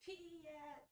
pee yet.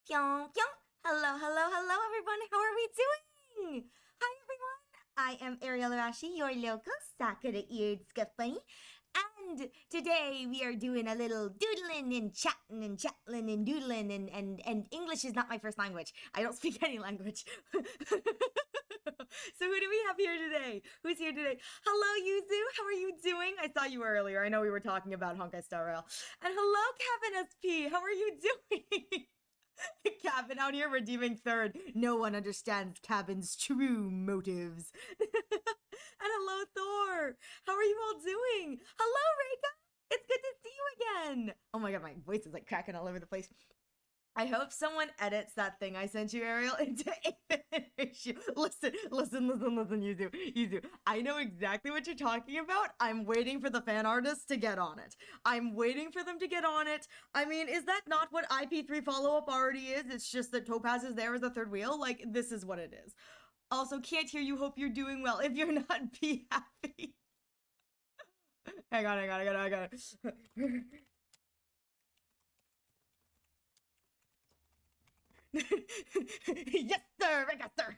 Pyong pyong. Hello, hello, hello, everyone. How are we doing? Hi, everyone. I am Ariel Arashi, your local Sakura-eared Scuffbunny. And today we are doing a little doodling and chatting and chatting and doodling and English is not my first language. I don't speak any language. So who do we have here today? Who's here today? Hello, Yuzu. How are you doing? I saw you earlier. I know we were talking about Honkai Star Rail. And hello, Kevin SP. How are you doing? Cabin out here redeeming third. No one understands Cabin's true motives. And hello, Thor. How are you all doing? Hello, Reika. It's good to see you again. Oh my god, my voice is like cracking all over the place. I hope someone edits that thing I sent you, Ariel, into issue. Listen, you do. I know exactly what you're talking about. I'm waiting for the fan artists to get on it. I'm waiting for them to get on it. I mean, is that not what IP3 follow-up already is? It's just that Topaz is there as a third wheel? Like, this is what it is. Also, can't hear you. Hope you're doing well. If you're not, be happy. Hang on. Yes, sir, yes, sir.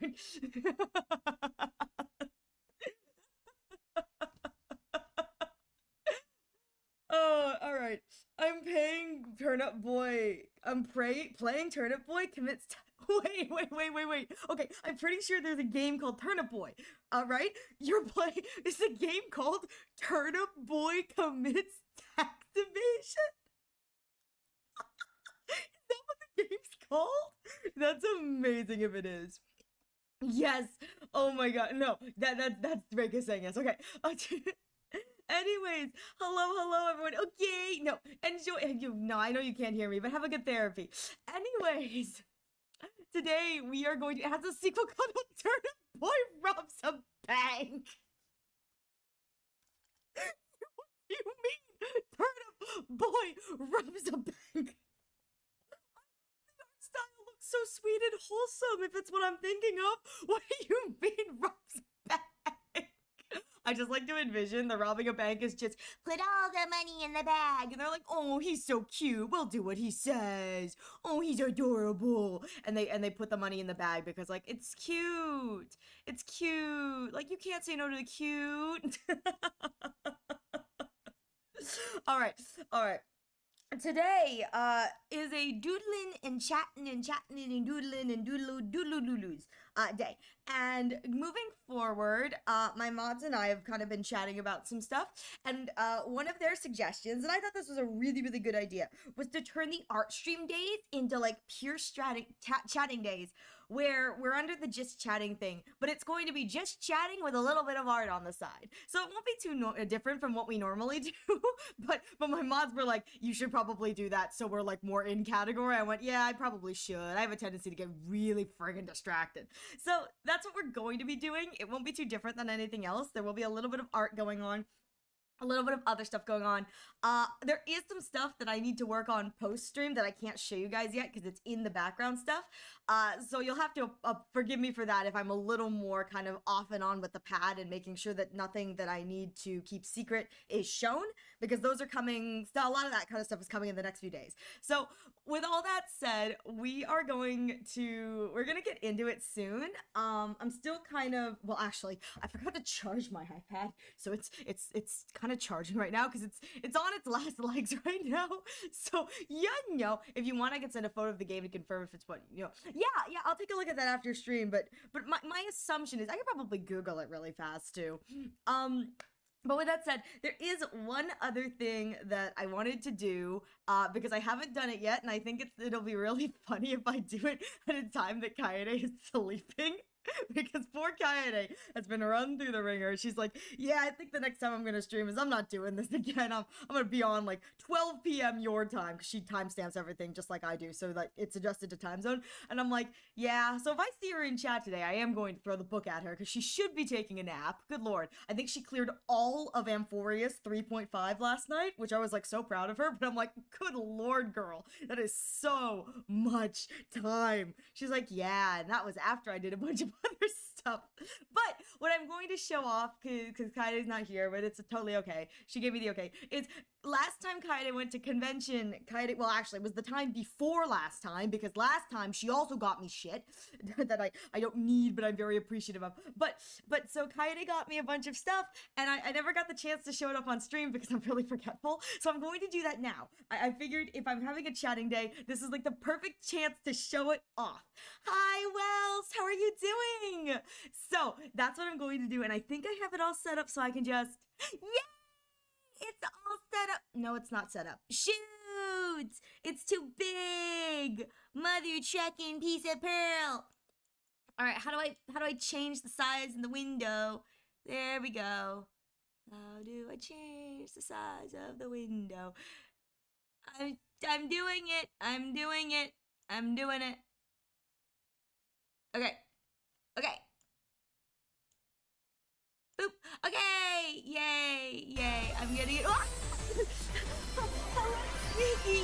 Oh, all right. I'm paying Turnip Boy. Playing Turnip Boy commits. Wait. Okay, I'm pretty sure there's a game called Turnip Boy. All right, you're playing. It's a game called Turnip Boy commits tax evasion. Is that what the game's called? That's amazing if it is. Yes. Oh my god. No, that's Reka saying yes. Okay. Anyways, hello, everyone. Okay, no, enjoy. No, I know you can't hear me, but have a good therapy. Anyways, today we are going to. It has a sequel called Turnip Boy Robs a Bank. What do you mean? Turnip Boy robs a bank. The art style looks so sweet and wholesome. If it's what I'm thinking of, what do you mean robs a bank? I just like to envision the robbing a bank is just put all the money in the bag, and they're like, "Oh, he's so cute. We'll do what he says. Oh, he's adorable." And they put the money in the bag because like it's cute. It's cute. Like you can't say no to the cute. All right, all right. Today is a doodling and chatting and doodling and doodle doodle doodloos. day. And moving forward, my mods and I have kind of been chatting about some stuff, and one of their suggestions, and I thought this was a really, really good idea, was to turn the art stream days into like pure chatting days, where we're under the just chatting thing, but it's going to be just chatting with a little bit of art on the side. So it won't be too different from what we normally do, but my mods were like, you should probably do that so we're like more in category. I went, yeah, I probably should. I have a tendency to get really friggin' distracted. So that's what we're going to be doing. It won't be too different than anything else. There will be a little bit of art going on, a little bit of other stuff going on. There is some stuff that I need to work on post-stream that I can't show you guys yet because it's in the background stuff. So you'll have to forgive me for that if I'm a little more kind of off and on with the pad and making sure that nothing that I need to keep secret is shown, because those are coming, a lot of that kind of stuff is coming in the next few days. So with all that said, we're gonna get into it soon. I'm still kind of, well, actually, I forgot to charge my iPad, so it's kind of charging right now because it's on its last legs right now. So if you want, I can send a photo of the game to confirm if it's what yeah, I'll take a look at that after stream. But my assumption is I could probably Google it really fast too. But with that said, there is one other thing that I wanted to do, because I haven't done it yet, and I think it'll be really funny if I do it at a time that Kaede is sleeping. Because poor Kaede has been run through the ringer. She's like, yeah, I think the next time I'm gonna stream is I'm not doing this again. I'm gonna be on like 12 p.m. your time, because she timestamps everything just like I do, so that it's adjusted to time zone. And I'm like, yeah, so if I see her in chat today, I am going to throw the book at her, because she should be taking a nap. Good lord. I think she cleared all of Amphorius 3.5 last night, which I was like so proud of her, but I'm like, good lord, girl, that is so much time. She's like, yeah, and that was after I did a bunch of other stuff. But what I'm going to show off, because Kaide's not here, but it's totally okay, she gave me the okay, is last time Kaede went to convention, well, actually, it was the time before last time, because last time she also got me shit that I don't need, but I'm very appreciative of. But so Kaede got me a bunch of stuff, and I never got the chance to show it up on stream because I'm really forgetful. So I'm going to do that now. I figured if I'm having a chatting day, this is like the perfect chance to show it off. Hi, Wells, how are you doing? So that's what I'm going to do, and I think I have it all set up so I can just, yeah, it's all set up. No, it's not set up. Shoot! It's too big! Mother trucking piece of pearl! Alright, how do I change the size in the window? There we go. How do I change the size of the window? I'm doing it. I'm doing it. I'm doing it. Okay. Okay. Boop. Okay. Yay. Yay. I'm getting it. Oh! Sneaky.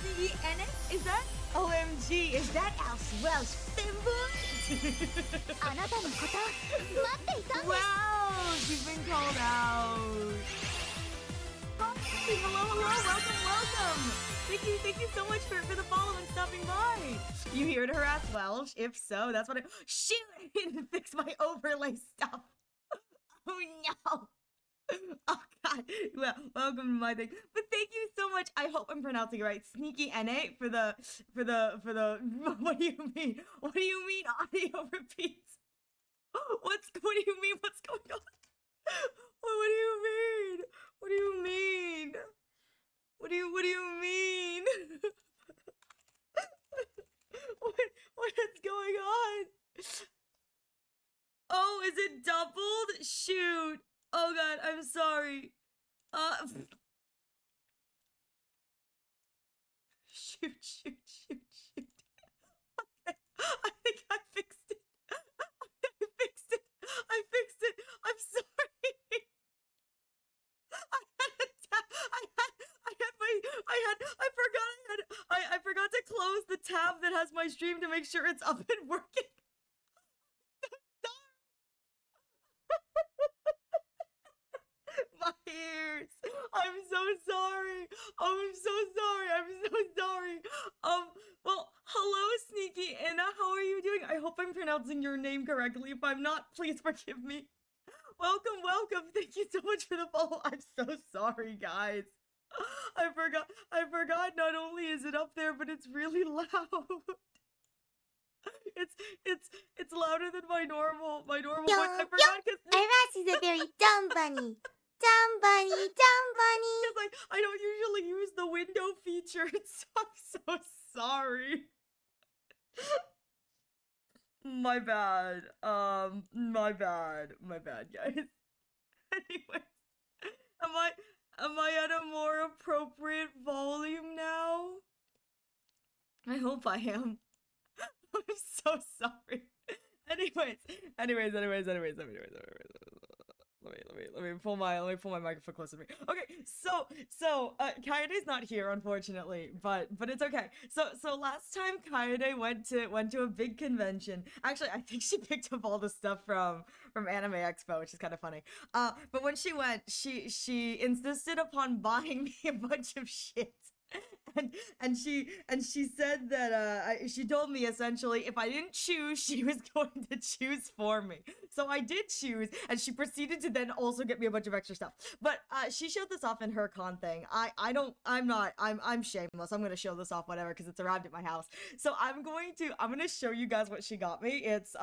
Sneaky Ennis? Is that? OMG. Is that Al's Welsh symbol? Wow. She's been called out. Hello. Welcome. Thank you so much for the follow and stopping by. You heard her ask Welsh? If so, that's what shoot, I didn't fix my overlay stuff. Oh no. Oh god. Well, welcome to my thing. But thank you so much. I hope I'm pronouncing it right. Sneaky NA for the what do you mean? What do you mean audio repeats? What do you mean? What's going on? What do you mean? What do you mean? What do you mean? What is going on? Oh, is it doubled? Shoot. Oh god, I'm sorry. Shoot. Okay. I think I fixed it. I fixed it. I'm sorry. I forgot to close the tab that has my stream to make sure it's up and working. My ears. I'm so sorry. Well, hello, Sneaky Anna. How are you doing? I hope I'm pronouncing your name correctly. If I'm not, please forgive me. Welcome. Thank you so much for the follow. I'm so sorry, guys. I forgot not only is it up there, but it's really loud. it's louder than my normal Yo, voice. I yo, forgot because Arassi's a very dumb bunny. Dumb bunny, dumb bunny. I don't usually use the window feature. So I'm so sorry. My bad. My bad, guys. Anyway, am I at a more appropriate volume now? I hope I am. I'm so sorry. Anyways. Let me pull my microphone closer to me. Okay, so Kaede's not here, unfortunately, but it's okay. So last time Kaede went to a big convention. Actually, I think she picked up all the stuff from Anime Expo, which is kind of funny. But when she went, she insisted upon buying me a bunch of shit. And she said that she told me essentially if I didn't choose, she was going to choose for me. So I did choose, and she proceeded to then also get me a bunch of extra stuff. But she showed this off in her con thing. I'm shameless. I'm gonna show this off whatever because it's arrived at my house. So I'm gonna show you guys what she got me. It's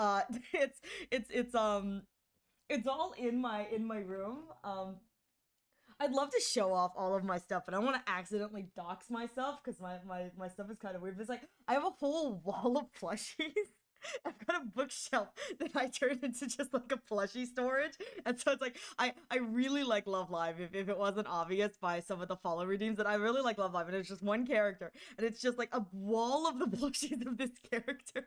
it's all in my room. I'd love to show off all of my stuff, but I don't want to accidentally dox myself because my stuff is kind of weird. But it's like, I have a whole wall of plushies. I've got a bookshelf that I turned into just like a plushie storage. And so it's like, I really like Love Live, if it wasn't obvious by some of the follow redeems, that I really like Love Live, and it's just one character. And it's just like a wall of the plushies of this character.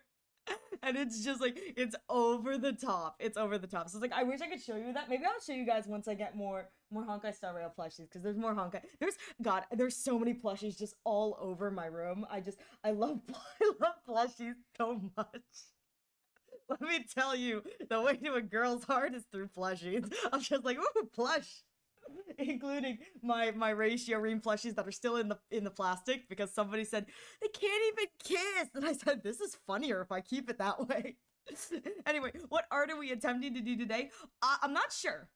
And it's just like, it's over the top. It's over the top. So it's like, I wish I could show you that. Maybe I'll show you guys once I get more Honkai Star Rail plushies, because there's more Honkai. There's so many plushies just all over my room. I love plushies so much. Let me tell you, the way to a girl's heart is through plushies. I'm just like, ooh, plush. Including my ratio ream plushies that are still in the plastic because somebody said they can't even kiss, and I said this is funnier if I keep it that way. Anyway, what art are we attempting to do today? I'm not sure.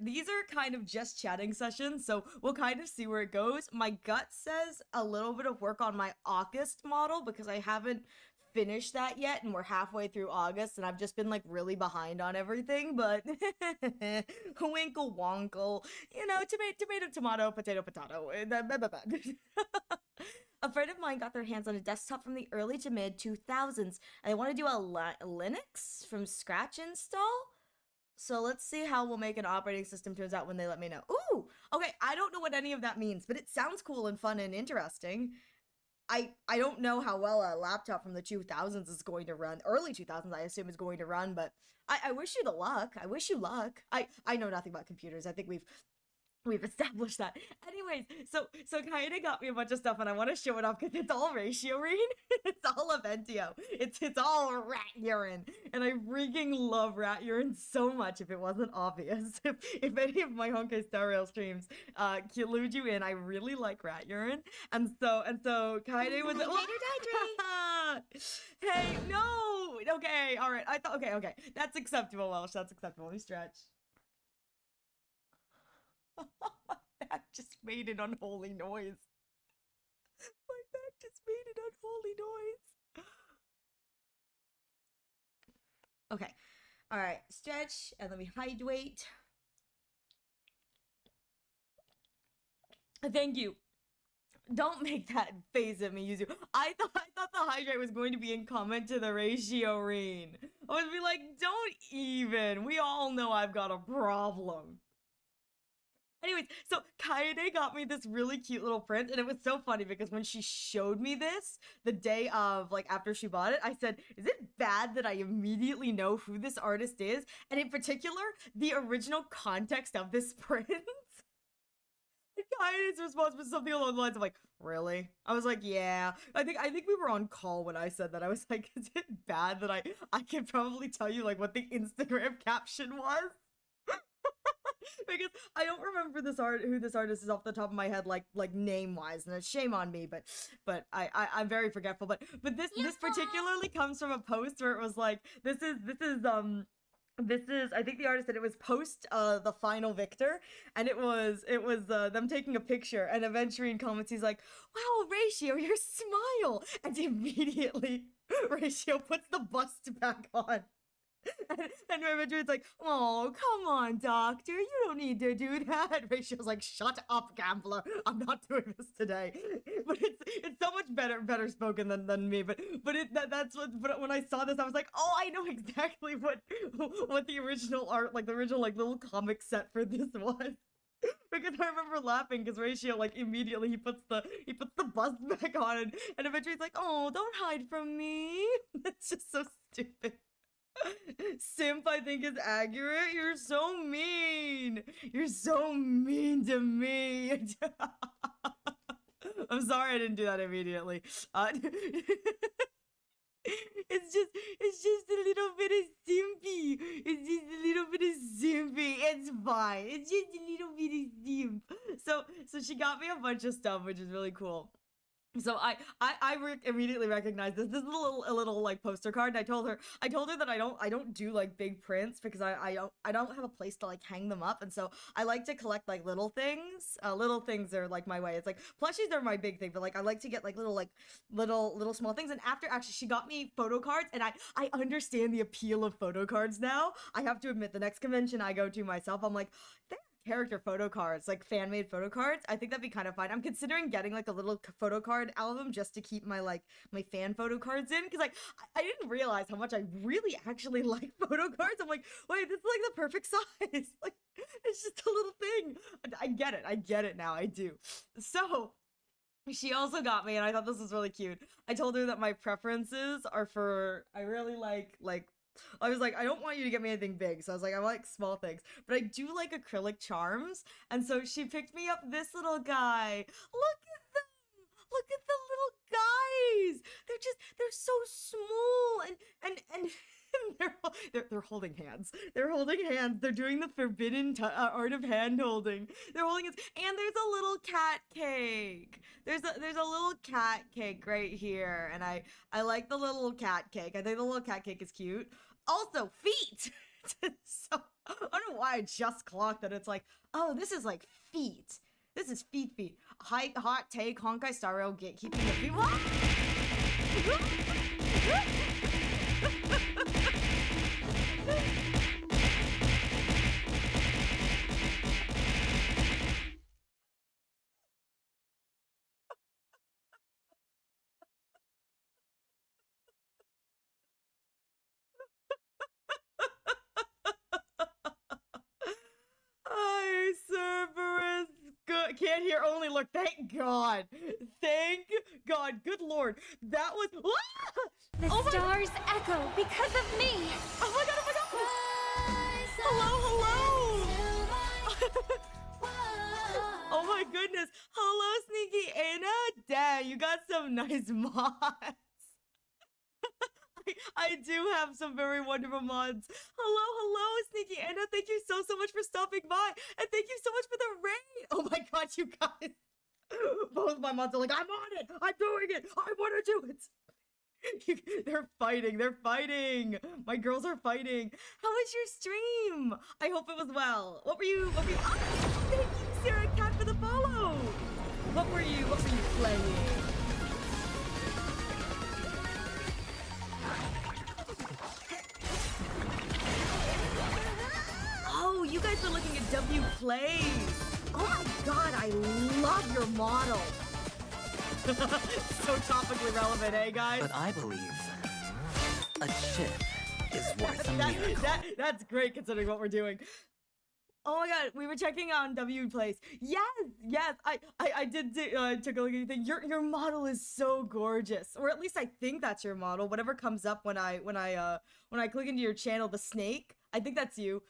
These are kind of just chatting sessions, so we'll kind of see where it goes. My gut says a little bit of work on my August model because I haven't finished that yet, and we're halfway through August, and I've just been like really behind on everything, but winkle wonkle, you know, tomato, potato. A friend of mine got their hands on a desktop from the early to mid 2000s, and they want to do a Linux from scratch install. So let's see how we'll make an operating system turns out when they let me know. Ooh, okay, I don't know what any of that means, but it sounds cool and fun and interesting. I don't know how well a laptop from the 2000s is going to run. Early 2000s, I assume, is going to run, but I wish you the luck. I wish you luck. I know nothing about computers. I think we've established that. Anyways, so Kaede got me a bunch of stuff, and I want to show it off because it's all ratio read. It's all Aventio. It's all rat urine, and I freaking love rat urine so much. If it wasn't obvious, if any of my Honkai Star Rail streams clued you in, I really like rat urine, and so Kaede was hey, no, okay, all right, I thought okay, that's acceptable, Welsh. That's acceptable. Let me stretch. My back just made an unholy noise. My back just made an unholy noise. Okay. Alright. Stretch and let me hydrate. Thank you. Don't make that face at me, Yuzu. I thought the hydrate was going to be in comment to the ratio rein. I would be like, don't even. We all know I've got a problem. Anyways, so Kaede got me this really cute little print, and it was so funny because when she showed me this the day of, like, after she bought it, I said, is it bad that I immediately know who this artist is? And in particular, the original context of this print. Kaede's response was something along the lines of like, really? I was like, yeah. I think we were on call when I said that. I was like, is it bad that I could probably tell you, like, what the Instagram caption was? Because I don't remember who this artist is off the top of my head, like name wise, and it's shame on me, but I'm very forgetful. But this particularly comes from a post where it was like, this is This is, I think the artist said it was post the final victor, and it was them taking a picture, and eventually in comments he's like, "Wow, Ratio, your smile," and immediately Ratio puts the bust back on. And my mentor is like, "Oh, come on, doctor, you don't need to do that." Ratio's like, "Shut up, gambler. I'm not doing this today." But it's so much better spoken than me. That's what. But when I saw this, I was like, "Oh, I know exactly what the original art, like the original like little comic set for this was." Because I remember laughing because Ratio like immediately he puts the bust back on, and eventually he's like, "Oh, don't hide from me." It's just so stupid. Simp, I think is accurate. You're so mean. You're so mean to me. I'm sorry I didn't do that immediately. It's just a little bit of simpy. It's just a little bit of simpy. It's fine. It's just a little bit of simp. So she got me a bunch of stuff, which is really cool. So I immediately recognized this. This is a little like poster card. And I told her that I don't do like big prints because I don't have a place to like hang them up, and so I like to collect like little things. Little things are like my way. It's like plushies are my big thing, but like I like to get like little small things. And after actually she got me photo cards, and I understand the appeal of photo cards now. I have to admit, the next convention I go to myself, I'm like, character photo cards, like fan made photo cards. I think that'd be kind of fun. I'm considering getting like a little photo card album just to keep my like my fan photo cards in, because like I didn't realize how much I really actually like photo cards. I'm like, wait, this is like the perfect size. Like it's just a little thing. I get it now. I do. So she also got me, and I thought this was really cute. I told her that my preferences are for, I really like I was like, I don't want you to get me anything big. So I was like, I like small things. But I do like acrylic charms. And so she picked me up this little guy. Look at them. Look at the little guys. They're so small, and they're holding hands. They're holding hands. They're doing the forbidden art of hand holding. They're holding hands, and there's a little cat cake. There's a little cat cake right here, and I like the little cat cake. I think the little cat cake is cute. Also, feet. So I don't know why I just clocked that. It's like, oh, this is like feet. This is feet. Hot take, Honkai Star Rail keeping the feet. What? Hi, Cerberus. Good. Can't hear, only look. Thank God. Thank God. Good Lord. That was. The stars echo because of me. Oh my God. Oh my God. Hello. Oh my goodness. Hello, Sneaky Anna. Dang, you got some nice mods. I do have some very wonderful mods. Hello, Sneaky Anna. Thank you so much for stopping by, and thank you so much for the raid. Oh my God, you guys! Both my mods are like, I'm on it. I'm doing it. I want to do it. They're fighting. My girls are fighting. How was your stream? I hope it was well. What were you? Oh, thank you, Sarah Cat, for the follow. What were you playing? Oh, you guys are looking at W Plays. Oh my God, I love your model. So topically relevant, eh, guys? But I believe a chip is worth a miracle. That's great considering what we're doing. Oh my God, we were checking on W Plays. Yes, I did took a look at your thing. Your model is so gorgeous, or at least I think that's your model. Whatever comes up when I click into your channel, the snake. I think that's you.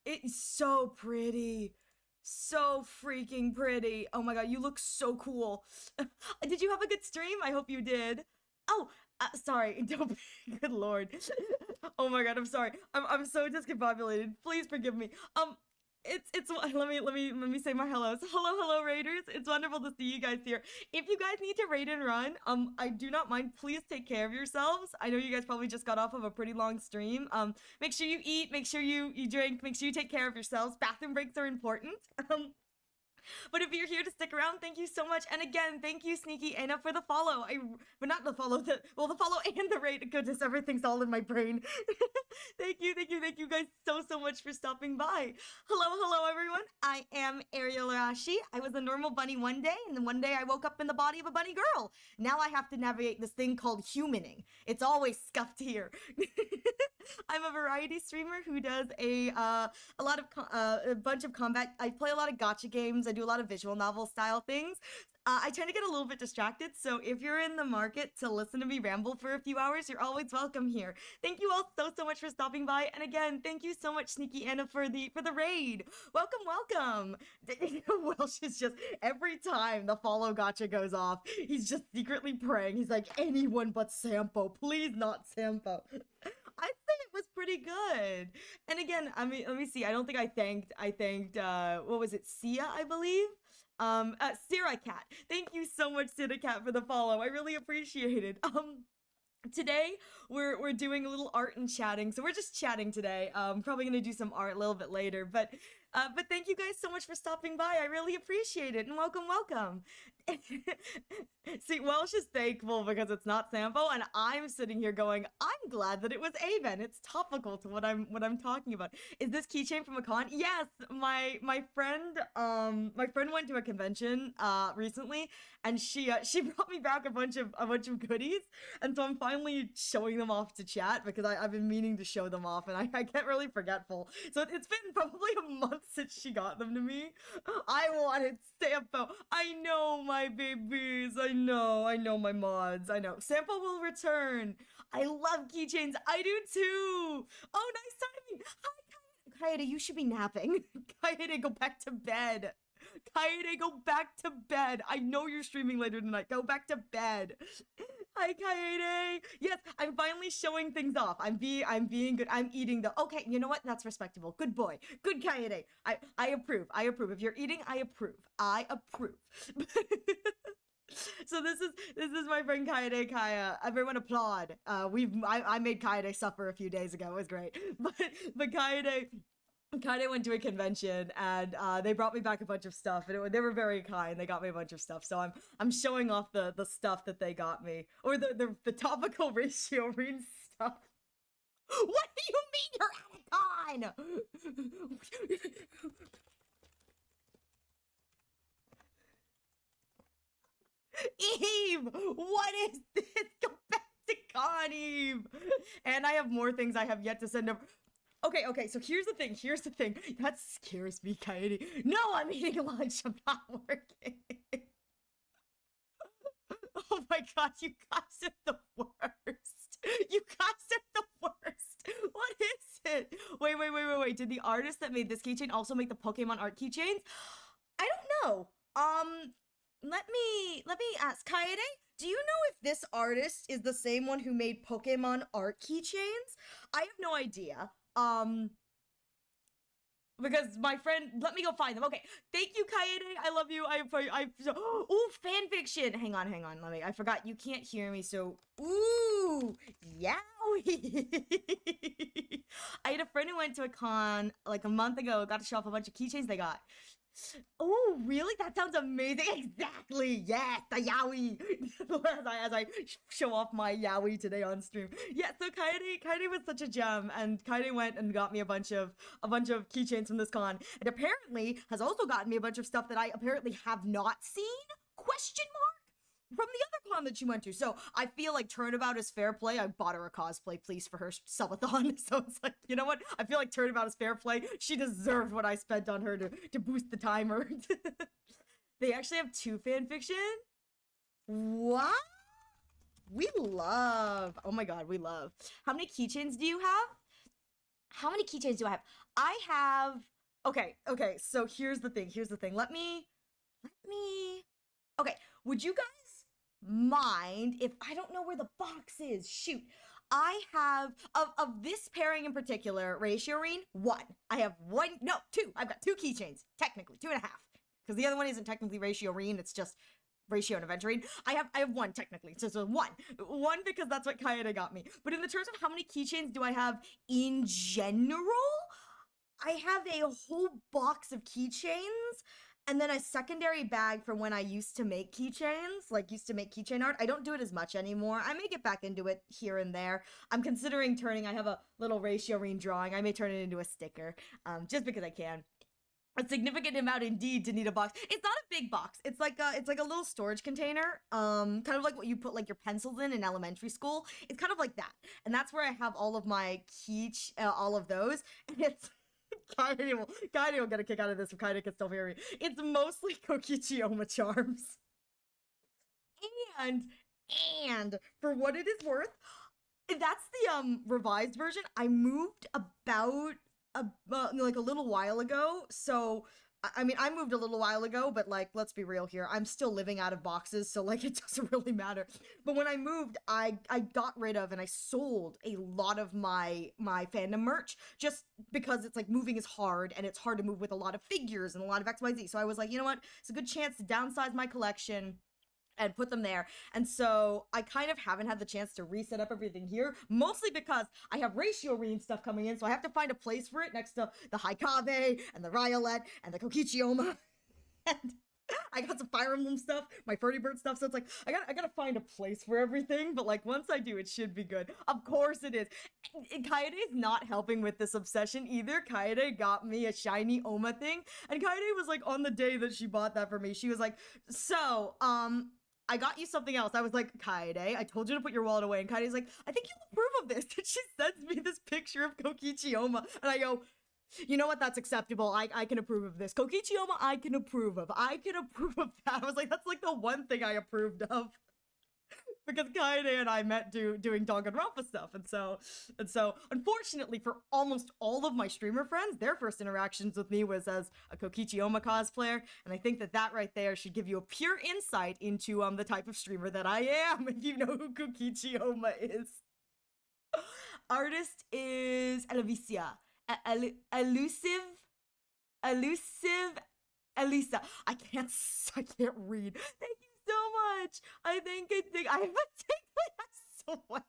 It's so pretty. So freaking pretty. Oh my God, you look so cool. Did you have a good stream? I hope you did. Oh, sorry. Don't. Good Lord. Oh my God, I'm sorry. I'm so discombobulated. Please forgive me. it's let me say my hellos. Hello raiders. It's wonderful to see you guys here. If you guys need to raid and run, I do not mind. Please take care of yourselves. I know you guys probably just got off of a pretty long stream. Make sure you eat, make sure you drink, make sure you take care of yourselves. Bathroom breaks are important. But if you're here to stick around, thank you so much. And again, thank you, Sneaky Anna, for the follow. But not the follow, the follow and the raid. Goodness, everything's all in my brain. Thank you guys so much for stopping by. Hello, everyone. I am Ariel Arashi. I was a normal bunny one day, and then one day I woke up in the body of a bunny girl. Now I have to navigate this thing called humaning. It's always scuffed here. I'm a variety streamer who does a bunch of combat. I play a lot of gacha games. I do a lot of visual novel style things. I tend to get a little bit distracted, so if you're in the market to listen to me ramble for a few hours, you're always welcome here. Thank you all so much for stopping by, and again, thank you so much, Sneaky Anna, for the raid. Welcome. Welsh is just, every time the follow gotcha goes off, he's just secretly praying. He's like, anyone but Sampo, please not Sampo. I think it was pretty good. And again, I mean, let me see. I don't think I thanked, what was it? Sia, I believe? Sarah Cat. Thank you so much, Sarah Cat, for the follow. I really appreciate it. Today we're doing a little art and chatting. So we're just chatting today. Probably gonna do some art a little bit later, but thank you guys so much for stopping by. I really appreciate it, and welcome. See, Welsh is thankful because it's not Sampo, and I'm sitting here going, I'm glad that it was Aven. It's topical to what I'm talking about. Is this keychain from a con? Yes, my friend went to a convention recently, and she brought me back a bunch of goodies, and so I'm finally showing them off to chat because I've been meaning to show them off, and I get really forgetful. So it's been probably a month since she got them to me. I wanted Sampo. I know my babies. I know my mods. I know. Sampo will return. I love keychains. I do too. Oh, nice timing. Hi, Kaede. You should be napping. Kaede, go back to bed. Kaede, go back to bed. I know you're streaming later tonight. Go back to bed. Hi, Kaede. Yes, I'm finally showing things off. I'm being good. I'm eating the. Okay, you know what? That's respectable. Good boy. Good Kaede. I approve. If you're eating, I approve. So this is my friend Kaede Kaya. Everyone applaud. I made Kaede suffer a few days ago. It was great. But Kaede went to a convention, and they brought me back a bunch of stuff, and they were very kind. They got me a bunch of stuff, so I'm showing off the stuff that they got me, or the topical ratio read stuff. What do you mean you're at a con? Eve, what is this? Go back to con, Eve. And I have more things I have yet to send over. Okay, so here's the thing. That scares me, Kaede. No, I'm eating lunch. I'm not working. Oh my god, you guys are the worst. What is it? Wait. Did the artist that made this keychain also make the Pokemon art keychains? I don't know. Let me ask, Kaede, do you know if this artist is the same one who made Pokemon art keychains? I have no idea. Because my friend, let me go find them. Okay, thank you, Kaede. I love you. Ooh, fanfiction. Hang on. I forgot you can't hear me. So, ooh, yowie. I had a friend who went to a con like a month ago. Got to show off a bunch of keychains they got. Oh, really? That sounds amazing. Exactly. Yes, the yaoi. as I show off my yaoi today on stream. Yeah, so Kaede was such a gem, and Kaede went and got me a bunch of keychains from this con, and apparently has also gotten me a bunch of stuff that I apparently have not seen? Question mark? From the other con that she went to. So I feel like Turnabout is fair play. I bought her a cosplay piece for her subathon. So it's like, you know what? I feel like Turnabout is fair play. She deserved what I spent on her to boost the timer. They actually have 2 fanfiction? What? We love. Oh my god, we love. How many keychains do you have? How many keychains do I have? I have. Okay. So here's the thing. Let me. Okay. Would you guys mind if I don't know where the box is? Shoot. I have, of this pairing in particular, Ratio-reen, 1. I have 1, no, 2. I've got 2 keychains, technically, 2.5. Because the other one isn't technically Ratio-reen, it's just Ratio and Aventurine. I have 1 technically, so 1. 1 because that's what Kaede got me. But in the terms of how many keychains do I have in general, I have a whole box of keychains, and then a secondary bag for when I used to make keychains, like used to make keychain art. I don't do it as much anymore. I may get back into it here and there. I'm considering turning, I have a little Ratio-reen drawing. I may turn it into a sticker, just because I can. A significant amount indeed to need a box. It's not a big box. It's like a little storage container. Kind of like what you put like your pencils in elementary school. It's kind of like that. And that's where I have all of my all of those. And it's Kaede will get a kick out of this if Kaede can still hear me. It's mostly Kokichioma charms. And for what it is worth, that's the revised version. I moved about like a little while ago, so I mean I moved a little while ago, but like let's be real here, I'm still living out of boxes, so like it doesn't really matter. But when I moved, I got rid of and I sold a lot of my fandom merch just because it's like moving is hard and it's hard to move with a lot of figures and a lot of XYZ. So I was like, you know what, it's a good chance to downsize my collection and put them there. And so I kind of haven't had the chance to reset up everything here, mostly because I have Ratio-reen stuff coming in, so I have to find a place for it next to the Haikave and the Riolet and the Kokichioma. And I got some Fire Emblem stuff, my Furry Bird stuff, so it's like, I gotta find a place for everything, but like, once I do, it should be good. Of course it is. Kaede is not helping with this obsession either. Kaede got me a shiny Oma thing, and Kaede was like, on the day that she bought that for me, she was like, so, I got you something else. I was like, Kaede, I told you to put your wallet away. And Kaede's like, I think you'll approve of this. And she sends me this picture of Kokichioma. And I go, you know what? That's acceptable. I can approve of this. Kokichioma, I can approve of. I can approve of that. I was like, that's like the one thing I approved of. Because Kaede and I met doing Danganronpa stuff, and so unfortunately for almost all of my streamer friends, their first interactions with me was as a Kokichioma cosplayer, and I think that right there should give you a pure insight into the type of streamer that I am, if you know who Kokichioma is. Artist is Elisa. Elisa. I can't read. Thank you so much. I think I have a tickly, I swear.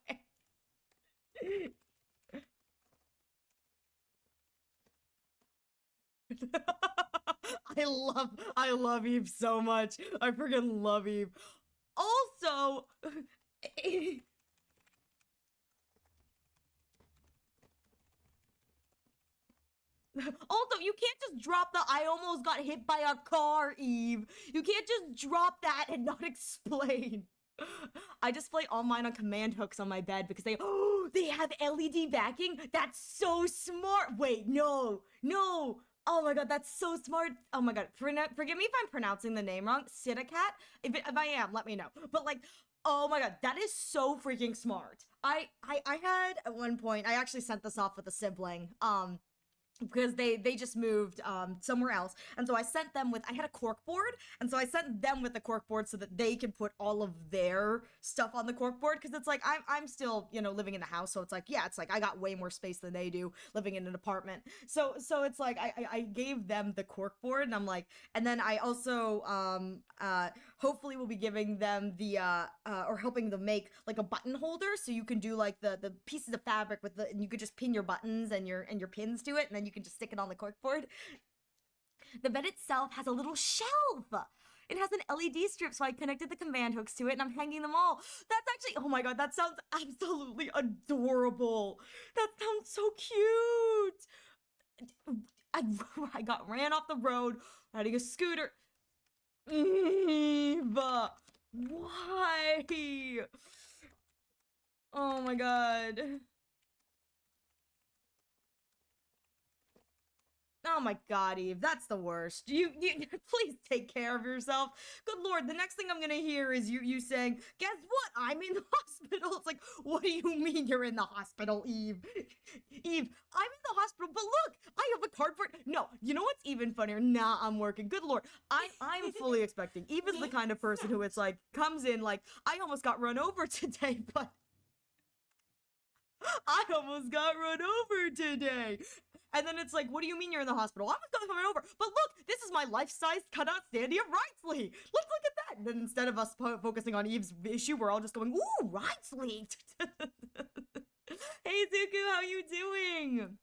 I love Eve so much. I freaking love Eve. Also, also, you can't just drop the I almost got hit by a car, Eve. You can't just drop that and not explain. I display all mine on command hooks on my bed because they have LED backing? That's so smart. Wait, no. Oh my god, that's so smart. Oh my god, forgive me if I'm pronouncing the name wrong. Sidacat? If I am, let me know. But like, oh my god, that is so freaking smart. I had at one point, I actually sent this off with a sibling, because they just moved somewhere else, and so I sent them with, I had a cork board, and so I sent them with the cork board so that they can put all of their stuff on the cork board, because it's like I'm still, you know, living in the house, so it's like, yeah, it's like I got way more space than they do living in an apartment, so it's like I gave them the cork board, and I'm like, and then I also hopefully will be giving them the or helping them make like a button holder, so you can do like the pieces of fabric with and you could just pin your buttons and your pins to it, and then you can just stick it on the corkboard. The bed itself has a little shelf. It has an LED strip, so I connected the command hooks to it, and I'm hanging them all. That's actually, oh my god, that sounds absolutely adorable. That sounds so cute. I got ran off the road riding a scooter. Eva, why? Oh my god. Oh my god, Eve, that's the worst. You please take care of yourself. Good lord, the next thing I'm gonna hear is you saying, guess what? I'm in the hospital. It's like, what do you mean you're in the hospital, Eve? Eve, I'm in the hospital, but look, I have a cardboard. No, you know what's even funnier? Nah, I'm working. Good lord. I'm fully expecting. Eve is the kind of person who it's like, comes in like, I almost got run over today, but I almost got run over today. And then it's like, what do you mean you're in the hospital? I almost got run over. But look, this is my life-size cutout Sandy of Wrightsley. Let's look at that. And then instead of us focusing on Eve's issue, we're all just going, ooh, Wrightsley. Hey, Zuko, how you doing?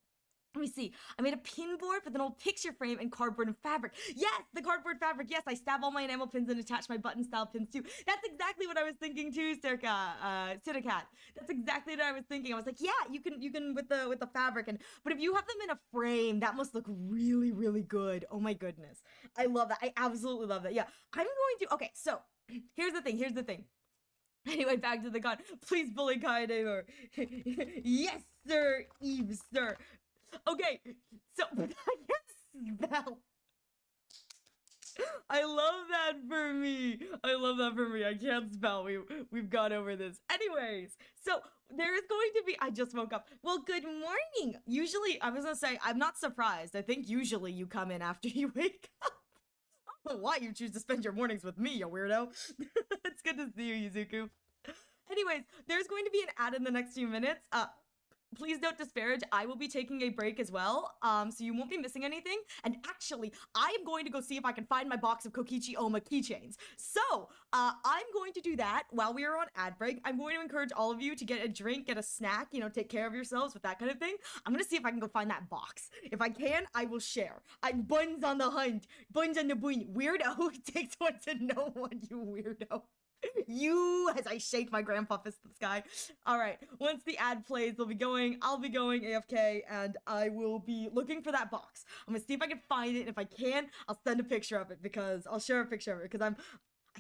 Let me see. I made a pin board with an old picture frame and cardboard and fabric. Yes, the cardboard fabric. Yes, I stab all my enamel pins and attach my button style pins too. That's exactly what I was thinking too, Cinecat. That's exactly what I was thinking. I was like, yeah, you can with the fabric, and but if you have them in a frame, that must look really, really good. Oh my goodness. I love that. I absolutely love that. Yeah. I'm going to okay, so here's the thing. Anyway, back to the con. Please bully Kaede or yes, sir, Eve, sir. Okay, so I can spell. I love that for me. I can't spell. We've gone over this. Anyways, so there is going to be. I just woke up. Well, good morning. Usually, I was gonna say I'm not surprised. I think usually you come in after you wake up. I don't know why you choose to spend your mornings with me, you weirdo. It's good to see you, Yuzuku. Anyways, there's going to be an ad in the next few minutes. Please don't disparage. I will be taking a break as well, so you won't be missing anything. And actually, I am going to go see if I can find my box of Kokichi Oma keychains. So, I'm going to do that while we are on ad break. I'm going to encourage all of you to get a drink, get a snack, you know, take care of yourselves with that kind of thing. I'm gonna see if I can go find that box. If I can, I will share. I'm buns on the hunt. Buns on the bun. Weirdo. It takes one to know one, you weirdo. You, as I shake my grandpa fist at the sky. All right, once the ad plays, I'll be going AFK, and I will be looking for that box. I'm gonna see if I can find it, and if I can, I'll send a picture of it, because I'll share a picture of it, because I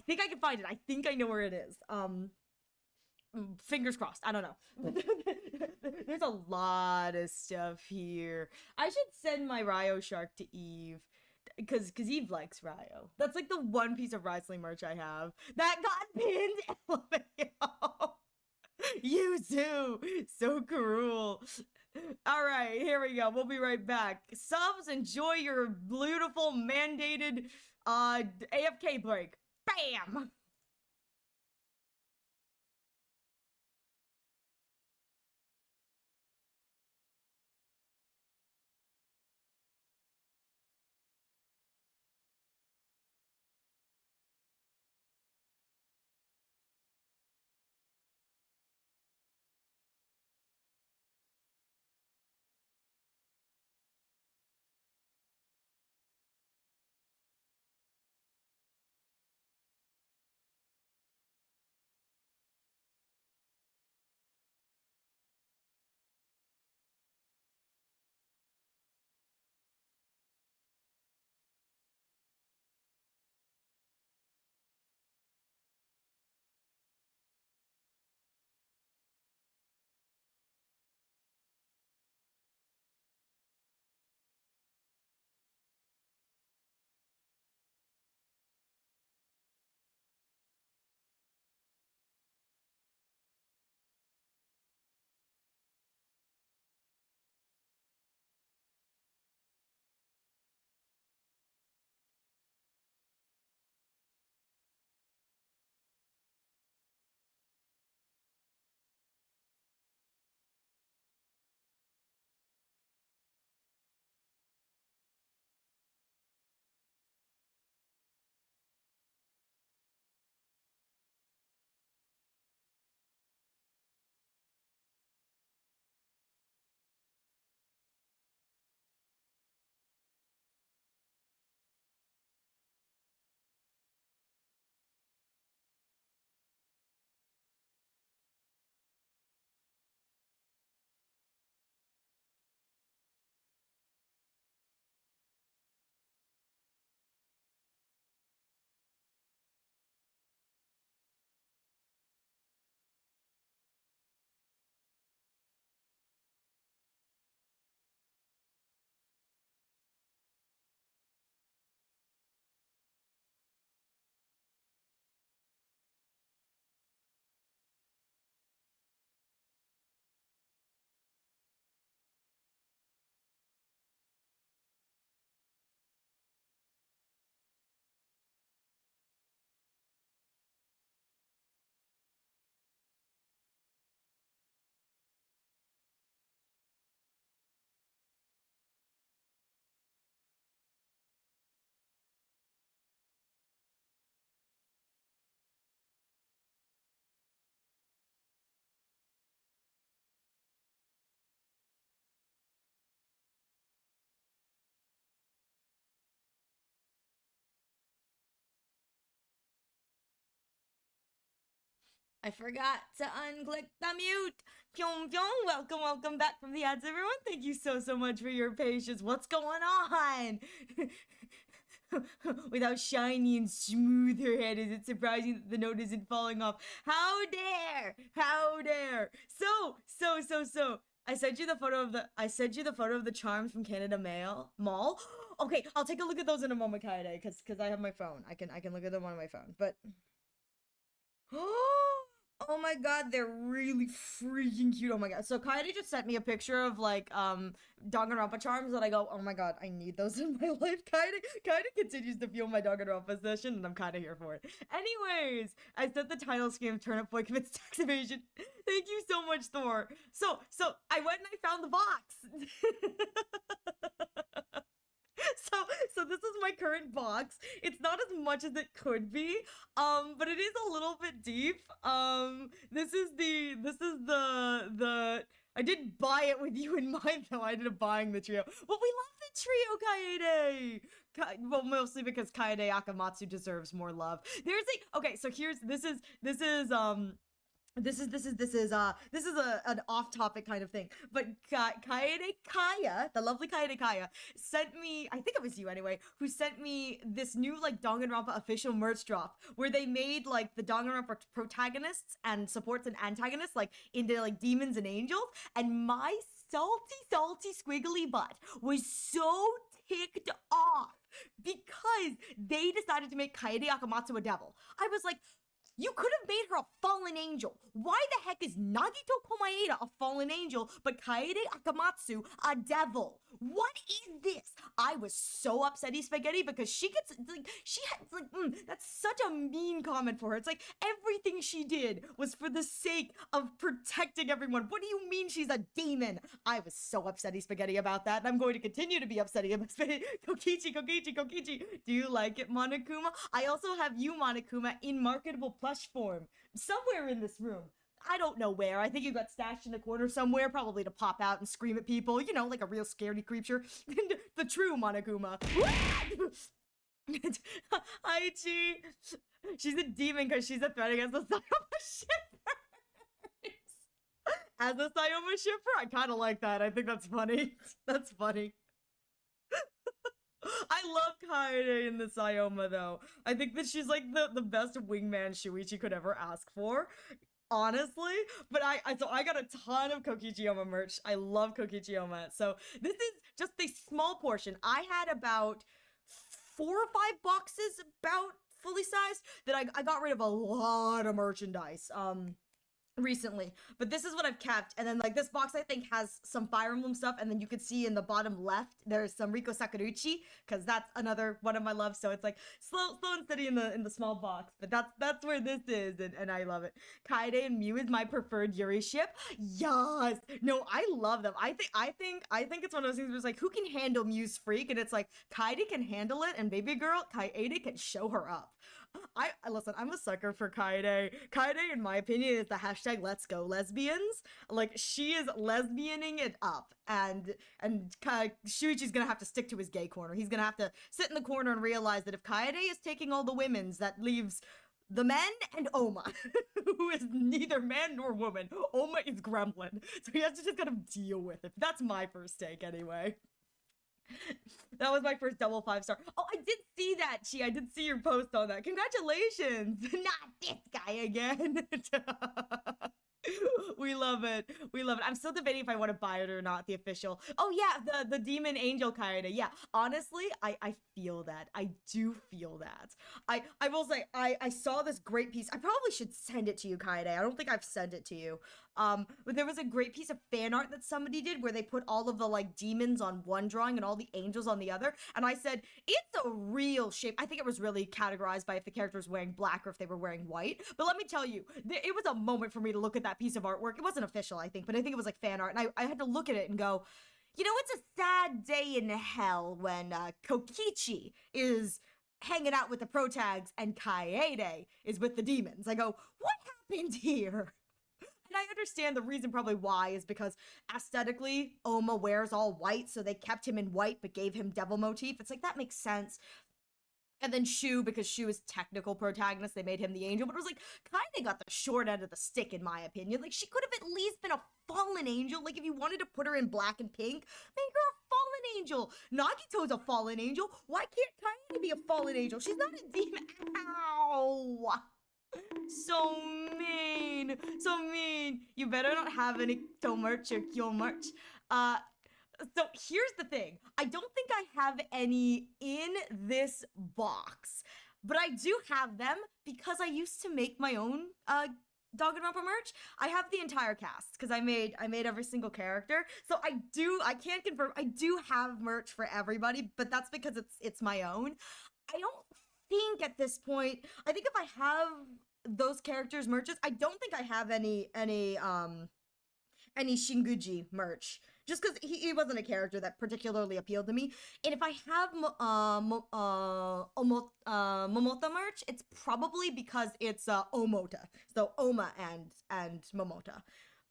think I can find it. I think I know where it is. Fingers crossed. I don't know. There's a lot of stuff here. I should send my Ryo shark to Eve. Because Eve likes Ryo. That's like the one piece of wrestling merch I have. That got pinned! LMAO! Yuzu! So cruel. Alright, here we go. We'll be right back. Subs, enjoy your beautiful mandated AFK break. Bam! I forgot to unclick the mute. Pyong pyong. Welcome back from the ads, everyone. Thank you so much for your patience. What's going on? With how shiny and smooth her head is, it's surprising that the note isn't falling off. How dare! How dare! So. I sent you the photo of the charms from Canada Mall. Okay, I'll take a look at those in a moment, Kaede, because I have my phone. I can look at them on my phone. But oh my god, they're really freaking cute. Oh my god. So Kaede just sent me a picture of like Danganronpa charms that I go, oh my god, I need those in my life. Kaede continues to fuel my Danganronpa session, and I'm kind of here for it. Anyways, I set the title scheme of Turnip Boy commits tax evasion. Thank you so much, Thor. So I went and I found the box. So this is my current box. It's not as much as it could be, but it is a little bit deep. This is the I didn't buy it with you in mind though. I ended up buying the trio. But we love the trio, Kaede. Well, mostly because Kaede Akamatsu deserves more love. Okay, so this is an off-topic kind of thing, but Kaede Kaya, the lovely Kaede Kaya, sent me, I think it was you anyway, who sent me this new like Danganronpa official merch drop where they made like the Danganronpa protagonists and supports and antagonists like into like demons and angels, and my salty squiggly butt was so ticked off because they decided to make Kaede Akamatsu a devil. I was like, you could have made her a fallen angel. Why the heck is Nagito Komaeda a fallen angel, but Kaede Akamatsu a devil? What is this? I was so upsetty spaghetti because that's such a mean comment for her. It's like everything she did was for the sake of protecting everyone. What do you mean she's a demon? I was so upsetty spaghetti about that, and I'm going to continue to be upsetty about spaghetti. Kokichi. Do you like it, Monokuma? I also have you, Monokuma, in marketable plush form somewhere in this room. I don't know where. I think you got stashed in a corner somewhere, probably to pop out and scream at people, you know, like a real scaredy creature. The true Monokuma. Aichi. She's a demon because she's a threat against the Sayoma shippers. As a Sayoma shipper, I kind of like that. I think that's funny. That's funny. I love Kaede in the Sayoma though. I think that she's like the best wingman Shuichi could ever ask for. Honestly, but I got a ton of Kokichiyama merch. I love Kokichiyama. So this is just a small portion. I had about 4 or 5 boxes about fully sized that I got rid of a lot of merchandise recently, but this is what I've kept. And then like this box I think has some Fire Emblem stuff, and then you can see in the bottom left there's some Riko Sakuruchi because that's another one of my loves. So it's like slow and steady in the small box, but that's where this is, and I love it. Kaede and Mew is my preferred Yuri ship. Yes, no, I love them. I think it's one of those things where it's like, who can handle Mew's freak, and it's like Kaede can handle it, and baby girl Kaede can show her up. Listen, I'm a sucker for Kaede. Kaede, in my opinion, is the hashtag let's go lesbians. Like, she is lesbianing it up, and Shuichi's gonna have to stick to his gay corner. He's gonna have to sit in the corner and realize that if Kaede is taking all the women's, that leaves the men and Oma, who is neither man nor woman. Oma is gremlin, so he has to just kind of deal with it. That's my first take anyway. That was my first double 5-star. Oh, I did see that, Chi. I did see your post on that. Congratulations. Not this guy again. We love it. We love it. I'm still debating if I want to buy it or not, the official. Oh yeah, the demon angel Kaede. Yeah, honestly, I feel that. I do feel that. I will say, I saw this great piece. I probably should send it to you, Kaede. I don't think I've sent it to you. But there was a great piece of fan art that somebody did where they put all of the like demons on one drawing and all the angels on the other. And I said, it's a real shape. I think it was really categorized by if the character was wearing black or if they were wearing white. But let me tell you, it was a moment for me to look at that piece of artwork. It wasn't official, I think, but I think it was like fan art. And I had to look at it and go, you know, it's a sad day in hell when Kokichi is hanging out with the protags and Kaede is with the demons. I go, what happened here? And I understand the reason probably why is because aesthetically, Oma wears all white, so they kept him in white but gave him devil motif. It's like, that makes sense. And then Shu, because Shu is technical protagonist, they made him the angel. But it was like, kinda got the short end of the stick, in my opinion. Like, she could have at least been a fallen angel. Like, if you wanted to put her in black and pink, make her a fallen angel. Nagito's a fallen angel. Why can't Kaede be a fallen angel? She's not a demon. Ow! So mean. So mean. You better not have any Kyo merch or Kyo merch. So here's the thing. I don't think I have any in this box, but I do have them because I used to make my own Danganronpa merch. I have the entire cast because I made every single character. So I can confirm I do have merch for everybody, but that's because it's my own. I don't think at this point, I think if I have those characters merches, I don't think I have any Shinguji merch. Just because he wasn't a character that particularly appealed to me. And if I have Momota merch, it's probably because it's Omota. So Oma and Momota.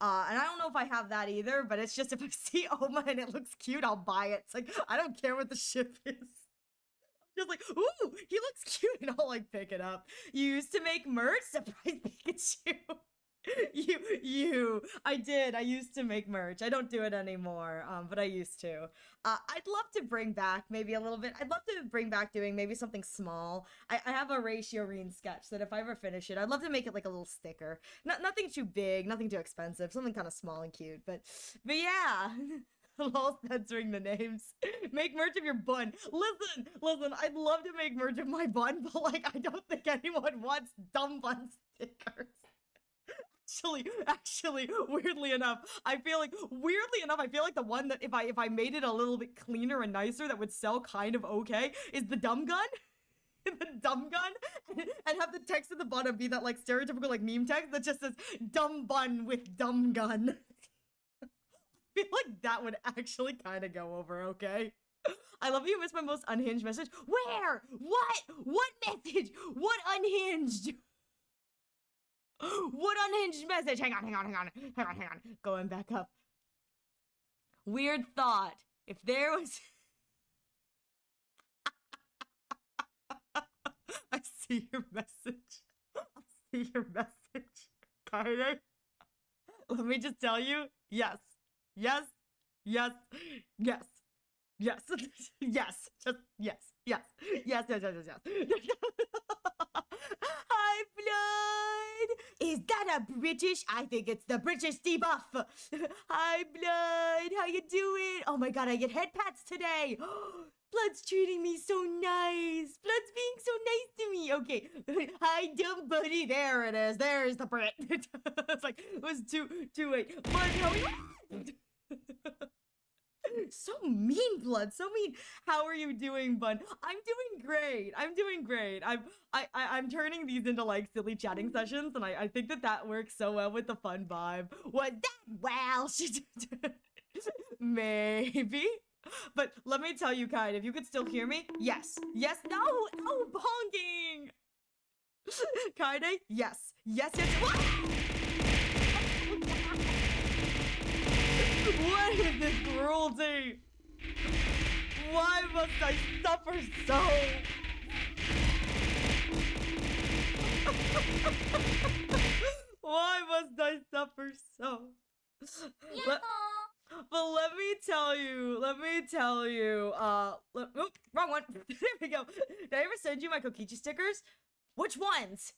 And I don't know if I have that either, but it's just if I see Oma and it looks cute, I'll buy it. It's like, I don't care what the ship is. I'm just like, ooh, he looks cute, and I'll like pick it up. You used to make merch? Surprise Pikachu. I used to make merch. I don't do it anymore, but I used to. I'd love to bring back maybe a little bit. I'd love to bring back doing maybe something small. I have a Ratio-Reen sketch that if I ever finish it, I'd love to make it like a little sticker. Nothing too big, nothing too expensive, something kind of small and cute, but yeah. Lol, censoring the names. Make merch of your bun. Listen, I'd love to make merch of my bun, but like, I don't think anyone wants dumb bun stickers. Actually, weirdly enough, I feel like the one that if I made it a little bit cleaner and nicer that would sell kind of okay is the dumb gun. The dumb gun, and have the text at the bottom be that like stereotypical like meme text that just says dumb bun with dumb gun. I feel like that would actually kind of go over okay. I love you missed my most unhinged message. Where? What message? What unhinged? What unhinged message? Hang on. Going back up. Weird thought. If there was... I see your message. Kaede. Let me just tell you, yes. Just yes. Hi, Blood! Is that a British? I think it's the British debuff. Hi, Blood. How you doing? Oh my god, I get head pats today. Blood's treating me so nice. Blood's being so nice to me. Okay. Hi, dumb buddy. There it is. There's the Brit. It's like, it was too late. Blood, how are you? So mean, Blood. So mean. How are you doing, Bun? I'm doing great. I'm turning these into like silly chatting sessions, and I think that works so well with the fun vibe. What that? Well, maybe. But let me tell you, Kaede, if you could still hear me, yes, no, bonking. Kaede, yes. What is this cruelty? Why must I suffer so? Why must I suffer so? But let me tell you, oop, wrong one. There we go. Did I ever send you my Kokichi stickers? Which ones?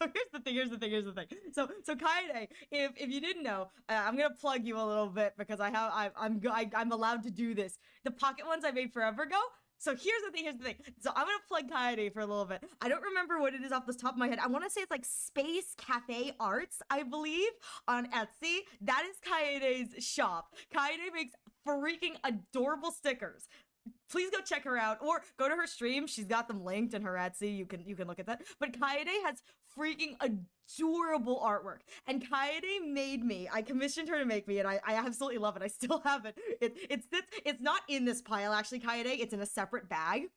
So here's the thing. So Kaede, if you didn't know, I'm gonna plug you a little bit because I'm allowed to do this. The pocket ones I made forever ago. So here's the thing. So I'm gonna plug Kaede for a little bit. I don't remember what it is off the top of my head. I want to say it's like Space Cafe Arts, I believe, on Etsy. That is Kaede's shop. Kaede makes freaking adorable stickers. Please go check her out or go to her stream. She's got them linked in her Etsy. You can look at that. But Kaede has freaking adorable artwork. And Kaede I commissioned her to make me, and I absolutely love it. I still have it. It's not in this pile, actually, Kaede. It's in a separate bag.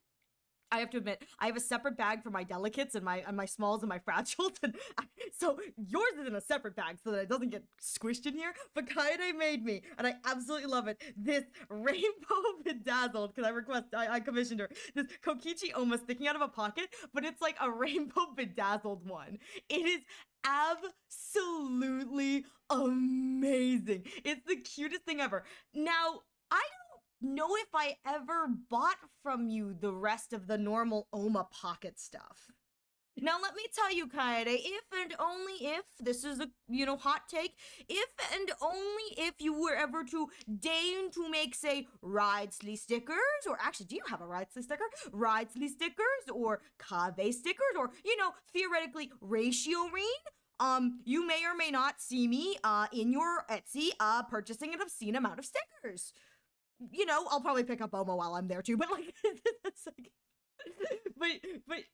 I have to admit, I have a separate bag for my delicates and my smalls and my fragils, and so yours is in a separate bag so that it doesn't get squished in here. But Kaede made me, and I absolutely love it, this rainbow bedazzled, because I commissioned her, this Kokichi Oma sticking out of a pocket, but it's like a rainbow bedazzled one. It is absolutely amazing. It's the cutest thing ever. Now, I don't know if I ever bought from you the rest of the normal Oma pocket stuff. Now, let me tell you, Kaede, if and only if, this is a, hot take, if and only if you were ever to deign to make, say, Ridesly stickers, or actually, do you have a Ridesly sticker? Ridesly stickers, or Kave stickers, or, theoretically, Ratio Ring, you may or may not see me, in your Etsy, purchasing an obscene amount of stickers. I'll probably pick up Oma while I'm there too, but like, it's like, but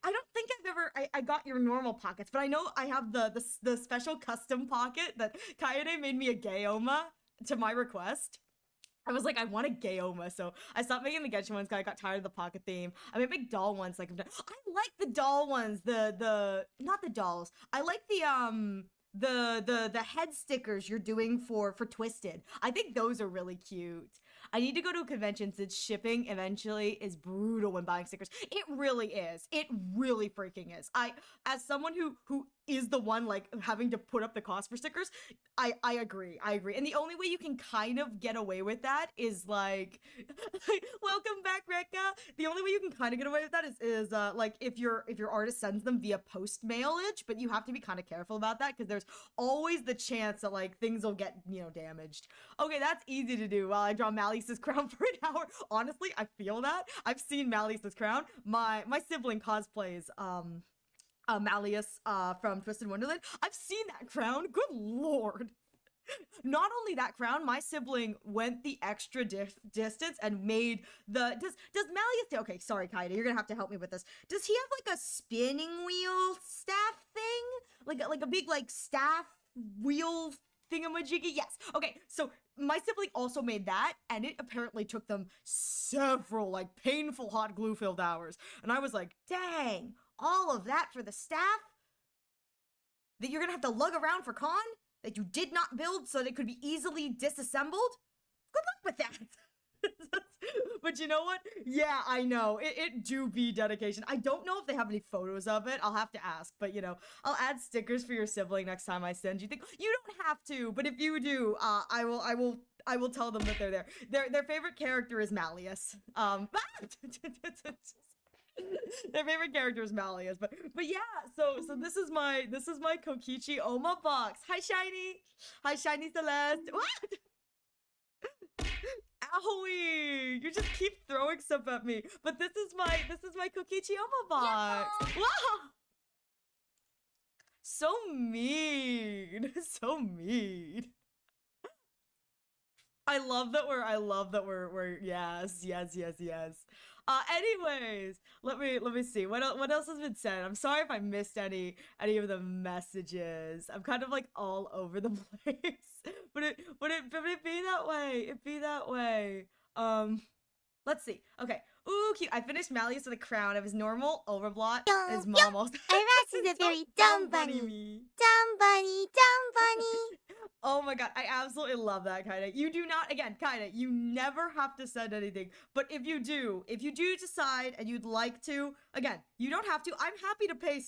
I don't think I've ever, I got your normal pockets, but I know I have the special custom pocket that Kaede made me a gay Oma to my request. I was like, I want a gay Oma, so I stopped making the Genshin ones because I got tired of the pocket theme. I made big doll ones, like, I like the doll ones, not the dolls. I like the head stickers you're doing for Twisted. I think those are really cute. I need to go to a convention since shipping eventually is brutal when buying stickers. It really is. It really freaking is. As someone who is the one like having to put up the cost for stickers, I agree. And the only way you can kind of get away with that is like, welcome back, Rekka. The only way you can kind of get away with that is like if your artist sends them via post mailage, but you have to be kind of careful about that because there's always the chance that like things will get damaged. Okay, that's easy to do while I draw Malice's crown for an hour. Honestly, I feel that. I've seen Malice's crown. My sibling cosplays Malleus from Twisted Wonderland. I've seen that crown. Good lord. Not only that crown, my sibling went the extra distance and made the does Malleus, okay, sorry Kaede, you're gonna have to help me with this. Does he have like a spinning wheel staff thing? Like a big like staff wheel thingamajiggy? Yes. Okay, so my sibling also made that, and it apparently took them several like painful hot glue filled hours. And I was like, dang, all of that for the staff that you're gonna have to lug around for con that you did not build so that it could be easily disassembled? Good luck with that. But you know what? Yeah, I know. It do be dedication. I don't know if they have any photos of it. I'll have to ask. But, I'll add stickers for your sibling next time I send you things. You don't have to, but if you do, I will tell them that they're there. Their favorite character is Malleus. Their favorite character is Malleus, but yeah, so this is my Kokichi Oma box. Hi Shiny Celeste. What? Owie! You just keep throwing stuff at me. But this is my Kokichi Oma box. Yeah. Wow! So mean. So mean. I love that we're yes. Anyways, let me see. What else has been said? I'm sorry if I missed any of the messages. I'm kind of like all over the place. But it be that way. It be that way. Let's see. Okay. Ooh, cute. I finished Malleus with a crown of his normal overblot. His mom also. Arash is a very dumb bunny. Dumb bunny. Oh my god, I absolutely love that, Kaede. You do not, again, Kaede, you never have to send anything. But if you do decide and you'd like to, again, you don't have to. I'm happy to pay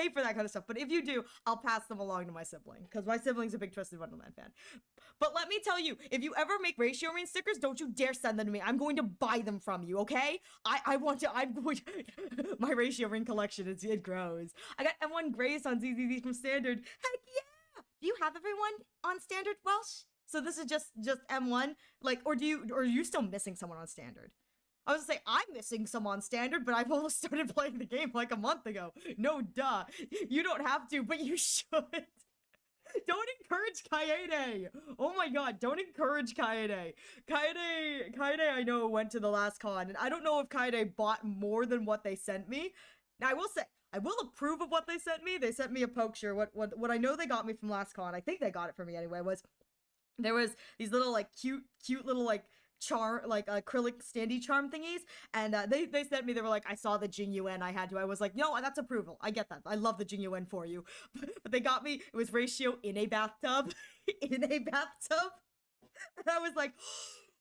for that kind of stuff. But if you do, I'll pass them along to my sibling. Because my sibling's a big Twisted Wonderland fan. But let me tell you, if you ever make Ratio Ring stickers, don't you dare send them to me. I'm going to buy them from you, okay? I'm going to, my Ratio Ring collection, it grows. I got M1 Grace on ZZZ from Standard. Heck yeah! Do you have everyone on Standard Welsh? So this is just M1? Like, or are you still missing someone on Standard? I was gonna say, I'm missing someone on Standard, but I've almost started playing the game like a month ago. No, duh. You don't have to, but you should. Don't encourage Kaede. Oh my god, don't encourage Kaede. Kaede, I know, went to the last con, and I don't know if Kaede bought more than what they sent me. Now, I will say, I will approve of what they sent me. They sent me a picture. What I know they got me from last con, I think they got it for me anyway, was there was these little, like, cute little, like, acrylic standee charm thingies, and they sent me. They were like, I saw the Jing Yuan, I had to. I was like, no, that's approval. I get that. I love the Jing Yuan for you, but they got me. It was ratio in a bathtub, in a bathtub, and I was like,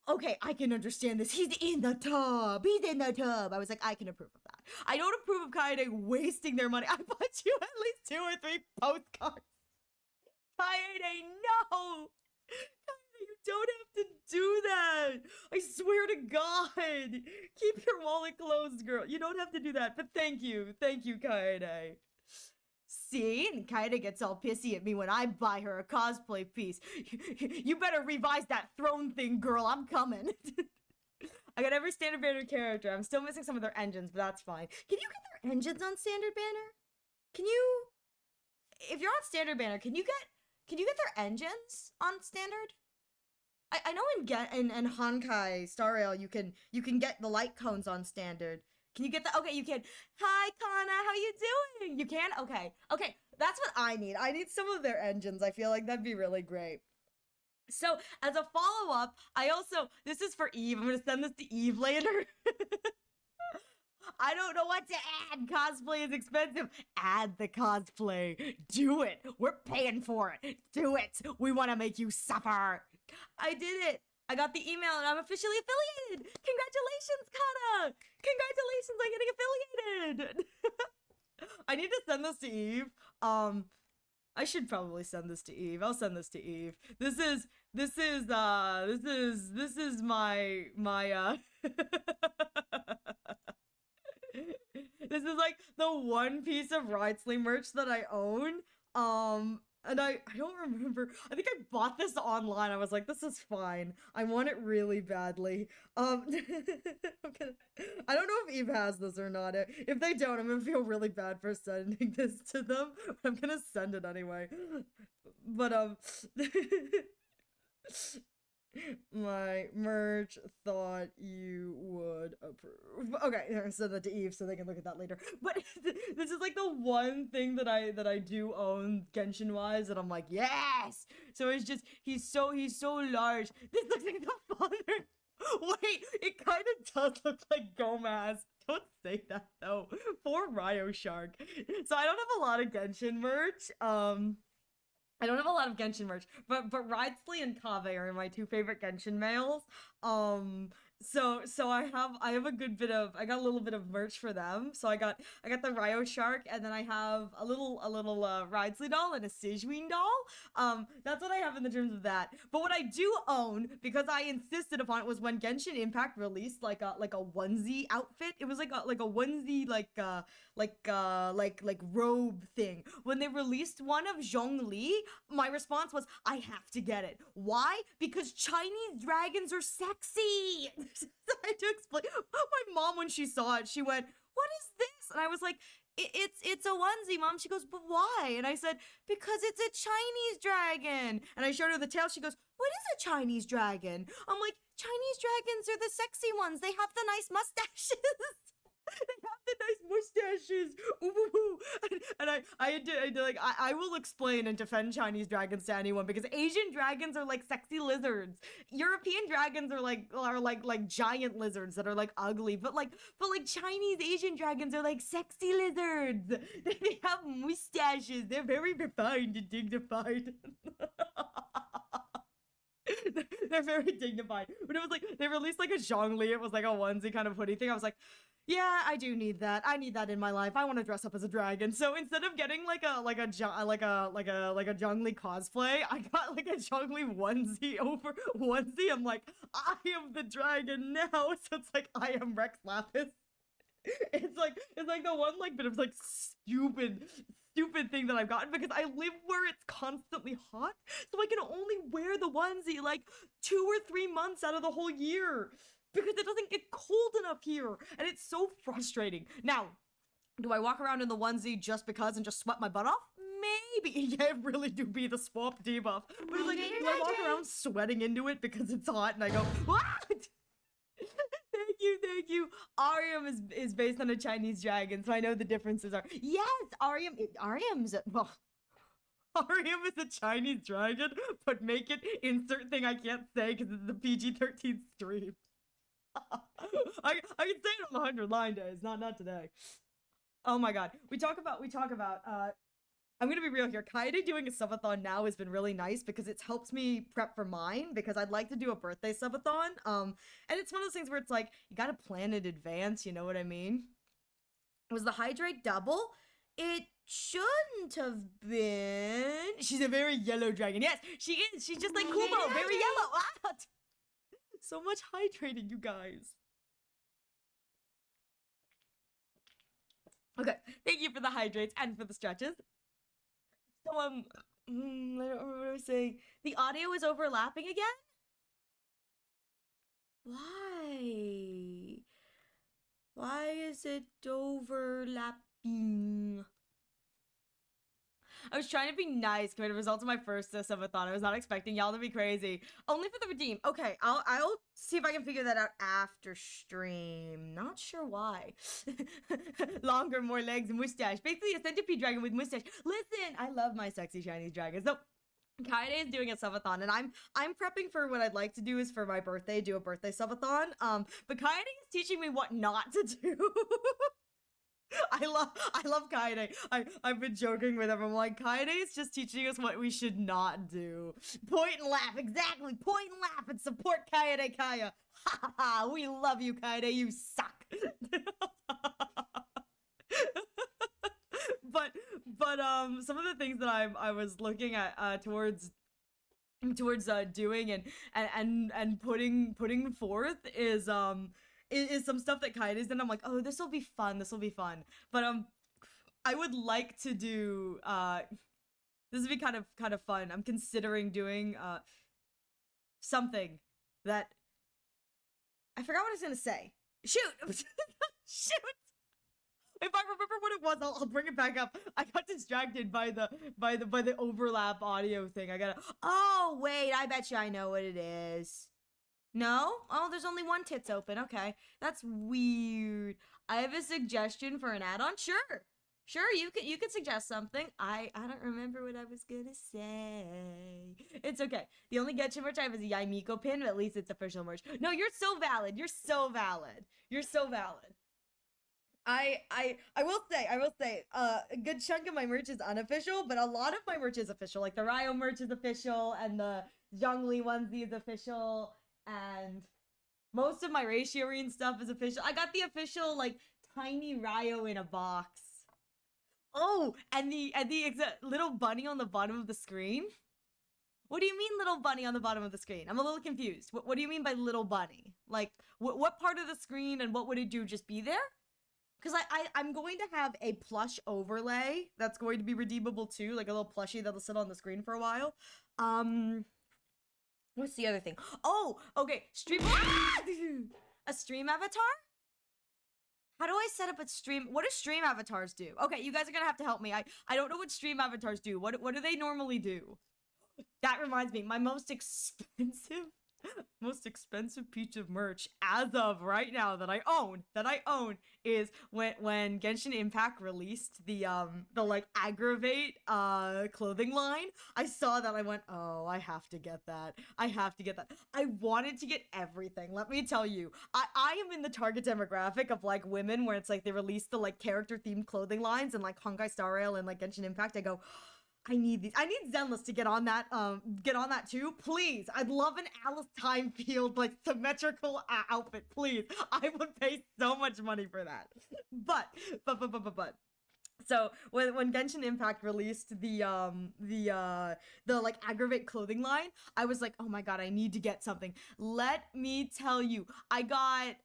okay, I can understand this. He's in the tub. He's in the tub. I was like, I can approve of that. I don't approve of Kaede wasting their money. I bought you at least 2 or 3 postcards. Kaede, no! Kaede, you don't have to do that. I swear to God. Keep your wallet closed, girl. You don't have to do that, but thank you. Thank you, Kaede. See? And Kaede gets all pissy at me when I buy her a cosplay piece. You better revise that throne thing, girl. I'm coming. I got every Standard Banner character. I'm still missing some of their engines, but that's fine. Can you get their engines on Standard Banner? Can you... If you're on Standard Banner, can you get their engines on Standard? I know in Honkai Star Rail you can get the light cones on Standard. Can you get that? Okay, you can. Hi, Kana, how you doing? You can? Okay. Okay, that's what I need. I need some of their engines. I feel like that'd be really great. So, as a follow-up, this is for Eve. I'm gonna send this to Eve later. I don't know what to add. Cosplay is expensive. Add the cosplay. Do it. We're paying for it. Do it. We want to make you suffer. I did it. I got the email and I'm officially affiliated. Congratulations, Kana. Congratulations on getting affiliated. I need to send this to Eve. I should probably send this to Eve. I'll send this to Eve. This is my this is like the one piece of Ridesly merch that I own. And I don't remember. I think I bought this online. I was like, this is fine. I want it really badly. I don't know if Eve has this or not. If they don't, I'm gonna feel really bad for sending this to them. I'm gonna send it anyway. But my merch thought you would approve. Okay, I send that to Eve so they can look at that later. But this is like the one thing that I do own Genshin wise, and I'm like, yes. So it's just he's so large. This looks like the father. Wait, it kind of does look like Gomez. Don't say that though. Poor Ryo Shark. So I don't have a lot of Genshin merch. I don't have a lot of Genshin merch, but Ridesly and Kave are my 2 favorite Genshin males. So I have a good bit of, I got a little bit of merch for them. So I got the Ryo Shark, and then I have a little Ridesly doll and a Sigeween doll. That's what I have in the terms of that. But what I do own, because I insisted upon it, was when Genshin Impact released like a onesie outfit. It was like a onesie like robe thing. When they released one of Zhongli, my response was, I have to get it. Why? Because Chinese dragons are sexy. I had to explain. My mom, when she saw it, she went, what is this? And I was like, it's a onesie, Mom. She goes, but why? And I said, because it's a Chinese dragon. And I showed her the tail. She goes, what is a Chinese dragon? I'm like, Chinese dragons are the sexy ones. They have the nice mustaches. They have the nice mustaches. Ooh. And I will explain and defend Chinese dragons to anyone, because Asian dragons are like sexy lizards. European dragons are like giant lizards that are like ugly, but Chinese Asian dragons are like sexy lizards. They have mustaches. They're very refined and dignified. They're very dignified. But it was like they released like a Zhongli. It was like a onesie kind of hoodie thing. I was like, yeah, I do need that. I need that in my life. I want to dress up as a dragon. So instead of getting like a Zhongli cosplay, I got like a Zhongli onesie. I'm like, I am the dragon now. So it's like I am Rex Lapis. It's like the one like bit of like stupid thing that I've gotten, because I live where it's constantly hot, so I can only wear the onesie like 2 or 3 months out of the whole year, because it doesn't get cold enough here, and it's so frustrating. Now, do I walk around in the onesie just because and just sweat my butt off? Maybe. Yeah, it really do be the swamp debuff. But like, do I walk around sweating into it because it's hot and I go, what? Thank you. Arium is based on a Chinese dragon, so I know the differences are. Yes, Arium's well. Arium is a Chinese dragon, but make it insert thing I can't say because it's the PG-13 stream. I can say it on the 100 line days, not today. Oh my god. We talk about I'm gonna be real here. Kaede doing a subathon now has been really nice because it's helped me prep for mine because I'd like to do a birthday subathon. And it's one of those things where it's like you gotta plan in advance, you know what I mean? Was the hydrate double? It shouldn't have been. She's a very yellow dragon. Yes, she is. She's just like Kumo, very yellow. Ah! So much hydrating, you guys. Okay, thank you for the hydrates and for the stretches. So, I don't remember what I was saying. The audio is overlapping again? Why? Why is it overlapping? I was trying to be nice compared to the results of my first subathon. I was not expecting y'all to be crazy. Only for the redeem. Okay, I'll see if I can figure that out after stream. Not sure why. Longer, more legs, and mustache. Basically a centipede dragon with mustache. Listen, I love my sexy Chinese dragons. So Kaede is doing a subathon, and I'm prepping for what I'd like to do is for my birthday, do a birthday subathon. But Kaede is teaching me what not to do. I love Kaede. I've been joking with everyone. Like, Kaede is just teaching us what we should not do. Point and laugh, exactly. Point and laugh and support Kaede Kaya. Ha ha ha. We love you, Kaede. You suck. but some of the things that I was looking at towards doing and putting forth is some stuff that Kaide's done. I'm like, oh, this will be fun. But I would like to do this would be kind of fun. I'm considering doing something that I forgot what I was gonna say. Shoot. Shoot. If I remember what it was, I'll bring it back up. I got distracted by the overlap audio thing. Oh wait, I bet you I know what it is. No? Oh, there's only one tits open. Okay. That's weird. I have a suggestion for an add-on. Sure, you could suggest something. I don't remember what I was gonna say. It's okay. The only Genshin merch I have is a Yaimiko pin, but at least it's official merch. No, you're so valid. I will say, a good chunk of my merch is unofficial, but a lot of my merch is official. Like the Ryo merch is official, and the Zhongli onesie is official, and most of my Ratio-Reen stuff is official. I got the official, like, tiny Ryo in a box. Oh, and the little bunny on the bottom of the screen? What do you mean little bunny on the bottom of the screen? I'm a little confused. What do you mean by little bunny? Like, what part of the screen and what would it do? Just be there? Because I'm going to have a plush overlay that's going to be redeemable too, like a little plushie that'll sit on the screen for a while. What's the other thing? Oh, okay, stream. A stream avatar? How do I set up a stream? What do stream avatars do? Okay, you guys are gonna have to help me. I don't know what stream avatars do. What do they normally do? That reminds me, my most expensive piece of merch as of right now that I own is when Genshin Impact released the like aggravate clothing line. I saw that, I went, oh, I have to get that. I wanted to get everything. Let me tell you, I am in the target demographic of like women where it's like they release the like character themed clothing lines and like Honkai Star Rail and like Genshin Impact. I go, I need these. I need Zenless to get on that too. Please. I'd love an Alice Timefield, like, symmetrical outfit. Please. I would pay so much money for that. But. So, when Genshin Impact released the like, aggravate clothing line, I was like, oh my god, I need to get something. Let me tell you, I got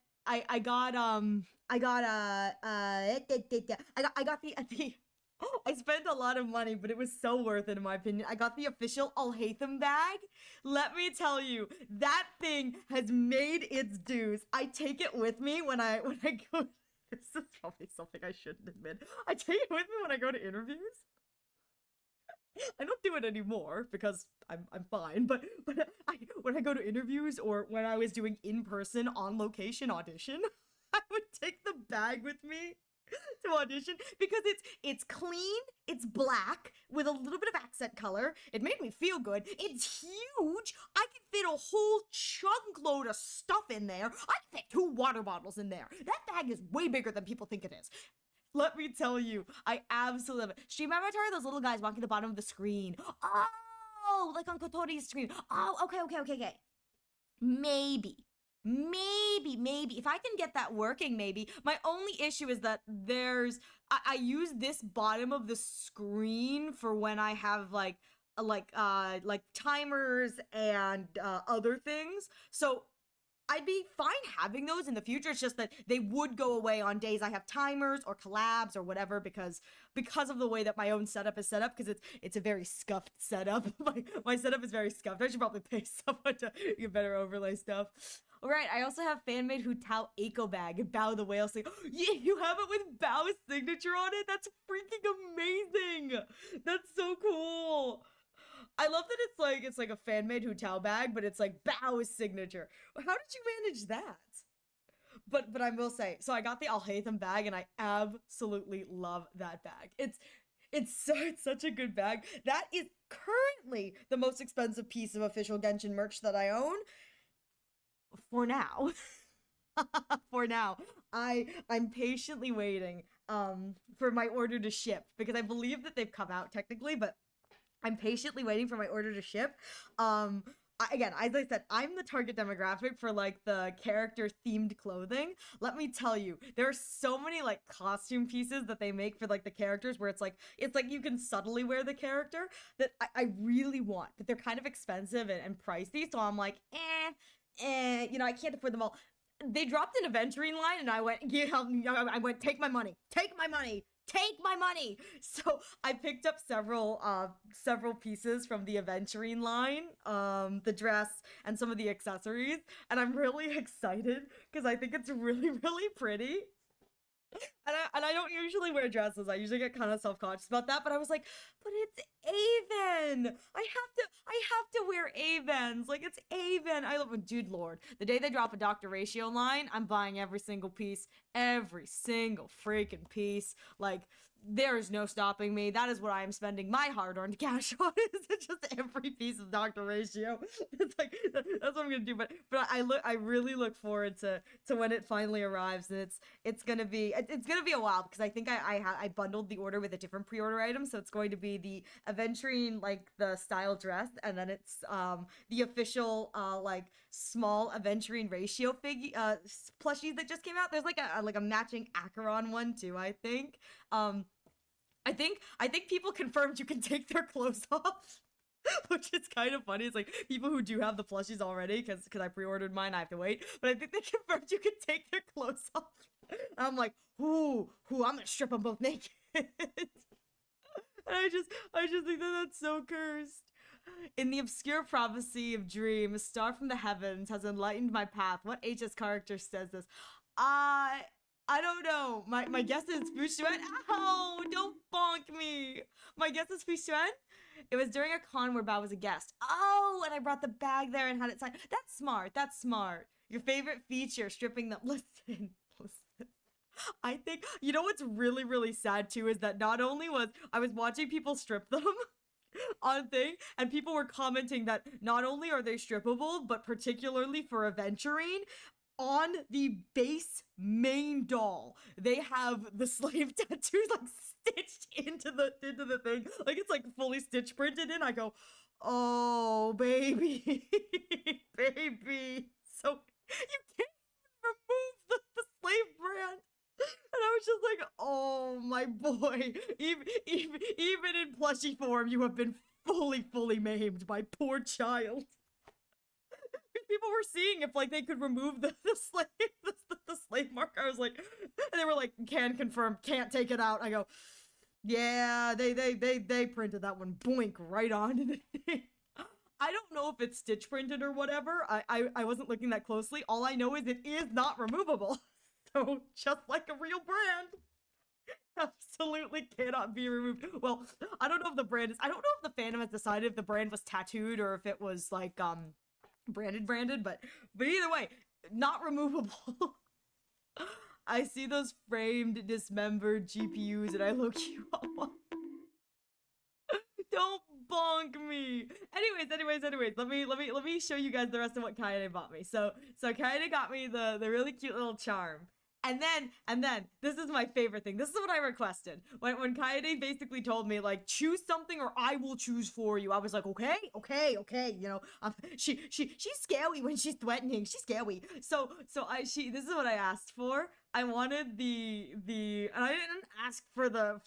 the I spent a lot of money, but it was so worth it in my opinion. I got the official Alhaitham bag. Let me tell you, that thing has made its dues. I take it with me when I go. This is probably something I shouldn't admit. I take it with me when I go to interviews. I don't do it anymore because I'm fine, but when I go to interviews or when I was doing in-person on location audition, I would take the bag with me. to audition because it's clean, it's black with a little bit of accent color. It made me feel good. It's huge. I can fit a whole chunk load of stuff in there. I can fit 2 water bottles in there. That bag is way bigger than people think it is. Let me tell you, I absolutely love it. Stream avatar, those little guys walking the bottom of the screen. Oh, like on Kotori's screen. Oh, okay. Maybe. If I can get that working, maybe. My only issue is that I use this bottom of the screen for when I have like timers and other things. So I'd be fine having those in the future. It's just that they would go away on days I have timers or collabs or whatever because of the way that my own setup is set up, because it's a very scuffed setup. My setup is very scuffed. I should probably pay someone to get better overlay stuff. All right, I also have fan-made Hu Tao Eco bag and Bao the Whale sleeve. Yeah, you have it with Bao's signature on it? That's freaking amazing. That's so cool. I love that it's like a fan-made Hu Tao bag, but it's like Bao's signature. How did you manage that? But I will say, so I got the Al Haytham bag and I absolutely love that bag. It's such a good bag. That is currently the most expensive piece of official Genshin merch that I own. For now. For now. I'm patiently waiting for my order to ship because I believe that they've come out technically, but I'm patiently waiting for my order to ship. Again, as I said, I'm the target demographic for like the character themed clothing. Let me tell you, there are so many like costume pieces that they make for like the characters where it's like you can subtly wear the character that I really want, but they're kind of expensive and pricey. So I'm like, you know, I can't afford them all. They dropped an Aventurine line and I went, take my money. So I picked up several pieces from the Aventurine line, the dress and some of the accessories, and I'm really excited because I think it's really, really pretty. And I don't usually wear dresses. I usually get kind of self-conscious about that, but I was like, but it's Aven. I have to wear Avens. Like, it's Aven. I love it. Dude, Lord. The day they drop a Dr. Ratio line, I'm buying every single piece. Every single freaking piece. Like, there is no stopping me. That is what I am spending my hard-earned cash on. It's just every piece of Dr. Ratio. It's like, that's what I'm gonna do. But I really look forward to when it finally arrives, and it's gonna be a while because I think I bundled the order with a different pre-order item, so it's going to be the Aventurine like the style dress, and then it's the official like small Aventurine Ratio plushies that just came out. There's like a matching Acheron one too, I think. I think people confirmed you can take their clothes off, which is kind of funny. It's like people who do have the plushies already, because I pre-ordered mine, I have to wait. But I think they confirmed you can take their clothes off. And I'm like, I'm gonna strip them both naked. And I just think that that's so cursed. In the obscure prophecy of Dream, a star from the heavens has enlightened my path. What HS character says this? I don't know. My guess is Fuxuan. Ow! Don't bonk me. My guess is Fuxuan. It was during a con where Bao was a guest. Oh, and I brought the bag there and had it signed. That's smart. Your favorite feature, stripping them. Listen. I think, you know what's really, really sad too is that not only was I was watching people strip them on thing, and people were commenting that not only are they strippable, but particularly for Aventurine, on the base main doll, they have the slave tattoos like stitched into the thing, like it's like fully stitch printed in. I go, oh baby, baby. So you can't remove the slave brand. And I was just like, oh my boy, even in plushie form, you have been fully maimed, my poor child. People were seeing if like they could remove the slave mark. I was like, and they were like, can confirm, can't take it out. I go, yeah, they printed that one boink right onto the thing. I don't know if it's stitch printed or whatever. I wasn't looking that closely. All I know is it is not removable. So just like a real brand, absolutely cannot be removed. Well, I don't know if the brand is. I don't know if the fandom has decided if the brand was tattooed or if it was like branded, but either way, not removable. I see those framed, dismembered GPUs, and I low-key want. Don't bonk me. Anyways. Let me show you guys the rest of what Kaede bought me. So Kaede got me the really cute little charm. And then this is my favorite thing. This is what I requested. When Kaede basically told me, like, choose something or I will choose for you. I was like, okay. You know, she's scary when she's threatening. She's scary. So this is what I asked for. I wanted and I didn't ask for the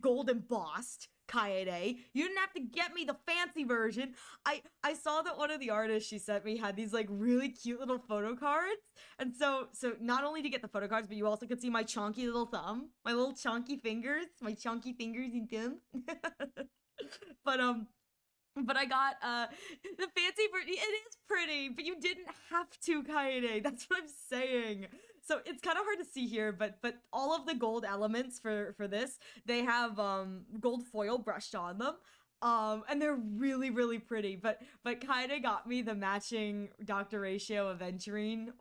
gold embossed Kaede. You didn't have to get me the fancy version. I saw that one of the artists she sent me had these like really cute little photo cards. And so not only to get the photo cards, but you also could see my chunky little thumb, my little chunky fingers, and thumb. But I got the fancy version. It is pretty, but you didn't have to, Kaede. That's what I'm saying. So it's kind of hard to see here, but all of the gold elements for this, they have gold foil brushed on them. And they're really, really pretty. But Kaede got me the matching Dr. Ratio Aventurine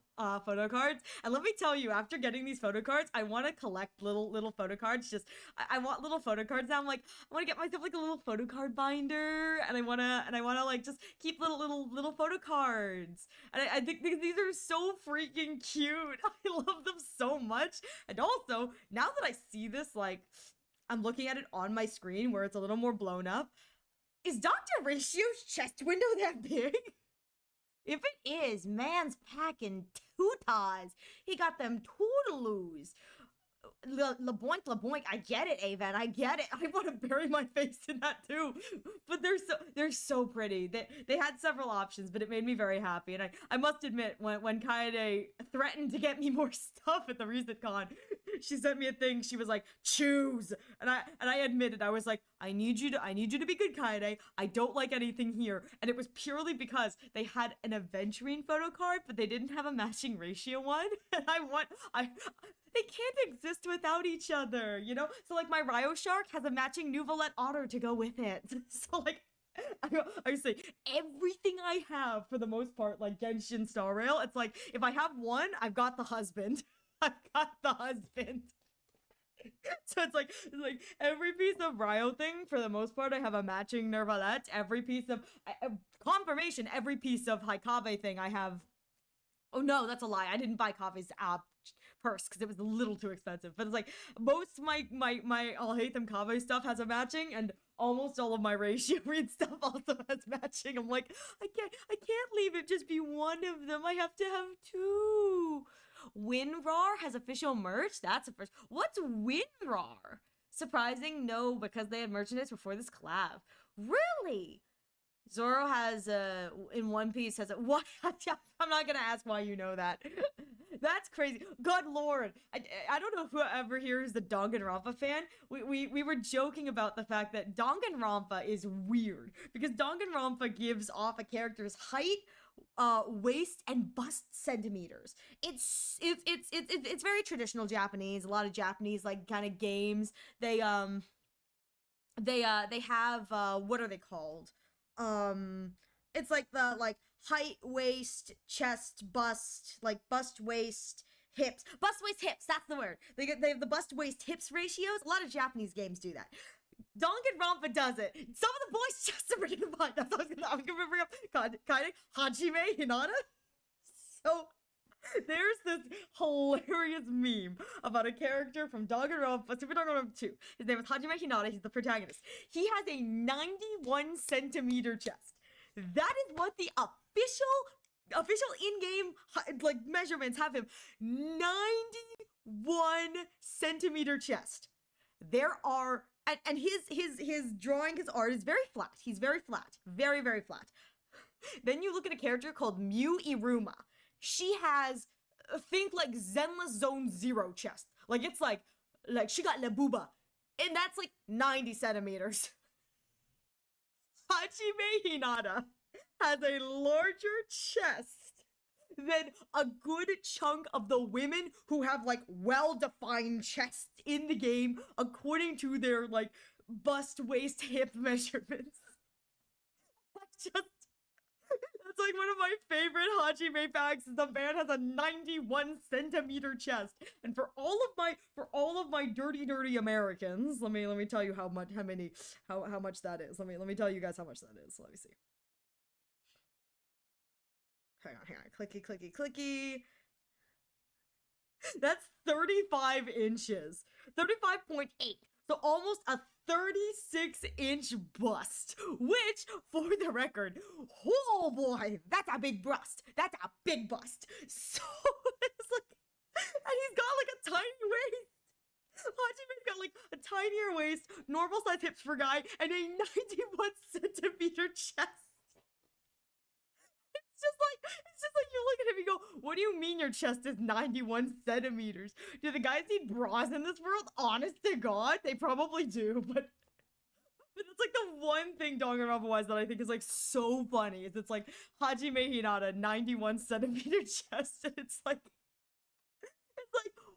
photo cards. And let me tell you, after getting these photo cards, I want to collect little photo cards. I want little photo cards now. I'm like, I want to get myself like a little photo card binder, and I want to like just keep little photo cards. And I think these are so freaking cute. I love them so much. And also, now that I see this, like, I'm looking at it on my screen where it's a little more blown up. Is Dr. Ratio's chest window that big? If it is, man's packing tutas. He got them toodaloos. LeBoink, I get it, Aven, I get it. I want to bury my face in that too. But they're so pretty. They had several options, but it made me very happy. And I must admit, when Kaede threatened to get me more stuff at the recent con, she sent me a thing. She was like, choose. And I admitted, I was like, I need you to be good, Kaede. I don't like anything here. And it was purely because they had an Aventurine photo card, but they didn't have a matching ratio one. And they can't exist without each other, you know? So, like, my Ryo Shark has a matching Nuvolette Otter to go with it. So, like, I say, everything I have, for the most part, like, Genshin Star Rail, it's like, if I have one, I've got the husband. I've got the husband. So it's like every piece of Ryo thing, for the most part, I have a matching Nervalette. Every piece of, confirmation, every piece of Haikave thing I have. Oh no, that's a lie. I didn't buy Kave's purse because it was a little too expensive. But it's like most my I'll hate them Kave stuff has a matching, and almost all of my ratio read stuff also has matching. I'm like, I can't leave it just be one of them. I have to have two. WinRAR has official merch. That's a first. What's WinRAR? Surprising? No, because they had merchandise before this collab. Really? Zoro has in One Piece has a what? I'm not gonna ask why you know that. That's crazy. Good lord. I don't know whoever here is the Danganronpa fan. We were joking about the fact that Danganronpa is weird because Danganronpa gives off a character's height, waist, and bust centimeters. It's very traditional Japanese. A lot of Japanese like kind of games. They have what are they called? It's like the height, waist, chest, bust, like bust, waist, hips. Bust, waist, hips, that's the word. They have the bust, waist, hips ratios. A lot of Japanese games do that. Danganronpa does it. Some of the boys' chests are pretty fine. That's what I was gonna bring up. Kind of Hajime Hinata. So there's this hilarious meme about a character from Danganronpa, Super Danganronpa 2. His name is Hajime Hinata. He's the protagonist. He has a 91 centimeter chest. That is what the official in-game like measurements have him. 91 centimeter chest. There are and his drawing, his art is very flat. He's very flat. Very, very flat. Then you look at a character called Miu Iruma. She has, think like Zenless Zone 0 chest. Like, it's like she got La Booba. And that's like 90 centimeters. Hajime Hinata has a larger chest than a good chunk of the women who have like well-defined chests in the game according to their like bust, waist, hip measurements. That's That's like one of my favorite Hajime facts. The man has a 91 centimeter chest. And for all of my dirty Americans, let me tell you how much that is. Let me tell you guys how much that is. Let me see. Hang on. Clicky. That's 35 inches. 35.8. So almost a 36-inch bust, which, for the record, oh boy, that's a big bust. That's a big bust. So it's like, and he's got like a tiny waist. Hajime's got like a tinier waist, normal size hips for guy, and a 91 centimeter chest. It's just like you look at him and you go, what do you mean your chest is 91 centimeters? Do the guys need bras in this world? Honest to God, they probably do, but it's like the one thing Danganronpa-wise that I think is like so funny is it's like Hajime Hinata, 91 centimeter chest, and it's like,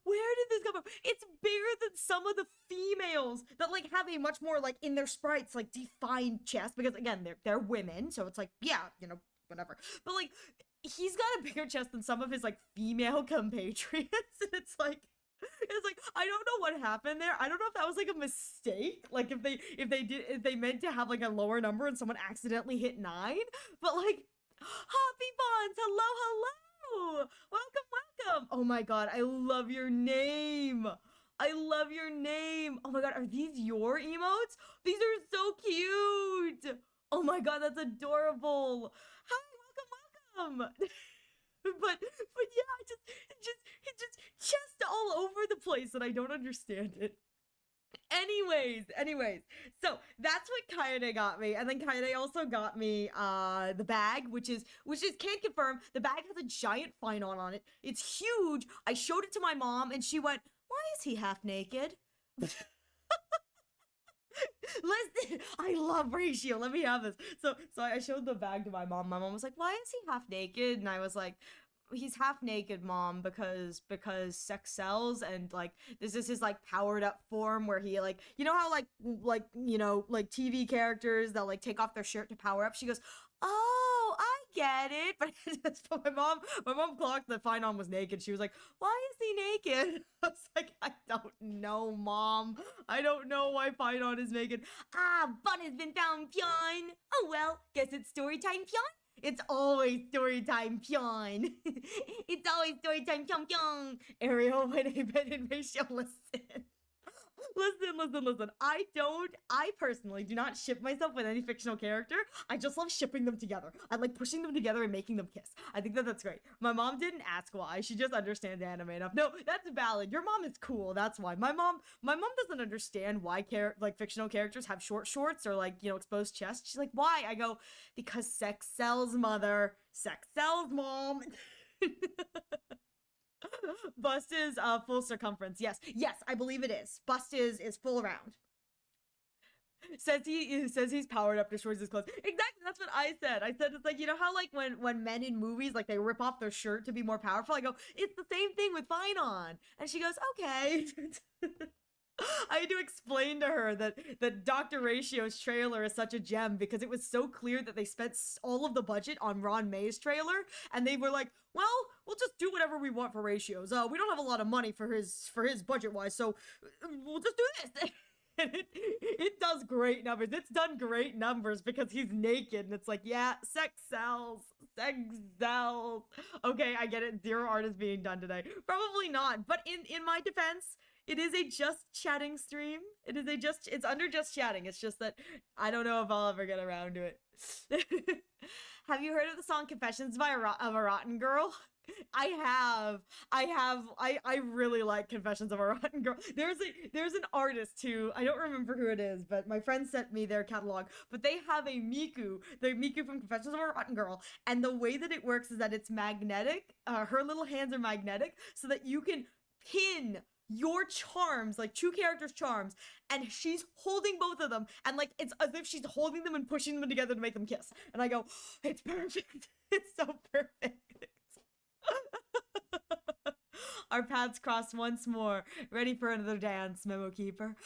where did this come from? It's bigger than some of the females that like have a much more like in their sprites like defined chest, because again they're women, so it's like, yeah, you know, whatever. But like he's got a bigger chest than some of his like female compatriots, and it's like I don't know what happened there. I don't know if that was like a mistake, like if they meant to have like a lower number and someone accidentally hit 9, but like Hoppy Bonds, hello, welcome. Oh my god, I love your name. Oh my god, are these your emotes? These are so cute. Oh my god, that's adorable. Hi, welcome. but yeah, it just chest all over the place, and I don't understand it. Anyways, so that's what Kaede got me, and then Kaede also got me the bag, which is can't confirm. The bag has a giant Finon on it. It's huge. I showed it to my mom, and she went, "Why is he half naked?" Listen, I love Ratio. Let me have this. So I showed the bag to my mom. My mom was like, "Why is he half naked?" And I was like, "He's half naked, Mom, because sex sells, and like this is his like powered up form where he like, you know how like you know like TV characters that like take off their shirt to power up." She goes, "Oh, I get it." But my mom clocked that Finon was naked. She was like, "Why is he naked?" I was like, "I don't know, Mom. I don't know why Finon is naked." "Ah, Bun has been found, Pyon. Oh well, guess it's story time, Pyon." It's always story time, Pyon. It's always story time, Pyon. Ariel, when I bet in ratio, listen. Listen. I personally do not ship myself with any fictional character. I just love shipping them together. I like pushing them together and making them kiss. I think that's great. My mom didn't ask why. She just understands anime enough. No, that's valid. Your mom is cool. That's why. My mom doesn't understand why like fictional characters have short shorts or like, you know, exposed chests. She's like, "Why?" I go, "Because sex sells, mother. Sex sells, mom." Bust is full circumference. Yes, I believe it is. Bust is full around. Says he's powered up, destroys his clothes. Exactly, that's what I said. I said it's like, you know how like when men in movies like they rip off their shirt to be more powerful. I go, it's the same thing with Finon. And she goes, okay. I had to explain to her that Dr. Ratio's trailer is such a gem because it was so clear that they spent all of the budget on Ron May's trailer, and they were like, "Well, we'll just do whatever we want for Ratios. We don't have a lot of money for his budget wise, so we'll just do this." And it does great numbers. It's done great numbers because he's naked, and it's like, yeah, sex sells. Okay, I get it. 0 art is being done today. Probably not, but in my defense, it is a just chatting stream. It's under just chatting. It's just that I don't know if I'll ever get around to it. Have you heard of the song Confessions of a Rotten Girl? I have. I really like Confessions of a Rotten Girl. There's an artist who, I don't remember who it is, but my friend sent me their catalog, but they have a Miku, the Miku from Confessions of a Rotten Girl, and the way that it works is that it's magnetic. Her little hands are magnetic so that you can pin your charms, like 2 characters' charms, and she's holding both of them, and like it's as if she's holding them and pushing them together to make them kiss. And I go, it's perfect. It's so perfect. Our paths cross once more. Ready for another dance, Memo Keeper.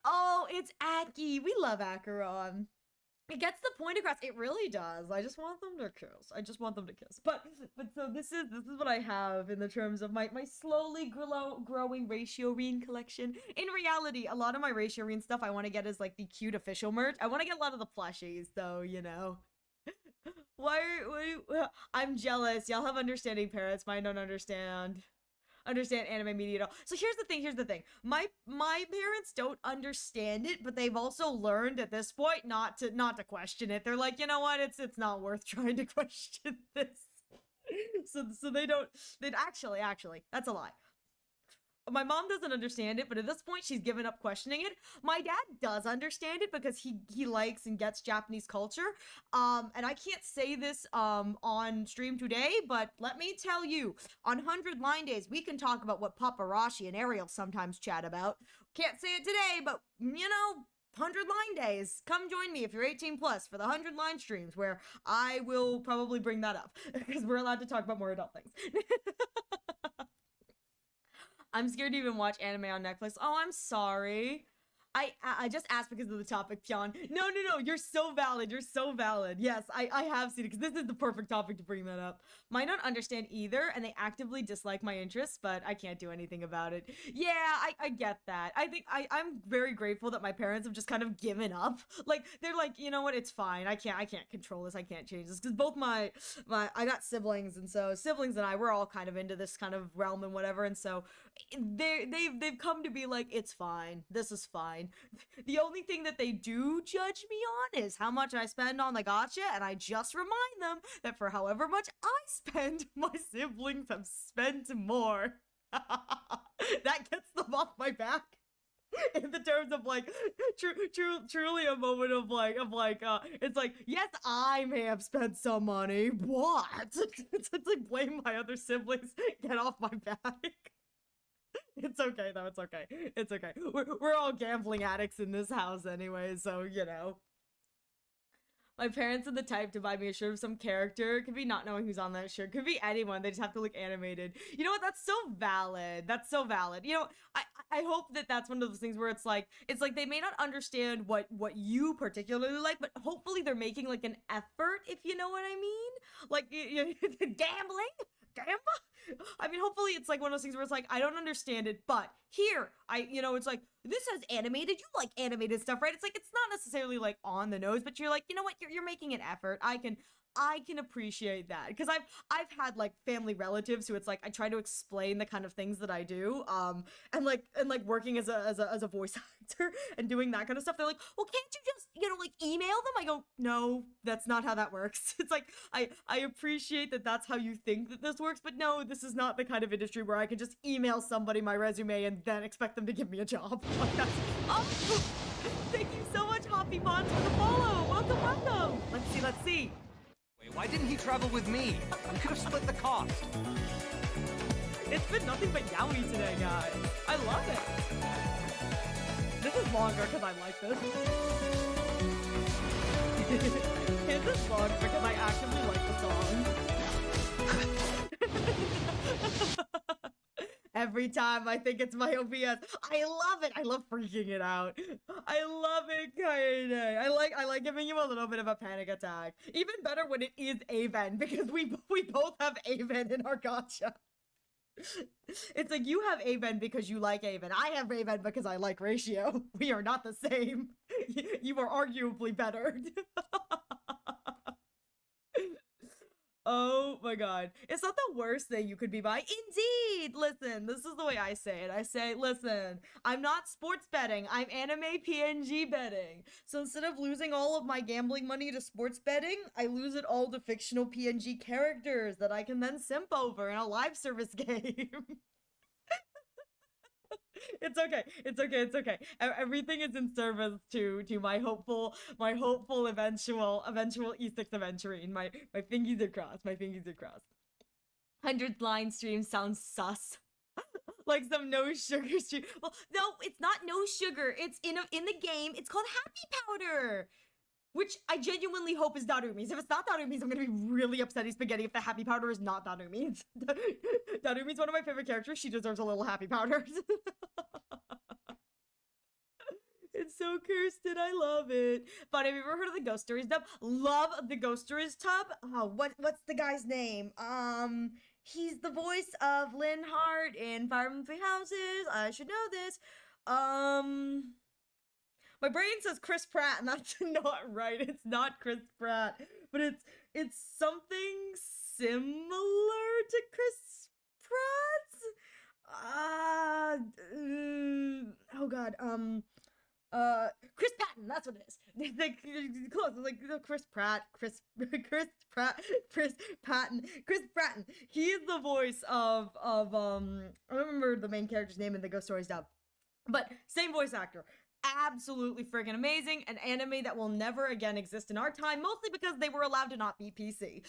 Oh, it's Aki. We love Acheron. It gets the point across. It really does. I just want them to kiss. I just want them to kiss. But so this is what I have in the terms of my slowly growing ratio reen collection. In reality, a lot of my ratio reen stuff I want to get is like the cute official merch. I want to get a lot of the plushies though, you know. Why I'm jealous. Y'all have understanding parents. Mine don't understand anime media at all. So here's the thing. My parents don't understand it, but they've also learned at this point not to question it. They're like, you know what, it's not worth trying to question this. So they don't. They'd actually that's a lie. My mom doesn't understand it, but at this point she's given up questioning it. My dad does understand it because he likes and gets Japanese culture. And I can't say this on stream today, but let me tell you, on 100 Line Days, we can talk about what Paparashi and Ariel sometimes chat about. Can't say it today, but you know, 100 Line Days. Come join me if you're 18 plus for the 100 line streams where I will probably bring that up because we're allowed to talk about more adult things. I'm scared to even watch anime on Netflix. Oh, I'm sorry. I just asked because of the topic, Pyeon. No. You're so valid. Yes, I have seen it because this is the perfect topic to bring that up. Mine don't understand either, and they actively dislike my interests, but I can't do anything about it. Yeah, I get that. I think I'm very grateful that my parents have just kind of given up. Like, they're like, you know what? It's fine. I can't control this. I can't change this. Because both my I got siblings, and so siblings and I, we're all kind of into this kind of realm and whatever, and so they've come to be like, it's fine. This is fine. The only thing that they do judge me on is how much I spend on the gacha, and I just remind them that for however much I spend, my siblings have spent more. That gets them off my back. In the terms of like truly a moment of like it's like, yes, I may have spent some money. What? It's like blame my other siblings, get off my back. It's okay though, it's okay. We're all gambling addicts in this house anyway, so you know. My parents are the type to buy me a shirt of some character. It could be not knowing who's on that shirt. Could be anyone. They just have to look animated. You know what? That's so valid. You know, I hope that that's one of those things where it's like they may not understand what you particularly like, but hopefully they're making like an effort, if you know what I mean. Like gambling. I mean, hopefully it's like one of those things where it's like, I don't understand it, but here, it's like, this has animated, you like animated stuff, right? It's like, it's not necessarily like on the nose, but you're like, you know what, you're making an effort. I can appreciate that, because I've had like family relatives who it's like I try to explain the kind of things that I do, and like working as a voice actor and doing that kind of stuff. They're like, well, can't you just like email them? I go, no, that's not how that works. It's like I appreciate that that's how you think that this works, but no, this is not the kind of industry where I can just email somebody my resume and then expect them to give me a job. Like that's, oh, thank you so much, Hoppy Bonds, for the follow. Welcome. Let's see. Why didn't he travel with me? We could have split the cost. It's been nothing but yaoi today, guys. I love it. This is longer because I like this. This is longer because I actively like the song. Every time I think it's my OBS. I love it. I love freaking it out. I love it, Kaede. I like giving you a little bit of a panic attack. Even better when it is Aven, because we both have Aven in our gacha. It's like, you have Aven because you like Aven. I have Aven because I like Ratio. We are not the same. You are arguably better. Oh my god. It's not the worst thing you could be buying. Indeed! Listen, this is the way I say it. I say, listen, I'm not sports betting. I'm anime PNG betting. So instead of losing all of my gambling money to sports betting, I lose it all to fictional PNG characters that I can then simp over in a live service game. It's okay. Everything is in service to my hopeful eventual E6 aventurine. My fingers are crossed. 100 line stream sounds sus. Like some no sugar stream. Well, no, it's not no sugar. It's in the game. It's called Happy Powder, which I genuinely hope is Darumi's. If it's not Darumi's, I'm gonna be really upsetty spaghetti if the Happy Powder is not Darumi's. Darumi's one of my favorite characters. She deserves a little Happy Powder. It's so Kirsten. I love it. But have you ever heard of the Ghost Stories dub? Love the Ghost Stories dub. Oh, what's the guy's name? He's the voice of Lynn Hart in Fire Emblem Three Houses. I should know this. My brain says Chris Pratt, and that's not right. It's not Chris Pratt, but it's something similar to Chris Pratt. Oh God. Chris Patton. That's what it is. Close. Like Chris Pratt. Chris Pratt. Chris Patton. Chris Pratt. He is the voice of I don't remember the main character's name in the Ghost Stories dub, but same voice actor. Absolutely freaking amazing. An anime that will never again exist in our time, mostly because they were allowed to not be PC.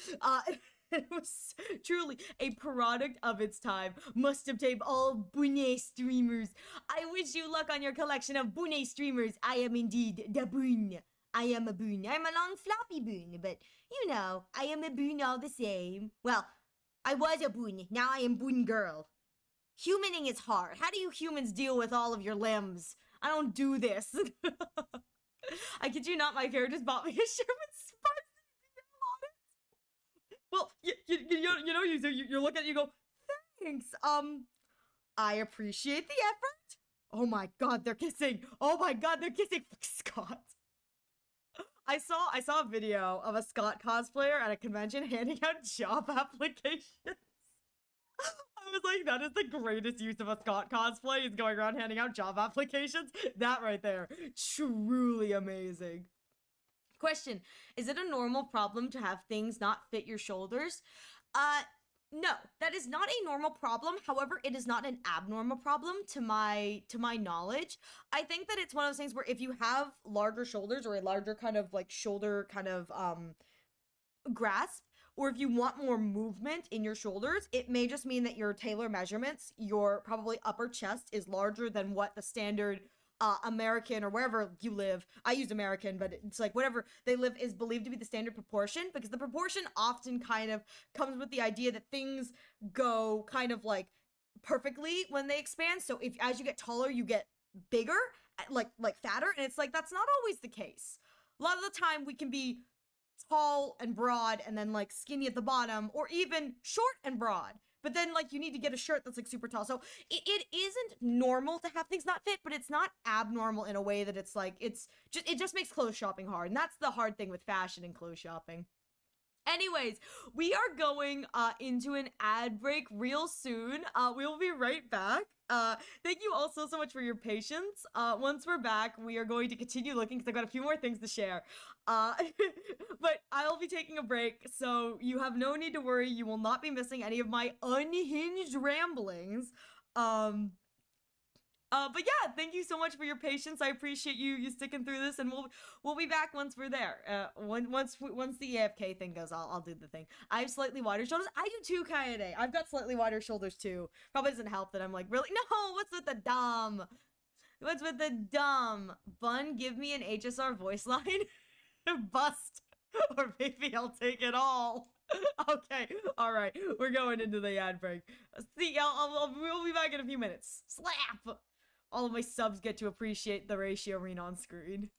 It was truly a product of its time. Must obtain all Bune streamers. I wish you luck on your collection of Bune streamers. I am indeed the Boon. I am a Boon. I'm a long floppy Boon, but you know, I am a Boon all the same. Well, I was a Boon. Now I am Boon Girl. Humaning is hard. How do you humans deal with all of your limbs? I don't do this. I kid you not, my characters bought me a shirt with spicy BL on it. Well, you know, you look at it, you go, thanks. I appreciate the effort. Oh my God, they're kissing. Oh my God, they're kissing. Scott. I saw a video of a Scott cosplayer at a convention handing out job applications. I was like, that is the greatest use of a Scott cosplay, is going around handing out job applications. That right there, truly amazing. Question, is it a normal problem to have things not fit your shoulders? No, that is not a normal problem. However, it is not an abnormal problem to my knowledge. I think that it's one of those things where if you have larger shoulders or a larger kind of like shoulder kind of grasp, or if you want more movement in your shoulders, it may just mean that your tailor measurements, your probably upper chest is larger than what the standard American or wherever you live. I use American, but it's like whatever they live is believed to be the standard proportion, because the proportion often kind of comes with the idea that things go kind of like perfectly when they expand. So if as you get taller, you get bigger, like fatter, and it's like that's not always the case. A lot of the time we can be tall and broad and then like skinny at the bottom, or even short and broad, but then like you need to get a shirt that's like super tall. So it isn't normal to have things not fit, but it's not abnormal in a way that it's like it just makes clothes shopping hard, and that's the hard thing with fashion and clothes shopping. Anyways, we are going into an ad break real soon. We will be right back. Thank you all so much for your patience. Once we're back, we are going to continue looking because I've got a few more things to share. But I'll be taking a break, so you have no need to worry. You will not be missing any of my unhinged ramblings. But yeah, thank you so much for your patience. I appreciate you sticking through this, and we'll be back once we're there. Once the AFK thing goes, I'll do the thing. I have slightly wider shoulders. I do too, Kaede. I've got slightly wider shoulders too. Probably doesn't help that I'm like, really? No, what's with the dumb? What's with the dumb? Bun, give me an HSR voice line. Bust. Or maybe I'll take it all. Okay, all right. We're going into the ad break. See, we'll be back in a few minutes. Slap! All of my subs get to appreciate the ratio arena on screen.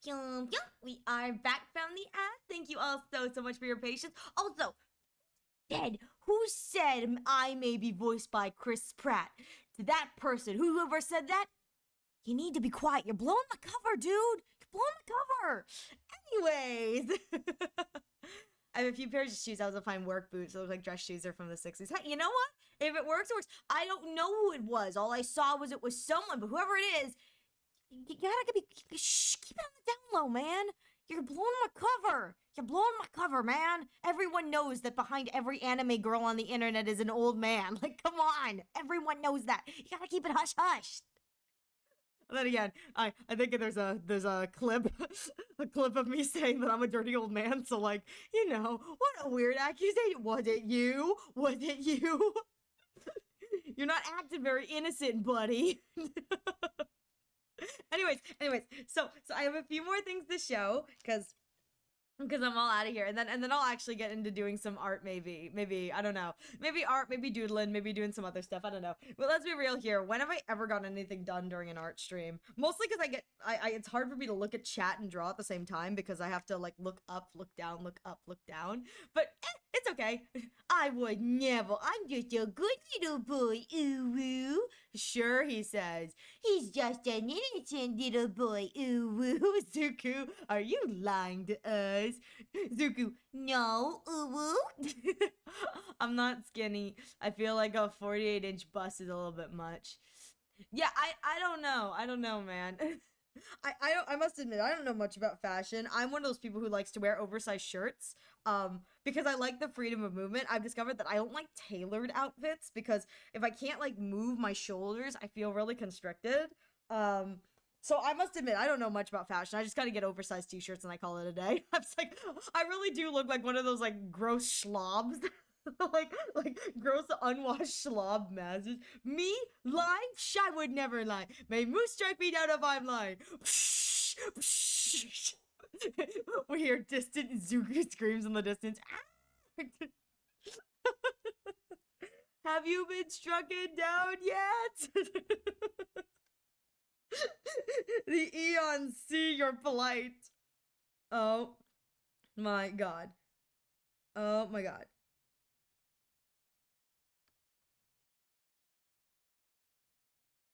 We are back from the ad. Thank you all so much for your patience. Also, who said I may be voiced by Chris Pratt? To that person, whoever said that, you need to be quiet. You're blowing my cover, dude. You're blowing my cover. Anyways. I have a few pairs of shoes. I was to find work boots. They look like dress shoes. Are from the 60s. Hey, you know what? If it works, it works. I don't know who it was. All I saw was it was someone, but whoever it is, you gotta be, shh, keep it on the down low, man. You're blowing my cover. You're blowing my cover, man. Everyone knows that behind every anime girl on the internet is an old man. Like, come on. Everyone knows that. You gotta keep it hush-hush. And then again, I think there's a clip, a clip of me saying that I'm a dirty old man. So like, you know, what a weird accusation. Was it you? Was it you? You're not acting very innocent, buddy. anyways, so I have a few more things to show because I'm all out of here, and then I'll actually get into doing some art, maybe I don't know, maybe art, maybe doodling, maybe doing some other stuff, I don't know. But let's be real here. When have I ever gotten anything done during an art stream? Mostly because it's hard for me to look at chat and draw at the same time because I have to like look up, look down, look up, look down. But it's okay. I would never. I'm just a good little boy. Ooh woo. Sure, he says. He's just an innocent little boy. Ooh woo. Zuko, are you lying to us? Zuko, no. Ooh woo. I'm not skinny. I feel like a 48-inch bust is a little bit much. Yeah, I don't know, man. I must admit, I don't know much about fashion. I'm one of those people who likes to wear oversized shirts. Because I like the freedom of movement. I've discovered that I don't like tailored outfits because if I can't like move my shoulders, I feel really constricted. So I must admit, I don't know much about fashion. I just gotta get oversized t-shirts and I call it a day. I'm just like, I really do look like one of those like gross schlobs. like gross unwashed slob masses. Me? Lie? I would never lie. May moose strike me down if I'm lying. We hear distant Zuko screams in the distance. Have you been strucken down yet? The eons see your plight. Oh my god. Oh my god.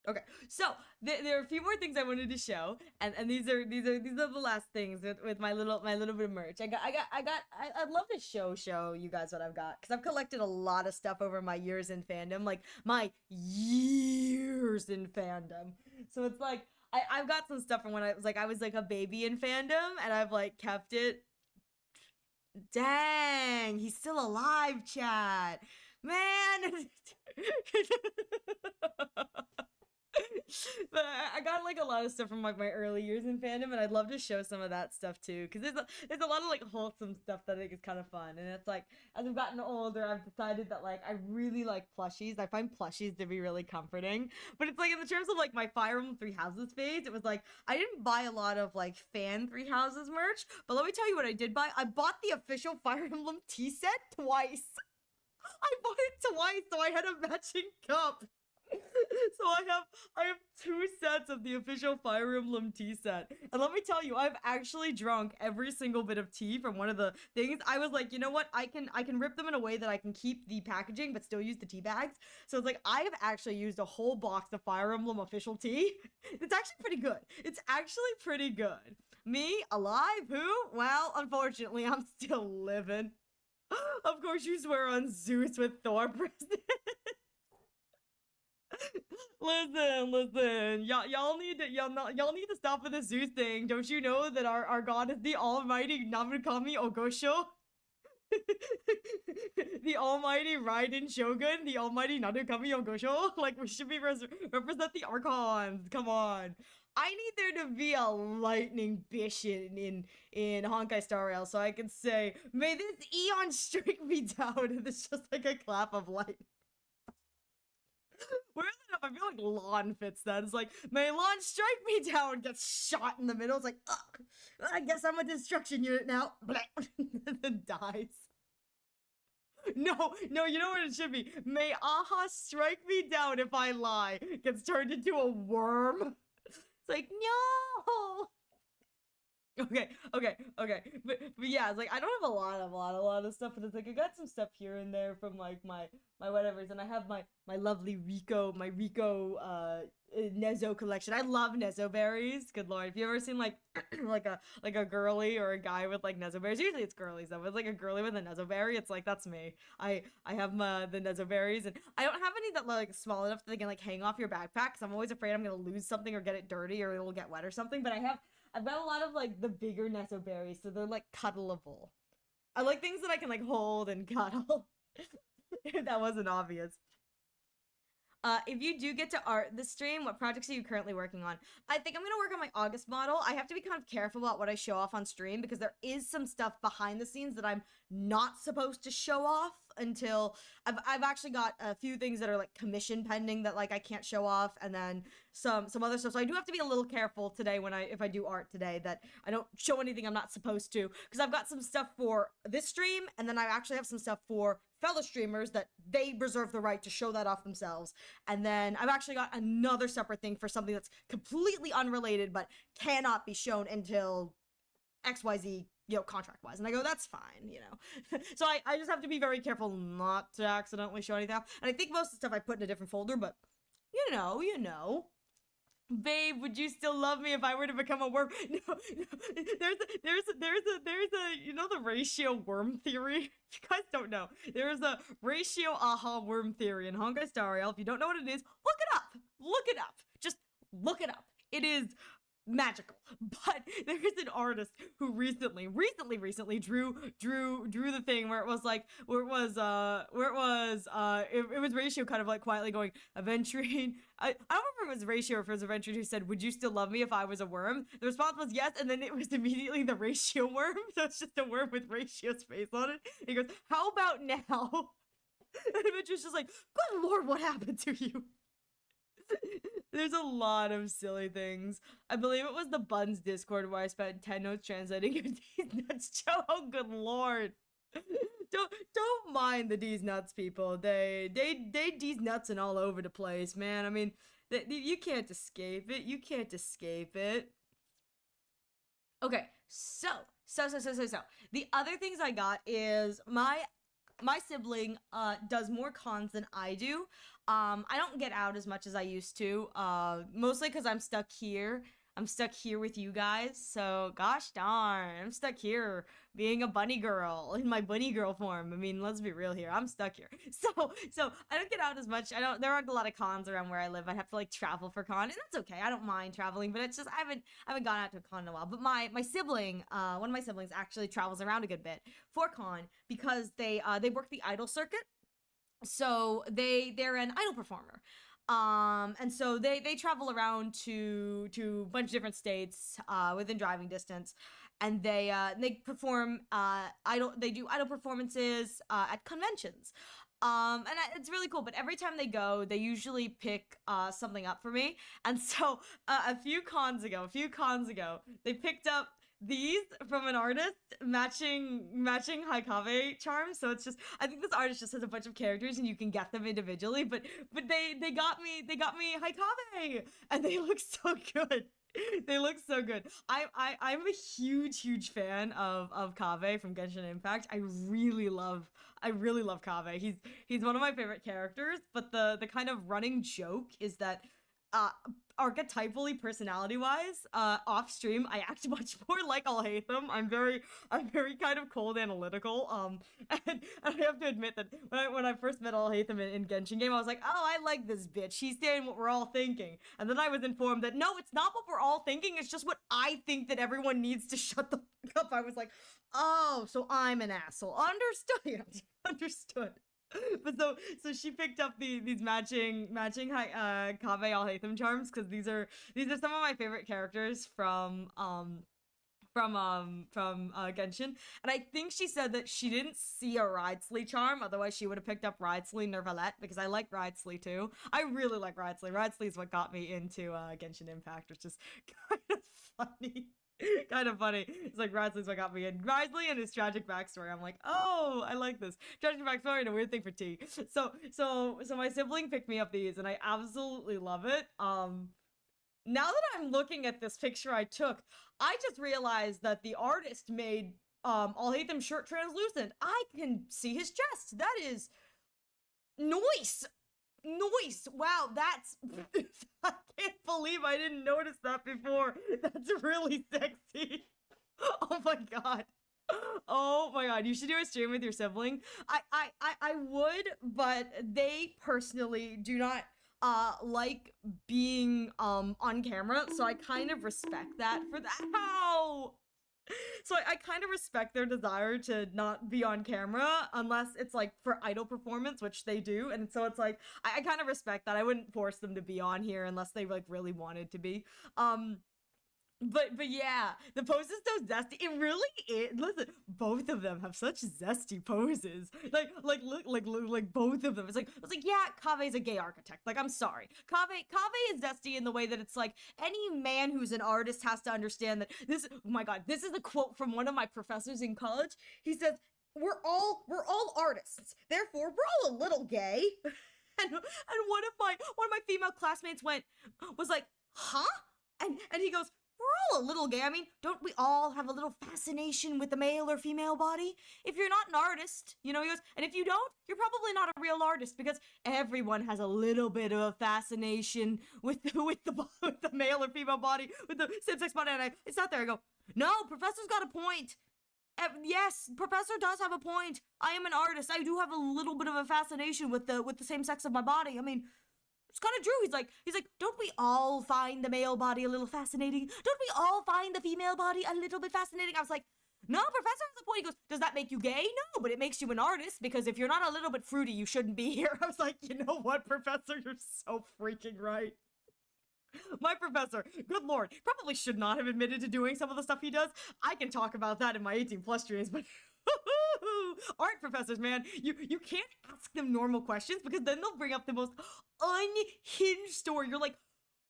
Okay, so there are a few more things I wanted to show, and these are the last things with my little bit of merch. I'd love to show you guys what I've got because I've collected a lot of stuff over my years in fandom, like my years in fandom. So it's like I've got some stuff from when I was like a baby in fandom, and I've like kept it. Dang, he's still alive, chat, man. But I got like a lot of stuff from like my early years in fandom, and I'd love to show some of that stuff too, because there's a lot of like wholesome stuff that I think is kind of fun. And it's like as I've gotten older, I've decided that like I really like plushies. I find plushies to be really comforting. But it's like in the terms of like my Fire Emblem Three Houses phase, it was like I didn't buy a lot of like fan Three Houses merch, but let me tell you what I did buy. I bought the official Fire Emblem tea set twice. I bought it twice, so I had a matching cup. So I have 2 sets of the official Fire Emblem tea set. And let me tell you, I've actually drunk every single bit of tea from one of the things. I was like, you know what? I can rip them in a way that I can keep the packaging but still use the tea bags. So it's like I have actually used a whole box of Fire Emblem official tea. It's actually pretty good. It's actually pretty good. Me? Alive? Who? Well, unfortunately, I'm still living. Of course you swear on Zeus with Thor present. Listen, y'all need to stop with the Zeus thing. Don't you know that our god is the almighty Namukami Ogosho? The almighty Raiden Shogun, the almighty Namukami Ogosho? Like, we should be represent the Archons. Come on. I need there to be a lightning bish in Honkai Star Rail so I can say, may this eon strike me down, and it's just like a clap of light. Weirdly enough, I feel like Lon fits that. It's like, may Lon strike me down, gets shot in the middle. It's like, ugh, I guess I'm a destruction unit now. And then dies. No, you know what it should be? May Aha strike me down if I lie. Gets turned into a worm. It's like, no. Okay. But yeah, it's like I don't have a lot of stuff, but it's like I got some stuff here and there from like my whatevers, and I have my lovely Rico Nezzo collection. I love Nezzo berries. Good lord, if you ever seen like like a girly or a guy with like Nezzo berries, usually it's girlies though. But it's like a girly with a Nezzo berry, it's like that's me. I have the Nezzo berries, and I don't have any that like small enough that they can like hang off your backpack. Cause I'm always afraid I'm gonna lose something or get it dirty or it'll get wet or something. But I've got a lot of like the bigger Nesso berries, so they're like cuddleable. I like things that I can like hold and cuddle. If that wasn't obvious. If you do get to art this stream, what projects are you currently working on? I think I'm gonna work on my August model. I have to be kind of careful about what I show off on stream because there is some stuff behind the scenes that I'm not supposed to show off until I've actually got a few things that are like commission pending that like I can't show off, and then some other stuff. So I do have to be a little careful today if I do art today that I don't show anything I'm not supposed to, because I've got some stuff for this stream, and then I actually have some stuff for fellow streamers that they reserve the right to show that off themselves. And then I've actually got another separate thing for something that's completely unrelated but cannot be shown until XYZ, contract wise. And I go, that's fine, So I just have to be very careful not to accidentally show anything off. And I think most of the stuff I put in a different folder, but you know. Babe, would you still love me if I were to become a worm? No. There's a the ratio worm theory. If you guys don't know, there's a ratio aha worm theory in Honkai Star Rail. If you don't know what it is, look it up. Just look it up. It is magical. But there is an artist who recently drew the thing where it was Ratio kind of like quietly going, Aventurine. I don't remember if it was Ratio or if it was Aventurine who said, would you still love me if I was a worm? The response was yes, and then it was immediately the Ratio worm. So it's just a worm with Ratio's face on it. He goes, how about now? And Aventure's just like, good lord, what happened to you? There's a lot of silly things. I believe it was the Buns Discord where I spent 10 notes translating D's nuts. Joe, oh good lord. Don't mind the D's nuts people. They D's nuts and all over the place, man. I mean, you can't escape it. Okay, so the other things I got is my sibling does more cons than I do. I don't get out as much as I used to, mostly because I'm stuck here with you guys, so gosh darn, I'm stuck here being a bunny girl in my bunny girl form. I mean, let's be real here, I'm stuck here. So I don't get out as much. There aren't a lot of cons around where I live. I have to like travel for con, and that's okay. I don't mind traveling, but it's just I haven't gone out to a con in a while. But my sibling, one of my siblings actually travels around a good bit for con because they work the idol circuit. So they're an idol performer. And so they travel around to a bunch of different states within driving distance, and they perform they do idol performances at conventions. It's really cool, but every time they go, they usually pick something up for me. And so a few cons ago, they picked up these from an artist matching Haikave charms. So it's just, I think this artist just has a bunch of characters and you can get them individually, but they got me Haikave, and they look so good. I'm a huge fan of Kave from Genshin Impact. I really love Kave. He's one of my favorite characters, but the kind of running joke is that archetypally, personality-wise, off stream, I act much more like Alhaitham. I'm very kind of cold analytical. And I have to admit that when I first met Alhaitham in Genshin game, I was like, oh, I like this bitch. She's saying what we're all thinking. And then I was informed that no, it's not what we're all thinking. It's just what I think that everyone needs to shut the fuck up. I was like, oh, so I'm an asshole. Understood. But so she picked up these matching Kave Alhaitham charms, because these are some of my favorite characters from Genshin. And I think she said that she didn't see a Ridsley charm, otherwise she would have picked up Ridsley Nervalette, because I like Ridsley too. I really like Ridsley. Ridsley is what got me into Genshin Impact, which is kind of funny. It's like Ridsley's what got me in. Ridsley and his tragic backstory. I'm like, oh, I like this. Tragic backstory and a weird thing for tea. So my sibling picked me up these, and I absolutely love it. now that I'm looking at this picture I took, I just realized that the artist made I'll Hate Them shirt translucent. I can see his chest. That is nice. Nice. Wow, that's I can't believe I didn't notice that before. That's really sexy. Oh my god. Oh my god, you should do a stream with your sibling. I would, but they personally do not like being on camera, so I kind of respect that for that. Ow! So I kind of respect their desire to not be on camera unless it's like for idol performance, which they do, and so it's like I kind of respect that. I wouldn't force them to be on here unless they like really wanted to be. But yeah, the pose is so zesty. It really is. Listen, both of them have such zesty poses. Like both of them. It's like yeah, Kave's a gay architect. Like I'm sorry, Kave is zesty in the way that it's like any man who's an artist has to understand that this. Oh my god, this is a quote from one of my professors in college. He says, "We're all artists. Therefore, we're all a little gay." And one of my female classmates was like, "Huh?" And he goes, "We're all a little gay. I mean, don't we all have a little fascination with the male or female body? If you're not an artist, you know," he goes, "and if you don't, you're probably not a real artist because everyone has a little bit of a fascination with the male or female body, with the same-sex body." And it's not there. I go, "No, Professor's got a point. Yes, Professor does have a point. I am an artist. I do have a little bit of a fascination with the same sex of my body. I mean, it's kind of true." He's like, "Don't we all find the male body a little fascinating? Don't we all find the female body a little bit fascinating?" I was like, "No, Professor has a point." He goes, "Does that make you gay? No, but it makes you an artist because if you're not a little bit fruity, you shouldn't be here." I was like, "You know what, Professor? You're so freaking right." My professor, good lord, probably should not have admitted to doing some of the stuff he does. I can talk about that in my 18+ streams, but art professors, man, you can't ask them normal questions because then they'll bring up the most unhinged story. You're like,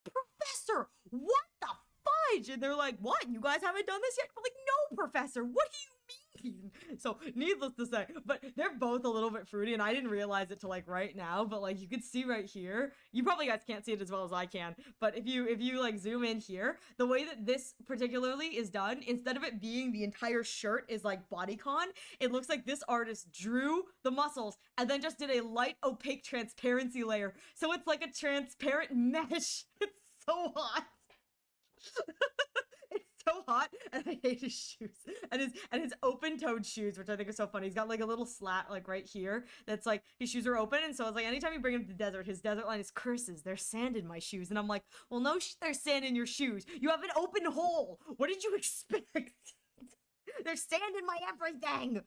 "Professor, what the fudge?" And they're like, "What? You guys haven't done this yet?" I'm like, "No, Professor, what do you mean?" So needless to say, but they're both a little bit fruity, and I didn't realize it till like right now, but like you could see right here, you probably guys can't see it as well as I can, but if you like zoom in here, the way that this particularly is done, instead of it being the entire shirt is like bodycon, it looks like this artist drew the muscles and then just did a light opaque transparency layer, so it's like a transparent mesh. It's so hot. It's so hot, and I hate his shoes and his open-toed shoes, which I think is so funny. He's got like a little slat like right here that's like his shoes are open, and so it's like anytime you bring him to the desert, his desert line is "Curses, there's sand in my shoes," and I'm like, "Well, no, there's sand in your shoes. You have an open hole. What did you expect?" "There's sand in my everything."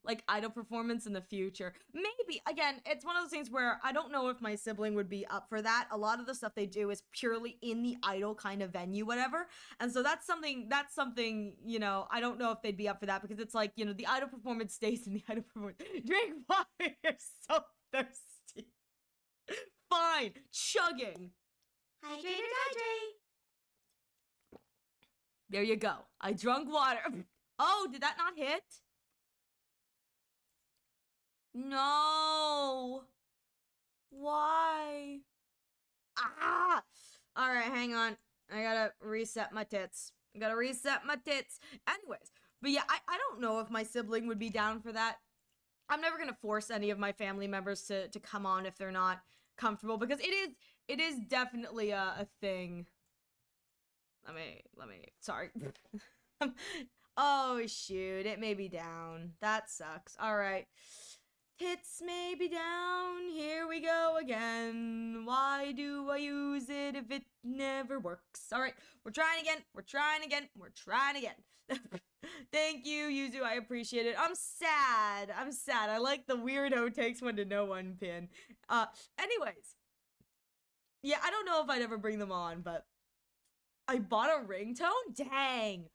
Like idol performance in the future. Maybe, again, it's one of those things where I don't know if my sibling would be up for that. A lot of the stuff they do is purely in the idol kind of venue, whatever. And so that's something, you know, I don't know if they'd be up for that because it's like, you know, the idol performance stays in the idol performance. Drink water, you're so thirsty. Fine, chugging. Hydrate. There you go. I drunk water. Oh, did that not hit? No. Why? Ah! Alright, hang on. I gotta reset my tits. Anyways, but yeah, I don't know if my sibling would be down for that. I'm never gonna force any of my family members to come on if they're not comfortable, because it is definitely a thing. Let me, sorry. Oh, shoot, it may be down. That sucks. Alright. Tits may be down, here we go again. Why do I use it if it never works? Alright, we're trying again. Thank you, Yuzu, I appreciate it. I'm sad. I like the weirdo takes one to know one pin. Anyways. Yeah, I don't know if I'd ever bring them on, but I bought a ringtone? Dang.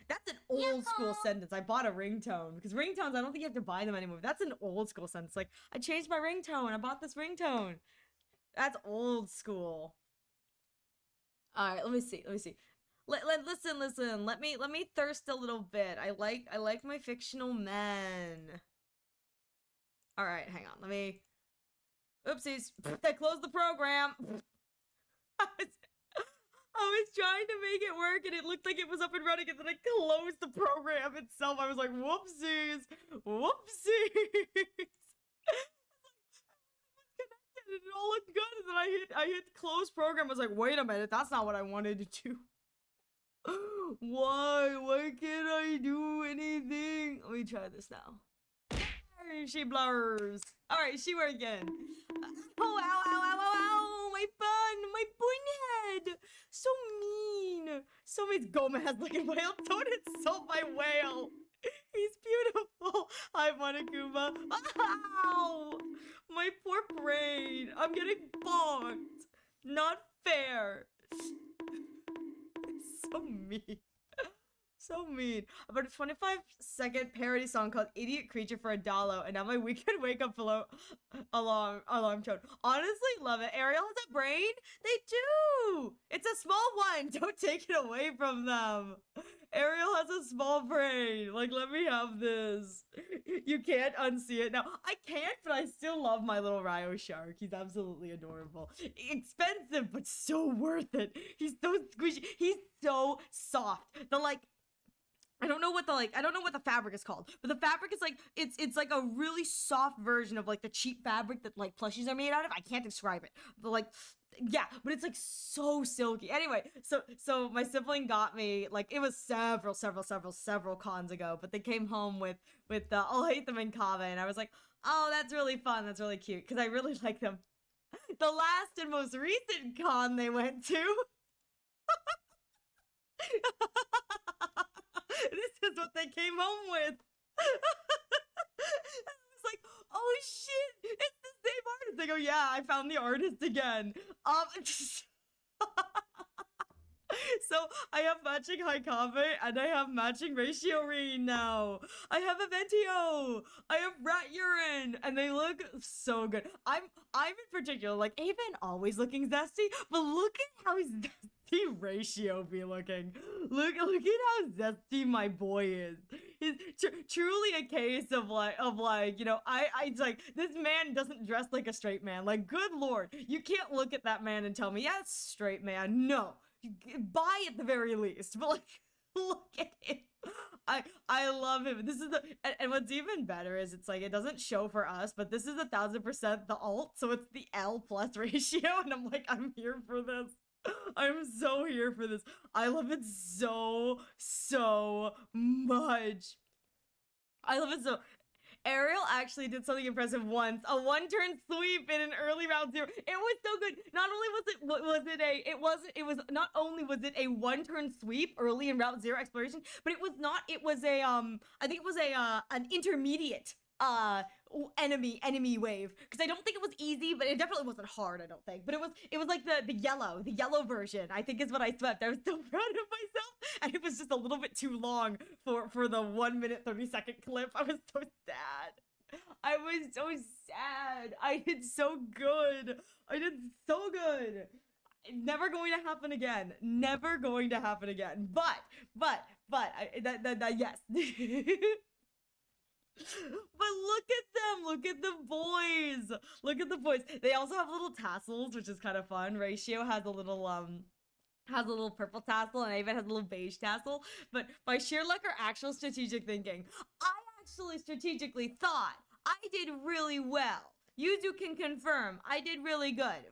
That's an old school sentence. I bought a ringtone. Because ringtones, I don't think you have to buy them anymore. That's an old school sentence. Like, I changed my ringtone. I bought this ringtone. That's old school. Alright, let me see. Listen. Let me thirst a little bit. I like my fictional men. Alright, hang on. Let me... Oopsies. I closed the program. I was trying to make it work and it looked like it was up and running, and then I closed the program itself. I was like, whoopsies. And it all looked good, and then I hit close program. I was like, wait a minute, that's not what I wanted to do. Why can't I do anything? Let me try this now. She blurs. All right, she were again. Oh, ow, my bun, my head. So mean. So mean. Gomez looking whale. Don't insult my whale. He's beautiful. Hi, Monokuma. Ow! My poor brain. I'm getting bonked. Not fair. So mean. So mean. About a 25-second parody song called Idiot Creature for a Dollar, and now my weekend wake up alarm tone. Honestly, love it. Ariel has a brain? They do! It's a small one. Don't take it away from them. Ariel has a small brain. Like, let me have this. You can't unsee it. Now, I can't, but I still love my little Ryo shark. He's absolutely adorable. Expensive, but so worth it. He's so squishy. He's so soft. I don't know what the fabric is called, but the fabric is like, it's like a really soft version of like the cheap fabric that like plushies are made out of. I can't describe it, but like, yeah, but it's like so silky. Anyway, so my sibling got me, like, it was several cons ago, but they came home with I'll hate them in Kava, and I was like, oh, that's really fun, that's really cute, because I really like them. The last and most recent con they went to. This is what they came home with. I was like, oh shit, it's the same artist. They go, yeah, I found the artist again. So I have matching Haikave and I have matching Ratio Ring now. I have Aventio. I have Rat Urine, and they look so good. I'm in particular, like, Avon always looking zesty, but look at how zesty Ratio be looking. Look at how zesty my boy is. He's truly a case of like, you know, I like, this man doesn't dress like a straight man. Like, good lord, you can't look at that man and tell me, yeah, it's straight man. No. Buy at the very least, but like, look at him. I love him. This is and what's even better is it's like, it doesn't show for us, but this is 1000% the alt, so it's the L plus ratio, and I'm like, I'm here for this. I'm so here for this. I love it so much. I love it so. Ariel actually did something impressive once. A one-turn sweep in an early round 0. It was so good. Not only was it a one-turn sweep early in round 0 exploration, but it was I think it was an intermediate enemy wave, because I don't think it was easy, but it definitely wasn't hard, I don't think, but it was like the yellow version, I think, is what I swept. I was so proud of myself, and it was just a little bit too long for the 1 minute 30-second clip. I was so sad. I did so good. Never going to happen again. But yes. But look at the boys. They also have little tassels, which is kind of fun. Ratio has a little purple tassel, and Avon has a little beige tassel. But by sheer luck or actual strategic thinking, I actually strategically thought I did really well. Yuzu can confirm I did really good.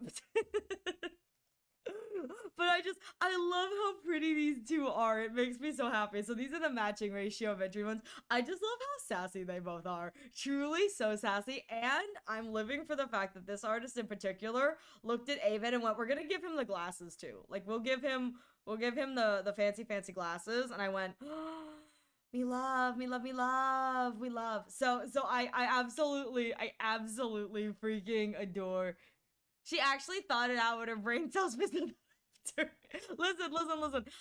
But I love how pretty these two are. It makes me so happy. So these are the matching Ratio of entry ones. I just love how sassy they both are. Truly so sassy. And I'm living for the fact that this artist in particular looked at Avon and went, we're gonna give him the glasses too. Like, we'll give him the fancy glasses. And I went, oh, we love. So I absolutely freaking adore. She actually thought it out with her brain cells. Listen.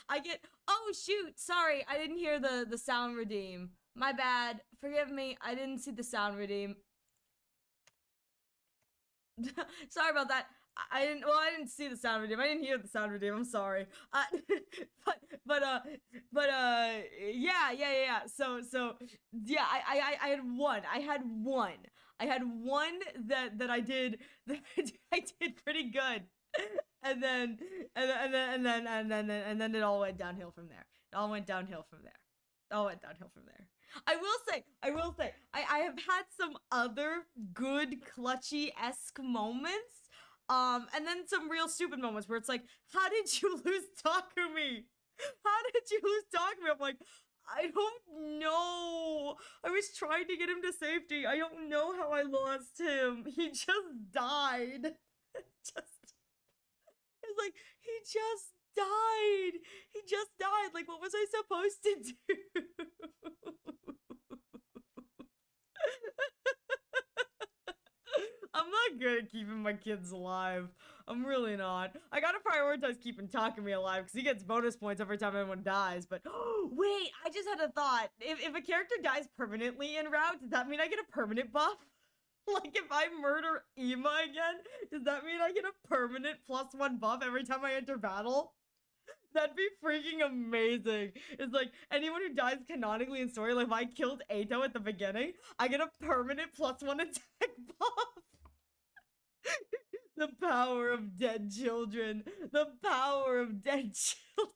I get, oh shoot, sorry, I didn't hear the sound redeem. My bad. Forgive me, I didn't see the sound redeem. Sorry about that. I didn't see the sound redeem. I didn't hear the sound redeem. I'm sorry. Yeah. So yeah, I had one. I had one that I did pretty good. and then it all went downhill from there. It all went downhill from there. I will say, I have had some other good clutchy-esque moments, and then some real stupid moments where it's like, how did you lose Takumi? How did you lose Takumi? I'm like, I don't know. I was trying to get him to safety. I don't know how I lost him. He just died. It's like, he just died. He just died. Like, what was I supposed to do? I'm not good at keeping my kids alive. I'm really not. I gotta prioritize keeping Takumi alive because he gets bonus points every time anyone dies. But wait, I just had a thought. If a character dies permanently en route, does that mean I get a permanent buff? Like if I murder Ema again, does that mean I get a permanent +1 buff every time I enter battle? That'd be freaking amazing. It's like anyone who dies canonically in story, like if I killed Eito at the beginning, I get a permanent +1 attack buff. The power of dead children. The power of dead children.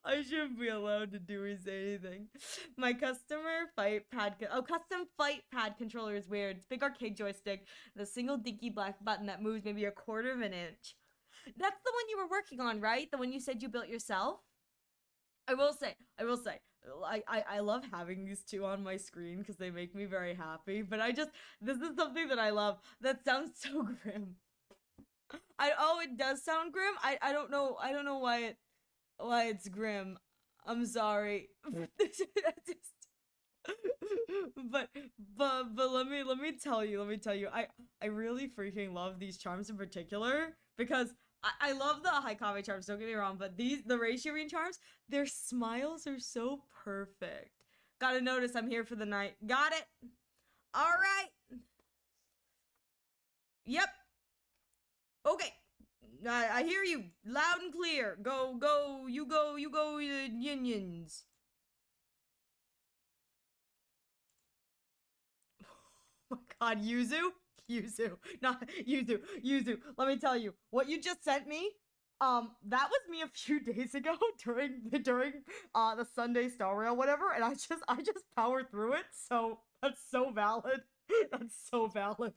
I shouldn't be allowed to do or say anything. My custom fight pad controller is weird. It's big arcade joystick, the single dinky black button that moves maybe a quarter of an inch. That's the one you were working on, right? The one you said you built yourself? I will say, I love having these two on my screen because they make me very happy, but this is something that I love. That sounds so grim. It does sound grim. I don't know why it's grim. I'm sorry. but let me tell you, I really freaking love these charms in particular because I love the Haikage charms, don't get me wrong, but the Reishirin charms, their smiles are so perfect. Gotta notice I'm here for the night. Got it? Alright. Yep. Okay. I hear you loud and clear. Go, you go, yin-yins. Oh my god, Yuzu? Not Yuzu. Let me tell you, what you just sent me, that was me a few days ago during the Sunday Star Rail, whatever, and I just powered through it, so that's so valid. That's so valid.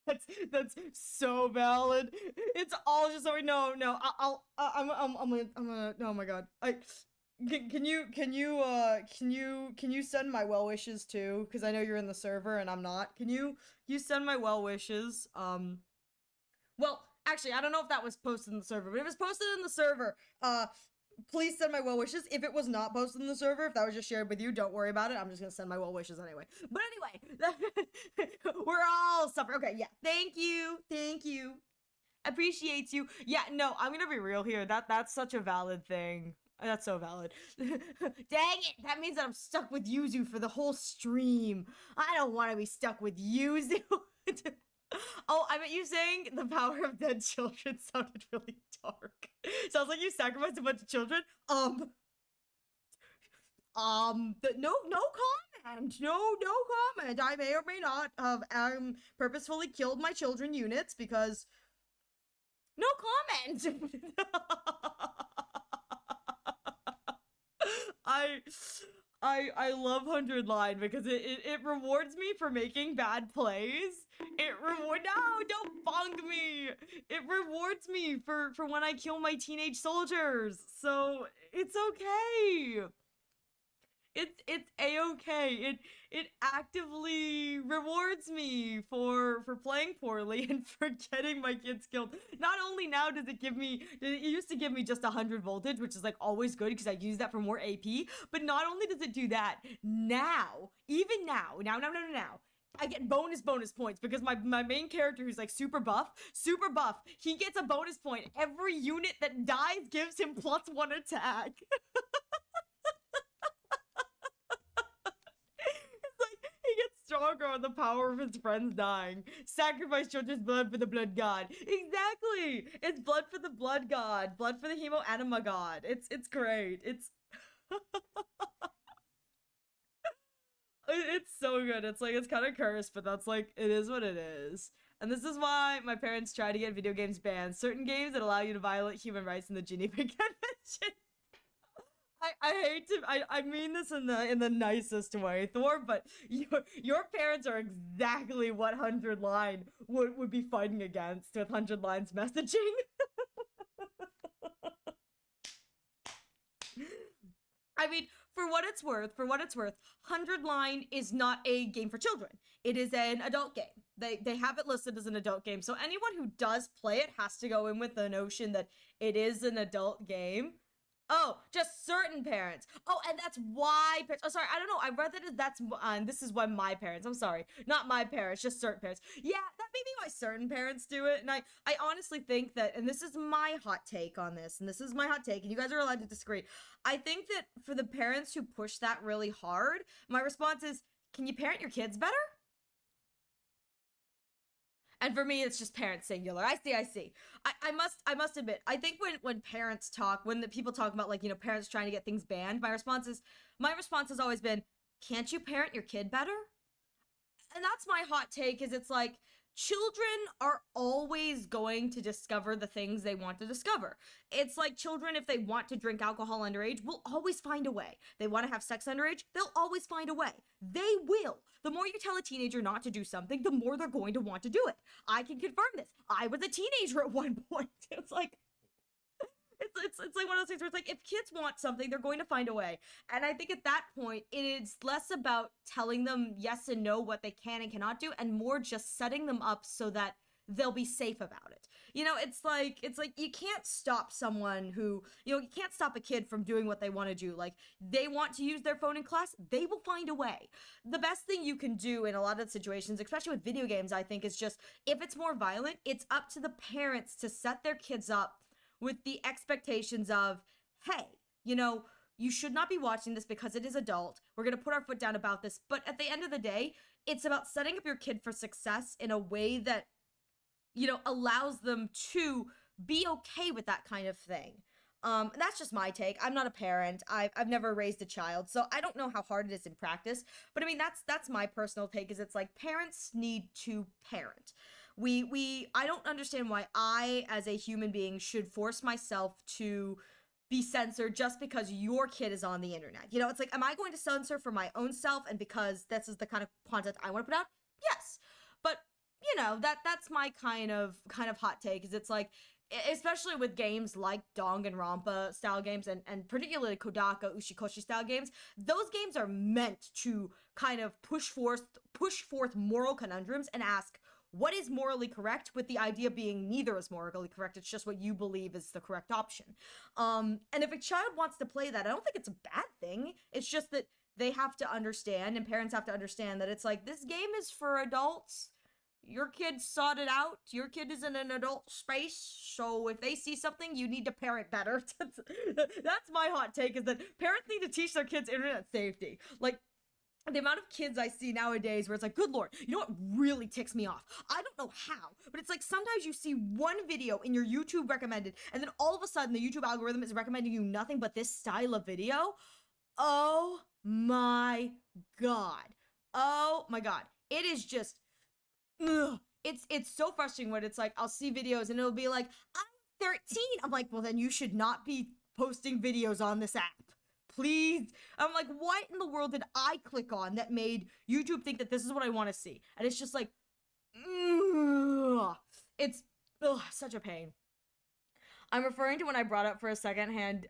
That's so valid. It's all just so no. I'm gonna. Oh my god. Can you send my well wishes too? Because I know you're in the server and I'm not. Can you send my well wishes? Well, actually, I don't know if that was posted in the server, but if it was posted in the server, please send my well wishes. If it was not posted in the server, if that was just shared with you, don't worry about it. I'm just gonna send my well wishes anyway. But anyway, we're all suffering. Okay, yeah. Thank you. Appreciate you. Yeah, no, I'm gonna be real here. That's such a valid thing. That's so valid. Dang it! That means that I'm stuck with Yuzu for the whole stream. I don't want to be stuck with Yuzu. Oh, I meant you saying the power of dead children sounded really dark. Sounds like you sacrificed a bunch of children. No comment. No comment. I may or may not have purposefully killed my children units because no comment. I love 100 Line because it rewards me for making bad plays. No, don't bong me. It rewards me for when I kill my teenage soldiers. So it's okay. It's a-okay. It actively rewards me for playing poorly and for getting my kids killed. Not only now does it used to give me just 100 voltage, which is like always good because I use that for more AP, but not only does it do that, now, I get bonus points because my main character who's like super buff, he gets a bonus point. Every unit that dies gives him +1 attack. Stronger on the power of his friends dying. Sacrifice children's blood for the blood god. Exactly! It's blood for the blood god. Blood for the hemo anima god. It's great. It's it's so good. It's like, it's kind of cursed, but that's like, it is what it is. And this is why my parents try to get video games banned. Certain games that allow you to violate human rights in the Geneva Convention. I hate to I mean this in the nicest way, Thor, but your parents are exactly what 100 Line would be fighting against with 100 Line's messaging. I mean, for what it's worth, 100 Line is not a game for children. It is an adult game. They have it listed as an adult game. So anyone who does play it has to go in with the notion that it is an adult game. Oh, just certain parents. Oh, and that's why parents. Oh, sorry, I don't know. I read that that's this is why my parents. I'm sorry, not my parents, just certain parents. Yeah, that may be why certain parents do it. And I honestly think that, and this is my hot take on this, and you guys are allowed to disagree. I think that for the parents who push that really hard, my response is, can you parent your kids better? And for me, it's just parents singular. I see. I must admit, I think when parents talk, when the people talk about, like, you know, parents trying to get things banned, my response has always been, can't you parent your kid better? And that's my hot take, is it's like, children are always going to discover the things they want to discover. It's like children, if they want to drink alcohol underage, will always find a way. They want to have sex underage, they'll always find a way. They will. The more you tell a teenager not to do something, the more they're going to want to do it. I can confirm this. I was a teenager at one point. It's like, it's like one of those things where it's like, if kids want something, they're going to find a way. And I think at that point, it is less about telling them yes and no, what they can and cannot do, and more just setting them up so that they'll be safe about it. You know, it's like you can't stop someone who, you know, you can't stop a kid from doing what they want to do. Like, they want to use their phone in class, they will find a way. The best thing you can do in a lot of situations, especially with video games, I think, is just, if it's more violent, it's up to the parents to set their kids up with the expectations of, hey, you know, you should not be watching this because it is adult. We're going to put our foot down about this. But at the end of the day, it's about setting up your kid for success in a way that, you know, allows them to be okay with that kind of thing. That's just my take. I'm not a parent. I've never raised a child, so I don't know how hard it is in practice. But I mean, that's my personal take, is it's like, parents need to parent. I don't understand why I, as a human being, should force myself to be censored just because your kid is on the internet. You know, it's like, am I going to censor for my own self and because this is the kind of content I want to put out? Yes. But, you know, that's my kind of hot take, is it's like, especially with games like Danganronpa style games and particularly Kodaka Ushikoshi style games, those games are meant to kind of push forth moral conundrums and ask, what is morally correct, with the idea being neither is morally correct, it's just what you believe is the correct option. And if a child wants to play that, I don't think it's a bad thing. It's just that they have to understand, and parents have to understand, that it's like, this game is for adults. Your kid sought it out. Your kid is in an adult space, so if they see something, you need to parent better. That's my hot take, is that parents need to teach their kids internet safety. Like, the amount of kids I see nowadays where it's like, good Lord, you know what really ticks me off? I don't know how, but it's like, sometimes you see one video in your YouTube recommended, and then all of a sudden the YouTube algorithm is recommending you nothing but this style of video. Oh my God. Oh my God. It is just, ugh. It's so frustrating when it's like, I'll see videos and it'll be like, I'm 13. I'm like, well, then you should not be posting videos on this app. Please. I'm like, what in the world did I click on that made YouTube think that this is what I want to see? And it's just like, ugh. It's such a pain. I'm referring to when I brought up for a secondhand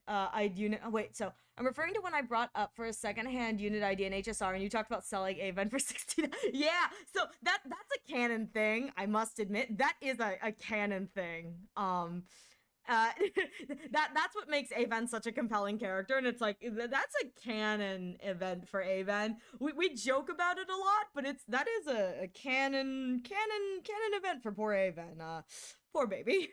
unit. Oh, wait, so I'm referring to when I brought up for a secondhand unit ID in HSR, and you talked about selling AVEN for 16. Yeah, so that's a canon thing. I must admit, that is a canon thing. That's what makes AVEN such a compelling character, and it's like, that's a canon event for AVEN. We joke about it a lot, but that is a canon event for poor AVEN. Poor baby.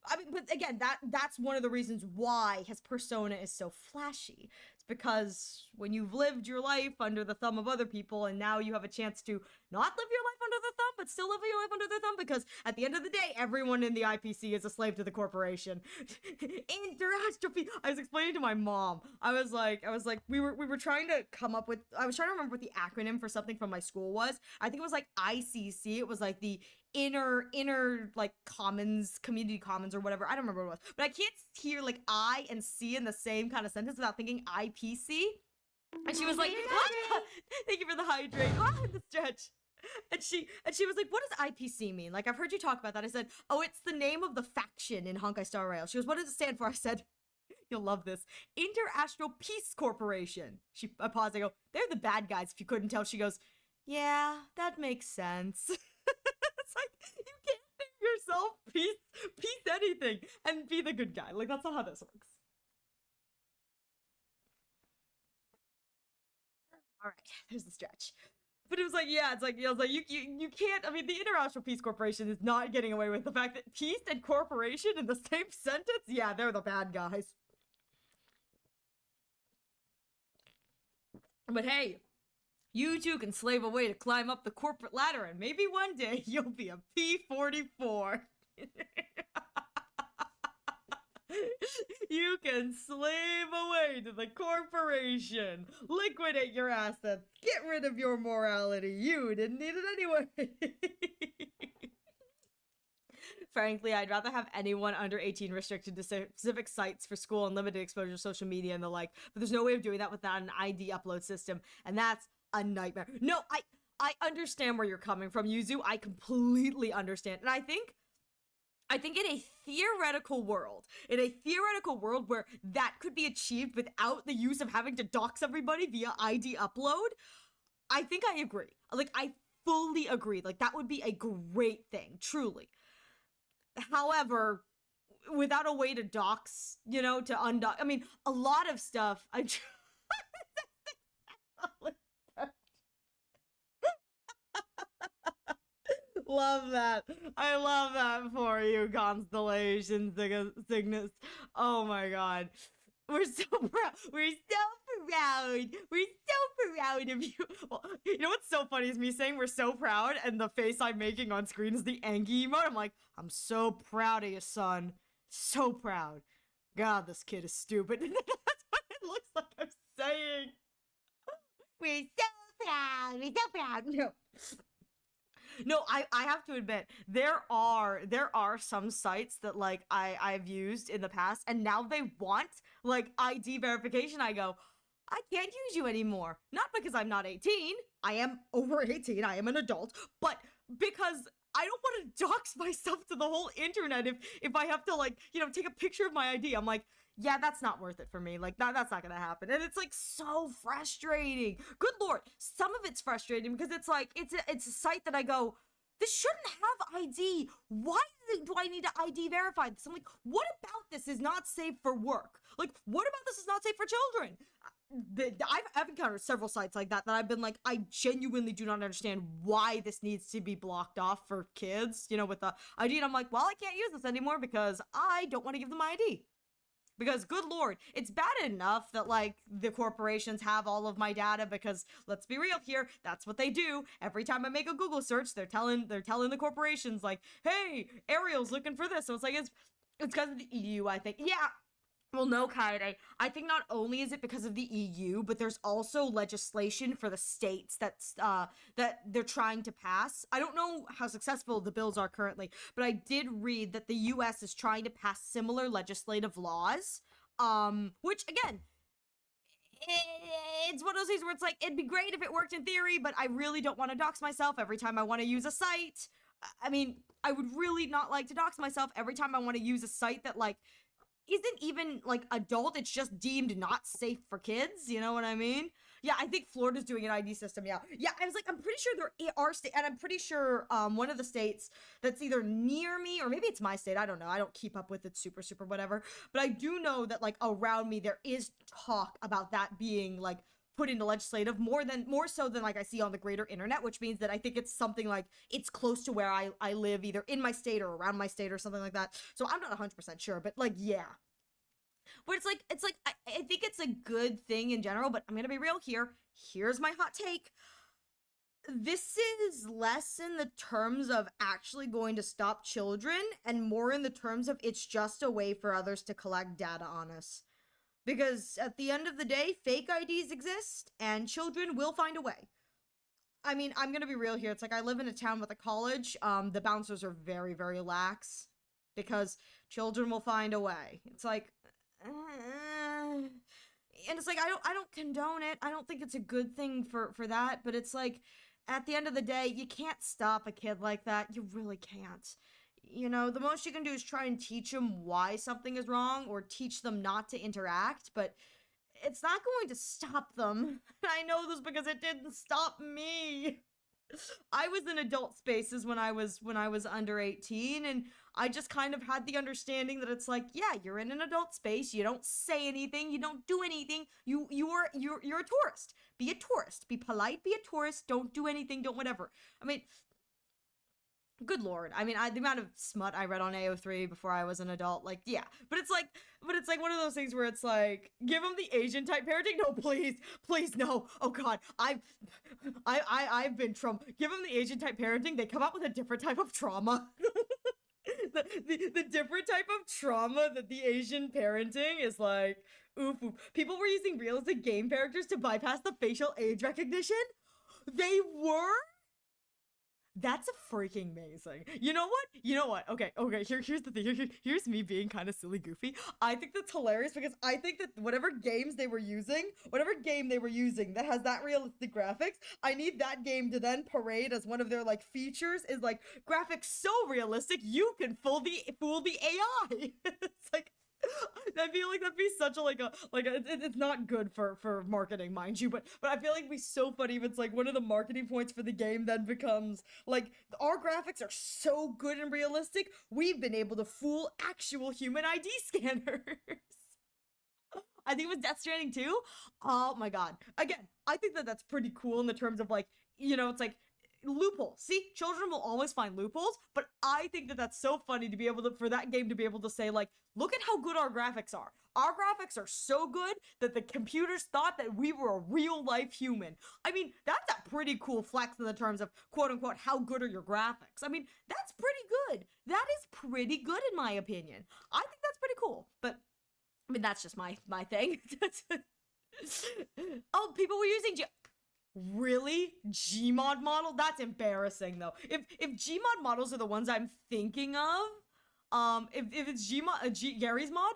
I mean, but again, that's one of the reasons why his persona is so flashy. It's because when you've lived your life under the thumb of other people, and now you have a chance to not live your life under the thumb, but still living your life under their thumb, because at the end of the day, everyone in the IPC is a slave to the corporation. Interastrophe. I was explaining to my mom. I was like, we were trying to come up with. I was trying to remember what the acronym for something from my school was. I think it was like ICC. It was like the inner like commons, community commons or whatever. I don't remember what it was, but I can't hear like I and C in the same kind of sentence without thinking IPC. And she was like, what? Thank you for the hydrate. Oh, the stretch. And she was like, what does IPC mean? Like, I've heard you talk about that. I said, oh, it's the name of the faction in Honkai Star Rail. She goes, what does it stand for? I said, you'll love this. Interastral Peace Corporation. I paused. I go, they're the bad guys, if you couldn't tell. She goes, yeah, that makes sense. It's like, you can't name yourself peace anything and be the good guy. Like, that's not how this works. All right, there's the stretch. But it was like, yeah, it's like, I was like, you can't, I mean, the International Peace Corporation is not getting away with the fact that peace and corporation in the same sentence? Yeah, they're the bad guys. But hey, you two can slave away to climb up the corporate ladder, and maybe one day you'll be a P-44. You can slave away to the corporation, liquidate your assets, get rid of your morality. You didn't need it anyway. Frankly, I'd rather have anyone under 18 restricted to specific sites for school and limited exposure to social media and the like, but there's no way of doing that without an ID upload system, and that's a nightmare. No, I understand where you're coming from, Yuzu. I completely understand, and I think in a theoretical world where that could be achieved without the use of having to dox everybody via ID upload, I think I agree. Like, I fully agree. Like, that would be a great thing, truly. However, without a way to dox, you know, to undox, I mean, a lot of stuff, love that. I love that for you, Constellation Cygnus. Oh my god. We're so proud. We're so proud. We're so proud of you. Well, you know what's so funny is me saying we're so proud, and the face I'm making on screen is the Angie emote. I'm like, I'm so proud of you, son. So proud. God, this kid is stupid. That's what it looks like I'm saying. We're so proud. We're so proud. No, I have to admit, there are some sites that, like, I've used in the past, and now they want, like, ID verification. I go, I can't use you anymore. Not because I'm not 18. I am over 18. I am an adult. But because I don't want to dox myself to the whole internet if I have to, like, you know, take a picture of my ID. I'm like, yeah, that's not worth it for me. Like, that's not gonna happen. And it's, like, so frustrating. Good lord. Some of it's frustrating because it's, like, it's a site that I go, this shouldn't have ID. Why do I need to ID verify this? I'm like, what about this is not safe for work? Like, what about this is not safe for children? I've encountered several sites like that I've been like, I genuinely do not understand why this needs to be blocked off for kids, you know, with the ID. And I'm like, well, I can't use this anymore because I don't want to give them my ID. Because, good lord, it's bad enough that, like, the corporations have all of my data because, let's be real here, that's what they do. Every time I make a Google search, they're telling the corporations, like, hey, Ariel's looking for this. So it's like, it's because of the EU, I think. Yeah. Well, no, Kaede. I think not only is it because of the EU, but there's also legislation for the states that they're trying to pass. I don't know how successful the bills are currently, but I did read that the US is trying to pass similar legislative laws, which, again, it's one of those things where it's like, it'd be great if it worked in theory, but I really don't want to dox myself every time I want to use a site. I mean, I would really not like to dox myself every time I want to use a site that, like, isn't even, like, adult. It's just deemed not safe for kids. You know what I mean? Yeah, I think Florida's doing an ID system. Yeah, I was like, I'm pretty sure there are states, and I'm pretty sure one of the states that's either near me, or maybe it's my state, I don't know, I don't keep up with it super whatever, but I do know that, like, around me there is talk about that being, like, put into legislative more so than, like, I see on the greater internet, which means that I think it's something like it's close to where I live, either in my state or around my state or something like that. So I'm not 100% sure, but, like, yeah. But it's like I think it's a good thing in general, but I'm gonna be real here. Here's my hot take. this is less in the terms of actually going to stop children and more in the terms of it's just a way for others to collect data on us. Because at the end of the day, fake IDs exist and children will find a way. I mean, I'm gonna be real here. It's like I live in a town with a college. The bouncers are very, very lax because children will find a way. It's like, and it's like I don't condone it. I don't think it's a good thing for that. But it's like, at the end of the day, you can't stop a kid like that. You really can't. You know, the most you can do is try and teach them why something is wrong or teach them not to interact, but it's not going to stop them. I know this because it didn't stop me. I was in adult spaces when I was under 18, and I just kind of had the understanding that it's like, yeah, you're in an adult space, you don't say anything, you don't do anything, you're a tourist. Be a tourist. Be polite, be a tourist, don't do anything, don't whatever. I mean, good lord. I mean, the amount of smut I read on AO3 before I was an adult, like, yeah. But it's like one of those things where it's like, give them the Asian type parenting. No, please, no. Oh god, I've been give them the Asian type parenting. They come out with a different type of trauma. the different type of trauma that the Asian parenting is like, oof. People were using realistic game characters to bypass the facial age recognition. They were. That's a freaking amazing. You know what? Okay. Here's the thing. Here's me being kind of silly goofy. I think that's hilarious because I think that whatever game they were using that has that realistic graphics, I need that game to then parade as one of their like features is like graphics so realistic you can fool the AI. It's like, I feel like that'd be such a it's not good for marketing, mind you, but I feel like it'd be so funny if it's like one of the marketing points for the game then becomes like, our graphics are so good and realistic, we've been able to fool actual human ID scanners. I think it was Death Stranding 2. Oh my god. Again, I think that that's pretty cool in the terms of like, you know, it's like, loopholes. See, children will always find loopholes, but I think that that's so funny to be able to, for that game to be able to say like, look at how good our graphics are. Our graphics are so good that the computers thought that we were a real life human. I mean, that's a pretty cool flex in the terms of quote unquote, how good are your graphics? I mean, that's pretty good. That is pretty good in my opinion. I think that's pretty cool, but I mean, that's just my thing. Oh, people were using really? Gmod model? That's embarrassing though. If Gmod models are the ones I'm thinking of, if it's Gary's mod,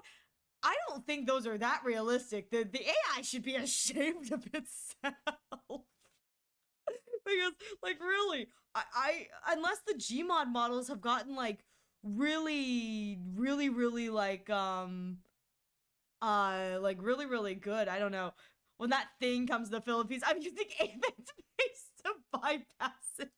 I don't think those are that realistic. The AI should be ashamed of itself. Because, like, really, I unless the Gmod models have gotten like really like really good, I don't know. When that thing comes to the Philippines, I'm using Apex Base to bypass it.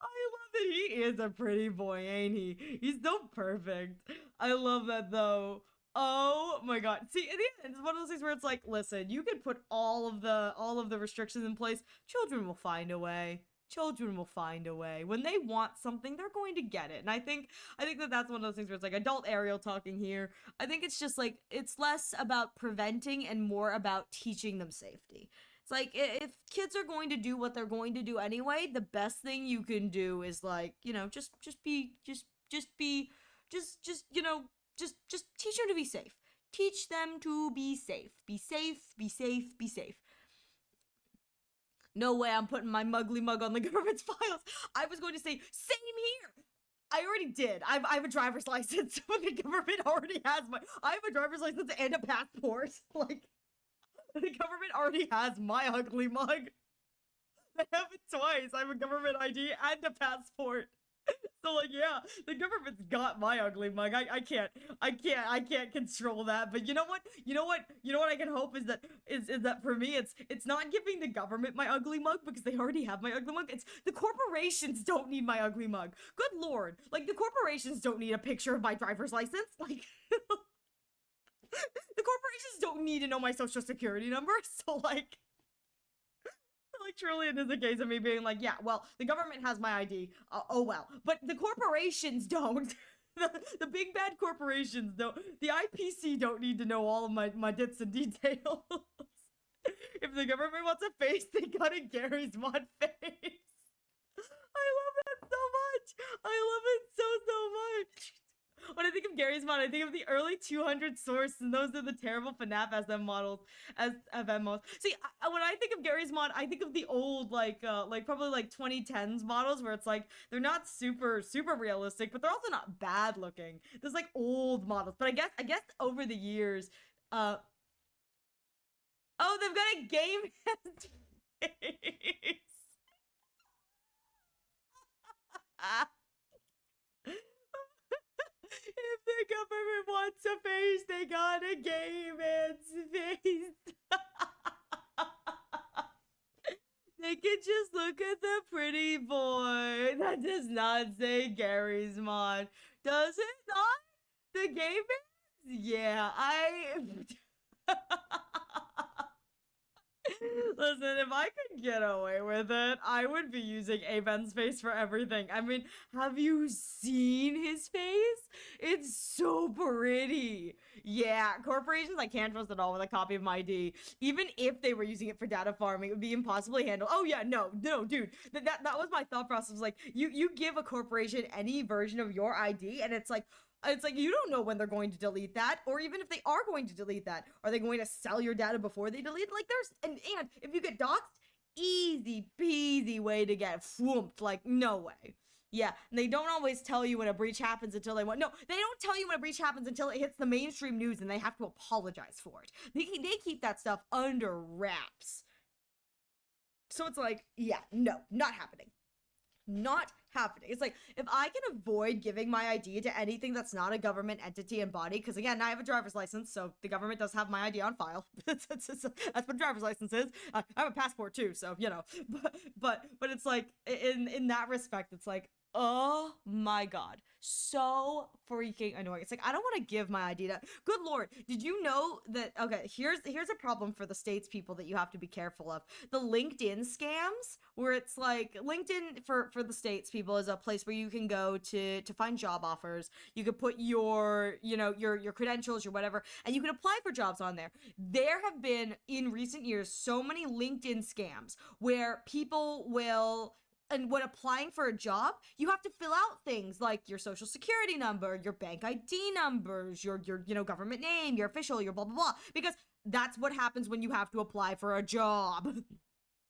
I love that he is a pretty boy, ain't he? He's so perfect. I love that though. Oh my god. See, at the end, it's one of those things where it's like, listen, you can put all of the restrictions in place. Children will find a way. Children will find a way. When they want something, they're going to get it. And I think that that's one of those things where it's like adult Ariel talking here. I think it's just like, it's less about preventing and more about teaching them safety. It's like, if kids are going to do what they're going to do anyway, the best thing you can do is like, you know, just teach them to be safe. Teach them to be safe. Be safe, be safe, be safe. No way I'm putting my muggly mug on the government's files. I was going to say, same here. I already did. I have a driver's license. The government already has I have a driver's license and a passport. Like, the government already has my ugly mug. They have it twice. I have a government ID and a passport. So like, yeah, the government's got my ugly mug. I can't control that. But you know what I can hope is that for me it's not giving the government my ugly mug because they already have my ugly mug. It's the corporations don't need my ugly mug. Good lord. Like, the corporations don't need a picture of my driver's license. Like, the corporations don't need to know my social security number. So like, truly it is a case of me being like, yeah, well, the government has my ID, oh well, but the corporations don't. The big bad corporations don't. The IPC don't need to know all of my dits and details. If the government wants a face, they got a Gary's Mod face. I love that so much. I love it so much. When I think of Gary's Mod, I think of the early 200 source, and those are the terrible FNAF SM models, as FM models. See, when I think of Gary's Mod, I think of the old, like probably like 2010s models, where it's like they're not super realistic, but they're also not bad looking. There's like old models, but I guess over the years, oh, they've got a game face. If the government wants a face, they got a gay man's face. They can just look at the pretty boy. That does not say Gary's Mod. Does it not? The gay man's? Yeah, Listen, if I could get away with it, I would be using Aben's face for everything. I mean, have you seen his face? It's so pretty. Yeah, corporations I can't trust at all with a copy of my ID. Even if they were using it for data farming, it would be impossibly handled. Oh yeah, no, dude. That was my thought process. Like, you give a corporation any version of your ID, and it's like you don't know when they're going to delete that, or even if they are going to delete that, are they going to sell your data before they delete it? Like, there's and if you get doxxed, easy peasy way to get fwoomped. Like, no way. Yeah, and they don't always tell you when a breach happens until they want. No, they don't tell you when a breach happens until it hits the mainstream news and they have to apologize for it. They keep that stuff under wraps. So it's like, yeah, no, not happening. Not happening. It's like, if I can avoid giving my ID to anything that's not a government entity and body, because again, I have a driver's license, so the government does have my ID on file. That's what a driver's license is. I have a passport too, so you know. But it's like, in that respect, it's like, oh my god, so freaking annoying. It's like, I don't want to give my ID to. Good lord, did you know that? Okay, here's a problem for the States people that you have to be careful of. The LinkedIn scams, where it's like, LinkedIn for the States people is a place where you can go to find job offers. You could put your your credentials, your whatever, and you can apply for jobs on there. There have been in recent years so many LinkedIn scams where people will. And when applying for a job, you have to fill out things like your social security number, your bank ID numbers, your government name, your official, your blah, blah, blah. Because that's what happens when you have to apply for a job.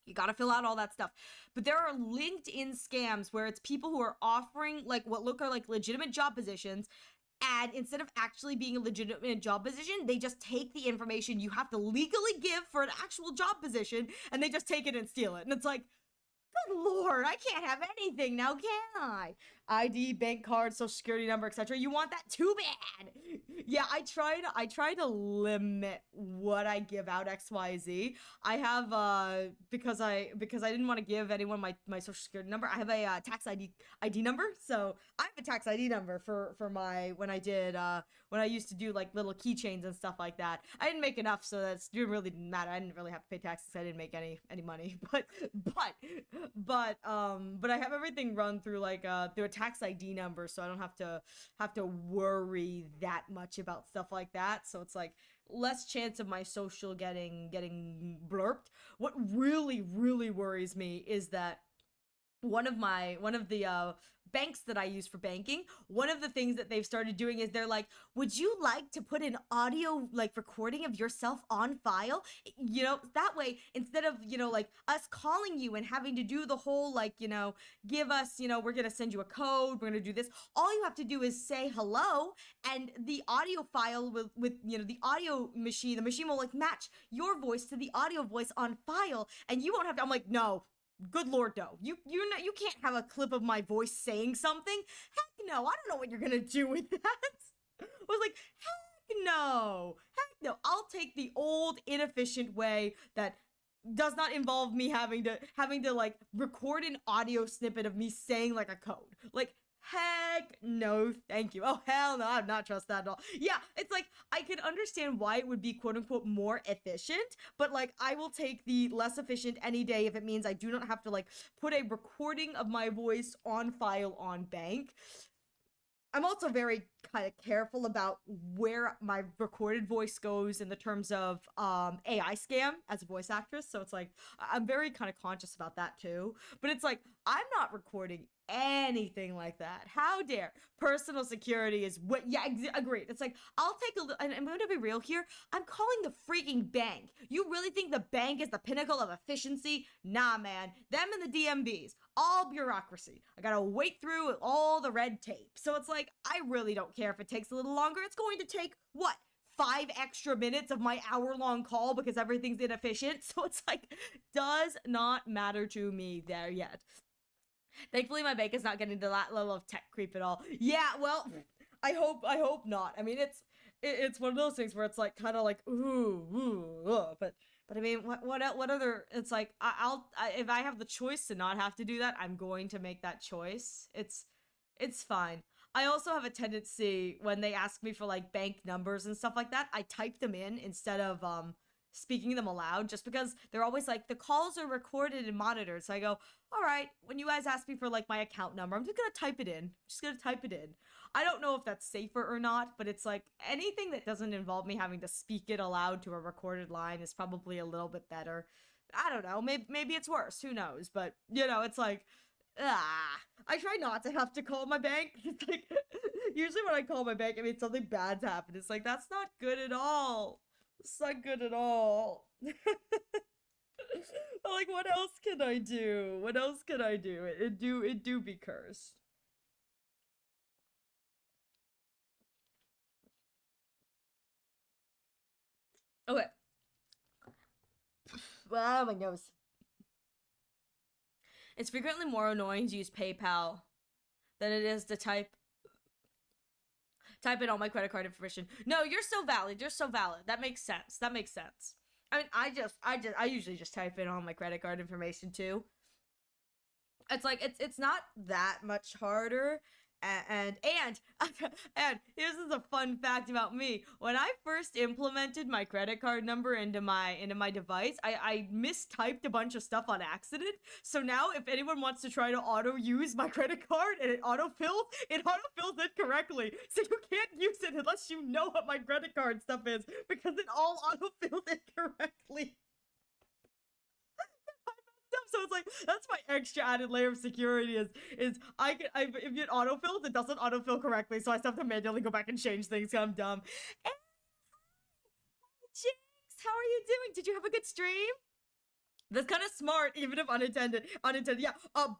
You gotta fill out all that stuff. But there are LinkedIn scams where it's people who are offering like what look like legitimate job positions. And instead of actually being a legitimate job position, they just take the information you have to legally give for an actual job position, and they just take it and steal it. And it's like, good lord, I can't have anything now, can I? ID, bank card, social security number, etc. You want that? Too bad. Yeah, I try to limit what I give out XYZ. I have because I didn't want to give anyone my social security number. I have a tax ID number. So I have a tax ID number for my when I used to do like little keychains and stuff like that. I didn't make enough, so that didn't really matter. I didn't really have to pay taxes. I didn't make any money. But I have everything run through like through a tax ID number, so I don't have to worry that much about stuff like that. So it's like less chance of my social getting blurped. What really worries me is that one of the banks that I use for banking, one of the things that they've started doing is they're like, would you like to put an audio like recording of yourself on file? You know, that way, instead of, like us calling you and having to do the whole like, give us, we're going to send you a code, we're going to do this. All you have to do is say hello, and the audio file with the audio machine, the machine will like match your voice to the audio voice on file, and you won't have to. I'm like, no. Good lord, no. You can't have a clip of my voice saying something. Heck no, I don't know what you're gonna do with that. I was like, heck no. I'll take the old, inefficient way that does not involve me having to like record an audio snippet of me saying like a code. Like, heck no, thank you. Oh, hell no, I'm not trust that at all. Yeah, it's like, I can understand why it would be quote-unquote more efficient, but like, I will take the less efficient any day if it means I do not have to like put a recording of my voice on file on bank. I'm also very kind of careful about where my recorded voice goes in the terms of AI scam as a voice actress. So it's like I'm very kind of conscious about that too. But it's like I'm not recording anything like that. How dare? Personal security is what? Yeah, agreed. It's like I'll take a look, and I'm going to be real here. I'm calling the freaking bank. You really think the bank is the pinnacle of efficiency? Nah, man. Them and the DMVs, all bureaucracy. I gotta wait through all the red tape. So it's like I really don't care if it takes a little longer. It's going to take what? 5 extra minutes of my hour-long call because everything's inefficient. So it's like, does not matter to me there yet. Thankfully, my bank is not getting to that level of tech creep at all. Yeah, well, I hope not. I mean, it's one of those things where it's like kind of like but I mean, what other? It's like if I have the choice to not have to do that, I'm going to make that choice. It's fine. I also have a tendency when they ask me for like bank numbers and stuff like that, I type them in instead of speaking them aloud, just because they're always like the calls are recorded and monitored. So I go, all right, when you guys ask me for like my account number, I'm just gonna type it in. Just gonna type it in. I don't know if that's safer or not, but it's like anything that doesn't involve me having to speak it aloud to a recorded line is probably a little bit better. I don't know. Maybe it's worse. Who knows? But you know, it's like, I try not to have to call my bank. It's like usually when I call my bank, I mean something bad's happened. It's like that's not good at all. It's not good at all. Like, what else can I do? What else can I do? It do be cursed. Okay. Oh, my nose. It's frequently more annoying to use PayPal than it is to type in all my credit card information. No, you're so valid. You're so valid. That makes sense. That makes sense. I mean, I usually just type in all my credit card information too. It's like it's not that much harder. And here's a fun fact about me. When I first implemented my credit card number into my device, I mistyped a bunch of stuff on accident. So now if anyone wants to try to auto use my credit card and it autofills it correctly. So you can't use it unless you know what my credit card stuff is, because it all autofilled it correctly. So it's like that's my extra added layer of security is if it autofills, it doesn't autofill correctly, so I still have to manually go back and change things because I'm dumb. And Jinx, how are you doing? Did you have a good stream? That's kind of smart, even if unintended. Yeah.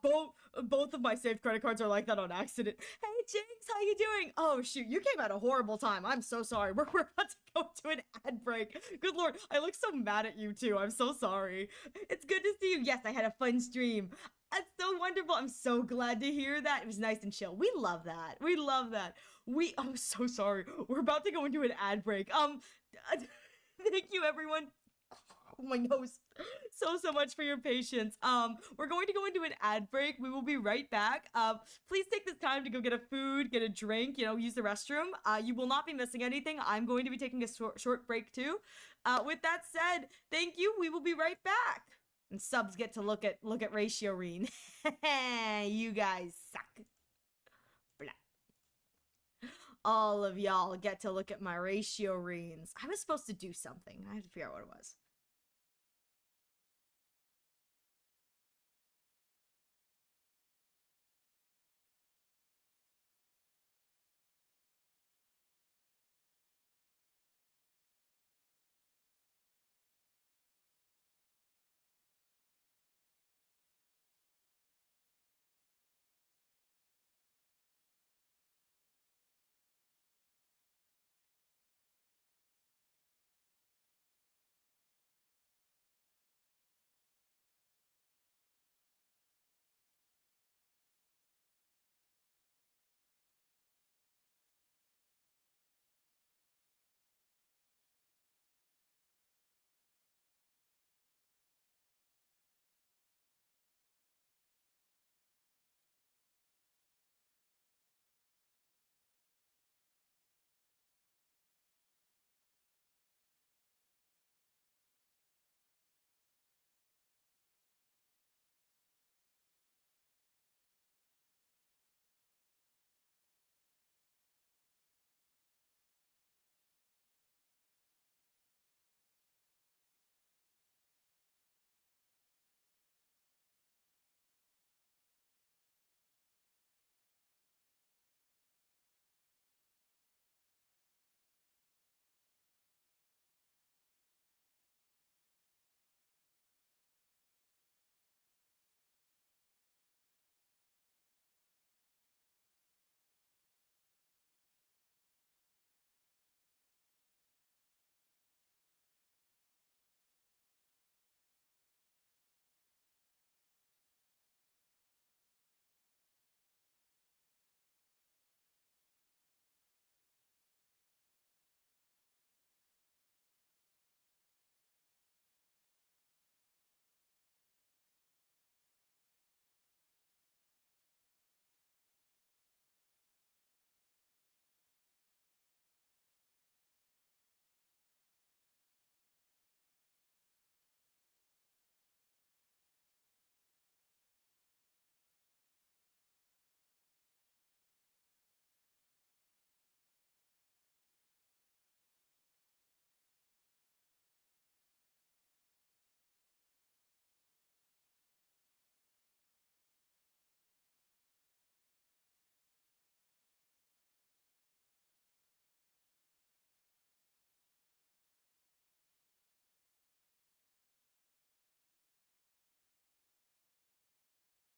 Both of my saved credit cards are like that on accident. Hey, Jinx, how you doing? Oh shoot, you came at a horrible time. I'm so sorry. We're about to go to an ad break. Good lord, I look so mad at you too. I'm so sorry. It's good to see you. Yes, I had a fun stream. That's so wonderful. I'm so glad to hear that. It was nice and chill. We love that. We love that. I'm so sorry. We're about to go into an ad break. Thank you, everyone. Oh, my nose. So much for your patience. We're going to go into an ad break. We will be right back. Please take this time to go get a food, get a drink, use the restroom. You will not be missing anything. I'm going to be taking a short break too. With that said, thank you. We will be right back. And subs get to look at Ratio Reen. You guys suck. Blah. All of y'all get to look at my Ratio Reens. I was supposed to do something. I had to figure out what it was.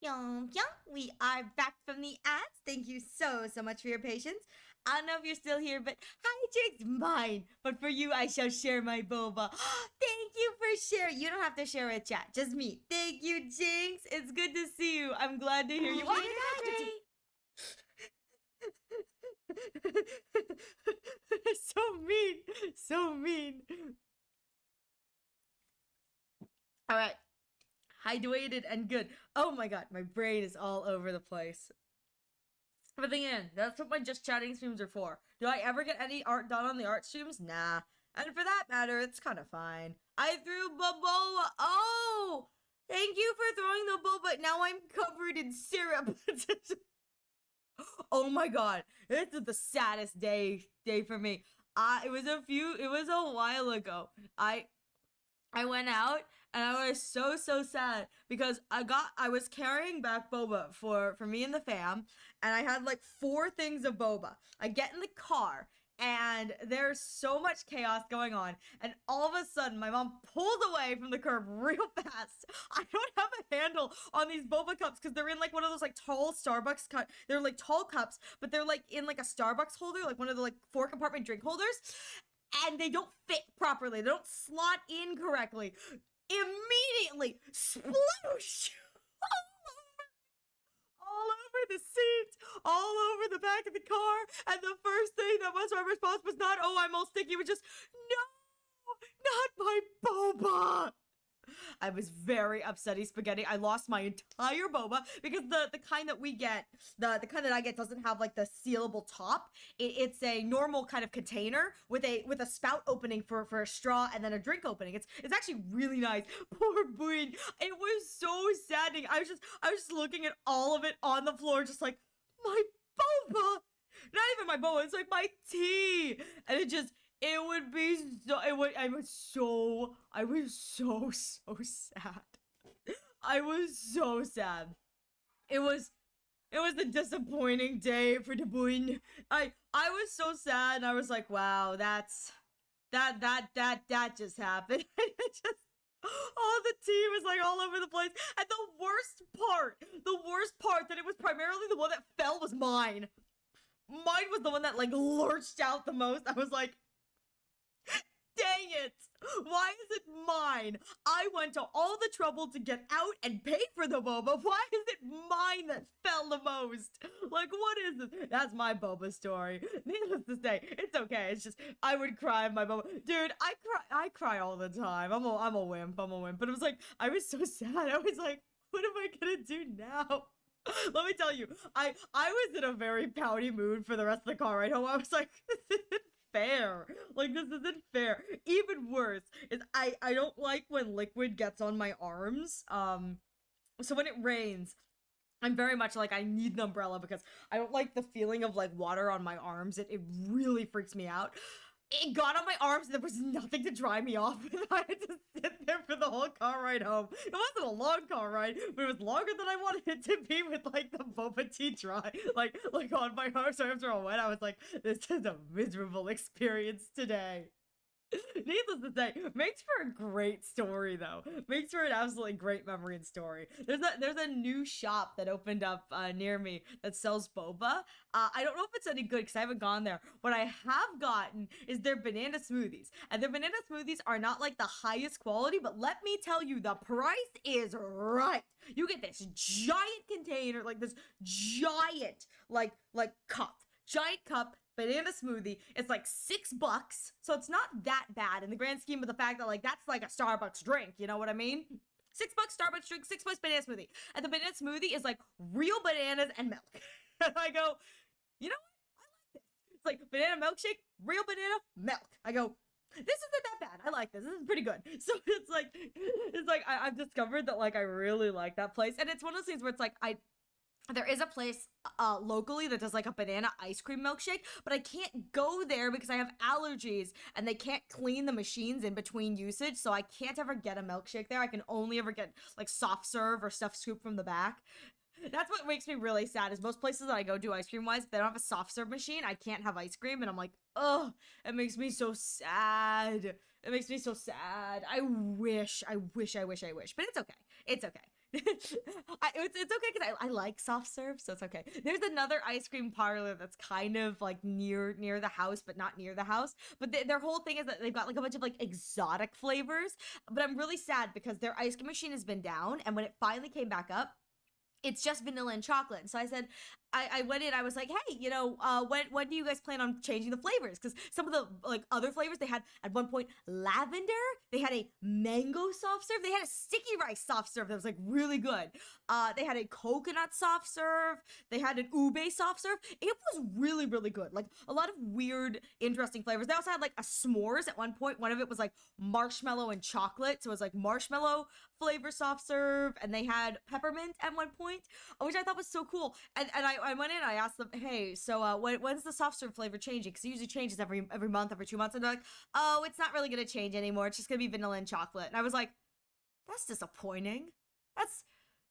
Pyong pyong. We are back from the ads. Thank you so much for your patience. I don't know if you're still here, but hi, Jinx, mine. But for you, I shall share my boba. Thank you for sharing. You don't have to share with chat, just me. Thank you, Jinx. It's good to see you. I'm glad to hear you. Oh, Padre. So mean. So mean. All right. Hydrated and good. Oh my god, my brain is all over the place. But again, that's what my just chatting streams are for. Do I ever get any art done on the art streams? Nah. And for that matter, it's kind of fine. I threw boba. Oh! Thank you for throwing the boba. Now I'm covered in syrup. Oh my god. This is the saddest day for me. It was a while ago. I went out and I was so sad because I was carrying back boba for me and the fam, and I had like 4 things of boba. I get in the car and there's so much chaos going on, and all of a sudden my mom pulled away from the curb real fast. I don't have a handle on these boba cups because they're in like one of those like tall Starbucks they're like tall cups, but they're like in like a Starbucks holder, like one of the like 4 compartment drink holders, and they don't fit properly. They don't slot in correctly. Immediately, sploosh! All over the seat, all over the back of the car, and the first thing that was my response was not, oh, I'm all sticky, it was just, no, not my boba. I was very upsetty spaghetti. I lost my entire boba because the kind that we get, the kind that I get doesn't have like the sealable top. It's a normal kind of container with a spout opening for a straw and then a drink opening. It's actually really nice. Poor Boone. It was so saddening. I was just looking at all of it on the floor, just like, my boba. Not even my boba, it's like my tea. And it would be so, I was so sad. I was so sad. It was a disappointing day for the Boone. I was so sad, and I was like, wow, that just happened. It just, all the tea was like all over the place. And the worst part that it was primarily the one that fell was mine. Mine was the one that like lurched out the most. I was like, dang it! Why is it mine? I went to all the trouble to get out and pay for the boba. Why is it mine that fell the most? Like, what is this? That's my boba story. Needless to say, it's okay. It's just, I would cry in my boba. Dude, I cry all the time. I'm a wimp. But it was like, I was so sad. I was like, what am I gonna do now? Let me tell you, I was in a very pouty mood for the rest of the car ride home. I was like, this isn't fair. Like, this isn't fair. Even worse is I don't like when liquid gets on my arms. So when it rains, I'm very much like, I need an umbrella because I don't like the feeling of like water on my arms. It really freaks me out. It got on my arms and there was nothing to dry me off. I had to sit there for the whole car ride home. It wasn't a long car ride, but it was longer than I wanted it to be with like the boba tea dry. Like on my arms were all wet. I was like, this is a miserable experience today. Needless to say, makes for a great story though. Makes for an absolutely great memory and story. There's a new shop that opened up near me that sells boba. I don't know if it's any good because I haven't gone there. What I have gotten is their banana smoothies, and their banana smoothies are not like the highest quality, but let me tell you, the price is right. You get this giant container, like this giant giant cup banana smoothie. It's like $6, so it's not that bad in the grand scheme of the fact that like that's like a Starbucks drink, you know what I mean? $6 Starbucks drink, $6 banana smoothie, and the banana smoothie is like real bananas and milk. And I go, you know what? I like this. It's like banana milkshake, real banana, milk. I go, this isn't that bad. I like this. This is pretty good. So it's like I've discovered that like I really like that place, and it's one of those things where it's like there is a place locally that does like a banana ice cream milkshake, but I can't go there because I have allergies and they can't clean the machines in between usage, so I can't ever get a milkshake there. I can only ever get like soft serve or stuff scooped from the back. That's what makes me really sad, is most places that I go to ice cream wise, if they don't have a soft serve machine, I can't have ice cream, and I'm like, ugh, it makes me so sad. It makes me so sad. I wish, but it's okay. It's okay. it's okay because I like soft serve, so it's okay. There's another ice cream parlor that's kind of like near the house, but not near the house. But their whole thing is that they've got like a bunch of like exotic flavors. But I'm really sad because their ice cream machine has been down, and when it finally came back up, it's just vanilla and chocolate. And so I said, I went in, I was like, hey, when do you guys plan on changing the flavors? Because some of the like other flavors they had at one point lavender, they had a mango soft serve, they had a sticky rice soft serve that was like really good. They had a coconut soft serve, they had an ube soft serve. It was really, really good. Like a lot of weird, interesting flavors. They also had like a s'mores at one point. One of it was like marshmallow and chocolate. So it was like marshmallow flavor soft serve, and they had peppermint at one point, which I thought was so cool. And I went in, I asked them, hey, so when's the soft serve flavor changing? Because it usually changes every month, every 2 months. And they're like, oh, it's not really gonna change anymore. It's just gonna be vanilla and chocolate. And I was like, that's disappointing. That's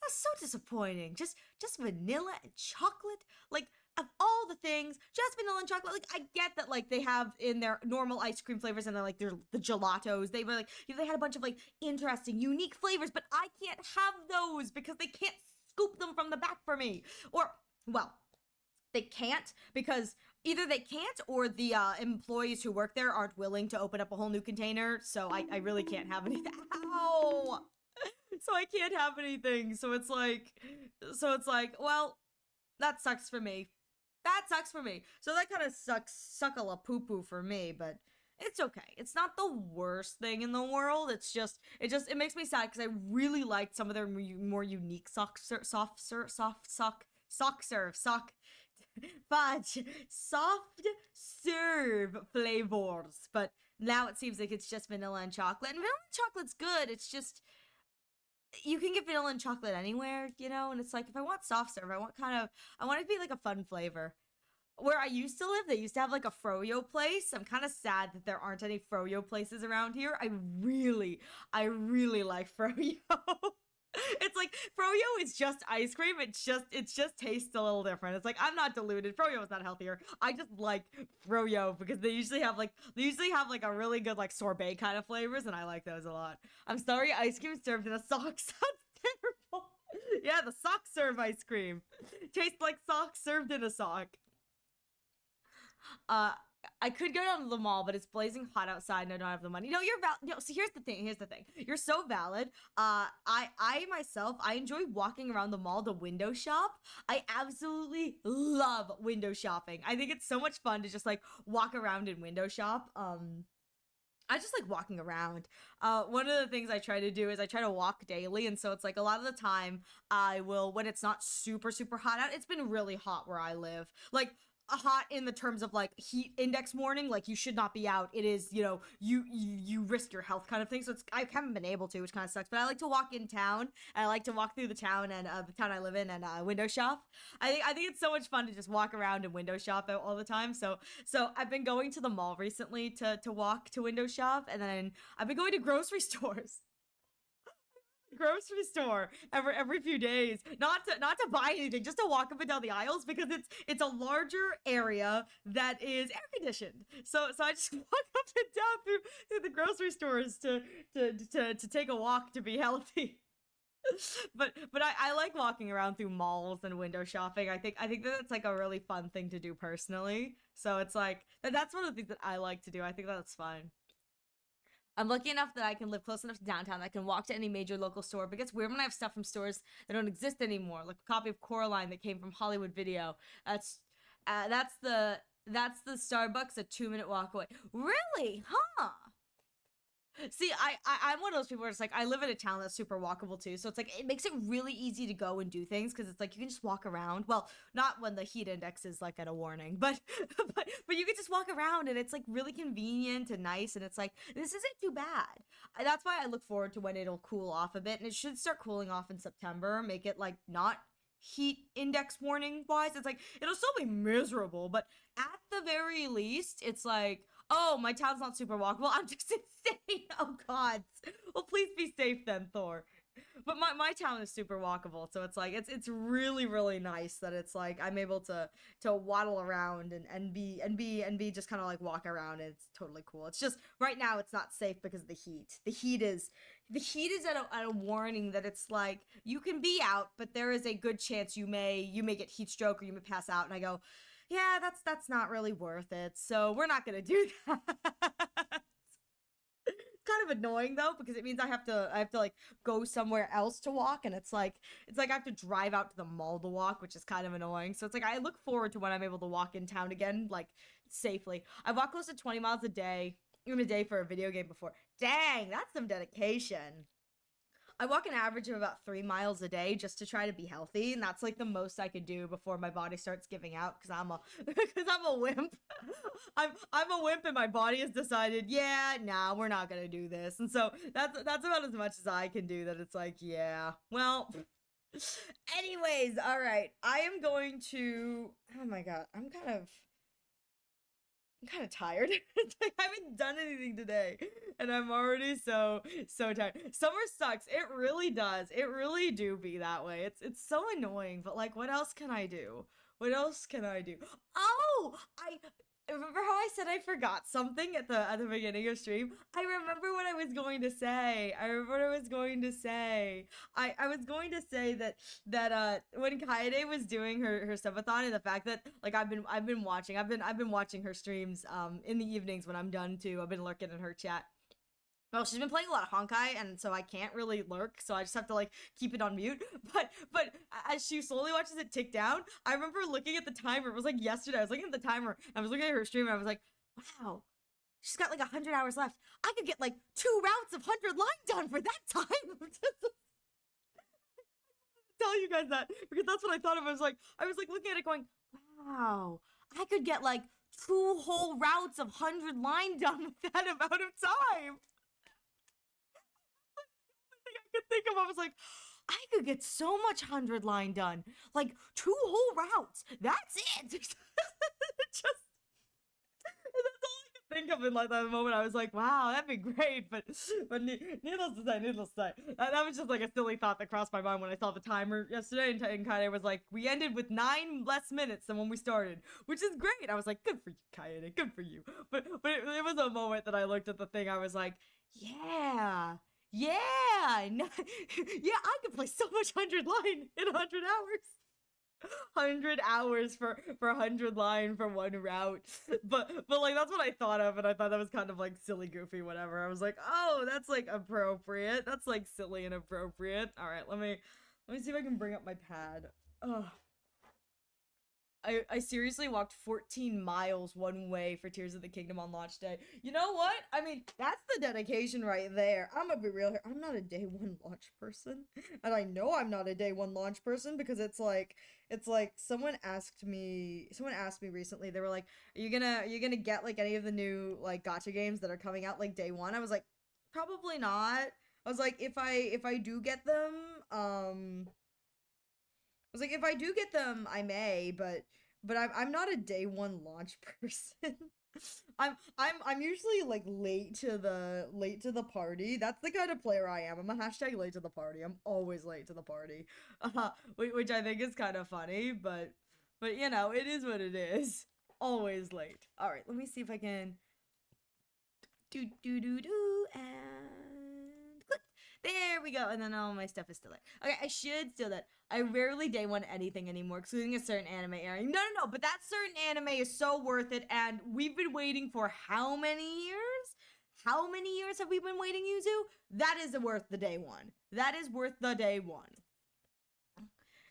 so disappointing. Just vanilla and chocolate. Like, of all the things, just vanilla and chocolate. Like, I get that, like, they have in their normal ice cream flavors and they're like the gelatos. They were like, they had a bunch of like interesting, unique flavors, but I can't have those because they can't scoop them from the back for me. Or, well, they can't because either they can't or the employees who work there aren't willing to open up a whole new container. So I really can't have anything. Ow! So I can't have anything. So it's like, well, that sucks for me. That sucks for me. So that kind of suckle a poo-poo for me, but it's okay. It's not the worst thing in the world. It makes me sad because I really liked some of their more unique soft serve flavors. But now it seems like it's just vanilla and chocolate. And vanilla and chocolate's good. It's just, you can get vanilla and chocolate anywhere, and it's like, if I want soft serve, I want it to be like a fun flavor. Where I used to live, they used to have like a froyo place. I'm kind of sad that there aren't any froyo places around here. I really like froyo. It's like, froyo is just ice cream. It just tastes a little different. It's like, I'm not deluded. Froyo is not healthier. I just like froyo because they usually have like a really good like sorbet kind of flavors, and I like those a lot. I'm sorry, ice cream served in a sock sounds terrible. Yeah, the sock serve ice cream tastes like socks served in a sock. I could go down to the mall, but it's blazing hot outside and I don't have the money. No, you're valid. No, so here's the thing. You're so valid. I myself, I enjoy walking around the mall to window shop. I absolutely love window shopping. I think it's so much fun to just like walk around and window shop. I just like walking around. One of the things I try to do is I try to walk daily, and so it's like a lot of the time I will, when it's not super, super hot out, it's been really hot where I live. Like, hot in the terms of like heat index warning, like you should not be out. It is, you risk your health kind of thing. So I haven't been able to, which kind of sucks, but I like to walk in town, and I like to walk through the town and the town I live in, and window shop. I think it's so much fun to just walk around and window shop all the time. So I've been going to the mall recently to walk to window shop, and then I've been going to grocery stores. Grocery store every few days, not to buy anything, just to walk up and down the aisles, because it's a larger area that is air conditioned. So I just walk up and down through the grocery stores to take a walk to be healthy. but I like walking around through malls and window shopping. I think that's like a really fun thing to do personally. So it's like that's one of the things that I like to do. I think that's fun. I'm lucky enough that I can live close enough to downtown that I can walk to any major local store. But it gets weird when I have stuff from stores that don't exist anymore, like a copy of Coraline that came from Hollywood Video. That's the Starbucks a 2-minute walk away. Really? Huh? See, I'm one of those people where it's like, I live in a town that's super walkable too, so it's like, it makes it really easy to go and do things, because it's like, you can just walk around. Well, not when the heat index is like at a warning, but you can just walk around, and it's like really convenient and nice, and it's like, this isn't too bad. That's why I look forward to when it'll cool off a bit, and it should start cooling off in September, make it like not heat index warning wise. It's like, it'll still be miserable, but at the very least, it's like, oh, my town's not super walkable. I'm just insane. Oh, God. Well, please be safe then, Thor. but my town is super walkable, so it's like it's really really nice that it's like I'm able to waddle around and be just kind of like walk around, and it's totally cool. It's just right now it's not safe because of the heat. The heat is at a warning that it's like you can be out, but there is a good chance you may get heat stroke or you may pass out. And I go, yeah, that's not really worth it. So we're not gonna do that. Kind of annoying though, because it means I have to like go somewhere else to walk, and it's like I have to drive out to the mall to walk, which is kind of annoying. So it's like I look forward to when I'm able to walk in town again, like safely. I walk close to 20 miles a day in a day for a video game before. Dang, that's some dedication. I walk an average of about 3 miles a day just to try to be healthy, and that's like the most I could do before my body starts giving out because I'm a wimp. I'm a wimp, and my body has decided, yeah, nah, we're not gonna do this, and so that's about as much as I can do. That it's like, yeah, well. Anyways, all right, I am going to. Oh my god, I'm kind of tired. I haven't done anything today, and I'm already so tired. Summer sucks. It really does. It really do be that way. It's so annoying, but like, what else can I do? What else can I do? Oh, I remember how I said I forgot something at the beginning of stream. I remember what I was going to say. I was going to say that when Kaede was doing her subathon, and the fact that like I've been watching her streams in the evenings when I'm done too. I've been lurking in her chat. Well, she's been playing a lot of Honkai, and so I can't really lurk, so I just have to like keep it on mute. But as she slowly watches it tick down, I remember looking at the timer. It was like yesterday. I was looking at the timer. I was looking at her stream, and I was like, wow, she's got like 100 hours left. I could get like 2 routes of 100 line done for that time. Tell you guys that because that's what I thought of. I was like looking at it, going, wow, I could get like 2 whole routes of 100 line done with that amount of time. I could think of. I was like, I could get so much 100 line done, like 2 whole routes. That's it. Just that's all I could think of in like that moment. I was like, wow, that'd be great. But needless to say, that was just like a silly thought that crossed my mind when I saw the timer yesterday, and Kaede was like, we ended with 9 less minutes than when we started, which is great. I was like, good for you, Kaede, good for you. But it was a moment that I looked at the thing. I was like, yeah. Yeah, no, yeah, I could play so much 100 line in 100 hours. 100 hours for 100 line for 1 route. But like that's what I thought of, and I thought that was kind of like silly, goofy, whatever. I was like, oh, that's like appropriate. That's like silly and appropriate. All right, let me see if I can bring up my pad. Oh. I seriously walked 14 miles one way for Tears of the Kingdom on launch day. You know what? I mean, that's the dedication right there. I'm gonna be real here. I'm not a day 1 launch person. And I know I'm not a day 1 launch person because it's like someone asked me recently. They were like, are you gonna get like any of the new like gacha games that are coming out like day 1? I was like, probably not. I was like, if I do get them, I may, but I'm not a day 1 launch person. I'm usually like late to the party. That's the kind of player I am. I'm a hashtag late to the party. I'm always late to the party, which I think is kind of funny, but you know, it is what it is. Always late. All right, let me see if I can do and click. There we go. And then all my stuff is still there. Okay, I should steal that. I rarely day 1 anything anymore, excluding a certain anime airing. No, but that certain anime is so worth it, and we've been waiting for how many years? How many years have we been waiting, Yuzu? That is worth the day 1. That is worth the day 1.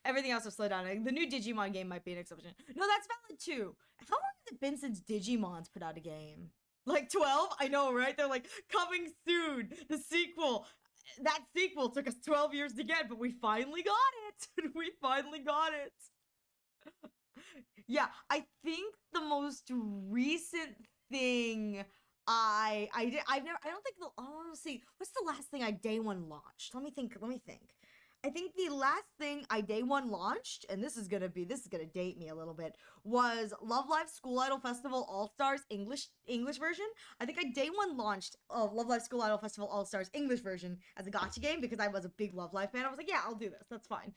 Everything else will slow down. The new Digimon game might be an exception. No, that's valid too. How long has it been since Digimon's put out a game? Like 12? I know, right? They're like, coming soon. The sequel. That sequel took us 12 years to get, but we finally got it. We finally got it. Yeah, I think the most recent thing I don't think let's see, what's the last thing I day 1 launched? Let me think. I think the last thing I day one launched, and this is gonna date me a little bit, was Love Live School Idol Festival All Stars English version. I think I day one launched Love Live School Idol Festival All Stars English version as a gacha game because I was a big Love Live fan. I was like, yeah, I'll do this. That's fine.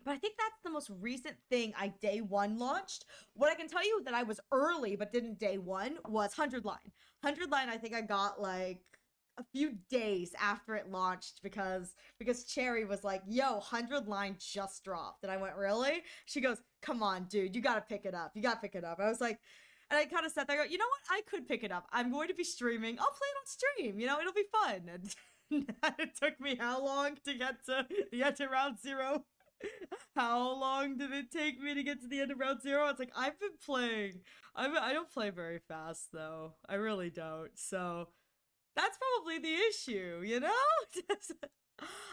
But I think that's the most recent thing I day one launched. What I can tell you that I was early but didn't day one was 100 Line. 100 Line I think I got like a few days after it launched because Cherry was like, yo, 100 Line just dropped. And I went, really? She goes, come on, dude, you gotta pick it up. You gotta pick it up. I was like, and I kind of sat there, I go, you know what? I could pick it up. I'm going to be streaming. I'll play it on stream. You know, it'll be fun. And it took me how long to get to round 0? How long did it take me to get to the end of round 0? It's like, I've been playing. I don't play very fast, though. I really don't. So that's probably the issue, you know?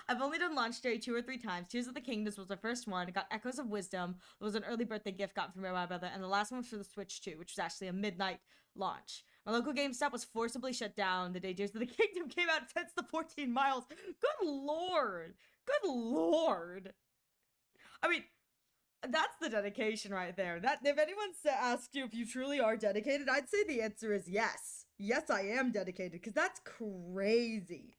I've only done Launch Day 2 or 3 times. Tears of the Kingdoms was the first one. It got Echoes of Wisdom. It was an early birthday gift gotten from my brother. And the last one was for the Switch 2, which was actually a midnight launch. My local GameStop was forcibly shut down the day Tears of the Kingdom came out, since the 14 miles. Good lord. Good lord. I mean, that's the dedication right there. That if anyone asks you if you truly are dedicated, I'd say the answer is yes. Yes, I am dedicated, because that's crazy.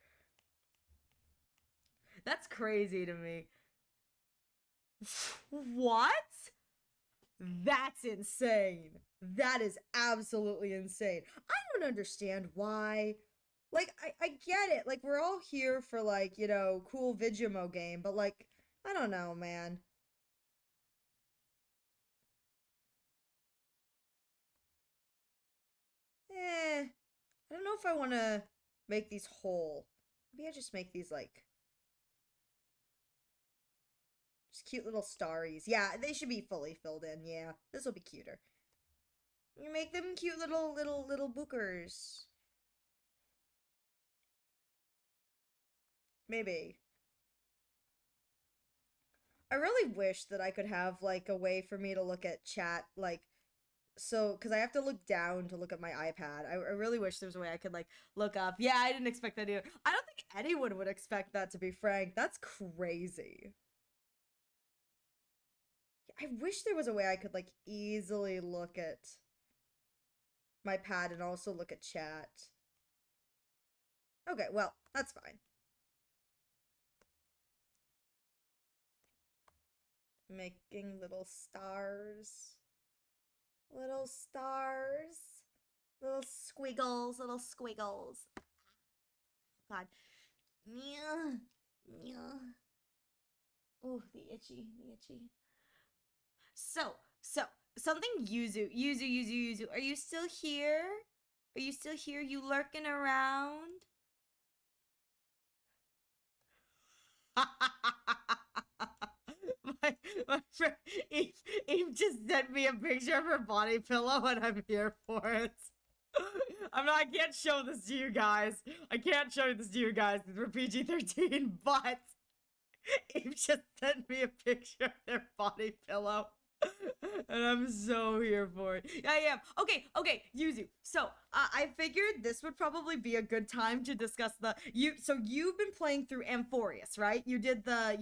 That's crazy to me. What? That's insane. That is absolutely insane. I don't understand why. Like, I get it. Like, we're all here for, like, you know, cool Vigimo game, but, like, I don't know, man. I don't know if I want to make these whole. Maybe I just make these, like, just cute little starries. Yeah, they should be fully filled in. Yeah, this will be cuter. You make them cute little bookers. Maybe. I really wish that I could have, like, a way for me to look at chat, like, so, because I have to look down to look at my iPad. I really wish there was a way I could, like, look up. Yeah, I didn't expect that either. I don't think anyone would expect that, to be frank. That's crazy. I wish there was a way I could, like, easily look at my pad and also look at chat. Okay, well, that's fine. Making little stars. Little stars. Little squiggles. Little squiggles. God. Yeah. Yeah. Oh, the itchy. The itchy. So, something Yuzu. Are you still here? Are you still here? You lurking around? my friend Eve just sent me a picture of her body pillow and I'm here for it. I can't show this to you guys. I can't show this to you guys because we're PG-13, but Eve just sent me a picture of their body pillow. And I'm so here for it. I am. Okay, Yuzu. So, I figured this would probably be a good time to discuss so you've been playing through Amphorius, right? You did the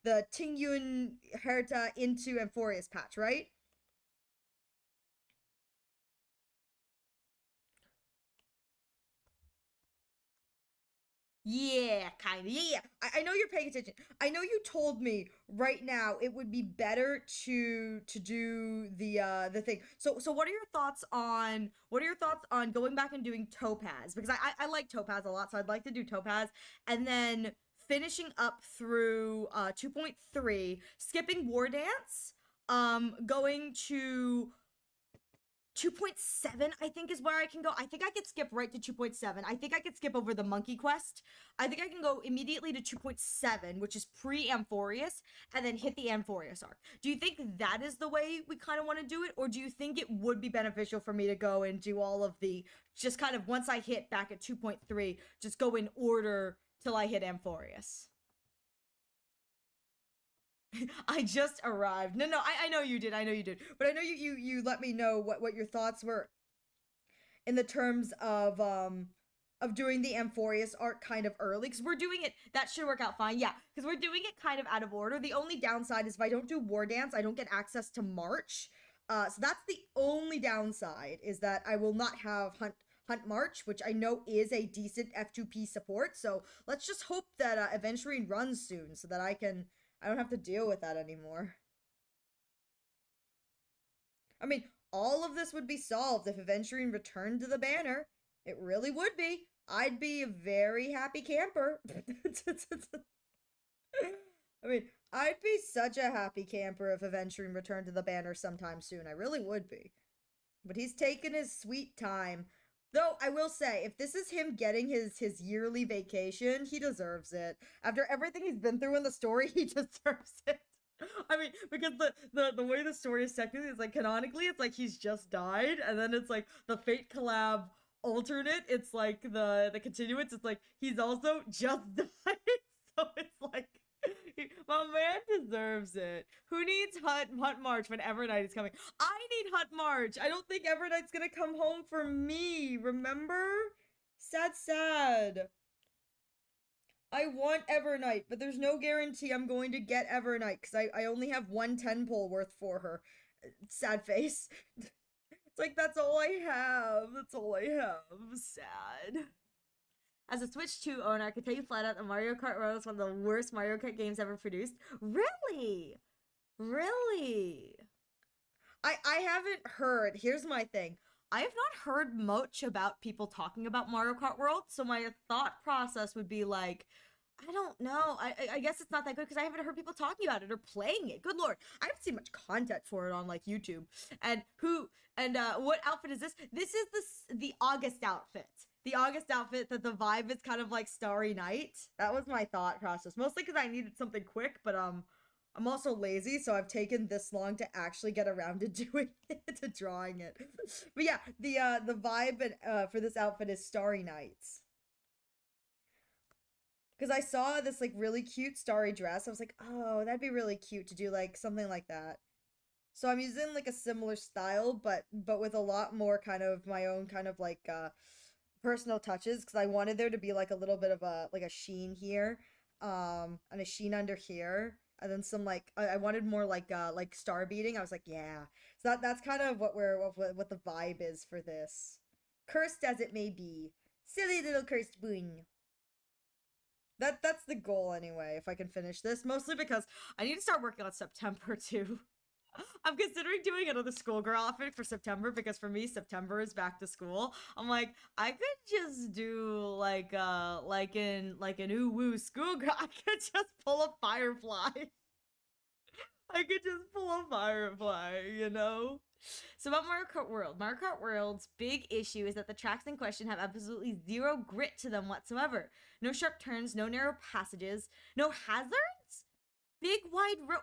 Tingyun Herta into Amphorius patch, right? Yeah, kind of. Yeah. I know you're paying attention. I know you told me right now it would be better to do the thing. So what are your thoughts on going back and doing Topaz? Because I like Topaz a lot, so I'd like to do Topaz and then finishing up through 2.3, skipping War Dance, going to 2.7, I think, is where I can go. I think I could skip right to 2.7. I think I could skip over the monkey quest. I think I can go immediately to 2.7, which is pre-Amphorius, and then hit the Amphorius arc. Do you think that is the way we kind of want to do it? Or do you think it would be beneficial for me to go and do all of the, just kind of once I hit back at 2.3, just go in order till I hit Amphorius? I just arrived. No, I know you did. But I know you let me know what your thoughts were in the terms of of doing the Amphorius arc kind of early, because we're doing it, that should work out fine, yeah, because we're doing it kind of out of order. The only downside is if I don't do War Dance, I don't get access to March, so that's the only downside, is that I will not have Hunt March, which I know is a decent F2P support, so let's just hope that Aventurine runs soon, so that I don't have to deal with that anymore. I mean, all of this would be solved if Aventurine returned to the banner. It really would be. I'd be a very happy camper. I mean, I'd be such a happy camper if Aventurine returned to the banner sometime soon. I really would be. But he's taken his sweet time. Though, I will say, if this is him getting his yearly vacation, he deserves it. After everything he's been through in the story, he deserves it. I mean, because the way the story is technically, is like, canonically, it's like he's just died, and then it's like the Fate collab alternate, it's like the continuance, it's like he's also just died. So it's like, my man deserves it. Who needs Hunt March when Evernight is coming? I need Hunt March. I don't think Evernight's gonna come home for me, remember? Sad. I want Evernight, but there's no guarantee I'm going to get Evernight, because I only have one 10 pull worth for her. Sad face. It's like, that's all I have. That's all I have. Sad. As a Switch 2 owner, I can tell you flat out that Mario Kart World is one of the worst Mario Kart games ever produced. Really? Really? I haven't heard. Here's my thing. I have not heard much about people talking about Mario Kart World, so my thought process would be like, I don't know. I guess it's not that good because I haven't heard people talking about it or playing it. Good lord, I haven't seen much content for it on like YouTube. And what outfit is this? This is the August outfit. The August outfit that the vibe is kind of like Starry Night. That was my thought process, mostly because I needed something quick, but I'm also lazy, so I've taken this long to actually get around to doing it, to drawing it. But yeah, the vibe for this outfit is Starry Nights. Because I saw this like really cute starry dress. I was like, oh, that'd be really cute to do like something like that. So I'm using like a similar style, but with a lot more kind of my own kind of like personal touches, because I wanted there to be like a little bit of a sheen here, and a sheen under here, and then some like I wanted more like star beading. I was like, yeah. So that's kind of what the vibe is for this. Cursed as it may be, silly little cursed boon. That's the goal anyway, if I can finish this. Mostly because I need to start working on September too. I'm considering doing another schoolgirl outfit for September, because for me, September is back to school. I'm like, I could just do like an ooh woo schoolgirl. I could just pull a Firefly. I could just pull a Firefly, you know? So about Mario Kart World. Mario Kart World's big issue is that the tracks in question have absolutely zero grit to them whatsoever. No sharp turns, no narrow passages, no hazards? Big wide road.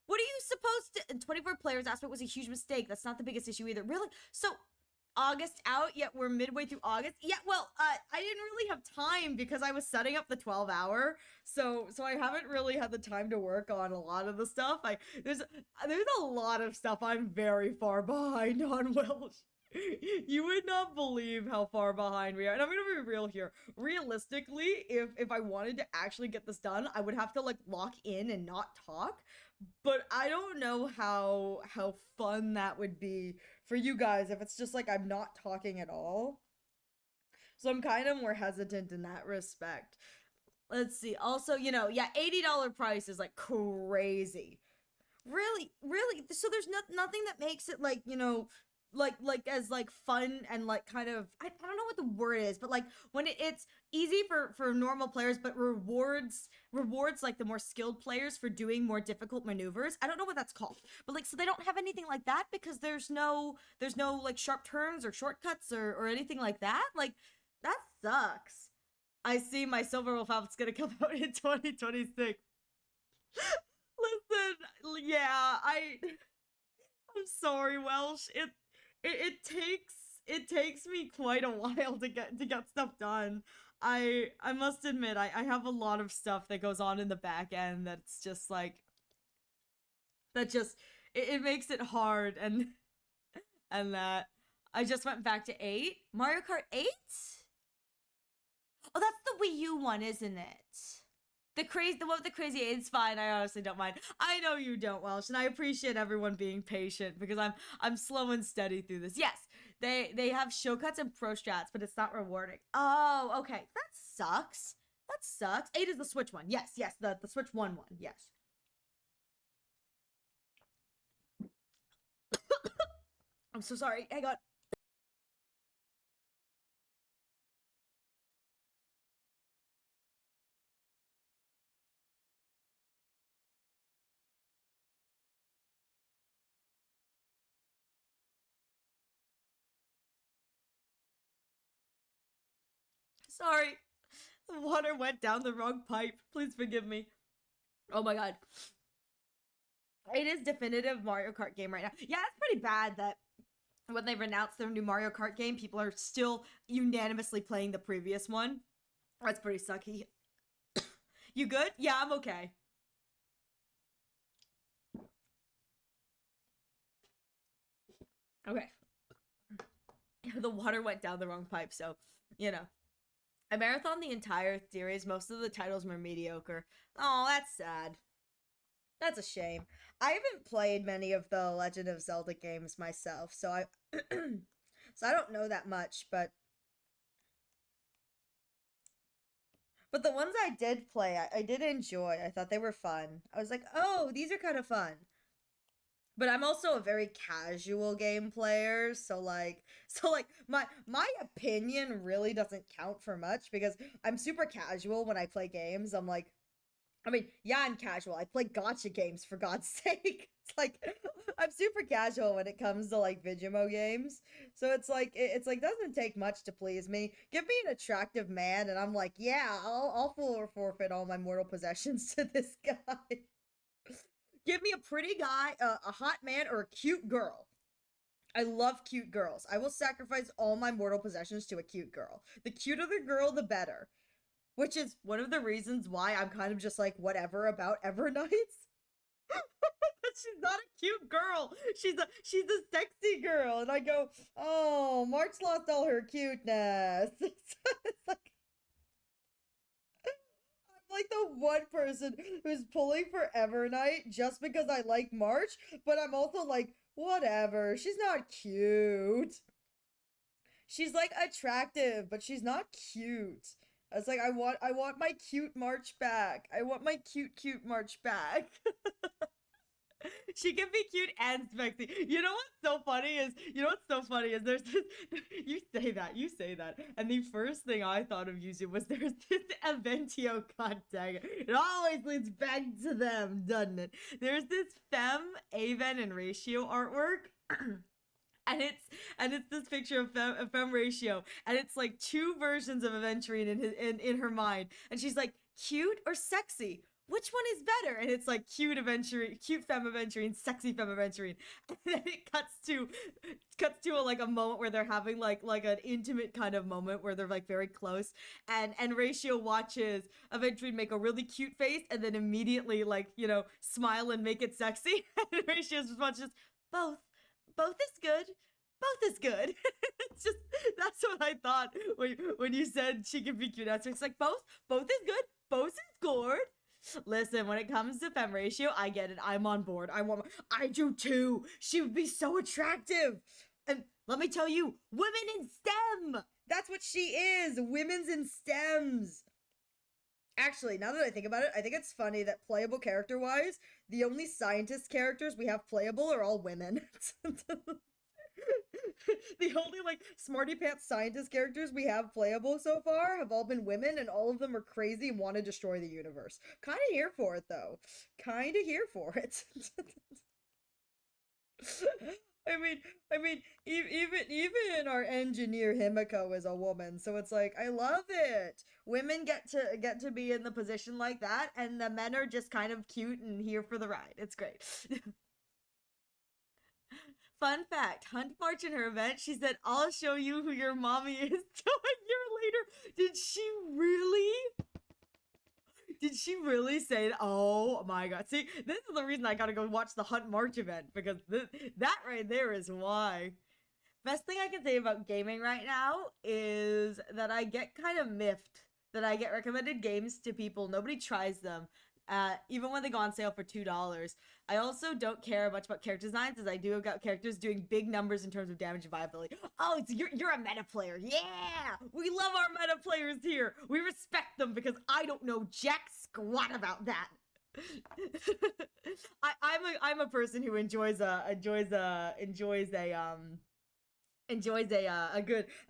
What are you supposed to... 24 players aspect was a huge mistake. That's not the biggest issue either. Really? So, August out, yet we're midway through August? Yeah, well, I didn't really have time because I was setting up the 12-hour. So I haven't really had the time to work on a lot of the stuff. There's a lot of stuff I'm very far behind on, Welsh. You would not believe how far behind we are. And I'm gonna be real here. Realistically, if I wanted to actually get this done, I would have to like lock in and not talk. But I don't know how fun that would be for you guys if it's just like I'm not talking at all. So I'm kind of more hesitant in that respect. Let's see. Also, you know, yeah, $80 price is like crazy. Really? So there's nothing that makes it like, you know, like as like fun and like kind of I don't know what the word is, but like when it's easy for normal players but rewards like the more skilled players for doing more difficult maneuvers. I don't know what that's called, but like, so they don't have anything like that because there's no like sharp turns or shortcuts or anything like that. Like, that sucks. I see my Silver Wolf outfit's gonna come out in 2026. Listen, yeah, I'm sorry, Welsh. It takes me quite a while to get stuff done. I must admit, I have a lot of stuff that goes on in the back end that's just like, it makes it hard, and that I just went back to 8. Mario Kart 8? Oh, that's the Wii U one, isn't it? The one with the crazy, it's fine. I honestly don't mind. I know you don't, Welsh, and I appreciate everyone being patient because I'm slow and steady through this. Yes, they have shortcuts and pro strats, but it's not rewarding. Oh, okay. That sucks. That sucks. 8 is the Switch one. Yes, the Switch one, yes. I'm so sorry. Hang on. Sorry. The water went down the wrong pipe. Please forgive me. Oh my god. It is definitive Mario Kart game right now. Yeah, it's pretty bad that when they've announced their new Mario Kart game, people are still unanimously playing the previous one. That's pretty sucky. You good? Yeah, I'm okay. Okay. The water went down the wrong pipe, so, you know. I marathoned the entire series. Most of the titles were mediocre. Oh, that's sad. That's a shame. I haven't played many of the Legend of Zelda games myself, so I so I don't know that much, but the ones I did play, I did enjoy. I thought they were fun. I was like, "Oh, these are kind of fun." But I'm also a very casual game player, so like my opinion really doesn't count for much because I'm super casual when I play games. I'm like, I mean, yeah, I'm casual. I play gotcha games for God's sake. It's like I'm super casual when it comes to like Vigimo games. So it's like doesn't take much to please me. Give me an attractive man and I'm like, yeah, I'll full or forfeit all my mortal possessions to this guy. Give me a pretty guy, a hot man, or a cute girl. I love cute girls. I will sacrifice all my mortal possessions to a cute girl. The cuter the girl, the better. Which is one of the reasons why I'm kind of just like whatever about Evernights. She's not a cute girl. She's a sexy girl. And I go, oh, March lost all her cuteness. It's like the one person who's pulling for Evernight just because I like March, but I'm also like, whatever, she's not cute. She's like attractive, but she's not cute. I was like, I want my cute March back. I want my cute March back. She can be cute and sexy. You know what's so funny is there's this you say that. And the first thing I thought of using was there's this Aventio, god dang it. It always leads back to them, doesn't it? There's this Femme, Aven, and Ratio artwork. And it's this picture of Femme Ratio, and it's like two versions of Aventurine in her mind, and she's like, cute or sexy? Which one is better? And it's like cute Femme Aventurine, sexy Femme Aventurine. And then it cuts to a moment where they're having like an intimate kind of moment where they're like very close, and Ratio watches Aventurine make a really cute face and then immediately like, you know, smile and make it sexy. And Ratio's response is both is good. Both is good. It's just, that's what I thought when you said she can be cute. It's like both is good. Both is good. Listen, when it comes to Femme Ratio, I get it. I'm on board. I do too. She would be so attractive. And let me tell you, women in STEM. That's what she is. Women's in STEMs. Actually, now that I think about it, I think it's funny that playable character-wise, the only scientist characters we have playable are all women. The only, like, smarty pants scientist characters we have playable so far have all been women, and all of them are crazy and want to destroy the universe. Kinda here for it, though. Kinda here for it. I mean, even our engineer Himiko is a woman, so it's like, I love it. Women get to be in the position like that, and the men are just kind of cute and here for the ride. It's great. Fun fact, Hunt March in her event, she said, I'll show you who your mommy is. So a year later, did she really? Did she really say that? Oh my god. See, this is the reason I gotta go watch the Hunt March event, because that right there is why. Best thing I can say about gaming right now is that I get kind of miffed that I get recommended games to people. Nobody tries them. Even when they go on sale for $2. I also don't care much about character designs, as I do have got characters doing big numbers in terms of damage and viability. Oh, it's, you're a meta player. Yeah! We love our meta players here. We respect them because I don't know jack squat about that. I'm a person who enjoys a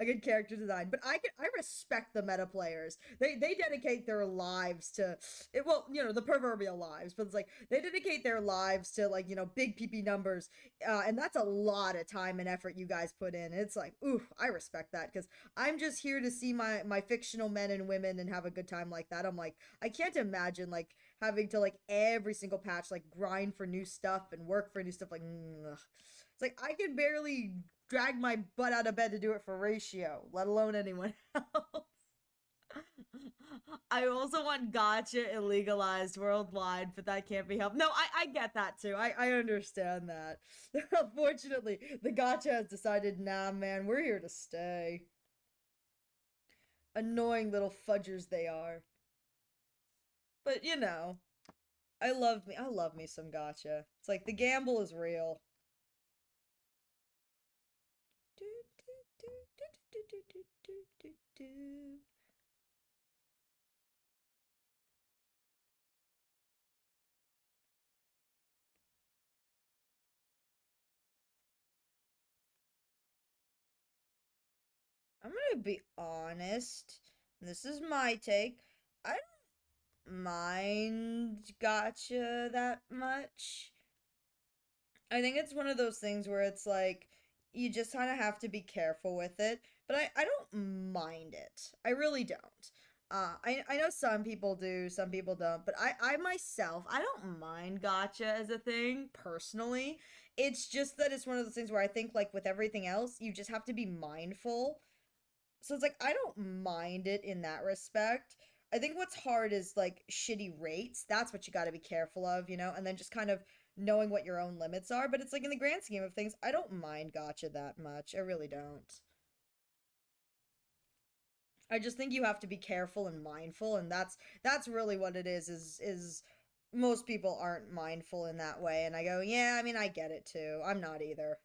good character design, but I respect the meta players. They dedicate their lives to it. Well, you know, the proverbial lives, but it's like they dedicate their lives to, like, you know, big PP numbers, and that's a lot of time and effort you guys put in. It's like, ooh, I respect that, because I'm just here to see my fictional men and women and have a good time like that. I'm like, I can't imagine like having to, like, every single patch, like, grind for new stuff and work for new stuff. Like, it's like I can barely drag my butt out of bed to do it for ratio, let alone anyone else. I also want gacha illegalized worldwide, but that can't be helped. No, I get that too. I understand that. Unfortunately, the gacha has decided, nah, man, we're here to stay. Annoying little fudgers they are. But, you know, I love me some gacha. It's like the gamble is real. I'm gonna be honest. This is my take. I don't mind gacha that much. I think it's one of those things where it's like you just kind of have to be careful with it. But I don't mind it. I really don't. I know some people do, some people don't. But I myself, I don't mind gacha as a thing personally. It's just that it's one of those things where I think, like with everything else, you just have to be mindful. So it's like I don't mind it in that respect. I think what's hard is like shitty rates. That's what you got to be careful of, you know, and then just kind of knowing what your own limits are. But it's like in the grand scheme of things, I don't mind gacha that much. I really don't. I just think you have to be careful and mindful, and that's really what it is most people aren't mindful in that way. And I go, yeah, I mean, I get it too. I'm not either.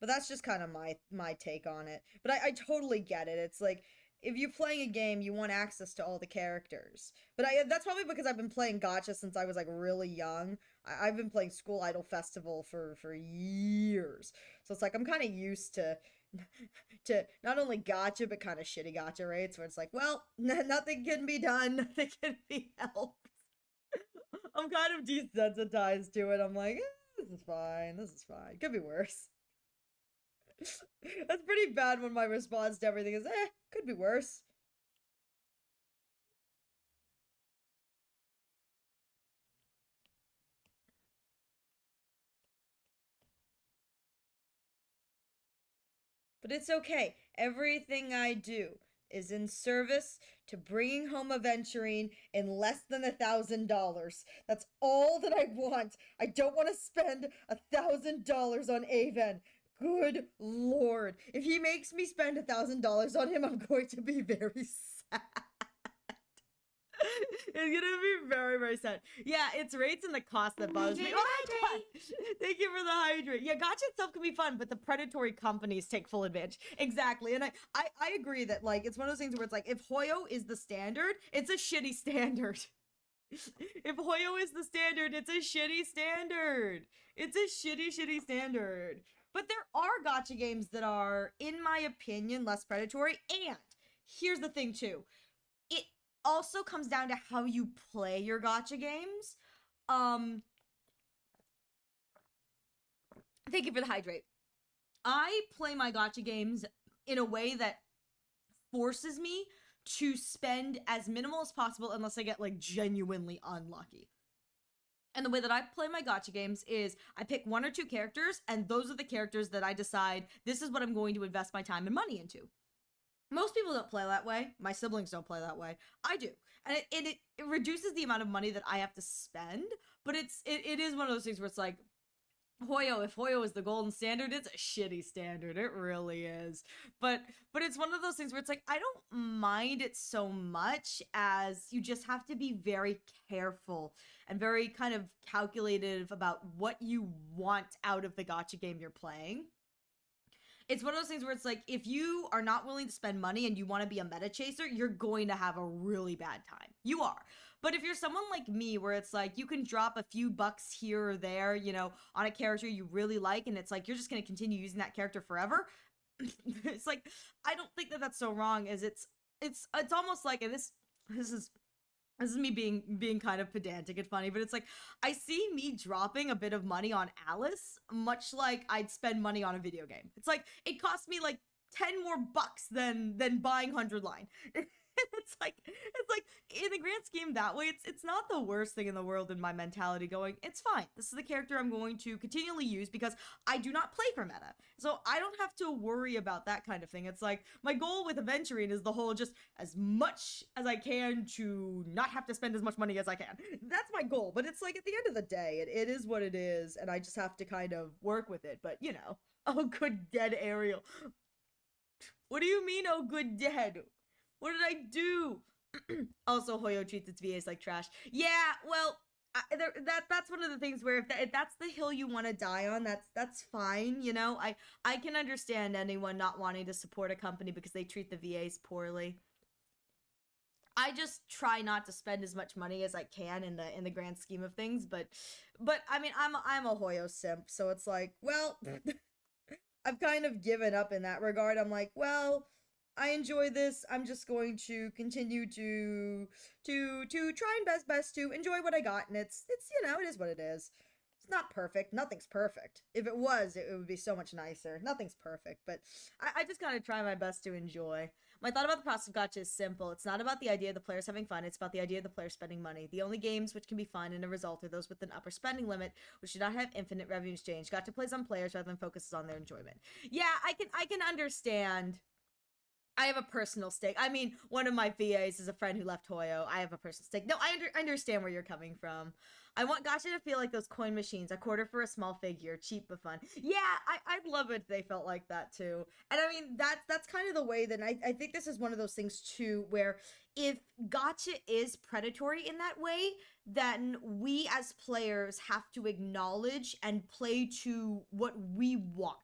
But that's just kind of my take on it. But I totally get it. It's like if you're playing a game, you want access to all the characters. But that's probably because I've been playing gacha since I was like really young. I've been playing School Idol Festival for years. So it's like I'm kind of used to not only gacha but kind of shitty gacha rates where it's like, well, nothing can be done, nothing can be helped. I'm kind of desensitized to it. I'm like, this is fine. This is fine. Could be worse. That's pretty bad when my response to everything is, could be worse. But it's okay. Everything I do is in service to bringing home Aventurine in less than $1,000. That's all that I want. I don't want to spend $1,000 on Aven. Good Lord. If he makes me spend $1,000 on him, I'm going to be very sad. It's gonna be very, very sad. Yeah, it's rates and the cost that bothers me. Oh, thank you for the hydrate. Yeah, gacha itself can be fun, but the predatory companies take full advantage. Exactly. And I agree that, like, it's one of those things where it's like, if Hoyo is the standard, it's a shitty standard. If Hoyo is the standard, it's a shitty standard. It's a shitty standard. But there are gacha games that are, in my opinion, less predatory. And here's the thing, too. It also comes down to how you play your gacha games. Thank you for the hydrate. I play my gacha games in a way that forces me to spend as minimal as possible unless I get, like, genuinely unlucky. And the way that I play my gacha games is I pick one or two characters, and those are the characters that I decide this is what I'm going to invest my time and money into. Most people don't play that way. My siblings don't play that way. I do. And it reduces the amount of money that I have to spend, but it is one of those things where it's like, Hoyo, if Hoyo is the golden standard, it's a shitty standard. It really is. But it's one of those things where it's like I don't mind it so much as you just have to be very careful and very kind of calculative about what you want out of the gacha game you're playing. It's one of those things where it's like if you are not willing to spend money and you want to be a meta chaser, you're going to have a really bad time. You are. But if you're someone like me where it's like you can drop a few bucks here or there, you know, on a character you really like and it's like you're just going to continue using that character forever, it's like I don't think that that's so wrong as it's almost like, and this is me being kind of pedantic and funny, but it's like I see me dropping a bit of money on Alice much like I'd spend money on a video game. It's like it cost me like 10 more bucks than buying 100 line. it's like in the grand scheme that way it's not the worst thing in the world in my mentality going, it's fine. This is the character I'm going to continually use because I do not play for meta. So I don't have to worry about that kind of thing. It's like my goal with adventuring is the whole just as much as I can to not have to spend as much money as I can. That's my goal. But it's like at the end of the day, it is what it is, and I just have to kind of work with it. But you know, oh good dead Ariel. What do you mean, oh good dead? What did I do? Also, Hoyo treats its VAs like trash. Yeah, well, that's one of the things where if that's the hill you want to die on, that's fine, you know? I can understand anyone not wanting to support a company because they treat the VAs poorly. I just try not to spend as much money as I can in the grand scheme of things, but I mean, I'm a Hoyo simp, so it's like, well, I've kind of given up in that regard. I'm like, well, I enjoy this. I'm just going to continue to try and best to enjoy what I got, and it's you know, it is what it is. It's not perfect. Nothing's perfect. If it was, it would be so much nicer. Nothing's perfect, but I just kind of try my best to enjoy. My thought about the process of gacha is simple. It's not about the idea of the players having fun. It's about the idea of the players spending money. The only games which can be fun and a result are those with an upper spending limit, which do not have infinite revenue exchange. Gacha plays on players rather than focuses on their enjoyment. Yeah, I can understand. I have a personal stake. I mean, one of my VAs is a friend who left Hoyo. I have a personal stake. No, I understand where you're coming from. I want gacha to feel like those coin machines, a quarter for a small figure, cheap but fun. Yeah, I'd love it if they felt like that too. And I mean, that's kind of the way that I think this is one of those things too, where if gacha is predatory in that way, then we as players have to acknowledge and play to what we want.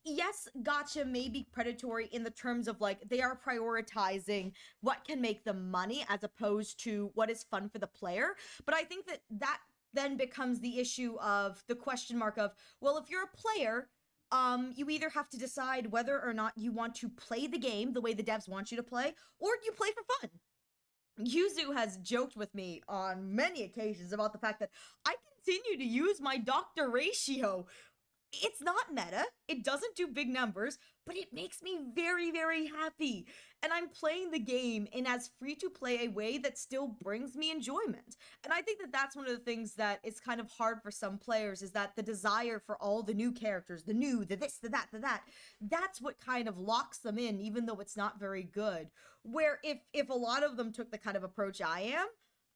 Yes, gacha may be predatory in the terms of like they are prioritizing what can make them money as opposed to what is fun for the player. But I think that then becomes the issue of the question mark of, well, if you're a player, you either have to decide whether or not you want to play the game the way the devs want you to play, or you play for fun. Yuzu has joked with me on many occasions about the fact that I continue to use my doctor ratio. It's not meta, it doesn't do big numbers, but it makes me very, very happy. And I'm playing the game in as free-to-play a way that still brings me enjoyment. And I think that that's one of the things that is kind of hard for some players, is that the desire for all the new characters, the new, the this, the that, that's what kind of locks them in, even though it's not very good. Where if a lot of them took the kind of approach I am,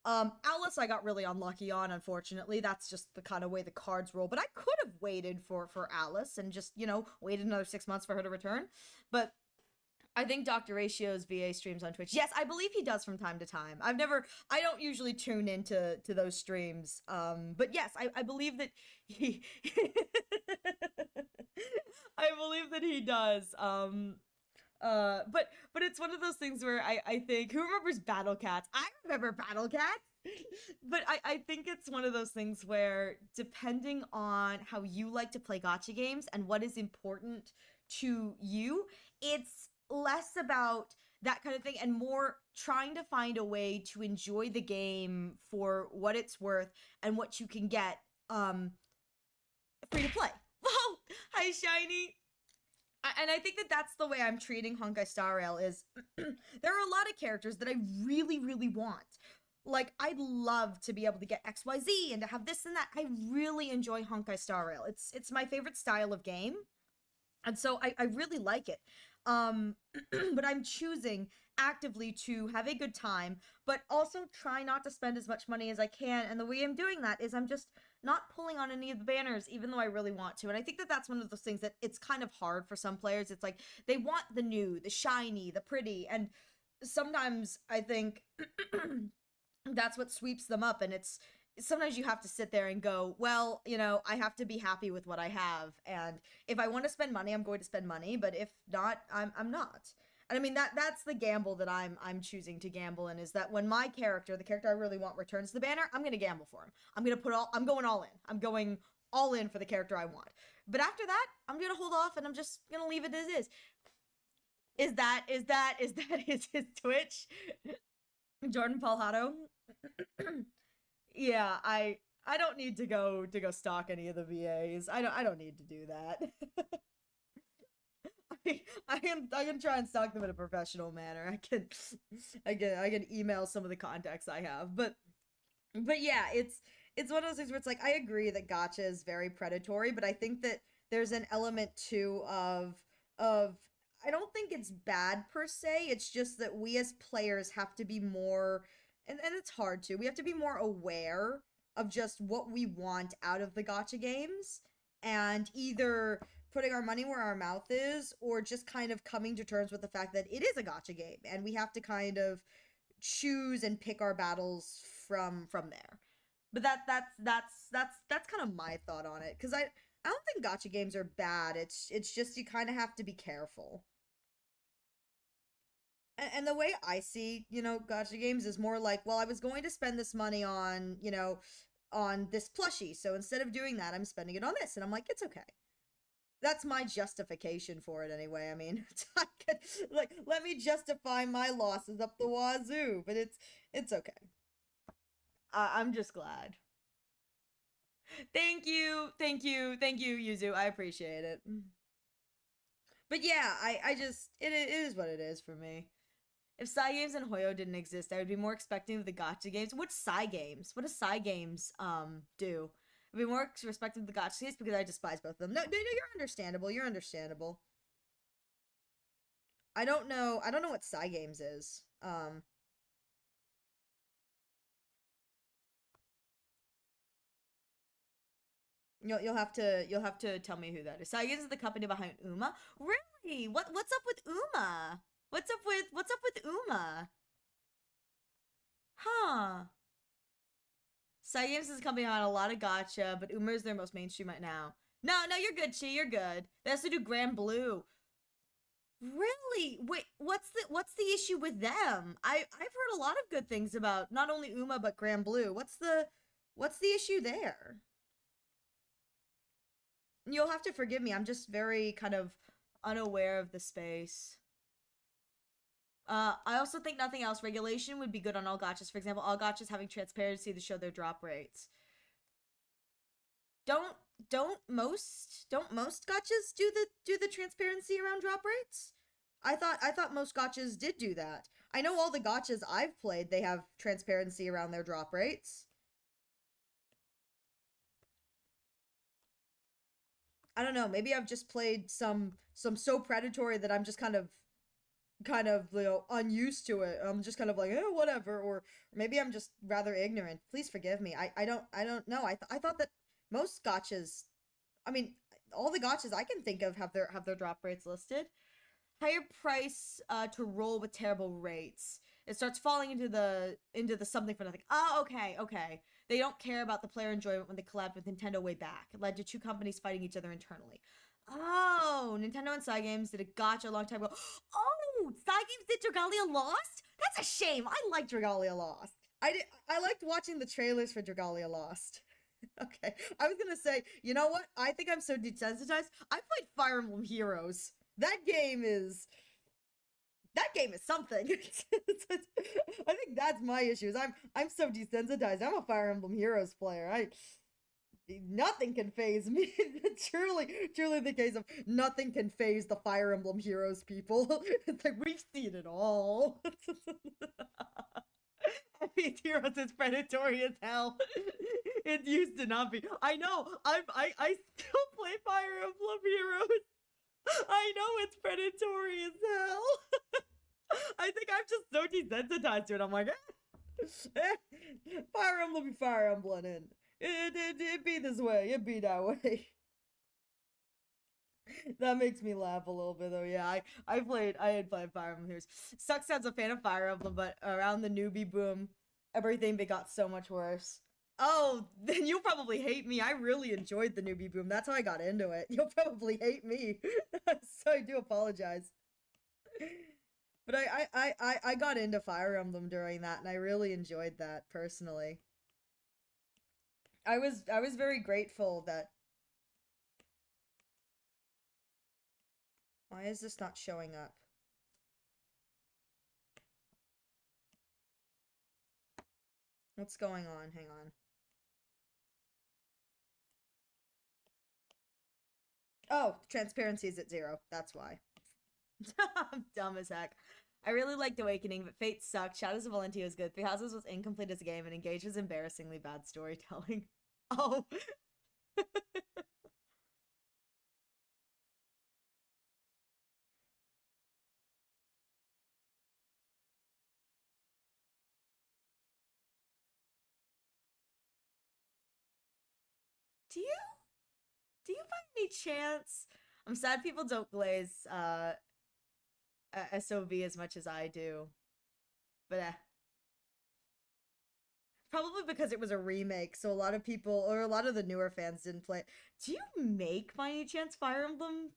Alice I got really unlucky on, unfortunately. That's just the kind of way the cards roll. But I could have waited for Alice and just, you know, waited another 6 months for her to return. But I think Dr. Ratio's VA streams on Twitch. Yes, I believe he does from time to time. I don't usually tune into those streams. But yes, I believe that he I believe that he does. But it's one of those things where I think, who remembers Battle Cats? I remember Battle Cats. But I think it's one of those things where, depending on how you like to play gacha games and what is important to you, it's less about that kind of thing and more trying to find a way to enjoy the game for what it's worth and what you can get free to play. Oh, hi Shiny. And I think that that's the way I'm treating Honkai Star Rail is there are a lot of characters that I really, really want. Like, I'd love to be able to get XYZ and to have this and that. I really enjoy Honkai Star Rail. It's my favorite style of game. And so I really like it. But I'm choosing actively to have a good time, but also try not to spend as much money as I can. And the way I'm doing that is I'm just not pulling on any of the banners, even though I really want to. And I think that that's one of those things that it's kind of hard for some players. It's like they want the new, the shiny, the pretty, and sometimes I think that's what sweeps them up. And it's sometimes you have to sit there and go, well, you know, I have to be happy with what I have, and if I want to spend money, I'm going to spend money, but if not, I'm not. And I mean, that's the gamble that I'm choosing to gamble in, is that when my character, the character I really want, returns the banner, I'm gonna gamble for him. I'm going all in. I'm going all in for the character I want. But after that, I'm gonna hold off and I'm just gonna leave it as is. Is that his Twitch? Jordan Palhado? Yeah, I don't need to go stalk any of the VAs. I don't need to do that. I can try and stalk them in a professional manner. I can email some of the contacts I have, but yeah, it's one of those things where it's like, I agree that gacha is very predatory, but I think that there's an element too of I don't think it's bad per se. It's just that we as players have to be more, and it's hard to. We have to be more aware of just what we want out of the gacha games, and either putting our money where our mouth is, or just kind of coming to terms with the fact that it is a gacha game and we have to kind of choose and pick our battles from there. But that's kind of my thought on it, because I don't think gacha games are bad. It's just you kind of have to be careful. And the way I see, you know, gacha games is more like, well, I was going to spend this money on, you know, on this plushie, so instead of doing that, I'm spending it on this, and I'm like, it's okay. That's my justification for it anyway. I mean, like, let me justify my losses up the wazoo, but it's okay. I'm just glad. Thank you, Yuzu. I appreciate it. But yeah, I just, it is what it is for me. If Psy Games and Hoyo didn't exist, I would be more expecting of the gacha games. What do Psy Games do? I'd be more respectful of the gacha games because I despise both of them. No, you're understandable. You're understandable. I don't know what Psy Games is. You'll have to tell me who that is. Psy Games is the company behind Uma. Really? What's up with Uma? What's up with Uma? Huh. Psy Games is a company behind a lot of gacha, but Uma is their most mainstream right now. No, you're good, Chi. You're good. They also do Grand Blue. Really? Wait, what's the issue with them? I've heard a lot of good things about not only Uma but Grand Blue. What's the issue there? You'll have to forgive me. I'm just very kind of unaware of the space. I also think nothing else. Regulation would be good on all gachas. For example, all gachas having transparency to show their drop rates. Don't most gachas do the transparency around drop rates? I thought most gachas did do that. I know all the gachas I've played, they have transparency around their drop rates. I don't know, maybe I've just played some so predatory that I'm just kind of you know, unused to it. I'm just kind of like, oh, whatever, or maybe I'm just rather ignorant. Please forgive me. I don't know. I thought that most gachas, I mean, all the gachas I can think of have their drop rates listed. Higher price to roll with terrible rates. It starts falling into the something for nothing. Oh, okay. They don't care about the player enjoyment when they collabed with Nintendo way back. It led to two companies fighting each other internally. Oh, Nintendo and Psy Games did a gacha a long time ago. Oh, Psy Games did Dragalia Lost? That's a shame. I liked Dragalia Lost. I liked watching the trailers for Dragalia Lost. Okay, I was gonna say, you know what? I think I'm so desensitized. I played Fire Emblem Heroes. That game is something. I think that's my issue. Is I'm so desensitized. I'm a Fire Emblem Heroes player. Nothing can phase me. truly the case of nothing can phase the Fire Emblem Heroes people. It's like, we've seen it all. I mean, Heroes is predatory as hell. It used to not be. I know. I still play Fire Emblem Heroes. I know it's predatory as hell. I think I'm just so desensitized to it. I'm like, Fire Emblem be Fire Emblem, It be this way. It be that way. That makes me laugh a little bit though. Yeah, I had played Fire Emblem Heroes. Sucks as a fan of Fire Emblem, but around the newbie boom, everything got so much worse. Oh, then you'll probably hate me. I really enjoyed the newbie boom. That's how I got into it. You'll probably hate me. So I do apologize. But I got into Fire Emblem during that, and I really enjoyed that personally. I was very grateful that. Why is this not showing up? What's going on? Hang on. Oh, transparency is at 0. That's why. I'm dumb as heck. I really liked Awakening, but Fate sucked. Shadows of Valentia was good. Three Houses was incomplete as a game, and Engage was embarrassingly bad storytelling. Oh. Do you find any chance? I'm sad people don't glaze SOV as much as I do. But probably because it was a remake, so a lot of people, or a lot of the newer fans didn't play it. Do you make, by any chance, Fire Emblem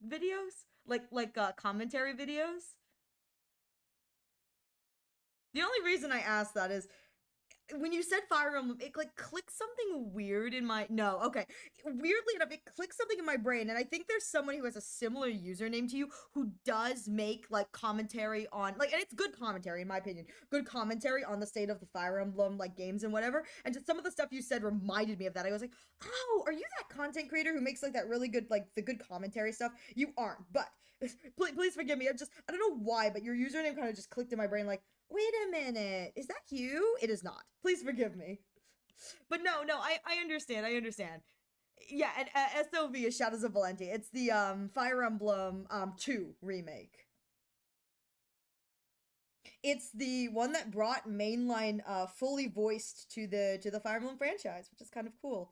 videos? Like commentary videos? The only reason I asked that is when you said Fire Emblem, it like clicked something weird in my okay. Weirdly enough, it clicked something in my brain, and I think there's someone who has a similar username to you who does make like commentary on and it's good commentary in my opinion, good commentary on the state of the Fire Emblem like games and whatever. And just some of the stuff you said reminded me of that. I was like, oh, are you that content creator who makes like that really good the good commentary stuff? You aren't, but please forgive me. I don't know why, but your username kind of just clicked in my brain like, wait a minute, is that you? It is not. Please forgive me. But no, I understand. Yeah, and SOV is Shadows of Valentia. It's the Fire Emblem 2 remake. It's the one that brought mainline fully voiced to the Fire Emblem franchise, which is kind of cool.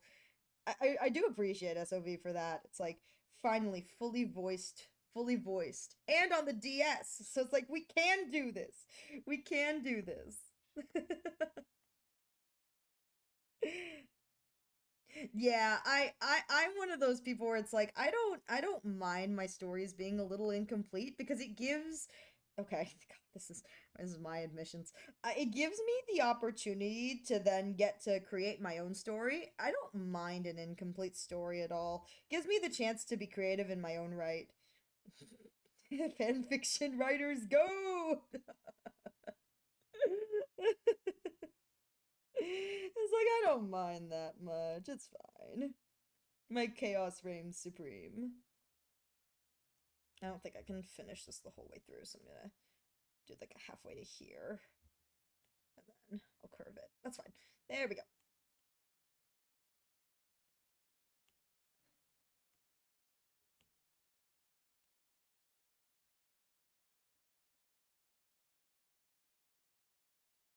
I do appreciate SOV for that. It's like finally fully voiced, and on the DS. So it's like we can do this. Yeah, I'm one of those people where it's like I don't mind my stories being a little incomplete because it gives okay, God, this is my admissions. It gives me the opportunity to then get to create my own story. I don't mind an incomplete story at all. Gives me the chance to be creative in my own right. Fan fiction writers go. It's like I don't mind that much. It's fine. My chaos reigns supreme. I don't think I can finish this the whole way through, so I'm gonna do like a halfway to here. And then I'll curve it. That's fine. There we go.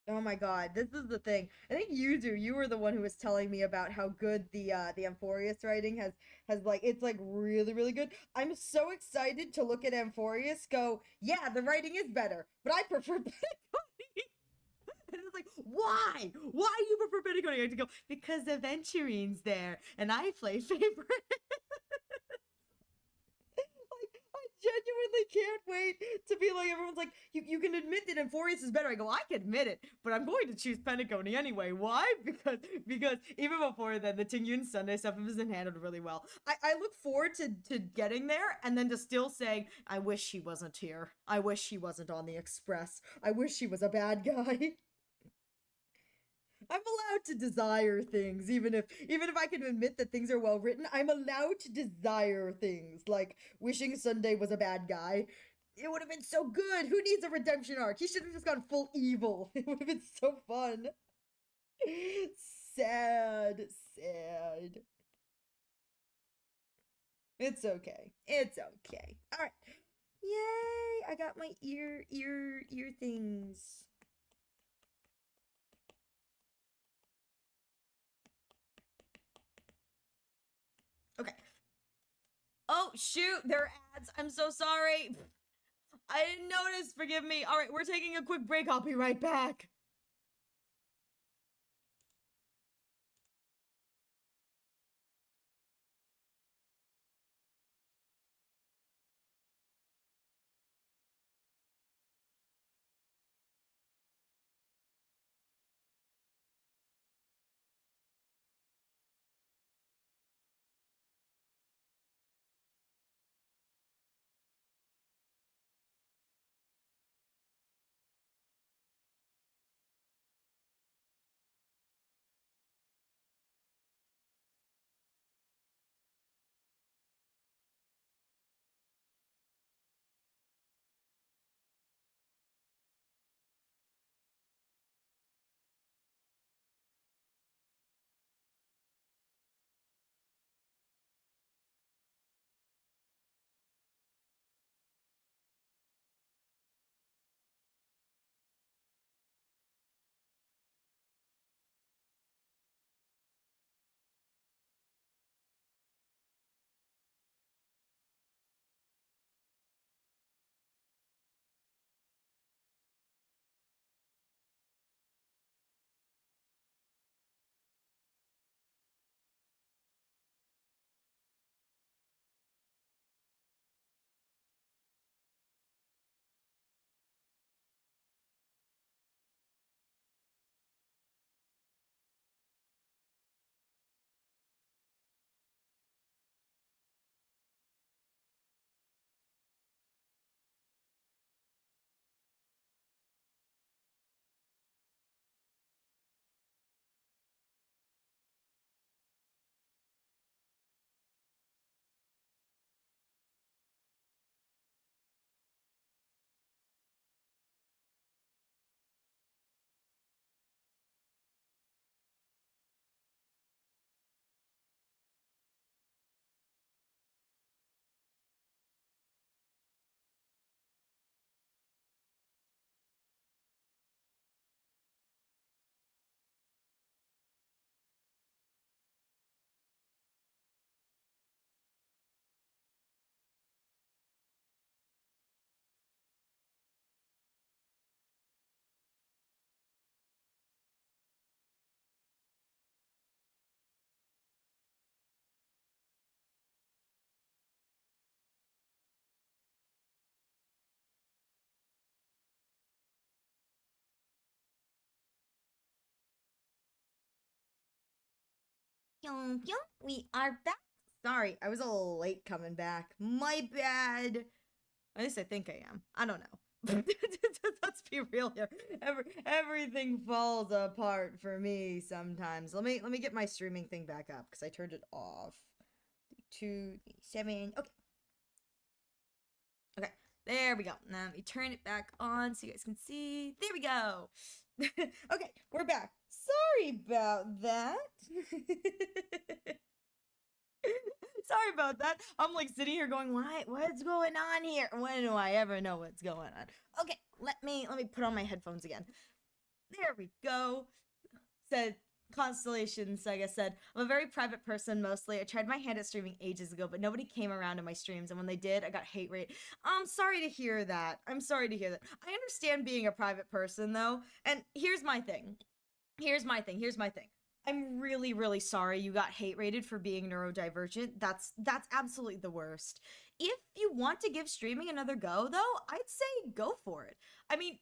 Oh my god, this is the thing. I think you were the one who was telling me about how good the Amphorius writing has like it's like really, really good. I'm so excited to look at Amphorius go, yeah, the writing is better, but I prefer Pentaconi. And it's like, why? Why do you prefer Pentaconi? I have to go, because Aventurine's there, and I play favorite. I genuinely can't wait to be like, everyone's like, you can admit that Amphorius is better. I go, I can admit it, but I'm going to choose Pentaconi anyway. Why? Because even before then, the Tingyun Sunday stuff wasn't handled really well. I look forward to getting there and then to still saying, I wish she wasn't here. I wish she wasn't on the Express. I wish she was a bad guy. I'm allowed to desire things, even if I can admit that things are well written. I'm allowed to desire things, like wishing Sunday was a bad guy. It would have been so good. Who needs a redemption arc? He should have just gone full evil. It would have been so fun. Sad. It's okay. All right. Yay! I got my ear things. Oh, shoot, there are ads. I'm so sorry. I didn't notice. Forgive me. All right, we're taking a quick break. I'll be right back. Pyong pyong, we are back. Sorry, I was a little late coming back. My bad. At least I think I am. I don't know. Let's be real here. Everything falls apart for me sometimes. Let me get my streaming thing back up because I turned it off. 2, 7. Okay. Okay. There we go. Now let me turn it back on so you guys can see. There we go. Okay, we're back. Sorry about that. Sorry about that. I'm like sitting here going, what's going on here? When do I ever know what's going on? Okay, let me put on my headphones again. There we go. Said constellations, like I said, I'm a very private person mostly. I tried my hand at streaming ages ago, but nobody came around to my streams, and when they did, I got hate rate. I'm sorry to hear that. I'm sorry to hear that. I understand being a private person though, and here's my thing. Here's my thing. I'm really, really sorry you got hate rated for being neurodivergent. That's absolutely the worst. If you want to give streaming another go, though, I'd say go for it. I mean,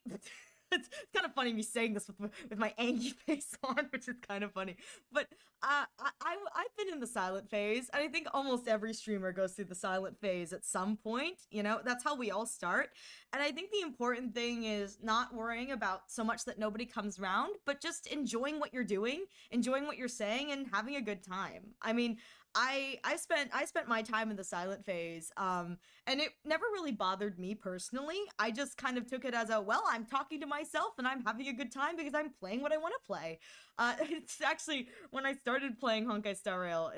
it's kind of funny me saying this with my angry face on, which is kind of funny. But I've been in the silent phase, and I think almost every streamer goes through the silent phase at some point. You know, that's how we all start. And I think the important thing is not worrying about so much that nobody comes around, but just enjoying what you're doing, enjoying what you're saying, and having a good time. I mean, I spent my time in the silent phase, and it never really bothered me personally. I just kind of took it as a, well, I'm talking to myself and I'm having a good time because I'm playing what I want to play. It's actually when I started playing Honkai Star Rail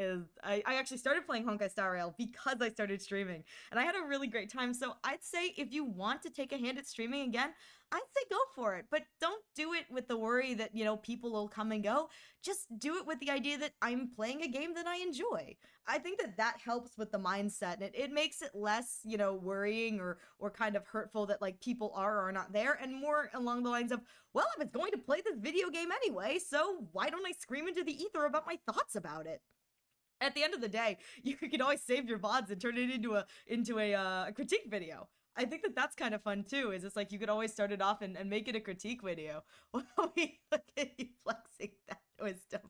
I actually started playing Honkai Star Rail because I started streaming, and I had a really great time. So I'd say if you want to take a hand at streaming again, I'd say go for it, but don't do it with the worry that, people will come and go. Just do it with the idea that I'm playing a game that I enjoy. I think that helps with the mindset, and it makes it less, worrying or kind of hurtful that like people are or are not there, and more along the lines of, well, I was going to play this video game anyway, so why don't I scream into the ether about my thoughts about it? At the end of the day, you can always save your VODs and turn it into a critique video. I think that's kind of fun too. Is it's like you could always start it off and make it a critique video. Look at you flexing that wisdom.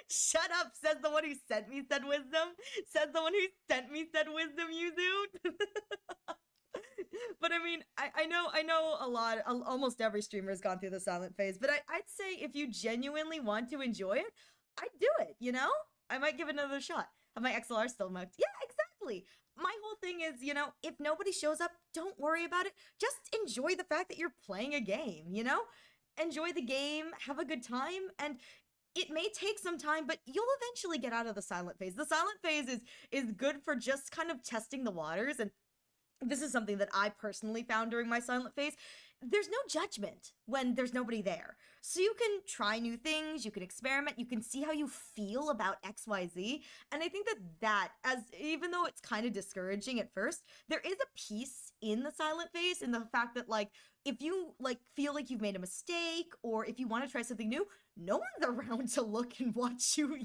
Shut up, says the one who sent me said wisdom. Says the one who sent me said wisdom, Yuzu. But I mean, I know a lot, almost every streamer has gone through the silent phase, but I'd say if you genuinely want to enjoy it, I'd do it, I might give it another shot. Have my XLR still marked? Yeah, exactly. My whole thing is, if nobody shows up, don't worry about it. Just enjoy the fact that you're playing a game, Enjoy the game, have a good time, and it may take some time, but you'll eventually get out of the silent phase. The silent phase is good for just kind of testing the waters, and this is something that I personally found during my silent phase. There's no judgment when there's nobody there. So you can try new things, you can experiment, you can see how you feel about XYZ. And I think that even though it's kind of discouraging at first, there is a peace in the silent phase, in the fact that like, if you like feel like you've made a mistake, or if you want to try something new, no one's around to look and watch you,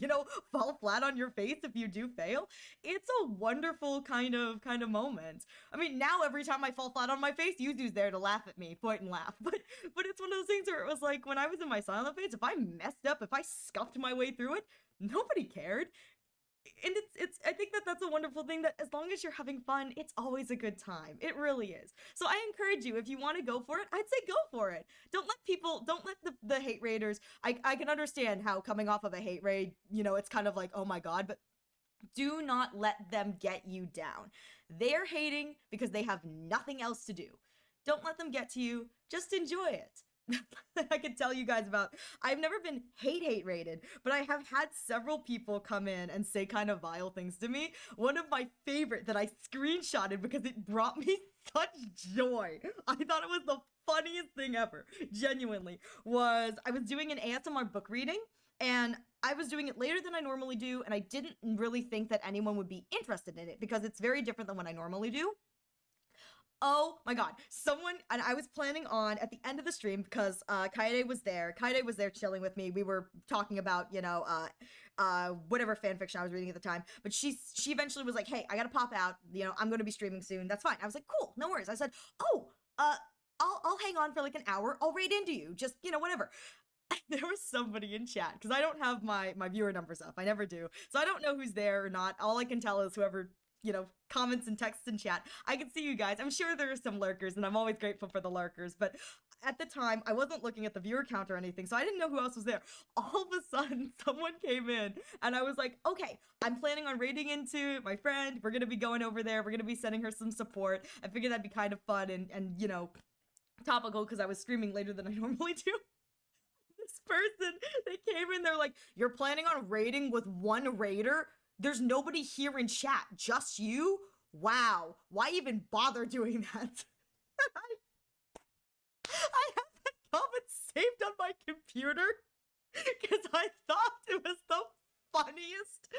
fall flat on your face if you do fail. It's a wonderful kind of moment. I mean, now every time I fall flat on my face, Yuzu's there to laugh at me, point and laugh. But it's one of those things where it was like, when I was in my silent phase, if I messed up, if I scuffed my way through it, nobody cared. And I think that's a wonderful thing, that as long as you're having fun, it's always a good time. It really is. So I encourage you, if you want to go for it, I'd say go for it. Don't let the hate raiders, I can understand how coming off of a hate raid, it's kind of like, oh my God, but do not let them get you down. They're hating because they have nothing else to do. Don't let them get to you. Just enjoy it. I could tell you guys about, I've never been hate rated, but I have had several people come in and say kind of vile things to me. One of my favorite that I screenshotted because it brought me such joy, I thought it was the funniest thing ever, genuinely, was I was doing an ASMR book reading, and I was doing it later than I normally do, and I didn't really think that anyone would be interested in it because it's very different than what I normally do. Oh my God, and I was planning on, at the end of the stream, because Kaede was there chilling with me. We were talking about, whatever fanfiction I was reading at the time, but she eventually was like, hey, I gotta pop out, I'm gonna be streaming soon, that's fine. I was like, cool, no worries. I said, I'll hang on for like an hour, I'll raid into you, just, whatever. There was somebody in chat, because I don't have my viewer numbers up, I never do, so I don't know who's there or not. All I can tell is whoever comments and texts in chat. I can see you guys. I'm sure there are some lurkers, and I'm always grateful for the lurkers, but at the time, I wasn't looking at the viewer count or anything, so I didn't know who else was there. All of a sudden, someone came in, and I was like, okay, I'm planning on raiding into my friend. We're gonna be going over there. We're gonna be sending her some support. I figured that'd be kind of fun and topical, because I was streaming later than I normally do. This person, they came in, they're like, you're planning on raiding with one raider? There's nobody here in chat, just you? Wow, why even bother doing that? I have that comment saved on my computer because I thought it was the funniest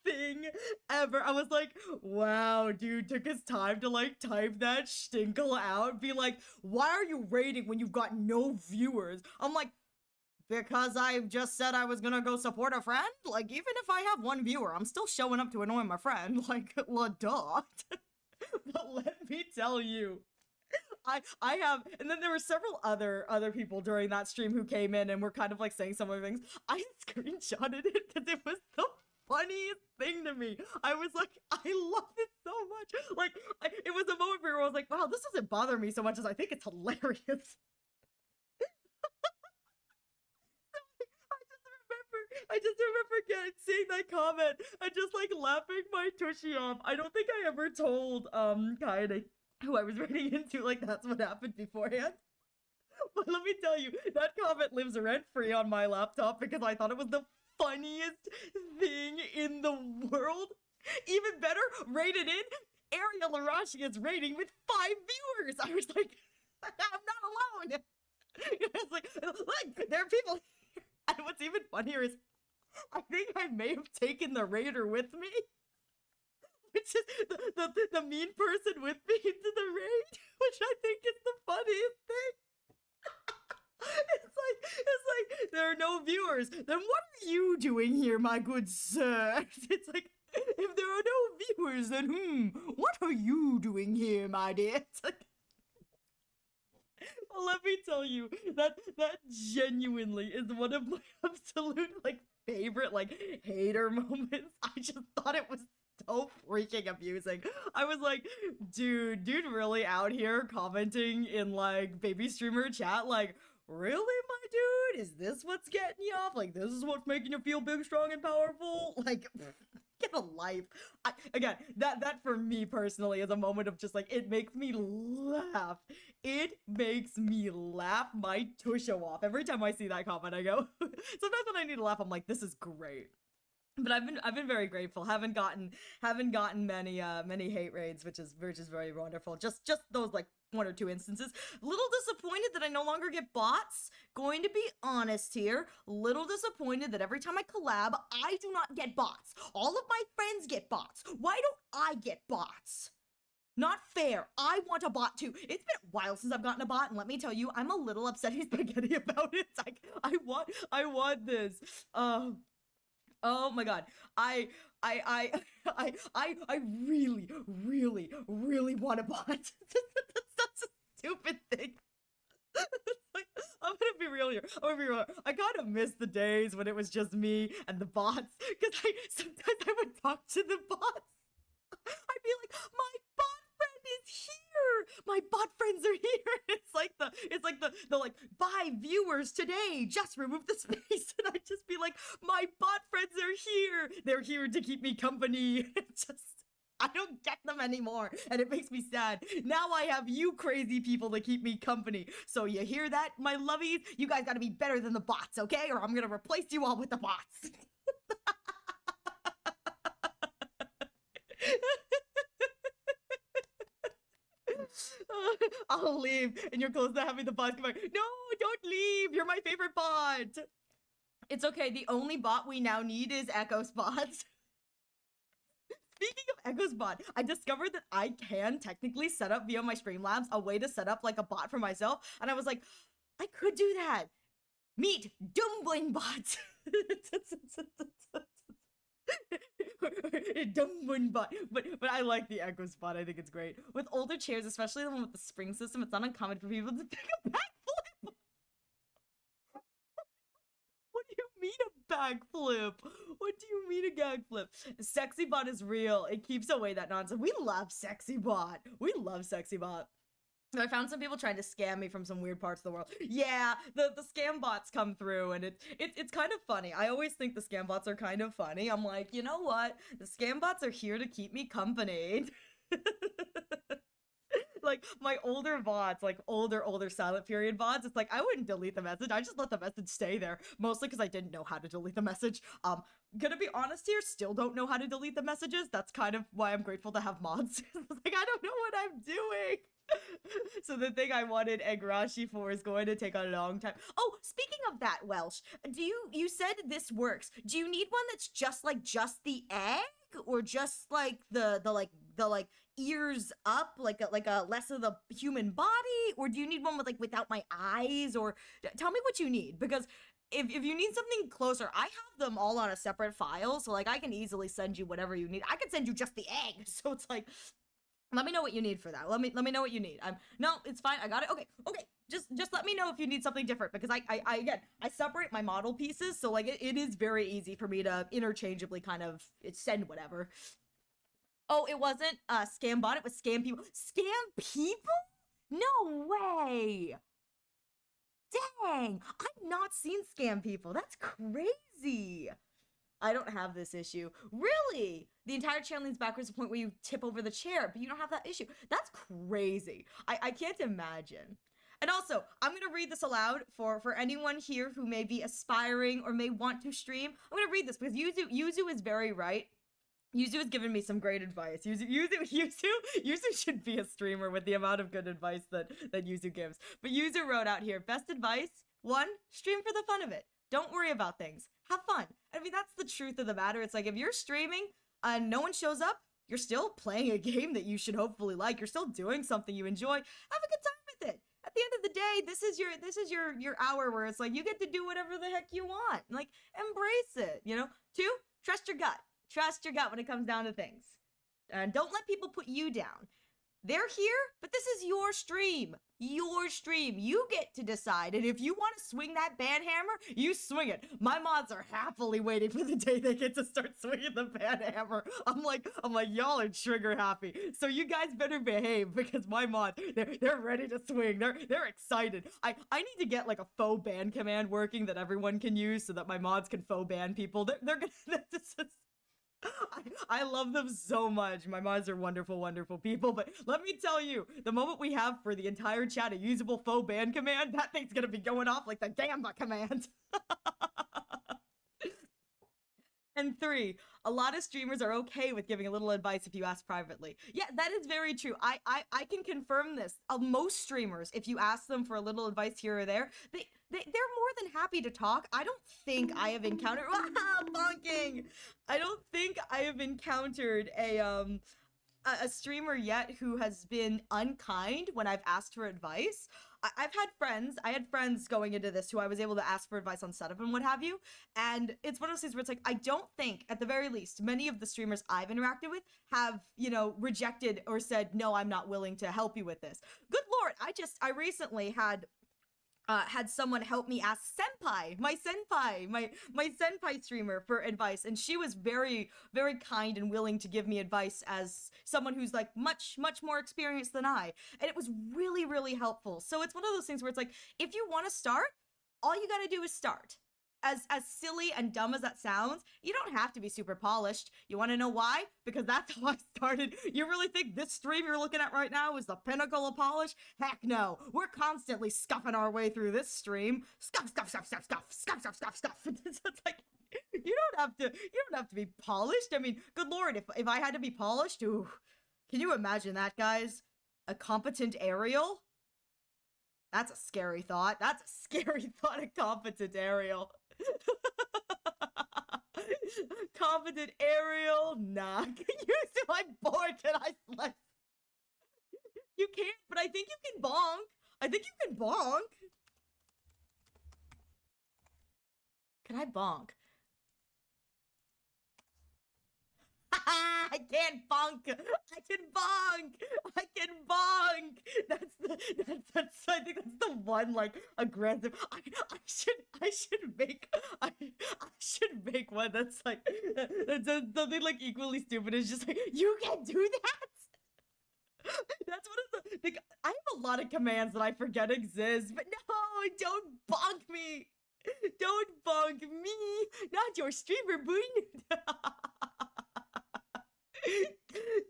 thing ever. I was like, wow, dude took his time to like type that stinkle out, be like, why are you raiding when you've got no viewers? I'm like, because I just said I was gonna go support a friend? Like, even if I have one viewer, I'm still showing up to annoy my friend. Like, duh. But let me tell you, I have, and then there were several other people during that stream who came in and were kind of like saying some of the things. I screenshotted it because it was the funniest thing to me. I was like, I love it so much. Like, it was a moment where I was like, wow, this doesn't bother me so much as I think it's hilarious. I just remember seeing that comment and just like laughing my tushy off. I don't think I ever told Kaede, who I was reading into, like that's what happened beforehand. But let me tell you, that comment lives rent-free on my laptop because I thought it was the funniest thing in the world. Even better, rated in, Ariel Arashi is rating with 5 viewers. I was like, I'm not alone. there are people here. And what's even funnier is I think I may have taken the raider with me. Which is the mean person with me into the raid, which I think is the funniest thing. It's like there are no viewers. Then what are you doing here, my good sir? It's like if there are no viewers, then what are you doing here, my dear? It's like, well, let me tell you that genuinely is one of my absolute like favorite like hater moments. I just thought it was so freaking amusing. I was like, dude really out here commenting in like baby streamer chat, like, really, my dude? Is this what's getting you off? Like, this is what's making you feel big, strong, and powerful? Like, get a life. Again, that for me personally is a moment of just like, it makes me laugh. It makes me laugh my tusho off. Every time I see that comment, I go, sometimes when I need to laugh, I'm like, this is great. But I've been very grateful. Haven't gotten many hate raids, which is very wonderful. Just those like 1 or 2 instances. Little disappointed that I no longer get bots. Going to be honest here. Little disappointed that every time I collab, I do not get bots. All of my friends get bots. Why don't I get bots? Not fair. I want a bot too. It's been a while since I've gotten a bot, and let me tell you, I'm a little upset he's spaghetti about it. It's like I want this. Oh my god. I really want a bot. That's such a stupid thing. It's like, I'm gonna be real here. I kind of miss the days when it was just me and the bots, because sometimes I would talk to the bots. I'd be like, my bot friend is here. My bot friends are here. It's like the like, buy viewers today. Just remove the space, and I'd just be like, my bot friends are here. They're here to keep me company. I don't get them anymore, and it makes me sad. Now I have you crazy people to keep me company. So you hear that, my lovies? You guys gotta be better than the bots, okay? Or I'm gonna replace you all with the bots. I'll leave, and you're close to having the bot come back. No, don't leave. You're my favorite bot. It's okay. The only bot we now need is Echo's bot. Speaking of Echo's bot, I discovered that I can technically set up via my Streamlabs a way to set up like a bot for myself, and I was like, I could do that. Meet Dumbling bot. Dumbling bot. But I like the Echo spot. I think it's great. With older chairs, especially the one with the spring system, it's not uncommon for people to take a backflip. What do you mean a backflip? What do you mean a backflip? Sexy bot is real. It keeps away that nonsense. We love sexy bot. We love sexy bot. I found some people trying to scam me from some weird parts of the world. Yeah, the scam bots come through, and it's kind of funny. I always think the scam bots are kind of funny. I'm like, you know what? The scam bots are here to keep me company. Like, my older bots, like older silent period bots, it's like, I wouldn't delete the message. I just let the message stay there, mostly because I didn't know how to delete the message. Gonna be honest here, still don't know how to delete the messages. That's kind of why I'm grateful to have mods. Like, I don't know what I'm doing. So the thing I wanted Egrashi for is going to take a long time. Oh, speaking of that, Welsh, you said this works. Do you need one that's just the egg, or just like the ears up, like a less of the human body, or do you need one with without my eyes? Or tell me what you need, because if you need something closer, I have them all on a separate file, so like I can easily send you whatever you need. I can send you just the egg, so it's like, let me know what you need for that. Let me know what you need. No, it's fine. I got it. Okay. Just let me know if you need something different, because I separate my model pieces, so like it is very easy for me to interchangeably kind of send whatever. Oh, it wasn't scam bot. It was scam people. Scam people? No way. Dang, I've not seen scam people. That's crazy. I don't have this issue. Really? The entire chair leans backwards to the point where you tip over the chair, but you don't have that issue. That's crazy. I can't imagine. And also, I'm going to read this aloud for anyone here who may be aspiring or may want to stream. I'm going to read this because Yuzu is very right. Yuzu has given me some great advice. Yuzu should be a streamer with the amount of good advice that Yuzu gives. But Yuzu wrote out here, best advice, 1, stream for the fun of it. Don't worry about things. Have fun. I mean, that's the truth of the matter. It's like, if you're streaming and no one shows up, you're still playing a game that you should hopefully like. You're still doing something you enjoy. Have a good time with it. At the end of the day, this is your hour where it's like, you get to do whatever the heck you want. Like, embrace it, you know? 2, trust your gut. Trust your gut when it comes down to things. And don't let people put you down. They're here, but this is your stream. Your stream. You get to decide. And if you want to swing that band hammer, you swing it. My mods are happily waiting for the day they get to start swinging the band hammer. I'm like, y'all are trigger happy. So you guys better behave, because my mods, they're ready to swing. They're excited. I need to get like a faux ban command working that everyone can use so that my mods can faux ban people. They're gonna, this is, I love them so much. My mods are wonderful, wonderful people. But let me tell you, the moment we have for the entire chat a usable faux ban command, that thing's gonna be going off like the Gamba command. And 3, a lot of streamers are okay with giving a little advice if you ask privately. Yeah, that is very true. I can confirm this. Most streamers, if you ask them for a little advice here or there, they're more than happy to talk. I don't think I have encountered bonking. I don't think I have encountered a streamer yet who has been unkind when I've asked for advice. I had friends going into this who I was able to ask for advice on setup and what have you. And it's one of those things where it's like, I don't think, at the very least, many of the streamers I've interacted with have, you know, rejected or said, no, I'm not willing to help you with this. Good Lord, I recently had someone help me ask my senpai streamer for advice, and she was very, very kind and willing to give me advice as someone who's like much more experienced than I, and it was really, really helpful. So it's one of those things where it's like, if you want to start, all you gotta do is start. As silly and dumb as that sounds, you don't have to be super polished. You want to know why? Because that's how I started. You really think this stream you're looking at right now is the pinnacle of polish? Heck no. We're constantly scuffing our way through this stream. Scuff. It's like, you don't have to be polished. I mean, good Lord, if I had to be polished, ooh, can you imagine that, guys? A competent aerial? That's a scary thought. A competent aerial. Competent aerial? Nah. Can you see my board? Can I slice? You can't, but I think you can bonk. Can I bonk? I can't bonk. I can bonk. I think that's the one like aggressive. I should make one that's like that's something like equally stupid. It's just like, you can do that. That's one of the like, I have a lot of commands that I forget exist, but no, don't bonk me. Don't bonk me. Not your streamer boon.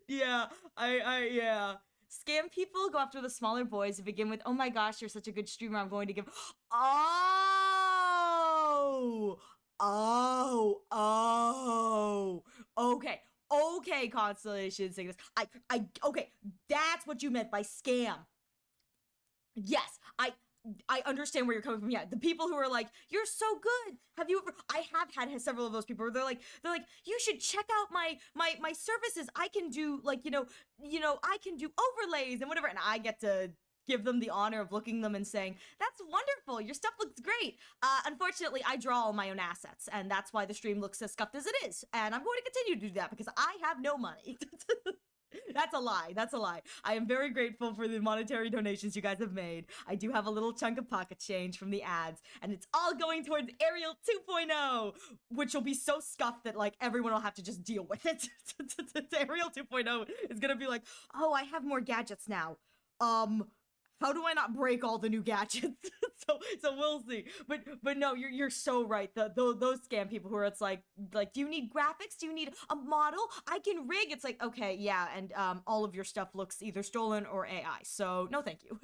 Yeah, yeah. Scam people go after the smaller boys to begin with, oh my gosh, you're such a good streamer, I'm going to give. Okay, Constellation Cygnus. Okay, that's what you meant by scam. Yes, I understand where you're coming from. Yeah, the people who are like, you're so good. Have you ever? I have had several of those people where they're like, you should check out my services. I can do like, you know, I can do overlays and whatever. And I get to give them the honor of looking them and saying, that's wonderful. Your stuff looks great. Unfortunately, I draw all my own assets, and that's why the stream looks as scuffed as it is. And I'm going to continue to do that because I have no money. That's a lie. I am very grateful for the monetary donations you guys have made. I do have a little chunk of pocket change from the ads, and it's all going towards Ariel 2.0, which will be so scuffed that like everyone will have to just deal with it. Ariel 2.0 is gonna be like, oh, I have more gadgets now. How do I not break all the new gadgets? so we'll see. But no, you're so right. Those scam people who are, it's like, do you need graphics? Do you need a model? I can rig. It's like, okay, yeah, and all of your stuff looks either stolen or AI. So no, thank you.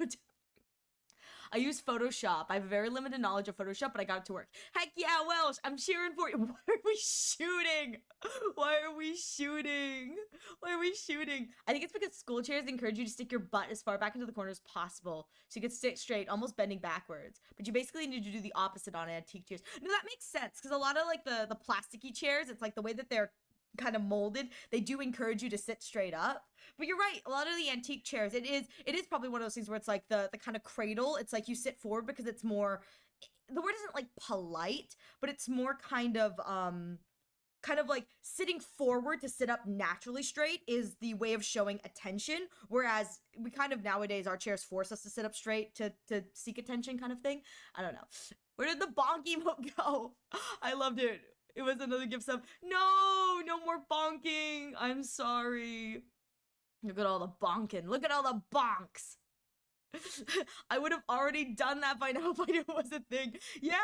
I use Photoshop. I have a very limited knowledge of Photoshop, but I got it to work. Heck yeah, Welsh, I'm cheering for you. Why are we shooting? Why are we shooting? Why are we shooting? I think it's because school chairs encourage you to stick your butt as far back into the corner as possible, so you can sit straight, almost bending backwards. But you basically need to do the opposite on antique chairs. No, that makes sense, because a lot of like the plasticky chairs, it's like the way that they're kind of molded, they do encourage you to sit straight up. But you're right, a lot of the antique chairs, it is probably one of those things where it's like the kind of cradle, it's like you sit forward because it's more, the word isn't like polite, but it's more kind of like sitting forward to sit up naturally straight is the way of showing attention, whereas we kind of nowadays, our chairs force us to sit up straight to seek attention kind of thing. I don't know. Where did the bonk emote go? I loved it. It was another gift sub. No more bonking. I'm sorry. Look at all the bonking. Look at all the bonks. I would have already done that by now if I knew it was a thing. Yeah,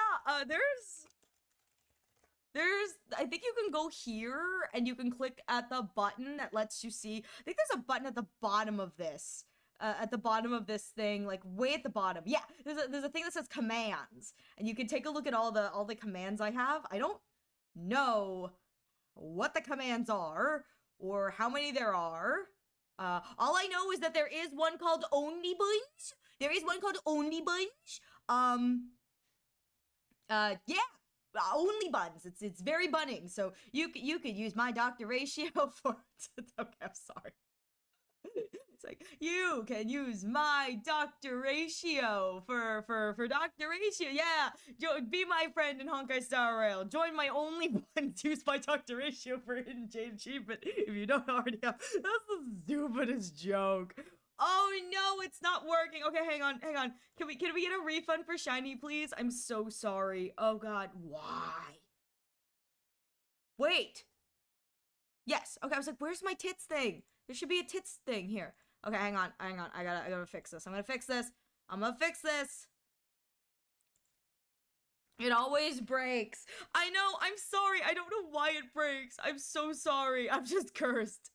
there's, I think you can go here and you can click at the button that lets you see. I think there's a button at the bottom of this. At the bottom of this thing, like way at the bottom. Yeah, there's a thing that says commands, and you can take a look at all the commands I have. I don't know what the commands are or how many there are. All I know is that there is one called Only Bunch. There is one called Only Bunch. Yeah. Only buns. It's very bunning. So you could use my doctor ratio for. Okay, I'm sorry. It's like, you can use my doctor ratio for doctor ratio. Yeah, be my friend in Honkai Star Rail. Join my only one to use my doctor ratio for hidden jade achievement if you don't already have. That's the stupidest joke. Oh no, it's not working. Okay, hang on. Can we get a refund for shiny, please? I'm so sorry. Oh god, why? Wait. Yes. Okay, I was like, where's my tits thing? There should be a tits thing here. Okay, hang on. I gotta fix this. I'm gonna fix this. It always breaks. I know. I'm sorry. I don't know why it breaks. I'm so sorry. I'm just cursed.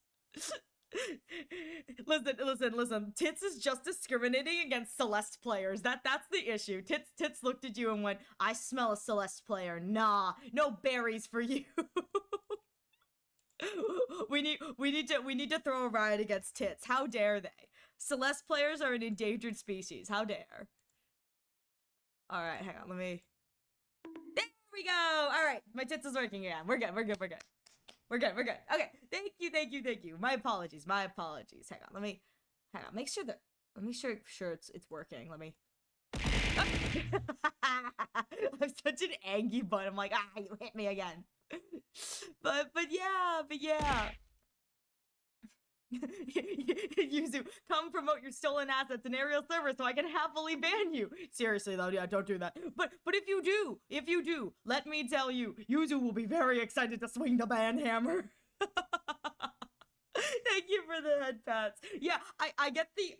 Listen. Tits is just discriminating against Celeste players. That's the issue. Tits looked at you and went, I smell a Celeste player. Nah, no berries for you. We need to throw a riot against tits. How dare they? Celeste players are an endangered species. How dare? All right, hang on. There we go. All right, my tits is working again. We're good. Okay, thank you. My apologies. Hang on. Make sure it's working. Let me. I'm such an angry butt. I'm like, you hit me again. But yeah. Yuzu, come promote your stolen assets in aerial server so I can happily ban you. Seriously though, yeah, don't do that. But if you do, let me tell you, Yuzu will be very excited to swing the ban hammer. Thank you for the head pats. Yeah, I get the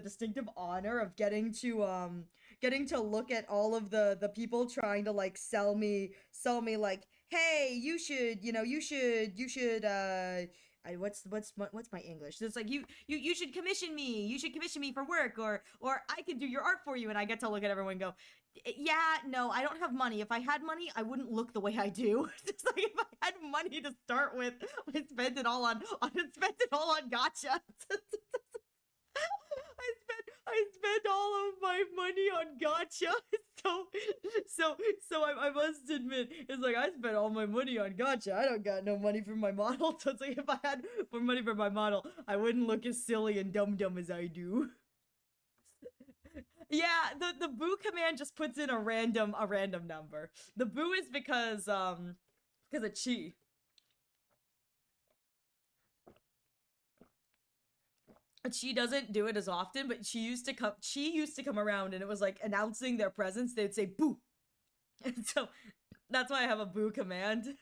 distinctive honor of getting to look at all of the people trying to like sell me like, hey, you should what's my English? It's like you should commission me for work, or I could do your art for you, and I get to look at everyone and go, yeah, no, I don't have money. If I had money, I wouldn't look the way I do. It's like if I had money to start with, I spent it all on gacha. I spent all of my money on gacha. So I must admit, it's like I spent all my money on gacha. I don't got no money for my model. So it's like if I had more money for my model, I wouldn't look as silly and dumb as I do. Yeah, the boo command just puts in a random number. The boo is because of chi. She doesn't do it as often, but she used to come around, and it was like announcing their presence. They'd say boo. And so that's why I have a boo command.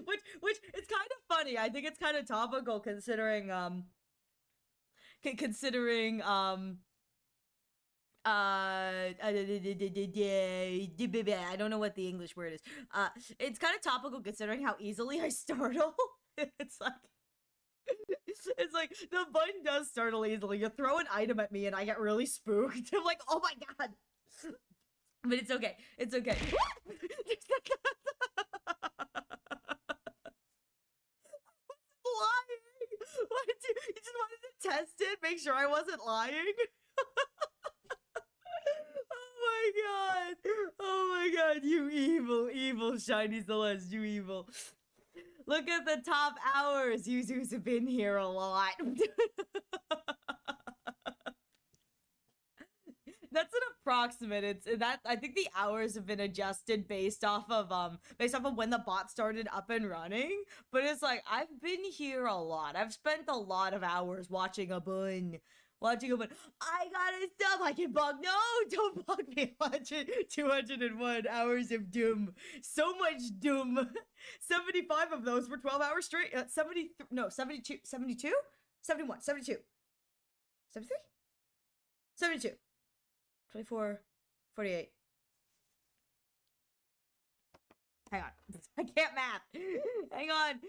which it's kind of funny. I think it's kind of topical considering I don't know what the English word is. It's kind of topical considering how easily I startle. It's like It's like the button does startle easily. You throw an item at me and I get really spooked. I'm like, oh my god. But it's okay. It's okay. Lying. What did you just wanted to test it, make sure I wasn't lying? Oh my god. Oh my god, you evil, evil shiny Celeste, you evil. Look at the top hours. Yuzu's have been here a lot. That's an approximate. It's that I think the hours have been adjusted based off of when the bot started up and running. But it's like I've been here a lot. I've spent a lot of hours watching a bun. I gotta stop. I can bug. No, don't bug me. 201 hours of doom. So much doom. 75 of those were 12 hours straight. 72, 71, 72, 73, 72, 24, 48. Hang on. I can't math. Hang on.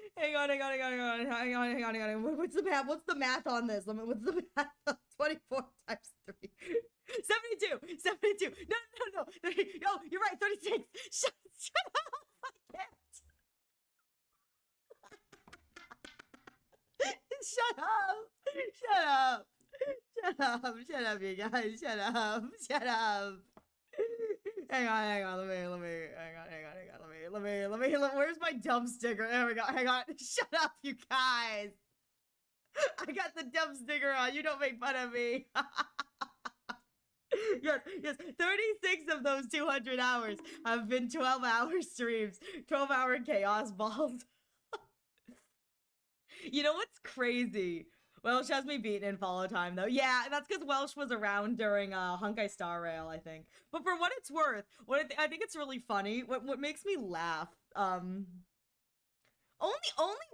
What's the math? What's the math on this? What's the math? 24 times 3. 72. No. Oh, you're right. 36. Shut up. I can't. Shut up, you guys. Shut up. Hang on. Let me. Where's my dumb sticker? There we go. Hang on. Shut up, you guys. I got the dumb sticker on. You don't make fun of me. Yes. 36 of those 200 hours have been 12-hour streams. 12-hour chaos balls. You know what's crazy? Welsh has me beaten in follow time, though. Yeah, that's because Welsh was around during Honkai Star Rail, I think. But for what it's worth, I think it's really funny. What makes me laugh, only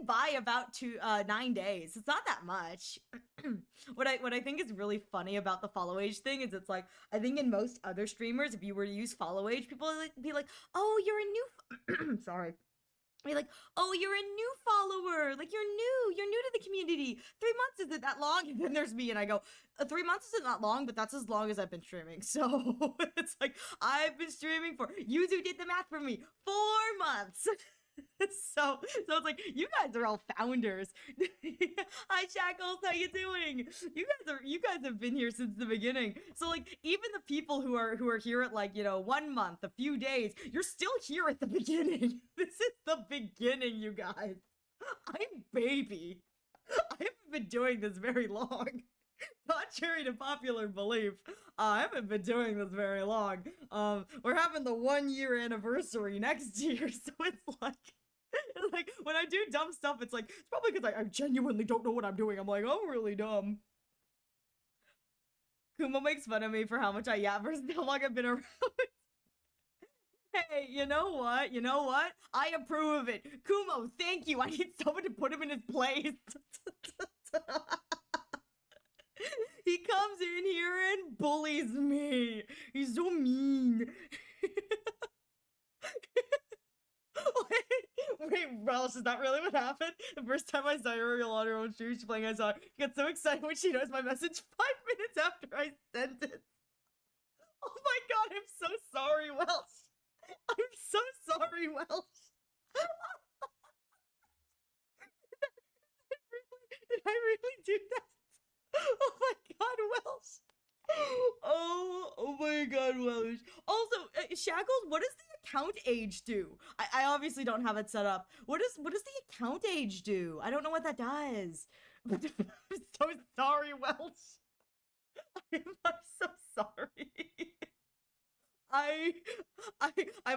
by about 9 days. It's not that much. What I think is really funny about the follow age thing is it's like I think in most other streamers, if you were to use follow age, people would be like, "Oh, you're a new." Sorry. Be like, oh, you're a new follower. Like, you're new to the community. 3 months isn't that long. And then there's me, and I go, 3 months isn't that long, but that's as long as I've been streaming. So it's like, I've been streaming for, Yuzu did the math for me, 4 months. So it's like, you guys are all founders. Hi Shackles, how you doing? You guys have been here since the beginning. So like, even the people who are here at like, 1 month, a few days, you're still here at the beginning. This is the beginning, you guys. I'm baby. I haven't been doing this very long. Contrary to popular belief, I haven't been doing this very long. We're having the 1 year anniversary next year, so it's like when I do dumb stuff, it's like, it's probably because I genuinely don't know what I'm doing. I'm like, I'm really dumb. Kumo makes fun of me for how much I yap versus how long I've been around. Hey, you know what? I approve of it. Kumo, thank you. I need someone to put him in his place. He comes in here and bullies me. He's so mean. Wait, Relish, is that really what happened? The first time I saw her on her own stream, she's playing I saw her. She got so excited when she knows my message 5 minutes after I sent it. Oh my god, I'm so sorry, Welsh. I'm so sorry, Welsh. Did I really do that? Oh my god, Welsh. Oh my god, Welsh. Also, Shackles, what does the account age do? I obviously don't have it set up. What does the account age do? I don't know what that does. I'm so sorry, Welsh. I'm so sorry. I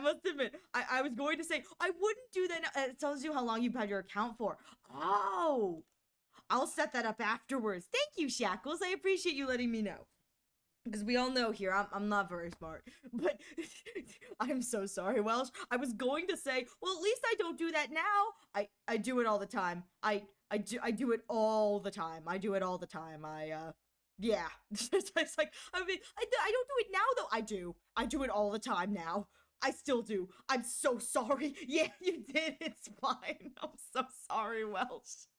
must admit, I was going to say, I wouldn't do that. It tells you how long you've had your account for. Oh, I'll set that up afterwards. Thank you, Shackles. I appreciate you letting me know. Because we all know here, I'm not very smart. But I'm so sorry, Welsh. I was going to say, well, at least I don't do that now. I do it all the time. I do it all the time. I do it all the time. Yeah. It's like, I mean, I don't do it now, though. I do it all the time now. I still do. I'm so sorry. Yeah, you did. It's fine. I'm so sorry, Welsh.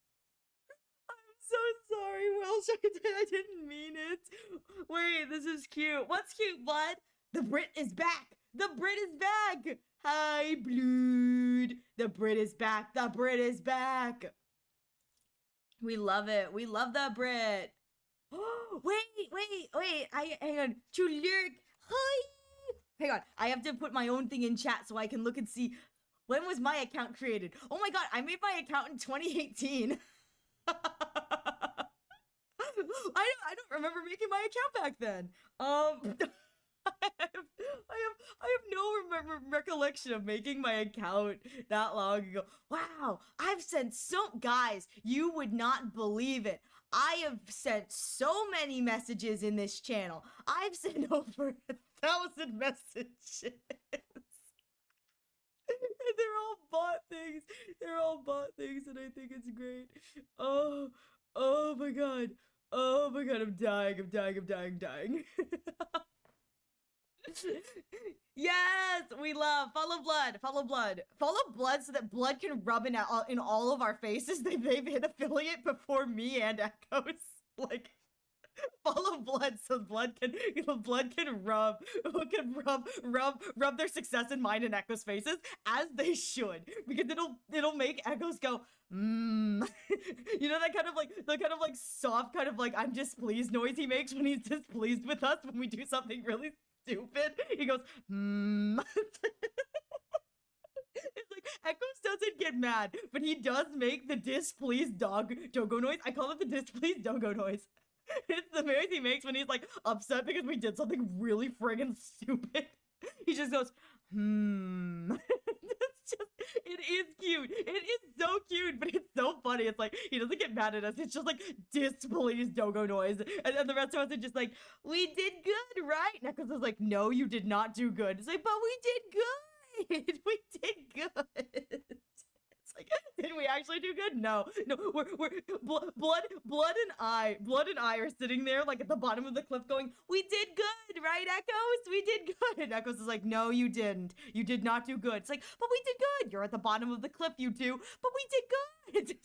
so sorry, Welsh. I didn't mean it. Wait, this is cute. What's cute, Blood? The Brit is back. The Brit is back. Hi, Blood. The Brit is back. The Brit is back. We love it. We love the Brit. Wait. Hang on. To lurk. Hi. Hang on. I have to put my own thing in chat so I can look and see. When was my account created? Oh my god, I made my account in 2018. I don't remember making my account back then. I have no recollection of making my account that long ago. Wow, I've sent guys, you would not believe it. I have sent so many messages in this channel. I've sent over 1,000 messages. They're all bot things. They're all bot things, and I think it's great. Oh my god. Oh my god, I'm dying. Yes, we love follow blood so that blood can rub in all of our faces. They've hit affiliate before me and Echoes. Like, follow blood so blood can rub their success in mine and Echo's faces, as they should, because it'll make Echoes go you know, that kind of like soft kind of like I'm displeased noise he makes when he's displeased with us when we do something really stupid. He goes It's like Echoes doesn't get mad, but he does make the displeased doggo noise. I call it the displeased doggo noise. It's the noise he makes when he's like upset because we did something really friggin' stupid. He just goes, it is cute. It is so cute, but it's so funny. It's like, he doesn't get mad at us. It's just like displeased doggo noise. And the rest of us are just like, we did good, right? And Echoes is like, no, you did not do good. It's like, but we did good. We did good. It's like, did we actually do good? No, we're blood and I are sitting there like at the bottom of the cliff going, we did good, right, Echoes? We did good. And Echoes is like, no, you didn't. You did not do good. It's like, but we did good. You're at the bottom of the cliff, you two. But we did good.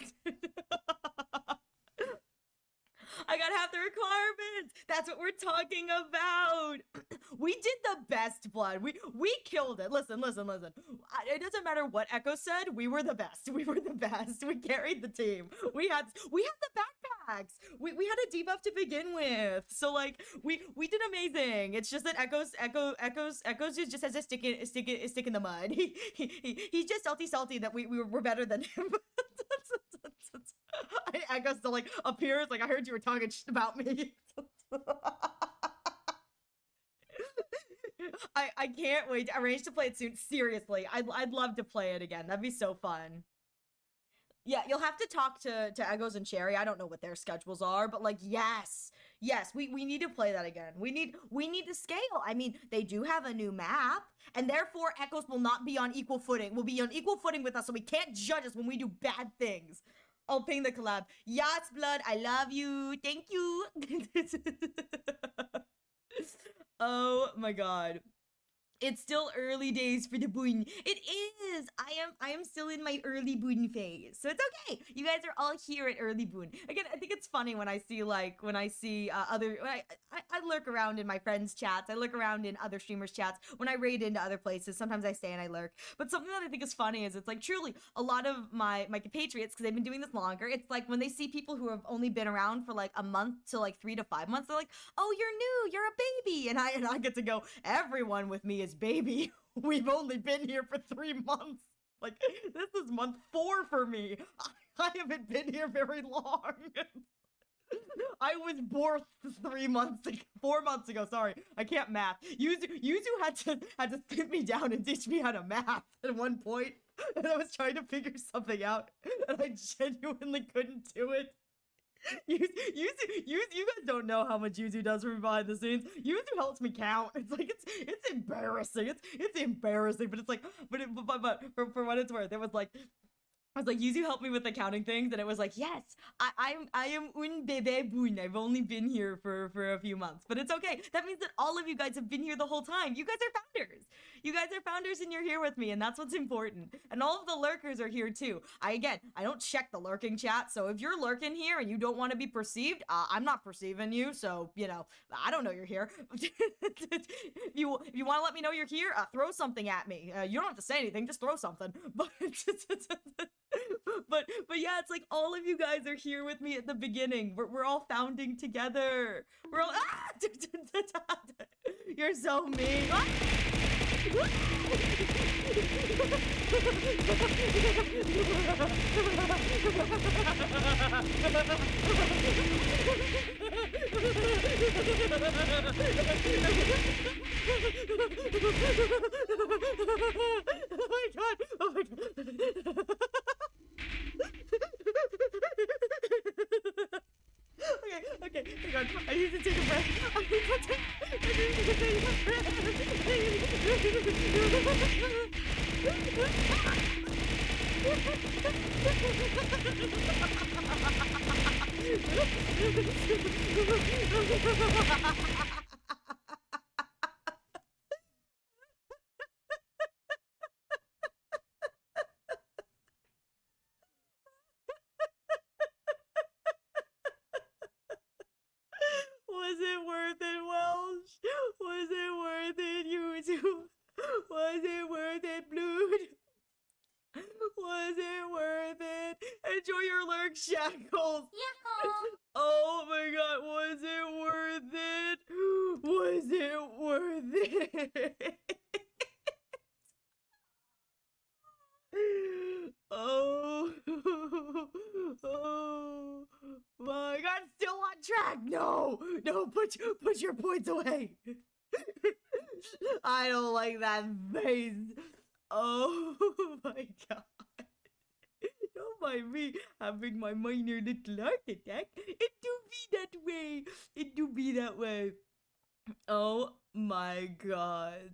I got half the requirements. That's what we're talking about. We did the best, Blood. We killed it. Listen. It doesn't matter what Echo said. We were the best. We carried the team. We had the backpacks. We had a debuff to begin with. So like we did amazing. It's just that Echoes just has a stick in the mud. He's just salty that we were better than him. Echoes still like appears like I heard you were talking shit about me. I can't wait to arrange to play it soon. Seriously, I'd love to play it again. That'd be so fun. Yeah, you'll have to talk to Echoes and Cherry. I don't know what their schedules are, but like yes, we need to play that again. We need to scale. I mean, they do have a new map, and therefore Echoes will not be on equal footing. Will be on equal footing with us, so we can't judge us when we do bad things. I'll ping the collab. Yes, Blood, I love you. Thank you. Oh my god. It's still early days for the boon. It is. I am still in my early boon phase, so it's okay. You guys are all here at early boon. Again, I think it's funny when I see other. I lurk around in my friends' chats. I lurk around in other streamers' chats. When I raid into other places, sometimes I stay and I lurk. But something that I think is funny is it's like truly a lot of my compatriots, because they've been doing this longer. It's like when they see people who have only been around for like a month to like 3 to 5 months, they're like, "Oh, you're new. You're a baby," and I get to go. Everyone with me is baby. We've only been here for 3 months. Like, this is month 4 for me. I haven't been here very long. I was born 4 months ago. Sorry, I can't math. Yuzu had to sit me down and teach me how to math at one point, and I was trying to figure something out, and I genuinely couldn't do it. You guys don't know how much Yuzu does for me behind the scenes. Yuzu helps me count. It's like it's embarrassing. It's embarrassing, but it's like but for what it's worth, it was like I was like, Yuzu helped me with the counting things, and it was like, yes, I am un bébé boon. I've only been here for a few months, but it's okay. That means that all of you guys have been here the whole time. You guys are founders. You guys are founders, and you're here with me, and that's what's important. And all of the lurkers are here too. I don't check the lurking chat, so if you're lurking here and you don't want to be perceived, I'm not perceiving you, so you know, I don't know you're here. if you want to let me know you're here, throw something at me. You don't have to say anything, just throw something. But yeah, it's like all of you guys are here with me at the beginning. We're all founding together. We're all You're so mean. Ah! Oh my god. Oh my god. Okay, hang on. I need to take a breath. I need to take a breath. Was it worth it, Welsh? Was it worth it, YouTube? Was it worth it, Blood? Was it worth it? Enjoy your lurk, Shackles. Oh my god, was it worth it? Was it worth it? Oh, oh my god, still on track. No, put your points away. I don't like that face. Oh my god. Don't mind me having my minor little heart attack. It do be that way. It do be that way. Oh my god.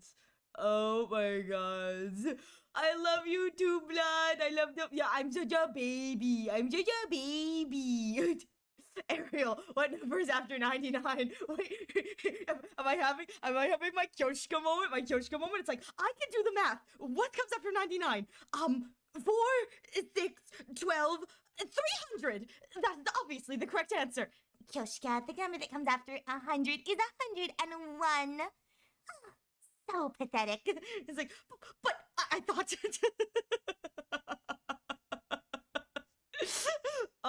Oh my god. I love you too, Blood. I love them. Yeah, I'm such a baby. I'm such a baby. Ariel, what number's after 99? Wait, am I having my Kyoshka moment? My Kyoshka moment? It's like, I can do the math. What comes after 99? 4, 6, 12, 300. That's obviously the correct answer. Kyoshka, the number that comes after 100 is 101. So pathetic. It's like, but I thought.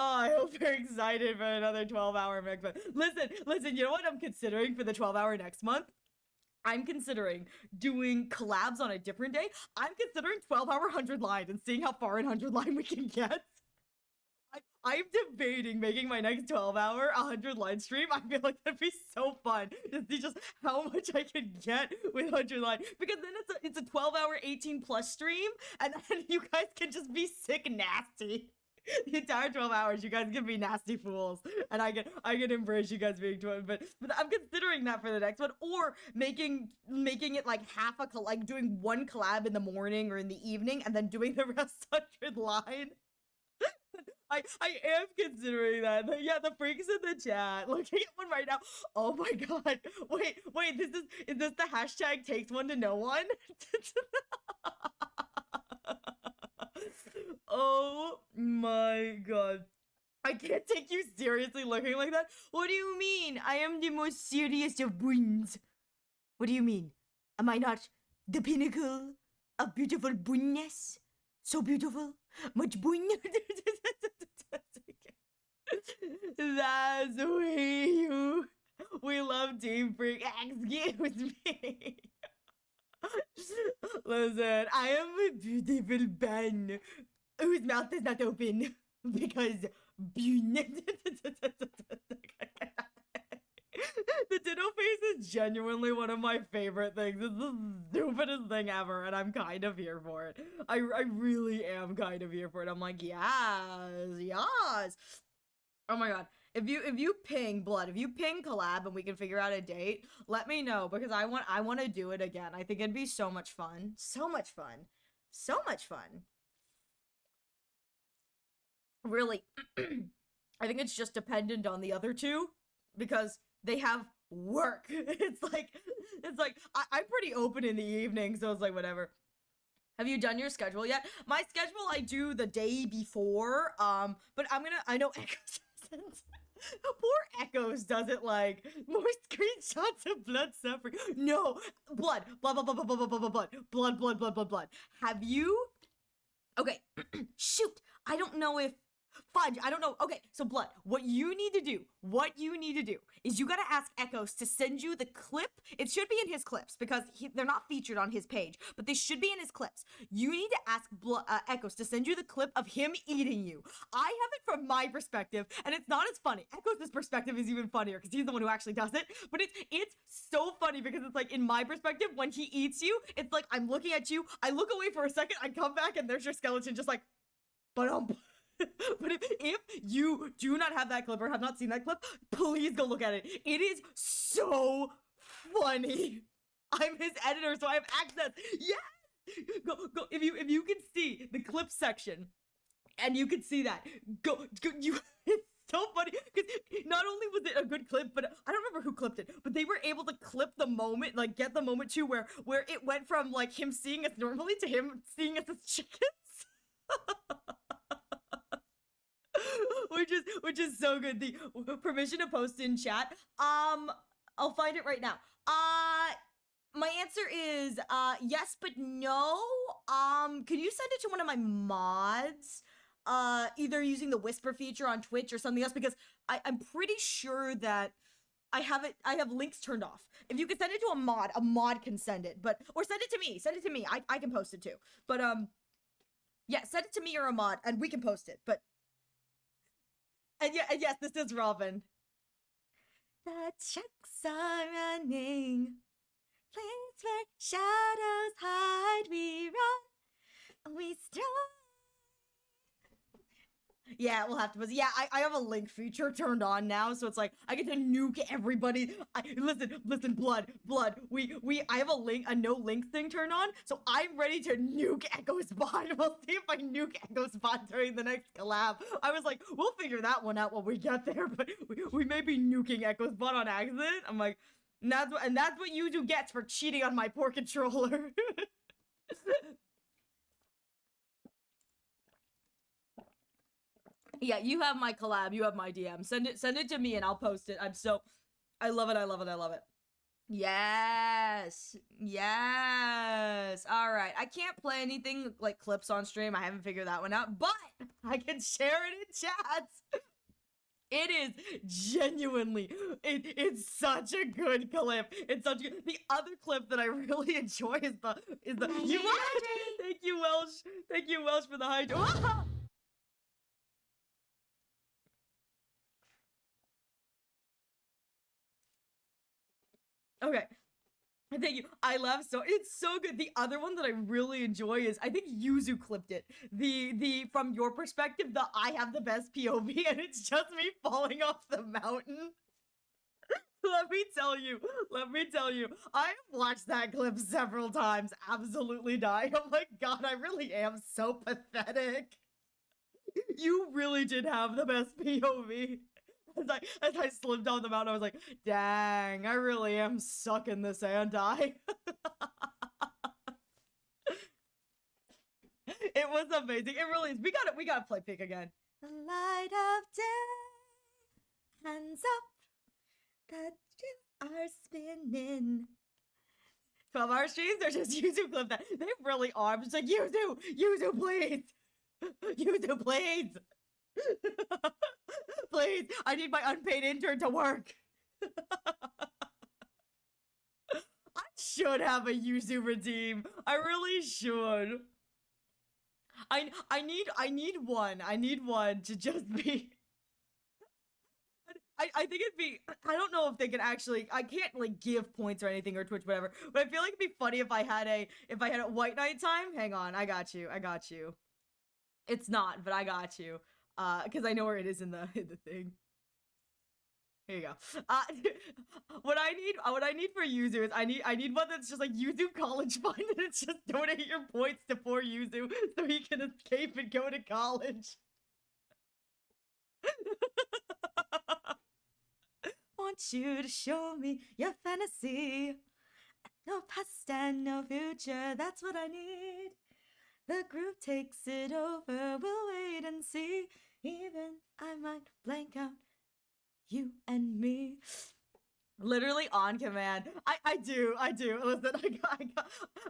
Oh, I hope you're excited for another 12-hour next month. Listen, you know what I'm considering for the 12-hour next month? I'm considering doing collabs on a different day. I'm considering 12-hour 100 line and seeing how far in 100 line we can get. I'm debating making my next 12-hour 100 line stream. I feel like that'd be so fun to see just how much I could get with 100 line, because then it's a 12-hour 18+ stream, and then you guys can just be sick nasty. The entire 12 hours, you guys can be nasty fools, and I can embrace you guys being 12. But I'm considering that for the next one, or making it like like doing one collab in the morning or in the evening, and then doing the rest 100 line. I am considering that. Yeah, the freaks in the chat. Looking at one right now. Oh my god. Wait, is this the hashtag takes one to know one? Oh my god. I can't take you seriously looking like that. What do you mean? I am the most serious of boons. What do you mean? Am I not the pinnacle of beautiful boonness? So beautiful? Much boon? That's we love Team Freak. Excuse me. Listen, I am a beautiful Ben whose mouth is not open because the ditto face is genuinely one of my favorite things. It's the stupidest thing ever, and I'm kind of here for it. I really am kind of here for it. I'm like, yes. Oh my god. If you ping Blood, if you ping collab and we can figure out a date, let me know, because I want to do it again. I think it'd be so much fun. So much fun. So much fun. really, I think it's just dependent on the other two because they have work. It's like I'm pretty open in the evening, so it's like whatever. Have you done your schedule yet? My schedule I do the day before, but I know Echoes doesn't. Poor Echoes doesn't like more screenshots of blood suffering. No, blood. Have you? Okay, shoot. I don't know if fudge. I don't know. Okay, so blood. What you need to do is you gotta ask Echoes to send you the clip. It should be in his clips because they're not featured on his page, but they should be in his clips. You need to ask Echoes to send you the clip of him eating you. I have it from my perspective, and it's not as funny. Echoes' perspective is even funnier because he's the one who actually does it. But it's so funny because it's like in my perspective, when he eats you, it's like I'm looking at you. I look away for a second, I come back, and there's your skeleton just like, but But if you do not have that clip or have not seen that clip, please go look at it. It is so funny. I'm his editor, so I have access. Yes! Go. If you can see the clip section, and you can see that, go. It's so funny because not only was it a good clip, but I don't remember who clipped it, but they were able to clip the moment, like get the moment too, where it went from like him seeing us normally to him seeing us as chickens. which is so good. The permission to post in chat. I'll find it right now. My answer is yes, but no. Could you send it to one of my mods? Either using the whisper feature on Twitch or something else, because I'm pretty sure that I have links turned off. If you could send it to a mod can send it, or send it to me. Send it to me. I can post it too. But yeah, send it to me or a mod, and we can post it. But and yes, this is Robin. The checks are running. Place where shadows hide, we run, we stride. Yeah, we'll have to post. Yeah, I have a link feature turned on now, so it's like I get to nuke everybody. Listen, blood. I have a no link thing turned on, so I'm ready to nuke Echo's bot. We'll see if I nuke Echo's bot during the next collab. I was like, we'll figure that one out when we get there, but we may be nuking Echo's bot on accident. I'm like, that's what Yuzu gets for cheating on my poor controller. Yeah, you have my collab, you have my DM. Send it to me and I'll post it. I love it. Yes. All right. I can't play anything like clips on stream. I haven't figured that one out, but I can share it in chats. It is genuinely, it's such a good clip. It's such a good, the other clip that I really enjoy is the you Thank you, Welsh, for the hydrate. Okay. Thank you. I love it's so good. The other one that I really enjoy is I think Yuzu clipped it. The from your perspective, I have the best POV and it's just me falling off the mountain. Let me tell you, I've watched that clip several times, absolutely dying. Oh my god, I really am so pathetic. You really did have the best POV. As I slipped down the mountain, I was like, dang, I really am sucking this, ain't I? It was amazing. It really is. We gotta play Pick again. The light of day, hands up, the chips are spinning. 12-hour streams, they're just YouTube clip that. They really are. I'm just like, YouTube, please. YouTube, please. Please, I need my unpaid intern to work. I should have a Yuzu redeem. I really should. I need one. I need one to just be. I think it'd be. I don't know if they can actually. I can't like give points or anything or Twitch whatever. But I feel like it'd be funny if I had a white knight time. Hang on, I got you. It's not, but I got you. Because I know where it is in the thing. Here you go. What I need for Yuzu is I need one that's just like Yuzu college fund and it's just donate your points to poor Yuzu so he can escape and go to college. want you to show me your fantasy. No past and no future, that's what I need. The groove takes it over, we'll wait and see. Even I might blank out you and me. Literally on command. I do. Listen,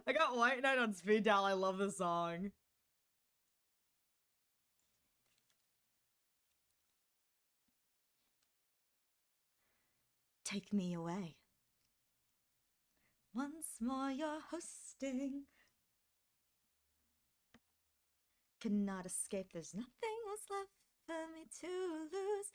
I got White Knight on speed dial. I love this song. Take me away. Once more you're hosting. Cannot escape, there's nothing else left for me to lose.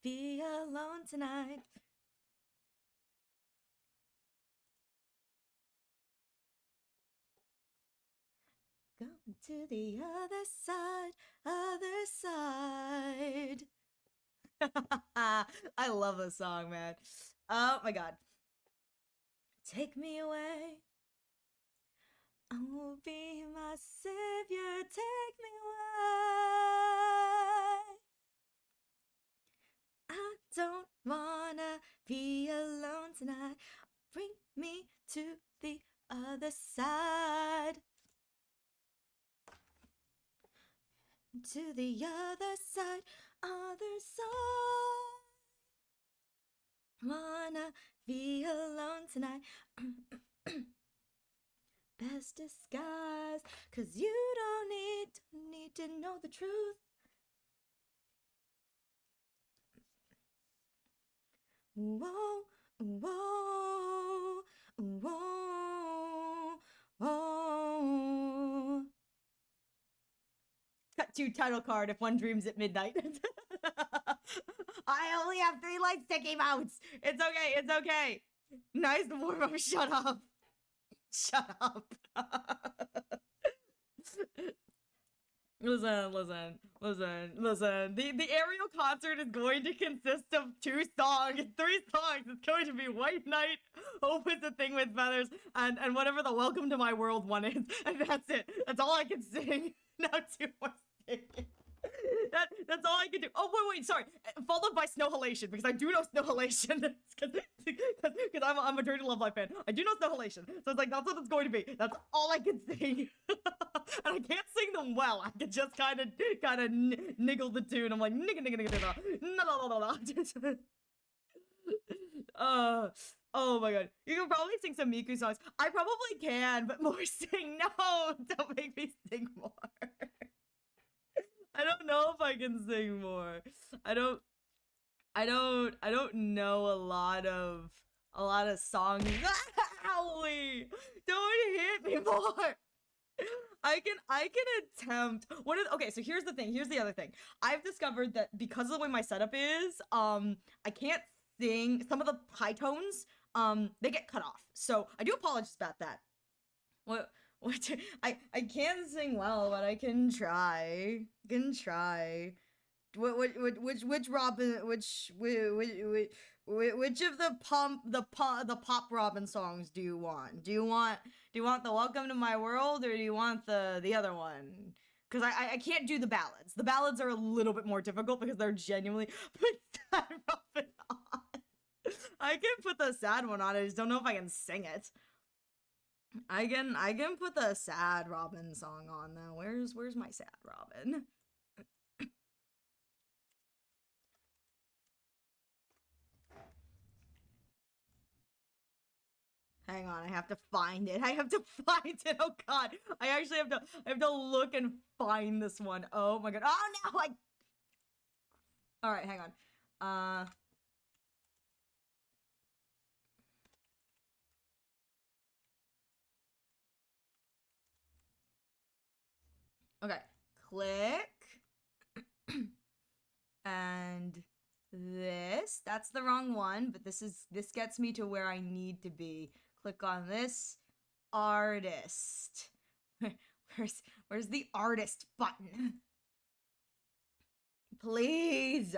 Be alone tonight. Going to the other side, other side. I love this song, man. Oh my god. Take me away. Oh, be my savior. Take me away. I don't wanna be alone tonight. Bring me to the other side. To the other side, other side. Wanna be alone tonight. Best disguise, 'cause you don't need to know the truth. Whoa, whoa, whoa, whoa. Cut to title card if one dreams at midnight. I only have 3 lights to keep out. It's okay, it's okay. Nice warm up, shut up. Shut up. Listen. The aerial concert is going to consist of 2 songs, 3 songs. It's going to be White Knight, Hope is a Thing with Feathers, and whatever the Welcome to My World one is. And that's it. That's all I can sing. Now 2 more singing. That's all I can do. Oh, wait, sorry. Followed by Snow Halation, because I do know Snow Halation. Because I'm a Dirty Love Life fan. I do know Snow Halation. So it's like, that's what it's going to be. That's all I can sing. And I can't sing them well. I can just kind of niggle the tune. I'm like, nigga. Oh my god. You can probably sing some Miku songs. I probably can, but more sing. No, don't make me sing more. I don't know if I can sing more. I don't know a lot of songs. Owie! Don't hit me more. I can attempt. Okay, so here's the thing. Here's the other thing. I've discovered that because of the way my setup is, I can't sing some of the high tones. They get cut off. So I do apologize about that. What I can't sing well, but I can try. Which Robin? Which of the pop Robin songs do you want? Do you want the Welcome to My World, or do you want the other one? Because I can't do the ballads. The ballads are a little bit more difficult because they're genuinely put sad Robin on. I can put the sad one on. I just don't know if I can sing it. I can put the sad Robin song on though. Where's my sad Robin? Hang on, I have to find it. Oh god. I actually have to look and find this one. Oh my god. Oh no, Alright, hang on. Okay. Click. And that's the wrong one, but this gets me to where I need to be. Click on this artist. Where's the artist button? Please.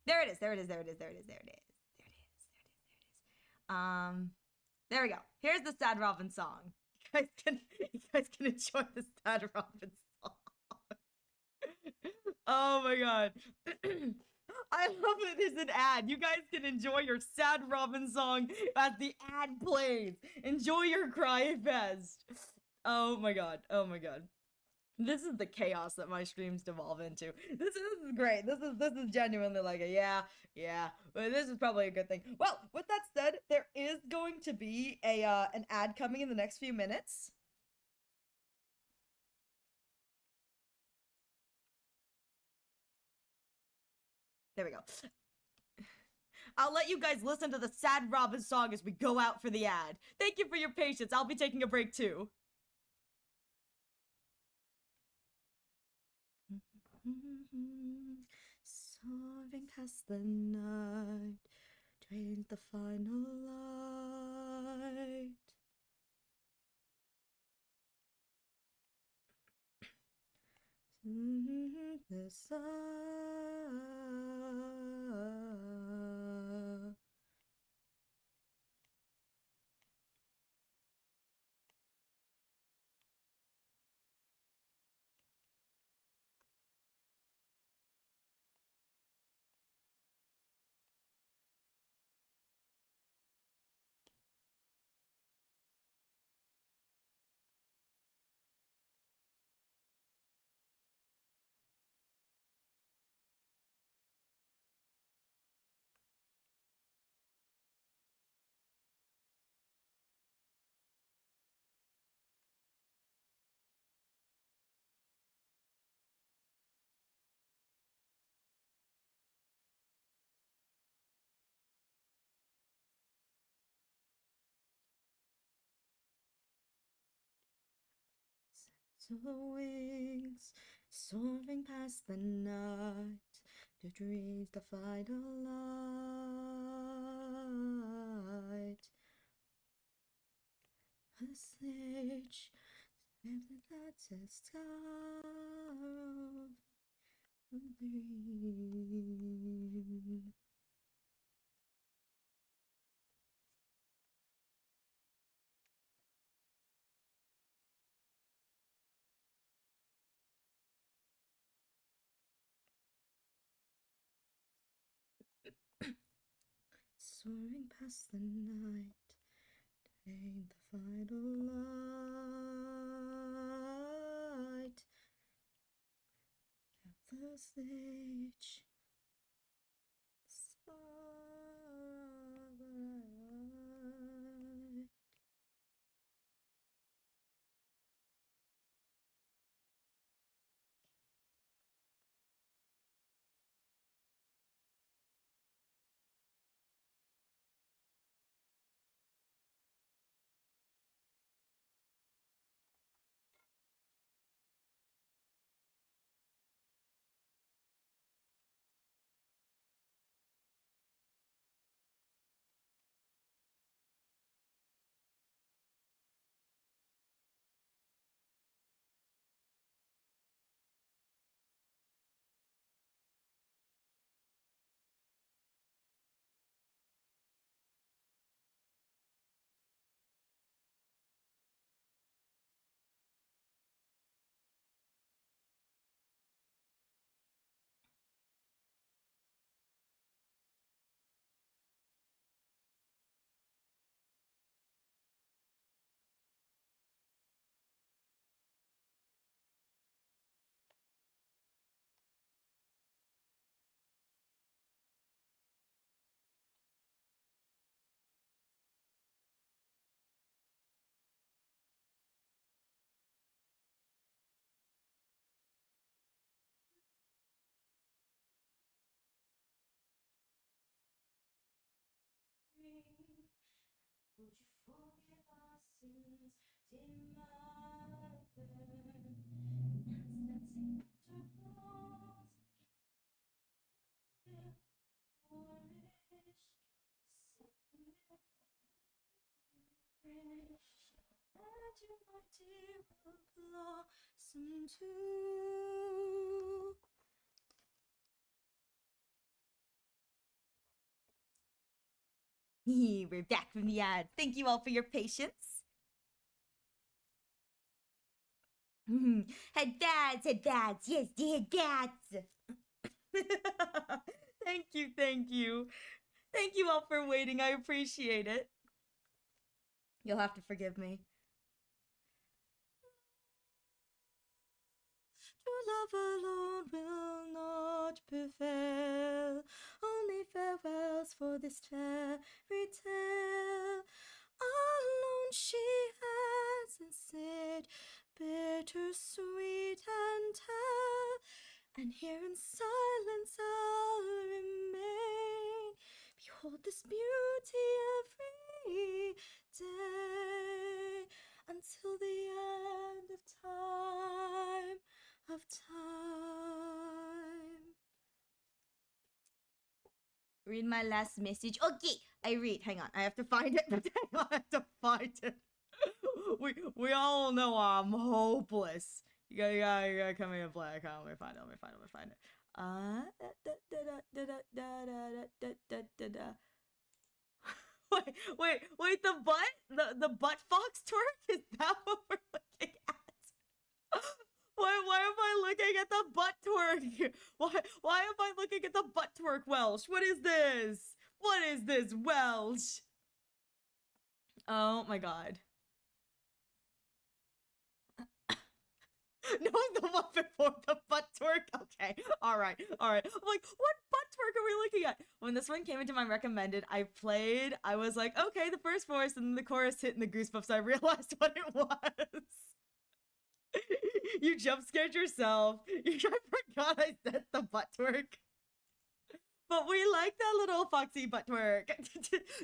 There it is. There we go. Here's the sad Robin song. you guys can enjoy the Sad Robin song. Oh my god. I love that there's an ad. You guys can enjoy your Sad Robin song as the ad plays. Enjoy your Cry Fest. Oh my god. Oh my god. This is the chaos that my streams devolve into. This is great. This is genuinely like a yeah. But this is probably a good thing. Well, with that said, there is going to be a an ad coming in the next few minutes. There we go. I'll let you guys listen to the Sad Robin song as we go out for the ad. Thank you for your patience. I'll be taking a break too. Soaring past the night, drains the final light. The sun. To the wings, soaring past the night, to dreams the final light. A stage, that's a star of a dream. Soaring past the night, ain't the final light. At the stage, starlight. Would you forgive our sins, dear mother? Dancing after balls, dear Moorish, and you, my dear, will blossom too. We're back from the ad. Thank you all for your patience. Headbats, yes, the headbats. Thank you, thank you. Thank you all for waiting. I appreciate it. You'll have to forgive me. True love alone will not prevail. Only farewells for this fairy tale. Alone she has and said, bittersweet and tell. And here in silence I'll remain. Behold this beauty every day, until the end of time, Read my last message. Okay, I read. Hang on, I have to find it. I have to find it. We all know I'm hopeless. You gotta come here and play. Okay, let me find it. Wait, the butt fox twerk? Is that what we're looking at? Why am I looking at the butt twerk? Why am I looking at the butt twerk, Welsh? What is this? What is this, Welsh? Oh my god. No, the one before the butt twerk. Okay, all right. I'm like, what butt twerk are we looking at? When this one came into my recommended, I was like, okay, the first voice, and then the chorus hit in the goosebumps. I realized what it was. You jump scared yourself. I forgot I said the butt twerk. But we like that little foxy butt twerk.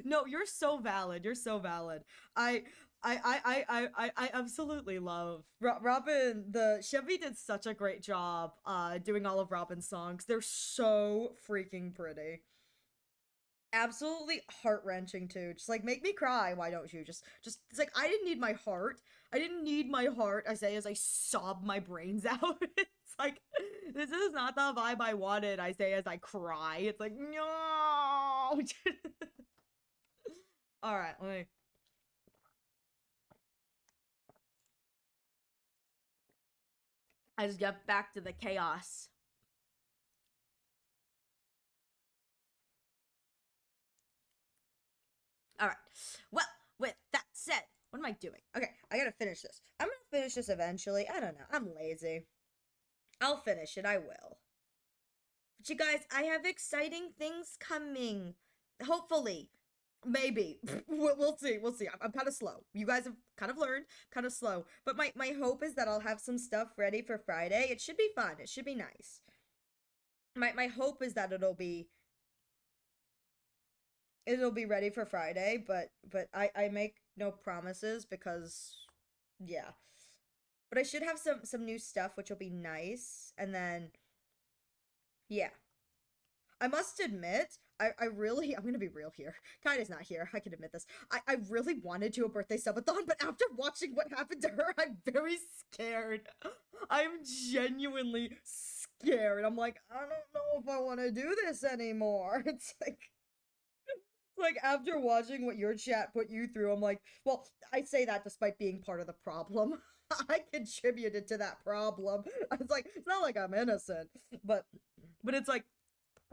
No, you're so valid. You're so valid. I absolutely love Robin. The Chevy did such a great job doing all of Robin's songs. They're so freaking pretty. Absolutely heart-wrenching too. Just like, make me cry, why don't you? Just it's like, I didn't need my heart. I didn't need my heart, I say as I sob my brains out. It's like, this is not the vibe I wanted, I say as I cry. It's like, no. Alright, let me. I just get back to the chaos. Alright, well, with that said, what am I doing? Okay, I gotta finish this. I'm gonna finish this eventually. I don't know, I'm lazy. I'll finish it, I will. But you guys, I have exciting things coming. Hopefully. Maybe. We'll see. I'm kind of slow. You guys have kind of learned, kind of slow. But my hope is that I'll have some stuff ready for Friday. It should be fun. It should be nice. My hope is that it'll be ready for Friday, but I make no promises because, yeah. But I should have some new stuff, which will be nice, and then, yeah. I must admit, I'm gonna be real here. Kaida's not here, I can admit this. I really wanted to do a birthday subathon, but after watching what happened to her, I'm very scared. I'm genuinely scared. I'm like, I don't know if I want to do this anymore. It's like after watching what your chat put you through, I'm like, well, I say that despite being part of the problem. I contributed to that problem. I was like, it's not like I'm innocent, but it's like,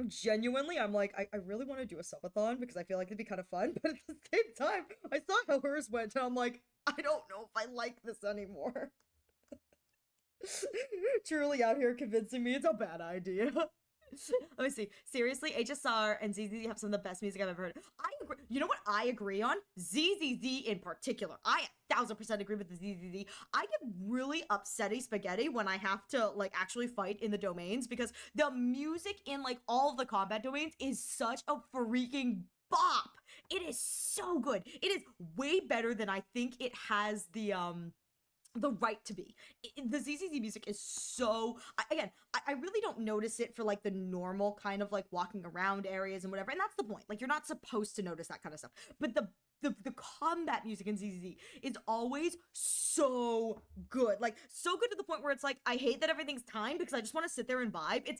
genuinely, I'm like, I really want to do a subathon because I feel like it'd be kind of fun, but at the same time, I saw how hers went, and I'm like, I don't know if I like this anymore. Truly out here convincing me it's a bad idea. Let me see. Seriously, HSR and ZZZ have some of the best music I've ever heard. I agree. You know what I agree on? ZZZ in particular. I 1000% agree with the ZZZ. I get really upsetty spaghetti when I have to, like, actually fight in the domains because the music in, like, all of the combat domains is such a freaking bop. It is so good. It is way better than I think it has the right to be. The ZZZ music is so, again, I really don't notice it for like the normal kind of like walking around areas and whatever, and that's the point. Like, you're not supposed to notice that kind of stuff. But the the combat music in ZZZ is always so good. Like, so good to the point where it's like, I hate that everything's timed because I just want to sit there and vibe.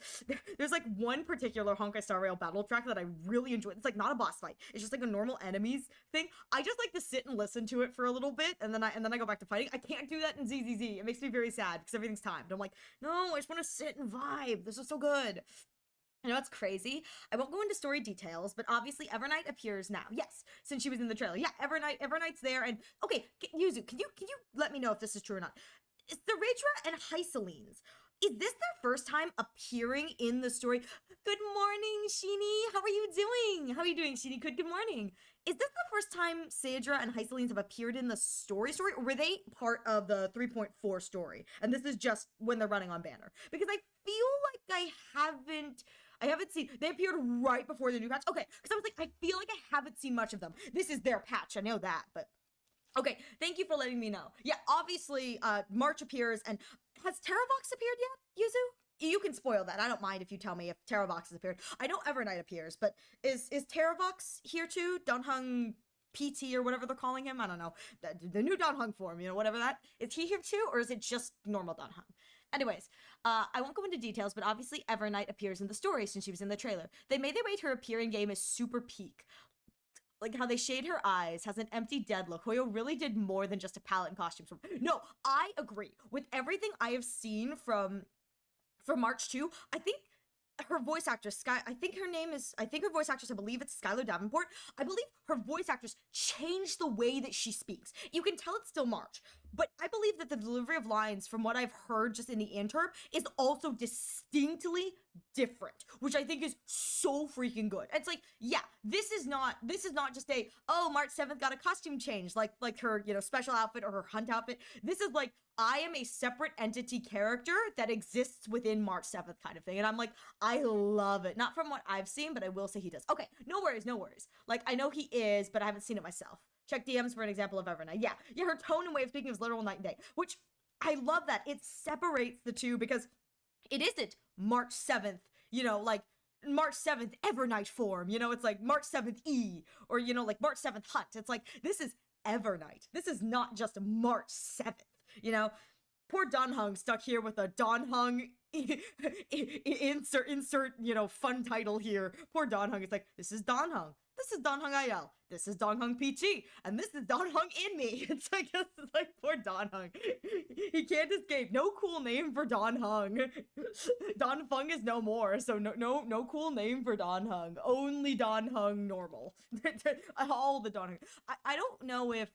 There's like one particular Honkai Star Rail battle track that I really enjoy. It's like not a boss fight. It's just like a normal enemies thing. I just like to sit and listen to it for a little bit, and then I go back to fighting. I can't do that in ZZZ. It makes me very sad because everything's timed. I'm like, no, I just want to sit and vibe. This is so good. I know it's crazy. I won't go into story details, but obviously Evernight appears now. Yes, since she was in the trailer. Yeah, Evernight's there. And okay, Yuzu, can you let me know if this is true or not? It's the Ridra and Hyselines. Is this their first time appearing in the story? Good morning, Sheeny. How are you doing? How are you doing, Sheeny? Good morning. Is this the first time Saedra and Hyselines have appeared in the story, or were they part of the 3.4 story? And this is just when they're running on banner? Because I feel like I haven't seen, they appeared right before the new patch. Okay, because I was like, I feel like I haven't seen much of them. This is their patch, I know that, but okay, thank you for letting me know. Yeah, obviously, March appears, and has Terravox appeared yet, Yuzu? You can spoil that. I don't mind if you tell me if Terravox has appeared. I know Evernight appears, but is Terravox here too? Donhung PT or whatever they're calling him? I don't know. The new Donhung form, you know, whatever that. Is he here too, or is it just normal Donhung? Anyways, I won't go into details, but obviously Evernight appears in the story since she was in the trailer. They made their way to her appearing game as super peak. Like how they shade her eyes, has an empty dead look. Hoyo really did more than just a palette and costumes. No, I agree. With everything I have seen from March 2, I think her voice actress, I think her voice actress, I believe it's Skylar Davenport. I believe her voice actress changed the way that she speaks. You can tell it's still March, but I believe that the delivery of lines, from what I've heard just in the interp, is also distinctly different, which I think is so freaking good. It's like, yeah, this is not just a, oh, March 7th got a costume change, like her, you know, special outfit or her hunt outfit. This is like, I am a separate entity character that exists within March 7th kind of thing. And I'm like, I love it. Not from what I've seen, but I will say he does. Okay, no worries. Like, I know he is, but I haven't seen it myself. Check DMs for an example of Evernight. Yeah, her tone and way of speaking is literal night and day, which I love that. It separates the two because it isn't March 7th, you know, like March 7th Evernight form, you know, it's like March 7th E, or, you know, like March 7th Hunt. It's like, this is Evernight. This is not just March 7th, you know? Poor Donhung stuck here with a Donhung insert, you know, fun title here. Poor Donhung. It's like, this is Donhung. This is Donhung IL. This is Donhung PT. And this is Donhung in me. It's like poor Donhung. He can't escape. No cool name for Donhung. Donfung is no more, so no cool name for Donhung. Only Donhung normal. All the Donhung. I don't know if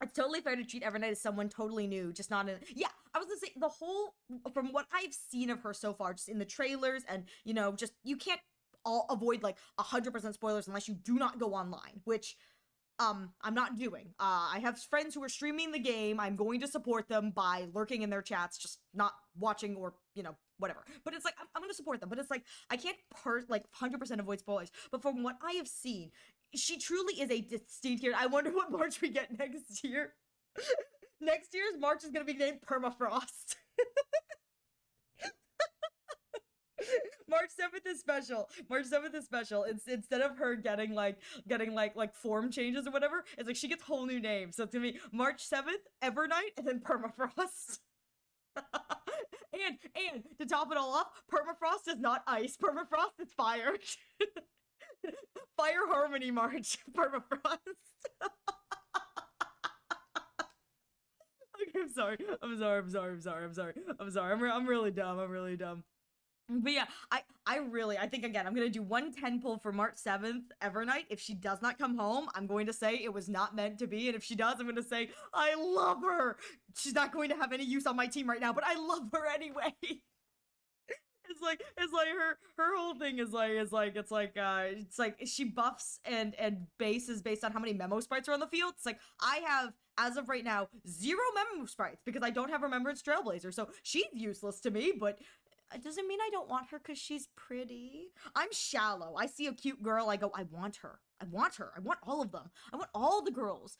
it's totally fair to treat Evernight as someone totally new, just not in. Yeah, I was gonna say, the whole, from what I've seen of her so far, just in the trailers, and, you know, just, you can't avoid like 100% spoilers unless you do not go online, which I'm not doing. I have friends who are streaming the game. I'm going to support them by lurking in their chats, just not watching, or, you know, whatever. But it's like, I'm gonna support them, but it's like, I can't 100% avoid spoilers. But from what I have seen, she truly is a distinct character. I wonder what March we get next year. Next year's March is gonna be named Permafrost. March 7th is special. March 7th is special. Instead of her getting form changes or whatever, it's like she gets whole new names. So it's gonna be March 7th, Evernight, and then Permafrost. and to top it all off, Permafrost is not ice. Permafrost is fire. Fire Harmony March. Permafrost. Okay, I'm sorry. I'm really dumb. But yeah, I think, again, I'm gonna do 110 pull for March 7th, Evernight. If she does not come home, I'm going to say it was not meant to be, and if she does, I'm gonna say I love her. She's not going to have any use on my team right now, but I love her anyway. It's like her whole thing is like she buffs and base is based on how many memo sprites are on the field. It's like, I have, as of right now, 0 memo sprites because I don't have Remembrance Trailblazer, so she's useless to me, but it doesn't mean I don't want her because she's pretty. I'm shallow. I see a cute girl, I go, I want her. I want all of them. I want all the girls.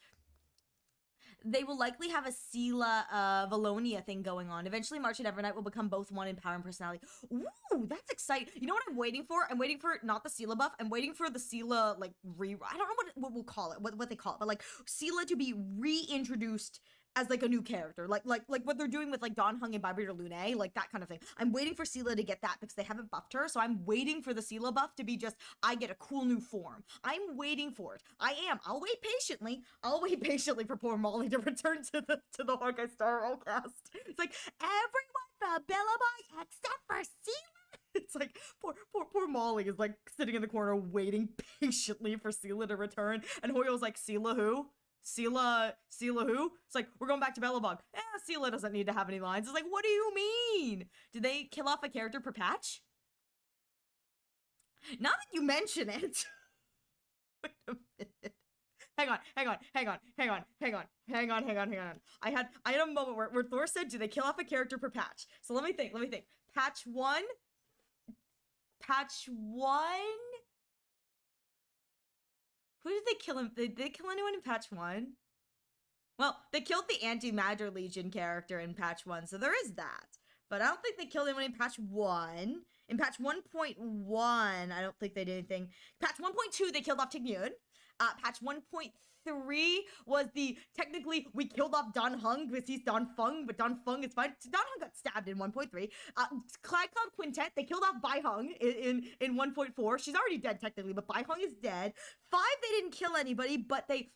they will likely have a Sela Valonia thing going on. Eventually, March and Evernight will become both one in power and personality. Ooh, that's exciting. You know what I'm waiting for? I'm waiting for not the Sela buff. I'm waiting for the Sela like I don't know what we'll call it, what they call it, but like Sela to be reintroduced as like a new character, like what they're doing with like Don Hung and Barbie Lune, like that kind of thing. I'm waiting for Sela to get that because they haven't buffed her, so I'm waiting for the Sela buff to be just I get a cool new form. I'm waiting for it. I am. I'll wait patiently. I'll wait patiently for poor Molly to return to the Honkai Star Rail cast. It's like everyone from Billabong except for Sela. It's like poor Molly is like sitting in the corner waiting patiently for Sela to return, and Hoyo's like, Sela who? Sela who? It's like, we're going back to Bellabog. Sela doesn't need to have any lines. It's like, what do you mean? Did they kill off a character per patch? Now that you mention it. Wait a minute. Hang on. I had a moment where Thor said, do they kill off a character per patch? So let me think. Patch one? Who did they kill him? Did they kill anyone in patch 1? Well, they killed the Anti-Matter Legion character in patch 1, so there is that. But I don't think they killed anyone in patch 1. In patch 1.1, I don't think they did anything. Patch 1.2, they killed off Tignyun. Patch 1.3 was technically, we killed off Don Hung because he's Don Fung, but Don Fung is fine. Don Hung got stabbed in 1.3. Clyde Cloud Quintet, they killed off Bai Hung in 1.4. She's already dead technically, but Bai Hung is dead. 5, they didn't kill anybody, but they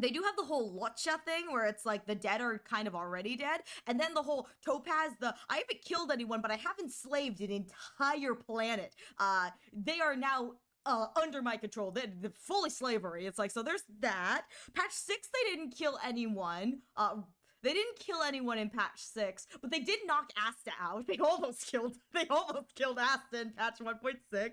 do have the whole Lotcha thing where it's like the dead are kind of already dead. And then the whole Topaz, I haven't killed anyone, but I have enslaved an entire planet. They are now under my control. They're fully slavery. It's like, so there's that. Patch 6, they didn't kill anyone. They didn't kill anyone in patch 6, but they did knock Asta out. They almost killed Asta in patch 1.6.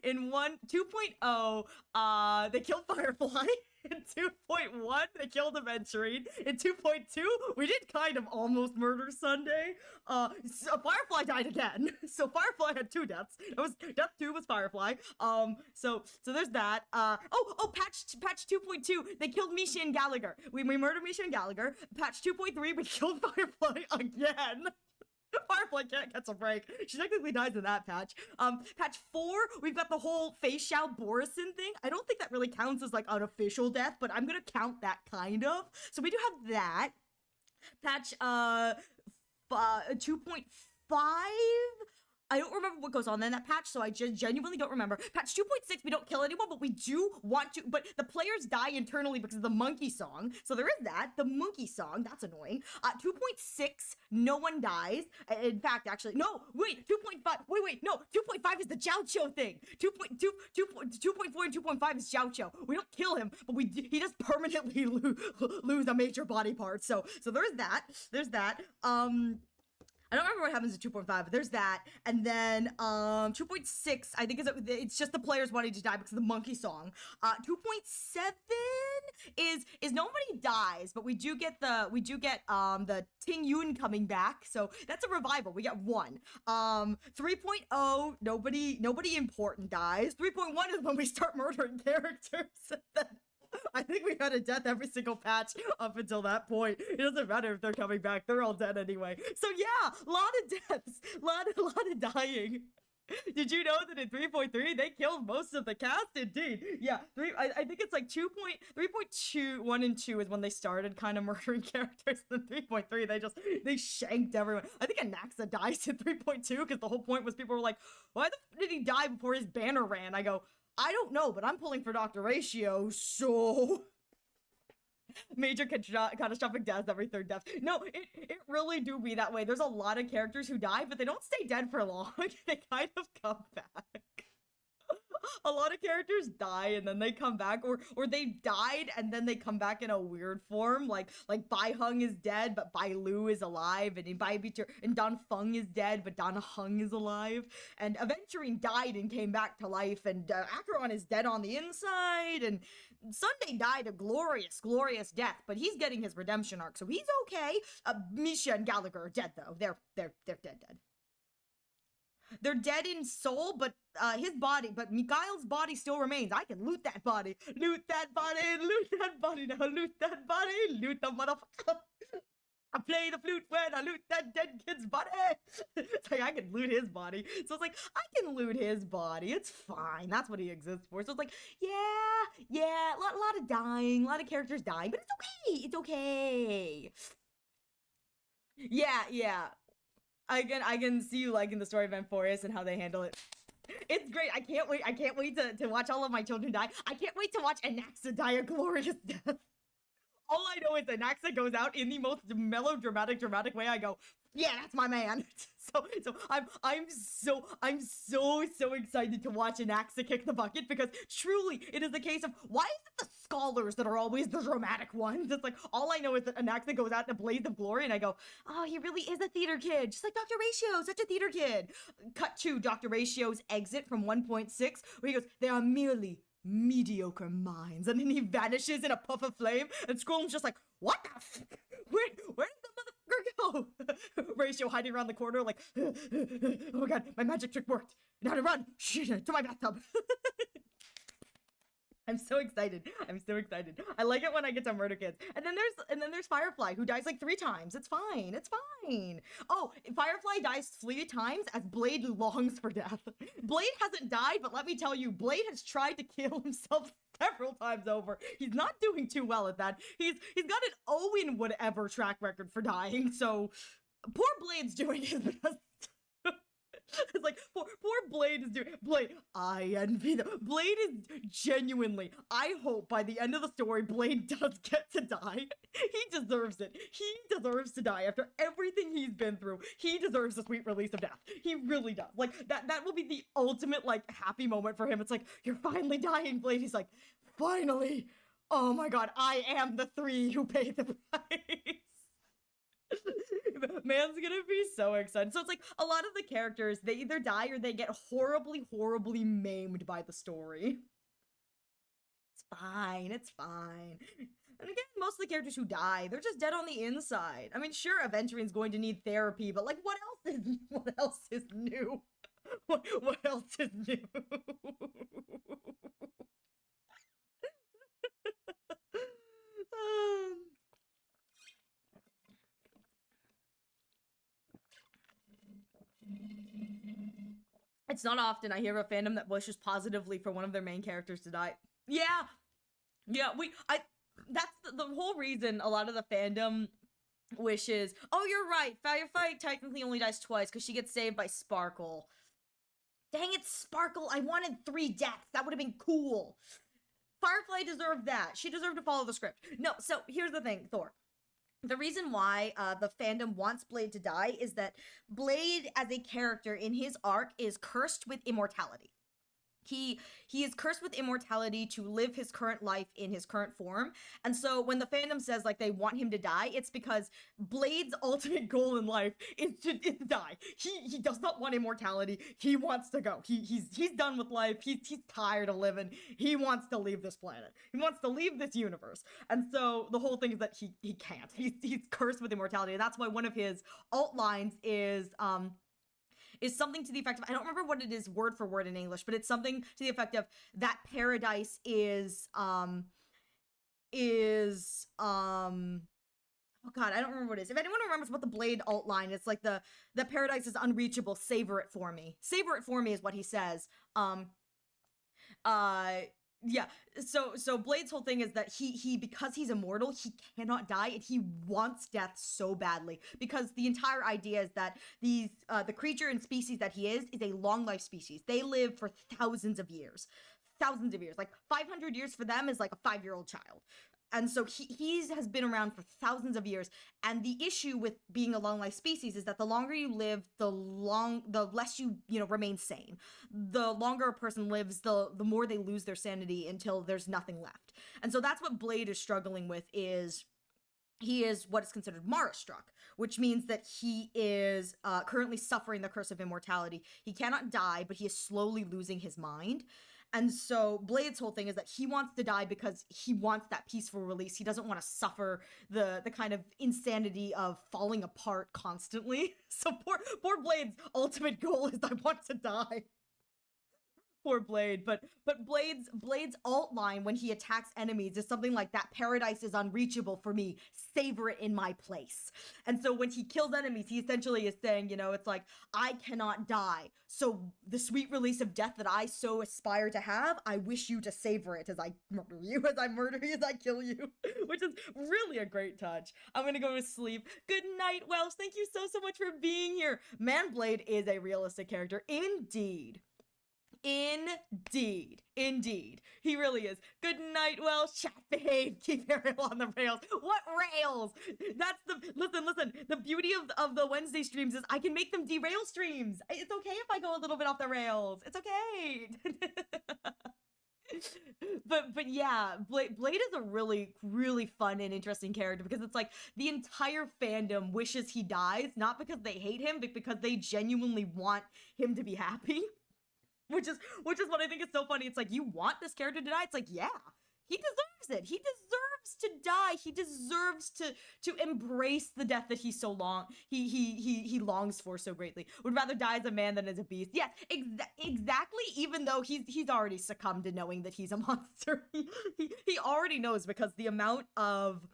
In 2.0, they killed Firefly. In 2.1, they killed Aventurine. In 2.2, we did kind of almost murder Sunday. So Firefly died again. So Firefly had 2 deaths. Death 2 was Firefly. So there's that. Patch 2.2, they killed Misha and Gallagher. We murdered Misha and Gallagher. Patch 2.3, we killed Firefly again. Firefly can't get a break. She technically dies in that patch. Patch 4, we've got the whole Fei Xiao Borison thing. I don't think that really counts as like an official death, but I'm gonna count that kind of. So we do have that. Patch 2.5. I don't remember what goes on in that patch, so I just genuinely don't remember. Patch 2.6, we don't kill anyone, but we do want to, but the players die internally because of the monkey song. So there is that, the monkey song, that's annoying. 2.6, no one dies. In fact, actually, no, wait, 2.5, no, 2.5 is the Jiao Cho thing. 2.4 and 2.5 is Jiao Cho. We don't kill him, but he does permanently lose a major body part. So there's that. I don't remember what happens at 2.5, but there's that. And then 2.6, I think it's just the players wanting to die because of the monkey song. 2.7 is nobody dies, but we do get the Ting Yun coming back. So that's a revival. We get 1. 3.0, nobody important dies. 3.1 is when we start murdering characters. I think we had a death every single patch up until that point. It doesn't matter if they're coming back. They're all dead anyway. So yeah, a lot of deaths. A lot of dying. Did you know that in 3.3, they killed most of the cast? Indeed. Yeah, I think it's like 3.2, 1 and 2 is when they started kind of murdering characters. And 3.3, they shanked everyone. I think Anaxa dies in 3.2 because the whole point was people were like, why the f did he die before his banner ran? I go, I don't know, but I'm pulling for Dr. Ratio, so... Major catastrophic deaths every 3rd death. No, it really do be that way. There's a lot of characters who die, but they don't stay dead for long. They kind of come back. A lot of characters die and then they come back, or they died and then they come back in a weird form. Like Bai Hung is dead, but Bai Lu is alive, and Don Fung is dead, but Don Hung is alive. And Aventurine died and came back to life, and Acheron is dead on the inside, and Sunday died a glorious death, but he's getting his redemption arc, so he's okay. Misha and Gallagher are dead though. They're dead. they're dead in soul, but his body, but Mikhail's body still remains. I can loot that body, loot that body, loot that body, now loot that body, loot the motherfucker. I play the flute when I loot that dead kid's body. It's like, I can loot his body. So it's like, I can loot his body. It's fine. That's what he exists for. So it's like, yeah, a lot of dying, a lot of characters dying, but it's okay. It's okay. Yeah. I can see you liking the story of Amphoreus and how they handle it. It's great. I can't wait to watch all of my children die. I can't wait to watch Anaxa die a glorious death. All I know is that Anaxa goes out in the most melodramatic, dramatic way. I go, yeah, that's my man. So I'm so excited to watch Anaxa kick the bucket, because truly it is the case of, why is it the scholars that are always the dramatic ones? It's like, all I know is that Anaxa goes out in a blaze of glory, and I go, oh, he really is a theater kid, just like Dr. Ratio, such a theater kid. Cut to Dr. Ratio's exit from 1.6, where he goes, they are merely mediocre minds, and then he vanishes in a puff of flame, and Scroll's just like, what the f- where did the motherfucker go? Ratio hiding around the corner like, oh my god, my magic trick worked, now to run to my bathtub. I'm so excited. I like it when I get to murder kids. And then there's Firefly, who dies like 3 times. It's fine. Oh, Firefly dies 3 times as Blade longs for death. Blade hasn't died, but let me tell you, Blade has tried to kill himself several times over. He's not doing too well at that. He's got an Owen whatever track record for dying, so poor Blade's doing his best. It's like, poor Blade is doing, Blade, I envy them. Blade is genuinely, I hope by the end of the story, Blade does get to die. He deserves it. He deserves to die after everything he's been through. He deserves a sweet release of death. He really does. Like, that will be the ultimate, like, happy moment for him. It's like, you're finally dying, Blade. He's like, finally. Oh my god, I am the 3 who paid the price. Man's gonna be so excited. So it's like, a lot of the characters, they either die or they get horribly maimed by the story. It's fine. And again, most of the characters who die, they're just dead on the inside. I mean, sure, Aventurin's going to need therapy, but like, what else is new? What else is new? It's not often I hear a fandom that wishes positively for one of their main characters to die. Yeah, that's the whole reason a lot of the fandom wishes, oh, you're right, Firefly technically only dies twice because she gets saved by Sparkle. Dang it, Sparkle, I wanted 3 deaths, that would have been cool. Firefly deserved that. She deserved to follow the script. No, so here's the thing, Thor. The reason why the fandom wants Blade to die is that Blade, as a character in his arc, is cursed with immortality. He is cursed with immortality to live his current life in his current form. And so when the fandom says, like, they want him to die, it's because Blade's ultimate goal in life is to die. He does not want immortality. He wants to go. He's done with life. He's tired of living. He wants to leave this planet. He wants to leave this universe. And so the whole thing is that he can't. He's cursed with immortality. And that's why one of his alt lines is something to the effect of, I don't remember what it is word for word in English, but it's something to the effect of, that paradise is oh god, I don't remember what it is. If anyone remembers what the Blade alt line, it's like the paradise is unreachable, savor it for me. Savor it for me is what he says. Yeah, so Blade's whole thing is that he because he's immortal, he cannot die, and he wants death so badly, because the entire idea is that the creature and species that he is a long life species. They live for thousands of years. Like 500 years for them is like a 5-year-old child. And so he has been around for thousands of years. And the issue with being a long life species is that the longer you live, the less you remain sane. The longer a person lives, the more they lose their sanity until there's nothing left. And so that's what Blade is struggling with. Is he is what is considered Mara-struck, which means that he is currently suffering the curse of immortality. He cannot die, but he is slowly losing his mind. And so Blade's whole thing is that he wants to die because he wants that peaceful release. He doesn't want to suffer the kind of insanity of falling apart constantly. So poor Blade's ultimate goal is I want to die. Poor Blade, but Blade's alt line when he attacks enemies is something like that paradise is unreachable for me, savor it in my place. And so when he kills enemies, he essentially is saying, you know, it's like, I cannot die, so the sweet release of death that I so aspire to have, I wish you to savor it as I murder you, as I kill you, which is really a great touch. I'm gonna go to sleep. Good night, Welsh. Thank you so much for being here. Man, Blade is a realistic character indeed. Indeed. He really is. Good night, Welsh. Chat, behave. Keep Ariel on the rails. What rails? That's the... Listen. The beauty of the Wednesday streams is I can make them derail streams. It's okay if I go a little bit off the rails. It's okay. But yeah, Blade is a really, really fun and interesting character because it's like the entire fandom wishes he dies, not because they hate him, but because they genuinely want him to be happy. Which is what I think is so funny. It's like, you want this character to die? It's like, yeah, he deserves it. He deserves to die. He deserves to embrace the death that he so long he longs for so greatly. Would rather die as a man than as a beast. Yes, exactly. Even though he's already succumbed to knowing that he's a monster. He already knows, because the amount of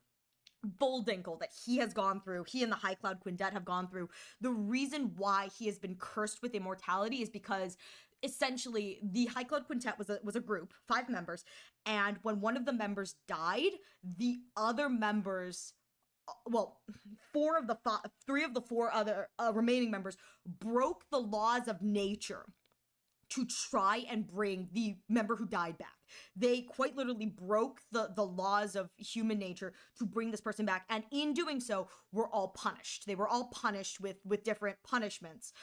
Bulldinkle that he has gone through, he and the High Cloud Quintet have gone through. The reason why he has been cursed with immortality is because essentially the High Cloud Quintet was a group, 5 members, and when one of the members died, the other members, well, 3 of the 4 other remaining members broke the laws of nature to try and bring the member who died back. They quite literally broke the laws of human nature to bring this person back, and in doing so, were all punished. They were all punished with different punishments.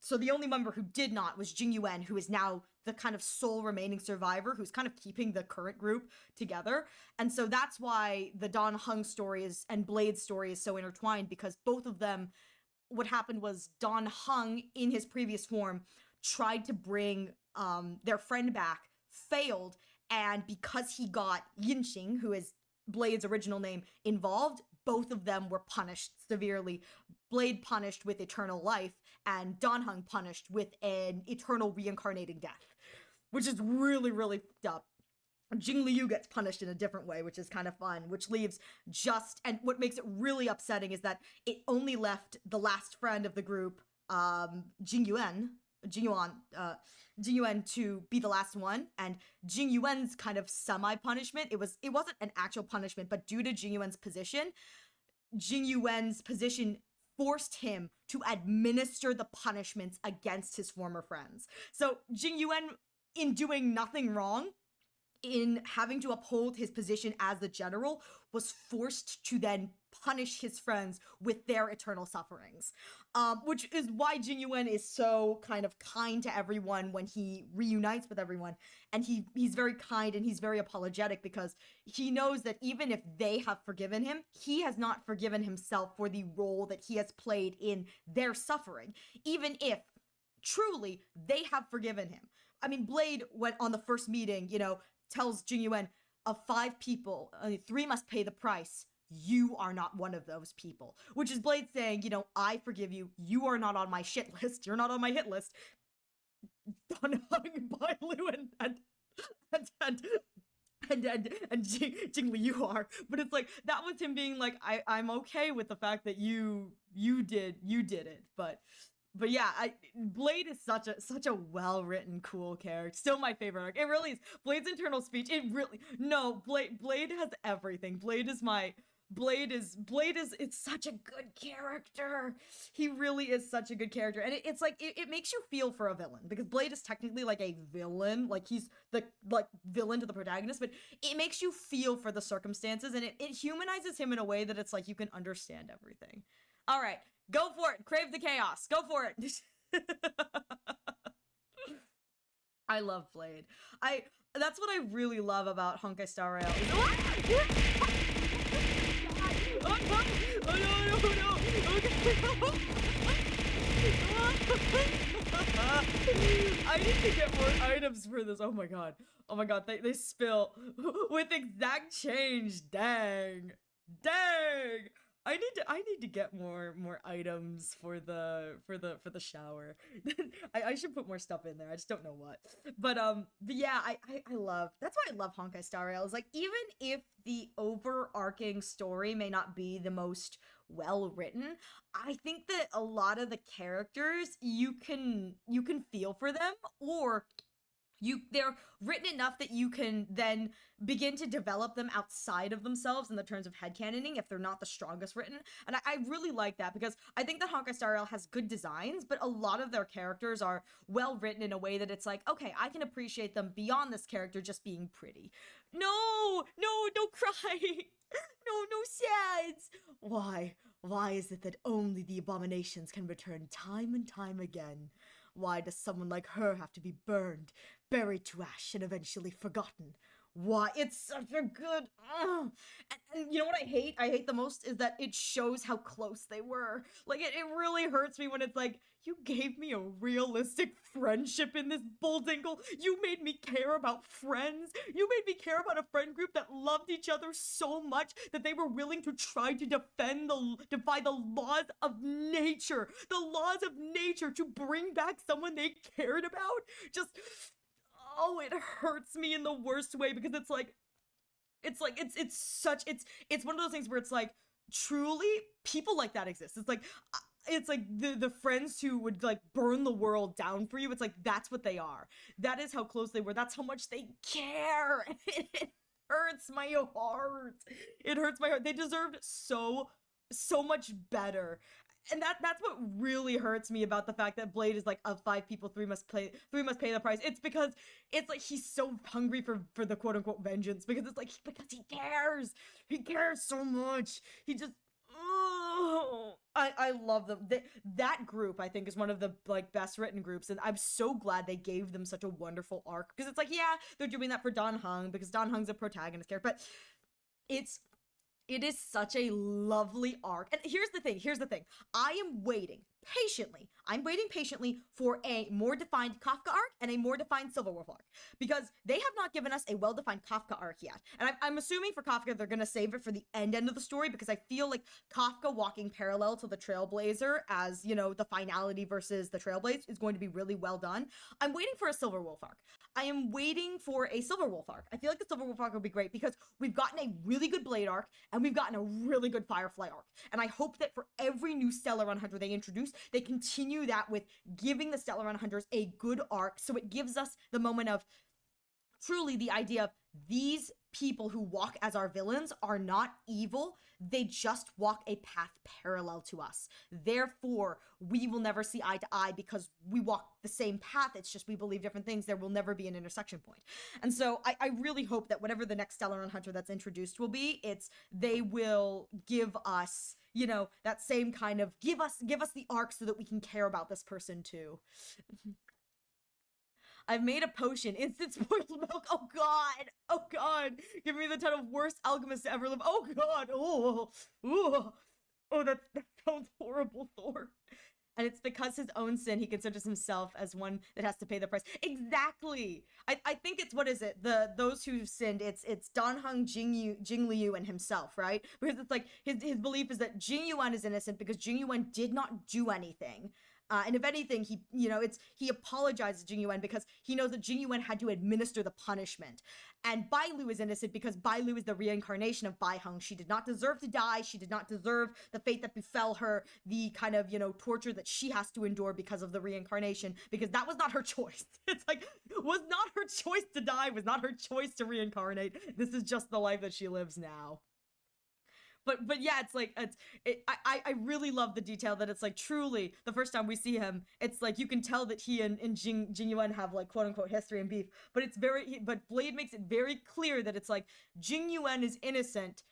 So the only member who did not was Jing Yuan, who is now the kind of sole remaining survivor, who's kind of keeping the current group together. And so that's why the Dan Heng story and Blade's story is so intertwined, because both of them, what happened was Dan Heng, in his previous form, tried to bring their friend back, failed, and because he got Yinxing, who is Blade's original name, involved, both of them were punished severely. Blade punished with eternal life, and Dan Heng punished with an eternal reincarnating death, which is really, really fucked up. Jing Liu gets punished in a different way, which is kind of fun, which leaves and what makes it really upsetting is that it only left the last friend of the group, Jing Yuan, to be the last one, and Jing Yuan's kind of semi-punishment, it wasn't an actual punishment, but due to Jing Yuan's position forced him to administer the punishments against his former friends. So Jing Yuan, in doing nothing wrong, in having to uphold his position as the general, was forced to then punish his friends with their eternal sufferings. Which is why Jing Yuan is so kind of kind to everyone when he reunites with everyone. And he's very kind and he's very apologetic, because he knows that even if they have forgiven him, he has not forgiven himself for the role that he has played in their suffering, even if truly they have forgiven him. I mean, Blade, went on the first meeting, tells Jing Yuan, of 5 people, 3 must pay the price. You are not one of those people. Which is Blade saying, I forgive you. You are not on my shit list. You're not on my hit list. Dan Heng, Bai Lu, and Jing Li, you are. But it's like, that was him being like, I'm okay with the fact that you did it. But yeah, Blade is such a well-written, cool character. Still my favorite arc. It really is. Blade's internal speech, Blade has everything. It's such a good character. He really is such a good character. And it's like, it makes you feel for a villain, because Blade is technically like a villain. Like, he's the villain to the protagonist, but it makes you feel for the circumstances, and it humanizes him in a way that it's like you can understand everything. All right. Go for it. Crave the chaos. Go for it. I love Blade. That's what I really love about Honkai Star Rail. Oh no. Okay. I need to get more items for this. Oh my god. Oh my god, they spill with exact change. Dang. Dang. I need to get more items for the shower. I should put more stuff in there. I just don't know what. But yeah, I love, that's why I love Honkai Star Rail. Is like, even if the overarching story may not be the most well written, I think that a lot of the characters you can feel for them, or they're written enough that you can then begin to develop them outside of themselves in the terms of headcanoning if they're not the strongest written. And I really like that, because I think that Honkai Star Rail has good designs, but a lot of their characters are well written in a way that it's like, okay, I can appreciate them beyond this character just being pretty. No, don't cry. No sads. Why is it that only the abominations can return time and time again? Why does someone like her have to be burned, buried to ash, and eventually forgotten? Why? It's such a good... And you know what I hate? I hate the most is that it shows how close they were. Like, it really hurts me when it's like, you gave me a realistic friendship in this bulldinkle. You made me care about friends. You made me care about a friend group that loved each other so much that they were willing to try to defy the laws of nature. The laws of nature to bring back someone they cared about. Just... oh, it hurts me in the worst way, because it's one of those things where it's like, truly people like that exist. It's like the friends who would like burn the world down for you. It's like, that's what they are. That is how close they were. That's how much they care. It hurts my heart. It hurts my heart. They deserved so much better. And that's what really hurts me about the fact that Blade is like, of 5 people, 3 must pay the price. It's because it's like he's so hungry for the quote unquote vengeance, because it's like, because he cares so much. He just, oh, I love them. That group, I think, is one of the like best written groups, and I'm so glad they gave them such a wonderful arc, because it's like, yeah, they're doing that for Dan Heng because Dan Heng's a protagonist character, but it is such a lovely arc. And here's the thing. I'm waiting patiently for a more defined Kafka arc and a more defined Silverwolf arc, because they have not given us a well-defined Kafka arc yet. And I'm assuming for Kafka they're gonna save it for the end of the story, because I feel like Kafka walking parallel to the Trailblazer as, you know, the finality versus the Trailblaze is going to be really well done. I'm waiting for a Silverwolf arc. I am waiting for a Silverwolf arc. I feel like the Silverwolf arc will be great, because we've gotten a really good Blade arc and we've gotten a really good Firefly arc. And I hope that for every new Stellar Run Hunter they introduce, they continue that with giving the Stellar Run Hunters a good arc, so it gives us the moment of truly the idea of these people who walk as our villains are not evil. They just walk a path parallel to us. Therefore, we will never see eye to eye because we walk the same path. It's just we believe different things. There will never be an intersection point. And so I really hope that whatever the next Stellar Run Hunter that's introduced will be, they will give us, you know, that same kind of give us the arc so that we can care about this person too. I've made a potion. Instant spoiled milk. Oh god. Give me the title of worst alchemist to ever live. Oh god. Oh, that sounds horrible, Thor. And it's because his own sin, he considers himself as one that has to pay the price. Exactly. I think it's, what is it? Those who've sinned, it's Dan Heng, Jing Liu, and himself, right? Because it's like his belief is that Jing Yuan is innocent because Jing Yuan did not do anything. And if anything, he apologizes to Jing Yuan because he knows that Jing Yuan had to administer the punishment. And Bai Lu is innocent because Bai Lu is the reincarnation of Bai Heng. She did not deserve to die. She did not deserve the fate that befell her, the kind of, torture that she has to endure because of the reincarnation, because that was not her choice. It's like, was not her choice to die, was not her choice to reincarnate. This is just the life that she lives now. But yeah, it's like, I really love the detail that it's like, truly, the first time we see him, it's like, you can tell that he and Jing Yuan have like quote unquote history and beef, but but Blade makes it very clear that it's like, Jing Yuan is innocent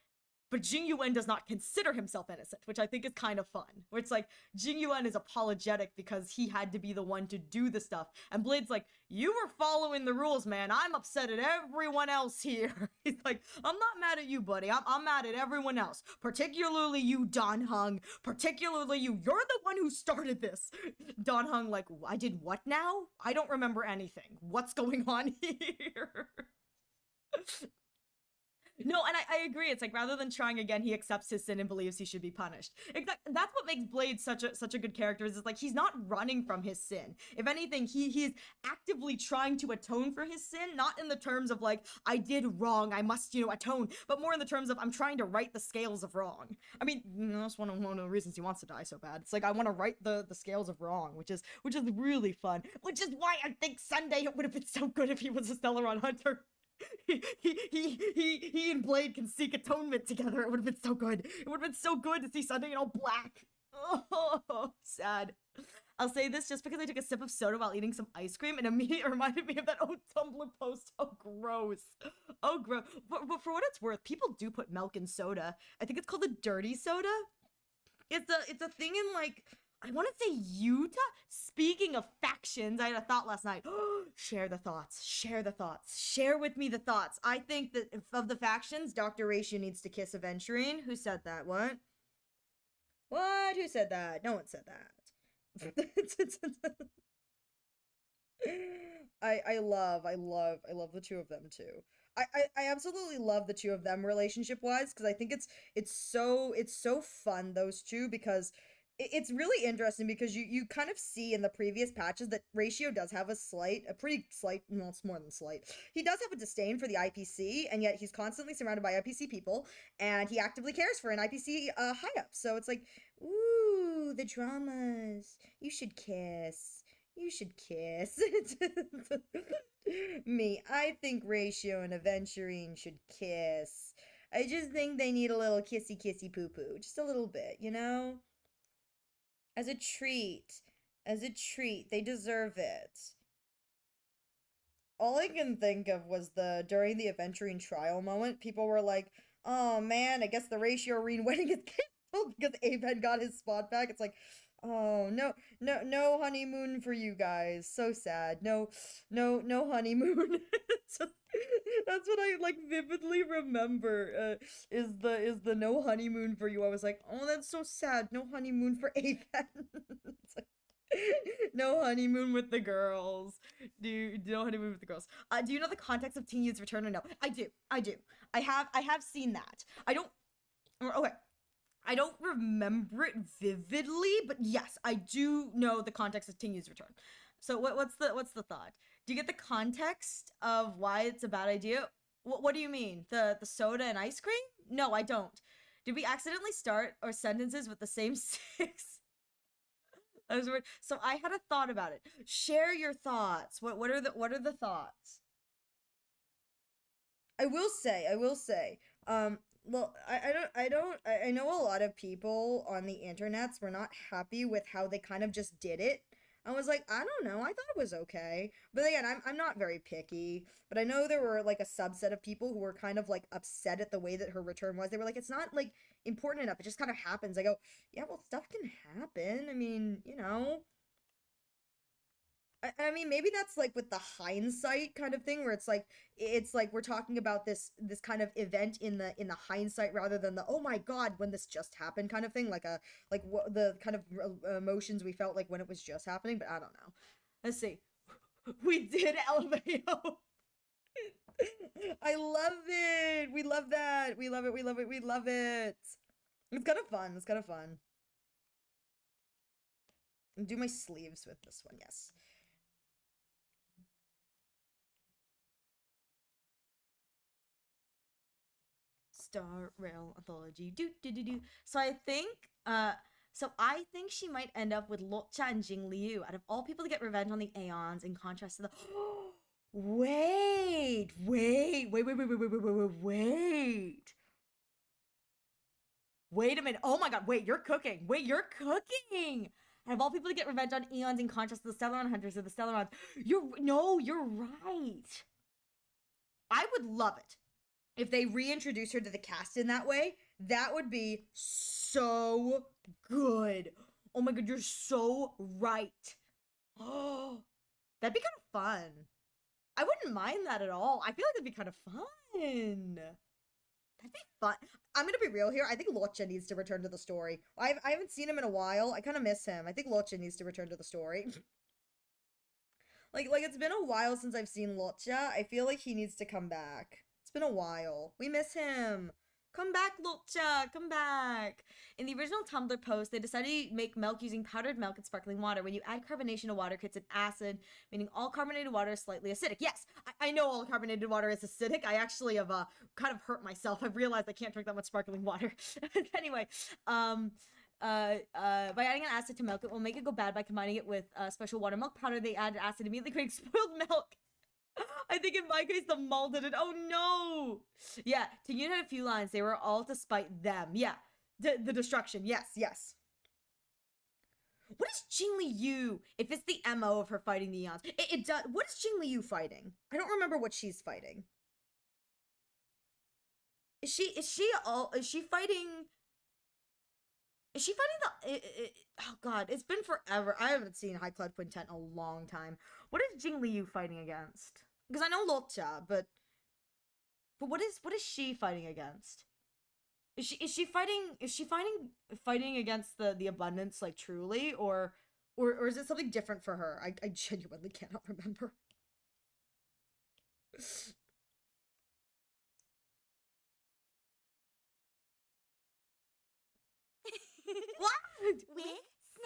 but Jing Yuan does not consider himself innocent, which I think is kind of fun. Where it's like, Jing Yuan is apologetic because he had to be the one to do the stuff. And Blade's like, you were following the rules, man. I'm upset at everyone else here. He's like, I'm not mad at you, buddy. I'm mad at everyone else. Particularly you, Don Hung. Particularly you. You're the one who started this. Don Hung like, I did what now? I don't remember anything. What's going on here? No, and I agree. It's like, rather than trying again, he accepts his sin and believes he should be punished. Exactly. That's what makes Blade such a good character. Is like, he's not running from his sin. If anything, he's actively trying to atone for his sin, not in the terms of like, I did wrong, I must, atone, but more in the terms of, I'm trying to right the scales of wrong. I mean, that's one of the reasons he wants to die so bad. It's like, I want to right the scales of wrong, which is really fun. Which is why I think Sunday it would have been so good if he was a Stellaron hunter. He and Blade can seek atonement together. It would have been so good. It would have been so good to see Sunday in all black. Oh, sad. I'll say this just because I took a sip of soda while eating some ice cream and immediately reminded me of that old Tumblr post. Oh, gross. Oh, gross. But for what it's worth, people do put milk in soda. I think it's called a dirty soda. It's a thing in like, I want to say Utah. Speaking of factions, I had a thought last night. Share the thoughts. Share the thoughts. Share with me the thoughts. I think that of the factions, Dr. Ratio needs to kiss Aventurine. Who said that? What? What? Who said that? No one said that. I love the two of them too. I absolutely love the two of them relationship wise, because I think it's so fun, those two, because it's really interesting because you kind of see in the previous patches that Ratio does have a pretty slight, well, it's more than slight. He does have a disdain for the IPC, and yet he's constantly surrounded by IPC people, and he actively cares for an IPC high up. So it's like, ooh, the dramas. You should kiss. You should kiss. Me, I think Ratio and Aventurine should kiss. I just think they need a little kissy kissy poo poo. Just a little bit, As a treat. They deserve it. All I can think of was during the Aventurine trial moment, people were like, oh man, I guess the Ratio Reen wedding is canceled because Aven got his spot back. It's like, oh, no honeymoon for you guys. So sad. No honeymoon. That's what I like vividly remember. Is the no honeymoon for you? I was like, oh, that's so sad. No honeymoon for Aven. It's like, no honeymoon with the girls. No honeymoon with the girls. Do you know the context of Teen Youth's return or no? I do. I have seen that. Okay. I don't remember it vividly, but yes, I do know the context of Teen Youth's return. So what's the thought? Do you get the context of why it's a bad idea? What do you mean? The soda and ice cream? No, I don't. Did we accidentally start our sentences with the same 6? That was weird. So I had a thought about it. Share your thoughts. What are the thoughts? I will say, well, I know a lot of people on the internets were not happy with how they kind of just did it. I was like, I don't know, I thought it was okay. But again, I'm not very picky, but I know there were like a subset of people who were kind of like upset at the way that her return was. They were like, it's not like important enough, it just kind of happens. I go, yeah, well, stuff can happen. I mean, I mean, maybe that's like with the hindsight kind of thing, where it's like we're talking about this kind of event in the hindsight rather than the, oh my god, when this just happened kind of thing, like what the kind of emotions we felt like when it was just happening. But I don't know. Let's see. We did LMAO. I love it. We love that. We love it. It's kind of fun. Do my sleeves with this one, yes. Star Rail Anthology. So I think she might end up with Lotcha and Jing Liu, out of all people to get revenge on the Aeons, in contrast to the Wait a minute. Oh my god, wait, you're cooking. Out of all people to get revenge on Aeons, in contrast to the Stellaron Hunters or the Stellarons. You're right. I would love it if they reintroduce her to the cast in that way. That would be so good. Oh my god, you're so right. Oh, that'd be kind of fun. I wouldn't mind that at all. I feel like that'd be kind of fun. That'd be fun. I'm gonna be real here. I think Locha needs to return to the story. I haven't seen him in a while. I kind of miss him. I think Locha needs to return to the story. like it's been a while since I've seen Locha. I feel like he needs to come back. It's been a while. We miss him. Come back, Locha! Come back! In the original Tumblr post, they decided to make milk using powdered milk and sparkling water. When you add carbonation to water, it creates an acid, meaning all carbonated water is slightly acidic. Yes, I know all carbonated water is acidic. I actually have kind of hurt myself. I've realized I can't drink that much sparkling water. Anyway, by adding an acid to milk, it will make it go bad by combining it with special water milk powder. They added acid, immediately creating spoiled milk. I think in my case, the mall did it. Oh no! Yeah, Tingyu had a few lines. They were all to spite them. Yeah, the destruction. Yes, yes. What is Jingli Yu? If it's the MO of her fighting the Eons, it does. What is Jingli Yu fighting? I don't remember what she's fighting. Is she fighting? Is she fighting the? Oh god, it's been forever. I haven't seen High Cloud Quintet in a long time. What is Jingli Yu fighting against? Because I know Locha, but what is she fighting against? Is she fighting against the abundance, like, truly, or is it something different for her? I genuinely cannot remember. What? Wig?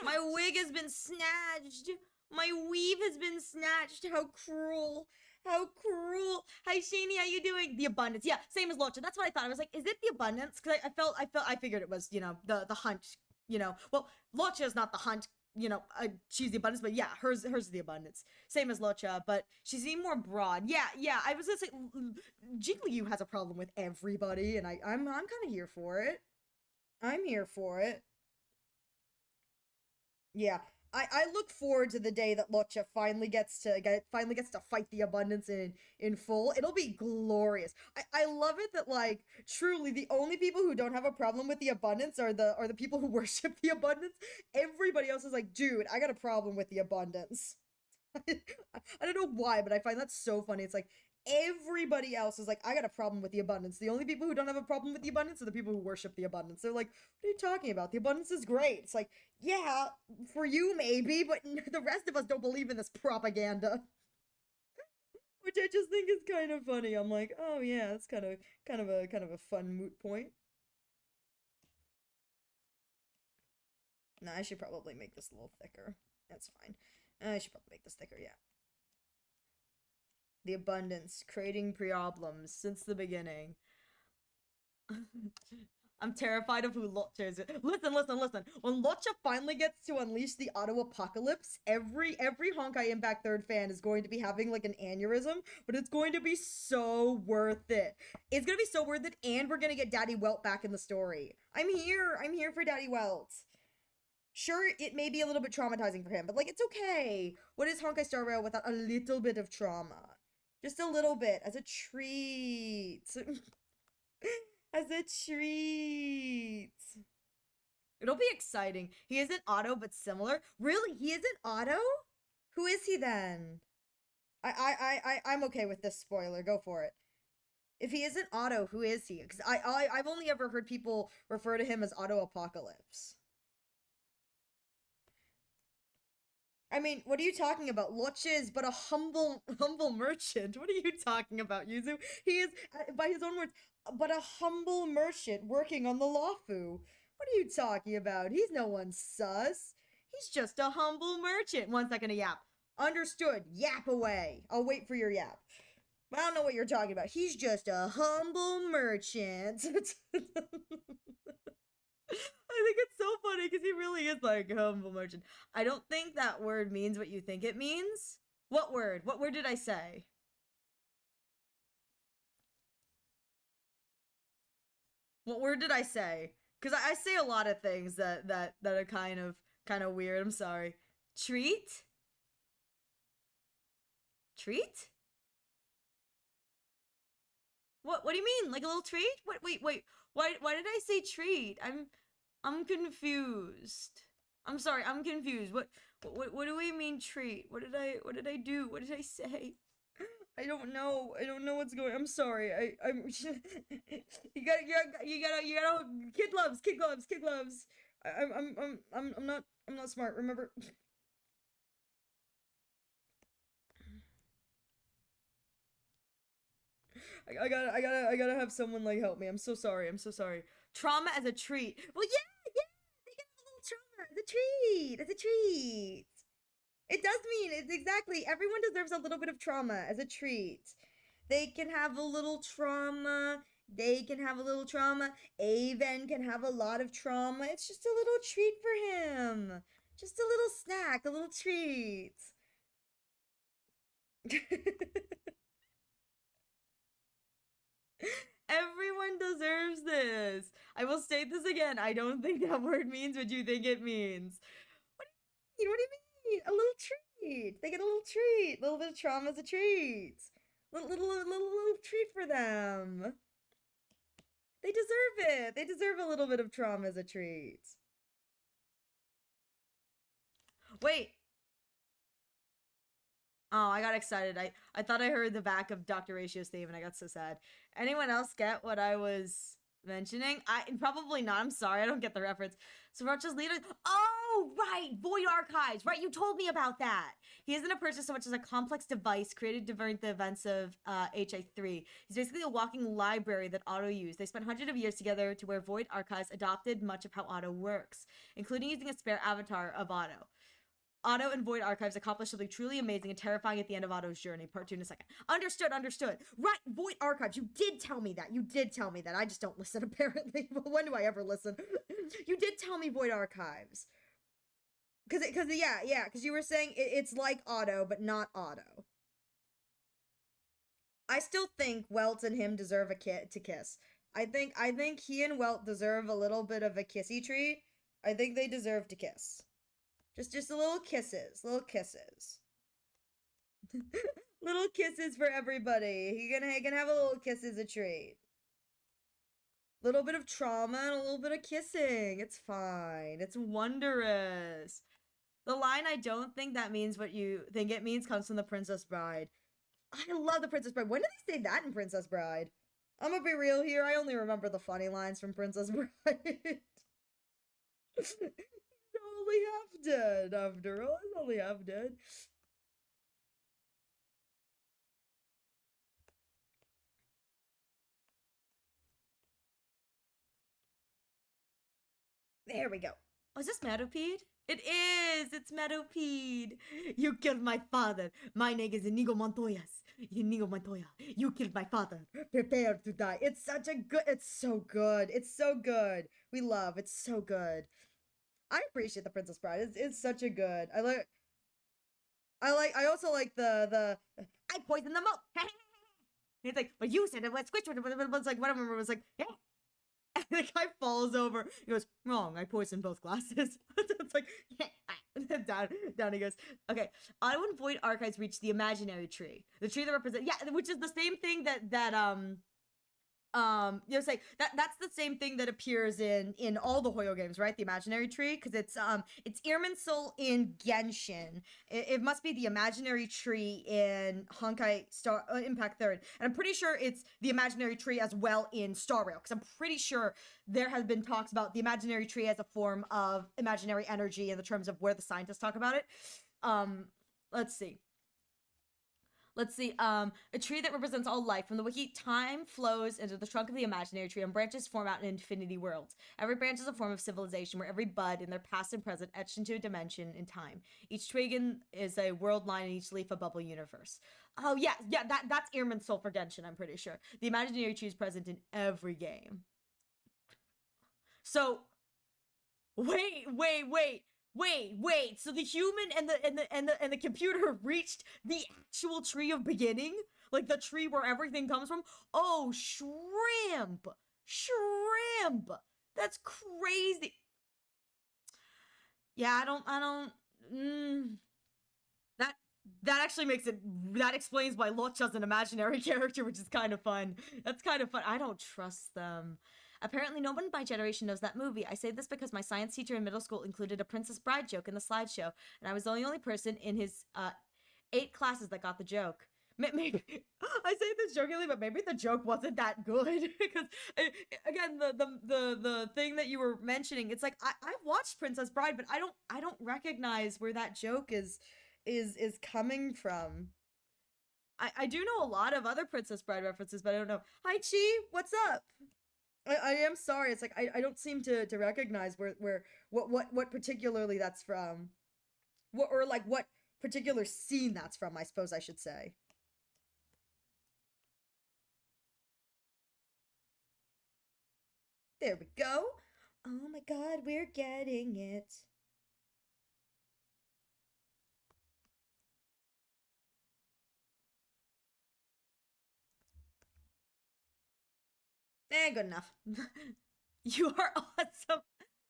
My wig has been snatched. My weave has been snatched. How cruel. How cruel. Hi, Shani, how you doing? The abundance. Yeah, same as Locha. That's what I thought. I was like, is it the abundance? Because I figured it was, you know, the hunt, you know. Well, Locha is not the hunt, you know, she's the abundance, but yeah, hers is the abundance. Same as Locha, but she's even more broad. Yeah, I was gonna say, Jingli Yu has a problem with everybody, and I'm kind of here for it. I'm here for it. Yeah, I look forward to the day that Locha finally gets to fight the abundance in full. It'll be glorious. I love it that, like, truly the only people who don't have a problem with the abundance are the people who worship the abundance. Everybody else is like, dude, I got a problem with the abundance. I don't know why, but I find that so funny. It's like everybody else is like, I got a problem with the abundance. The only people who don't have a problem with the abundance are the people who worship the abundance. They're like, what are you talking about? The abundance is great. It's like, yeah, for you maybe, but the rest of us don't believe in this propaganda. Which I just think is kind of funny. I'm like, oh yeah, it's kind of a fun moot point. Nah, I should probably make this a little thicker. That's fine. I should probably make this thicker, yeah. The abundance, creating problems since the beginning. I'm terrified of who Locha is. Listen. When Locha finally gets to unleash the auto apocalypse, every Honkai Impact 3rd fan is going to be having like an aneurysm, but it's going to be so worth it. It's gonna be so worth it, and we're gonna get Daddy Welt back in the story. I'm here for Daddy Welt. Sure, it may be a little bit traumatizing for him, but like, it's okay. What is Honkai Star Rail without a little bit of trauma? Just a little bit, as a treat. As a treat. It'll be exciting. He isn't Otto, but similar. Really? He isn't Otto? Who is he then? I'm okay with this spoiler. Go for it. If he isn't Otto, who is he? Because I've only ever heard people refer to him as Otto Apocalypse. I mean, what are you talking about? Locha is but a humble merchant. What are you talking about, Yuzu? He is, by his own words, but a humble merchant working on the Lawfu. What are you talking about? He's no one sus. He's just a humble merchant. 1 second to yap. Understood. Yap away. I'll wait for your yap. I don't know what you're talking about. He's just a humble merchant. I think it's so funny because he really is like a humble merchant. I don't think that word means what you think it means. What word? What word did I say? What word did I say? Because I say a lot of things that are kind of weird. I'm sorry. Treat? Treat? What do you mean? Like a little treat? Wait. Why did I say treat? I'm confused. I'm sorry, I'm confused. What do we mean treat? What did I do? What did I say? I don't know. I don't know what's going. I'm sorry. I'm. You gotta. Kid gloves. Kid gloves. Kid gloves. I'm not smart. Remember. I gotta have someone like help me. I'm so sorry. I'm so sorry. Trauma as a treat. Well, yeah. They get a little trauma as a treat. As a treat. It does mean it's exactly. Everyone deserves a little bit of trauma as a treat. They can have a little trauma. They can have a little trauma. Aven can have a lot of trauma. It's just a little treat for him. Just a little snack, a little treat. Everyone deserves this. I will state this again. I don't think that word means what you think it means. What do you mean? What do you mean? A little treat. They get a little treat. A little bit of trauma as a treat. Little treat for them. They deserve it. They deserve a little bit of trauma as a treat. Wait. Oh, I got excited. I thought I heard the back of Dr. Ratio's theme and I got so sad. Anyone else get what I was mentioning? Probably not. I'm sorry. I don't get the reference. So Rocha's leader. Oh, right. Void Archives. Right. You told me about that. He isn't a person so much as a complex device created during the events of HA3. He's basically a walking library that Otto used. They spent hundreds of years together to where Void Archives adopted much of how Otto works, including using a spare avatar of Otto. Otto and Void Archives accomplished something truly amazing and terrifying at the end of Otto's journey. Part 2 in a second. Understood. Right, Void Archives. You did tell me that. I just don't listen, apparently. When do I ever listen? You did tell me Void Archives. Because you were saying it's like Otto, but not Otto. I still think Welt and him deserve to kiss. I think he and Welt deserve a little bit of a kissy treat. I think they deserve to kiss. Just a little kisses. Little kisses. Little kisses for everybody. He can have a little kiss as a treat. Little bit of trauma and a little bit of kissing. It's fine. It's wondrous. The line, I don't think that means what you think it means, comes from The Princess Bride. I love The Princess Bride. When did they say that in Princess Bride? I'm gonna be real here. I only remember the funny lines from Princess Bride. Only half dead, after all. He's only half dead. There we go. Oh, is this Metapede? It is! It's Metapede! You killed my father! My name is Inigo Montoya. Inigo Montoya. You killed my father. Prepare to die. It's such a good... It's so good. It's so good. We love. It's so good. I appreciate The Princess Bride. It's such a good. I also like the I poisoned them all. It's like, but you said it was squish. It's like one of them was like, yeah. And the guy falls over. He goes, wrong. I poisoned both glasses. It's like, yeah. Down he goes. Okay. Otto and Void Archives reach the imaginary tree. The tree that represents, yeah, which is the same thing that you know, say that's the same thing that appears in all the Hoyo games, right? The imaginary tree, because it's Irminsul in Genshin. It must be the imaginary tree in Honkai Star Impact 3rd, and I'm pretty sure it's the imaginary tree as well in Star Rail, because I'm pretty sure there has been talks about the imaginary tree as a form of imaginary energy in the terms of where the scientists talk about it. Let's see. A tree that represents all life. From the wiki, time flows into the trunk of the imaginary tree and branches form out in infinity worlds. Every branch is a form of civilization where every bud in their past and present etched into a dimension in time. Each twig is a world line and each leaf a bubble universe. Oh, yeah, that's Irminsul for Genshin, I'm pretty sure. The imaginary tree is present in every game. So, wait. So the human and the computer reached the actual tree of beginning? Like the tree where everything comes from? Oh, shrimp! That's crazy. Yeah, that actually makes it, that explains why Locha's an imaginary character, which is kind of fun. That's kind of fun. I don't trust them. Apparently, no one in my generation knows that movie. I say this because my science teacher in middle school included a Princess Bride joke in the slideshow, and I was the only person in his 8 classes that got the joke. Maybe I say this jokingly, but maybe the joke wasn't that good because again, the thing that you were mentioning, it's like I've watched Princess Bride, but I don't recognize where that joke is coming from. I do know a lot of other Princess Bride references, but I don't know. Hi Chi, what's up? I am sorry. It's like I don't seem to recognize what particularly that's from. What particular scene that's from, I suppose I should say. There we go. Oh my god, we're getting it. Good enough. You are awesome.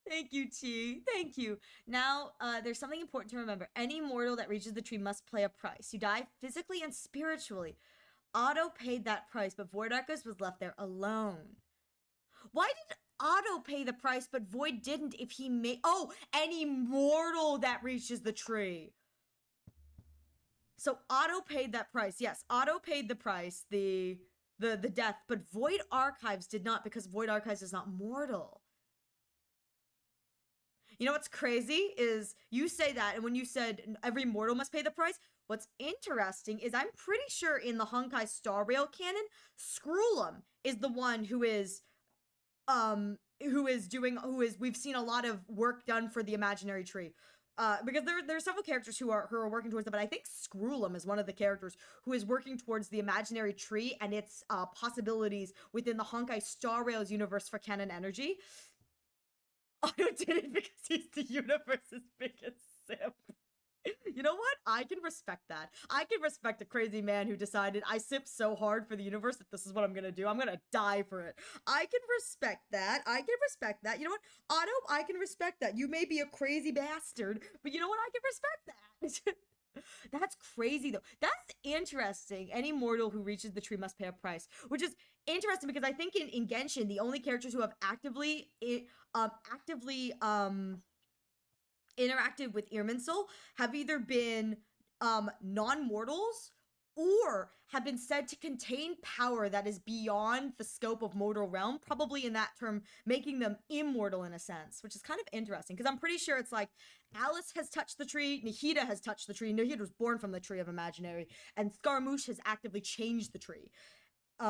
Thank you, Chi. Thank you. Now, there's something important to remember. Any mortal that reaches the tree must pay a price. You die physically and spiritually. Otto paid that price, but Void Arcus was left there alone. Why did Otto pay the price, but Void didn't if he made... Oh, any mortal that reaches the tree. So Otto paid that price. Yes, Otto paid the price, the death, but Void Archives did not because Void Archives is not mortal. You know what's crazy is you say that, and when you said every mortal must pay the price, what's interesting is I'm pretty sure in the Honkai Star Rail canon, Scroolum is the one who is we've seen a lot of work done for the imaginary tree. Because there are several characters who are working towards it, but I think Scroolum is one of the characters who is working towards the imaginary tree and its possibilities within the Honkai Star Rail's universe for canon energy. Otto did it because he's the universe's biggest simp. You know what? I can respect that. I can respect a crazy man who decided I simp so hard for the universe that this is what I'm gonna do. I'm gonna die for it. I can respect that. I can respect that. You know what? Otto, I can respect that. You may be a crazy bastard, but you know what? I can respect that. That's crazy though. That's interesting. Any mortal who reaches the tree must pay a price, which is interesting because I think in Genshin, the only characters who have actively interacted with Irminsul have either been non-mortals or have been said to contain power that is beyond the scope of mortal realm, probably in that term making them immortal in a sense, which is kind of interesting because I'm pretty sure it's like Alice has touched the tree, Nahida has touched the tree, Nahida was born from the tree of imaginary, and Scaramouche has actively changed the tree, which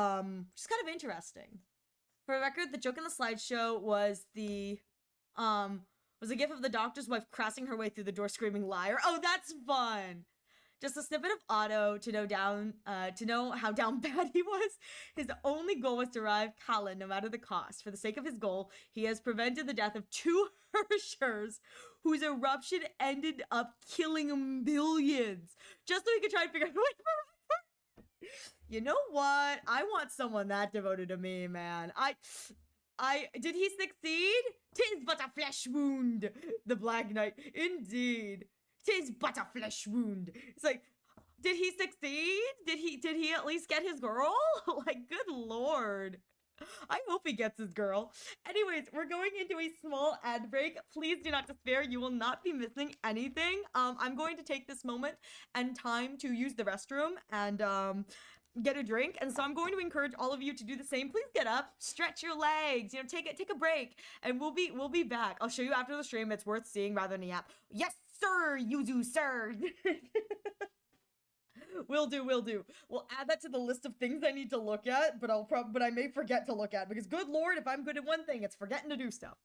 is kind of interesting. For the record, the joke in the slideshow was a gif of the doctor's wife crossing her way through the door screaming liar. Oh, that's fun. Just a snippet of Otto to know how down bad he was. His only goal was to revive Colin no matter the cost. For the sake of his goal, he has prevented the death of 2 Hershers whose eruption ended up killing millions. Just so he could try and figure out you know what? I want someone that devoted to me, man. Did he succeed? 'Tis but a flesh wound. The Black Knight, indeed. 'Tis but a flesh wound. It's like, did he succeed? Did he at least get his girl? Like, good lord. I hope he gets his girl. Anyways, we're going into a small ad break. Please do not despair. You will not be missing anything. I'm going to take this moment and time to use the restroom and get a drink, and so I'm going to encourage all of you to do the same. Please get up, stretch your legs, take a break, and we'll be back. I'll show you after the stream. It's worth seeing rather than the app. Yes, sir, Yuzu, sir. Will do. We'll add that to the list of things I need to look at, but I may forget to look at because good lord, if I'm good at one thing, it's forgetting to do stuff.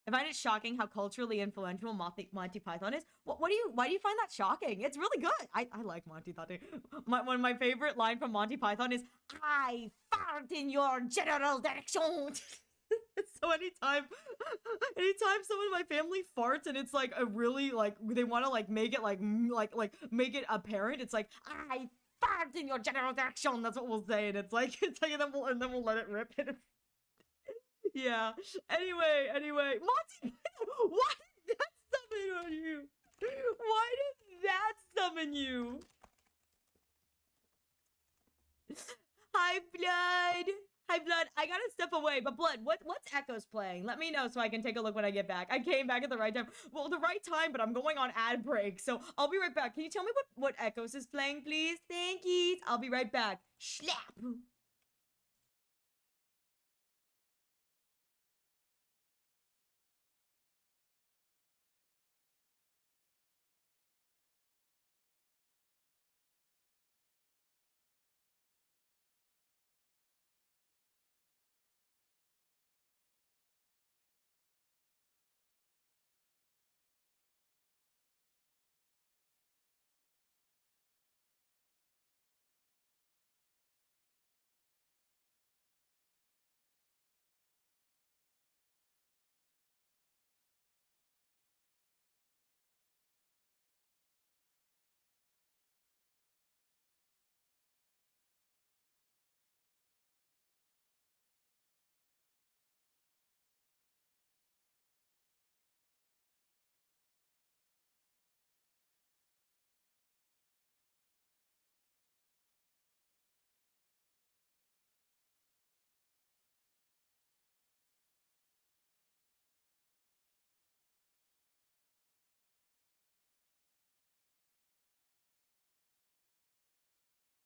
I find it shocking how culturally influential Monty Python is. Why do you find that shocking? It's really good. I like Monty Python. One of my favorite line from Monty Python is, "I fart in your general direction." So anytime someone in my family farts and it's like a really like they want to like make it like make it apparent, it's like, "I fart in your general direction." That's what we'll say, and it's like and then we'll let it rip. And yeah. Anyway, Monty, why did that summon on you? Why did that summon you? Hi, Blood. Hi, Blood. I gotta step away, but Blood, what's Echoes playing? Let me know so I can take a look when I get back. I came back at the right time. Well, the right time, but I'm going on ad break, so I'll be right back. Can you tell me what Echoes is playing, please? Thank you. I'll be right back. Slap.